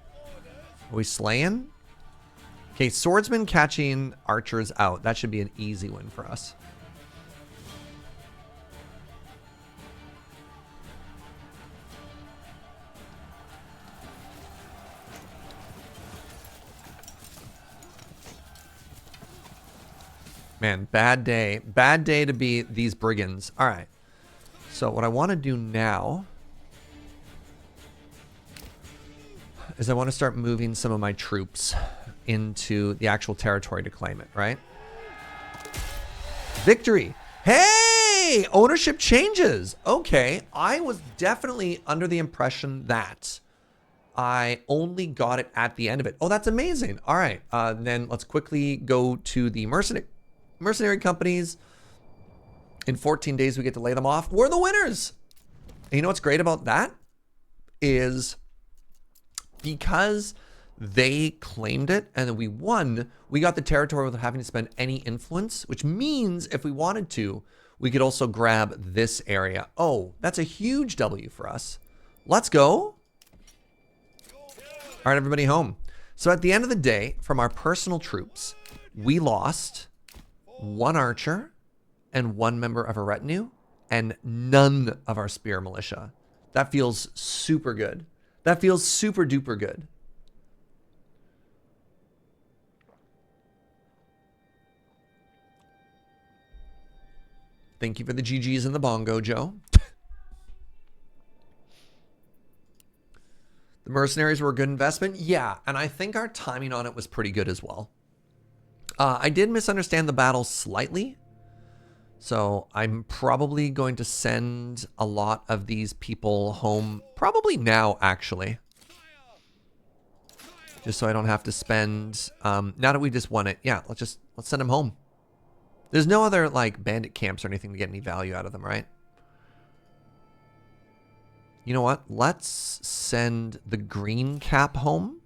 Are we slaying? Okay, swordsman catching archers out. That should be an easy win for us. Man, bad day. Bad day to be these brigands. All right. So what I want to do now is I want to start moving some of my troops into the actual territory to claim it, right? Victory. Hey! Ownership changes. Okay. I was definitely under the impression that I only got it at the end of it. Oh, that's amazing. All right. Then let's quickly go to the mercenary companies. In 14 days, we get to lay them off. We're the winners. And you know what's great about that is because they claimed it and then we won, we got the territory without having to spend any influence, which means if we wanted to, we could also grab this area. Oh, that's a huge W for us. Let's go. All right, everybody home. So at the end of the day, from our personal troops, we lost one archer and one member of our retinue and none of our spear militia. That feels super good. That feels super duper good. Thank you for the GGs and the bongo, Joe. The mercenaries were a good investment. Yeah, and I think our timing on it was pretty good as well. I did misunderstand the battle slightly. So I'm probably going to send a lot of these people home probably now, actually. Just so I don't have to spend, now that we just won it, yeah, let's send them home. There's no other like bandit camps or anything to get any value out of them, right? You know what? Let's send the green cap home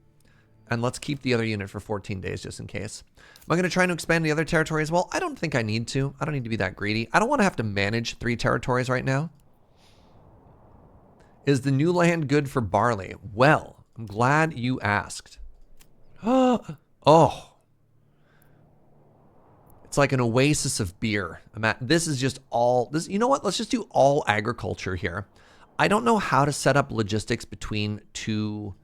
and let's keep the other unit for 14 days just in case. Am I going to try to expand the other territory as well? I don't think I need to. I don't need to be that greedy. I don't want to have to manage 3 territories right now. Is the new land good for barley? Well, I'm glad you asked. Oh. It's like an oasis of beer. This is just all... You know what? Let's just do all agriculture here. I don't know how to set up logistics between two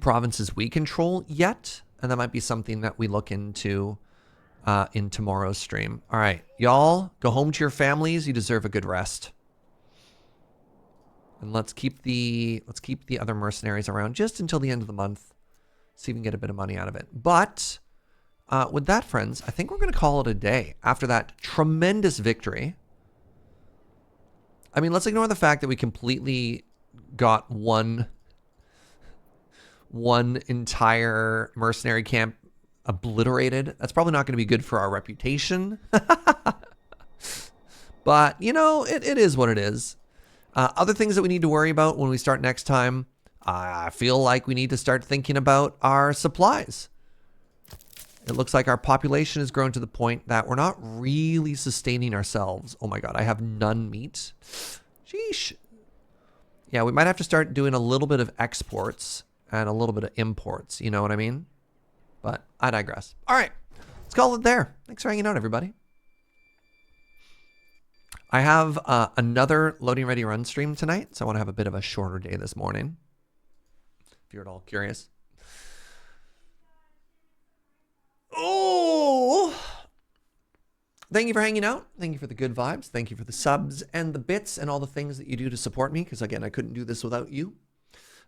provinces we control yet. And that might be something that we look into in tomorrow's stream. All right, y'all, go home to your families. You deserve a good rest. And let's keep the other mercenaries around just until the end of the month. See if we can get a bit of money out of it. But with that, friends, I think we're going to call it a day after that tremendous victory. I mean, let's ignore the fact that we completely got one entire mercenary camp obliterated. That's probably not going to be good for our reputation. But, you know, it is what it is. Other things that we need to worry about when we start next time, I feel like we need to start thinking about our supplies. It looks like our population has grown to the point that we're not really sustaining ourselves. Oh my god, I have none meat. Sheesh. Yeah, we might have to start doing a little bit of exports and a little bit of imports, you know what I mean? But I digress. All right, let's call it there. Thanks for hanging out, everybody. I have another loading ready run stream tonight, so I want to have a bit of a shorter day this morning, if you're at all curious. Oh, Thank you for hanging out. Thank you for the good vibes. Thank you for the subs and the bits and all the things that you do to support me. Because again, I couldn't do this without you.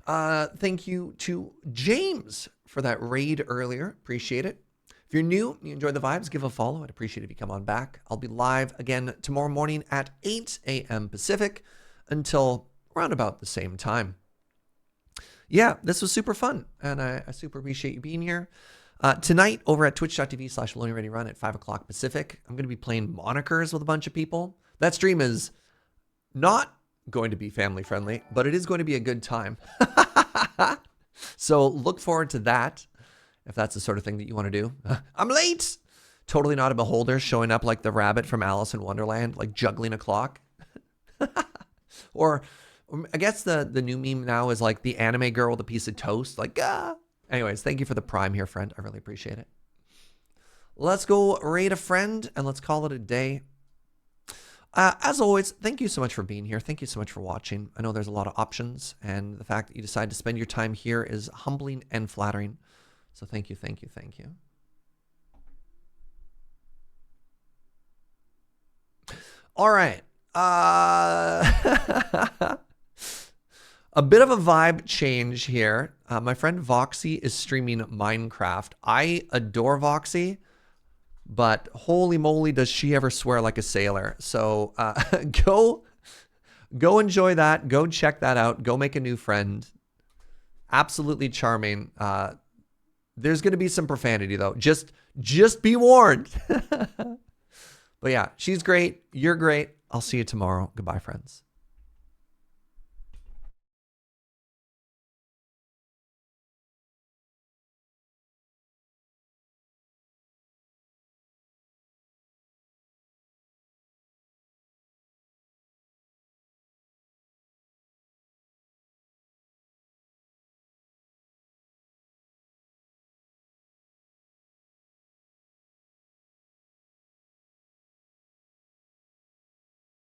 Thank you to James for that raid earlier. Appreciate it. If you're new, you enjoy the vibes, give a follow. I'd appreciate it if you come on back. I'll be live again tomorrow morning at 8 a.m. Pacific until around about the same time. Yeah, this was super fun, and I super appreciate you being here. Tonight, over at twitch.tv/LonelyReadyRun at 5 o'clock Pacific, I'm going to be playing Monikers with a bunch of people. That stream is not going to be family friendly, but it is going to be a good time. So look forward to that, if that's the sort of thing that you want to do. I'm late! Totally not a beholder, showing up like the rabbit from Alice in Wonderland, like juggling a clock. Or I guess the new meme now is like the anime girl with a piece of toast, like, ah. Anyways, thank you for the prime here, friend. I really appreciate it. Let's go raid a friend and let's call it a day. As always, thank you so much for being here. Thank you so much for watching. I know there's a lot of options, and the fact that you decide to spend your time here is humbling and flattering. So thank you, thank you, thank you. All right. A bit of a vibe change here. My friend Voxy is streaming Minecraft. I adore Voxy, but holy moly, does she ever swear like a sailor. So go enjoy that. Go check that out. Go make a new friend. Absolutely charming. There's going to be some profanity, though. Just be warned. But yeah, she's great. You're great. I'll see you tomorrow. Goodbye, friends.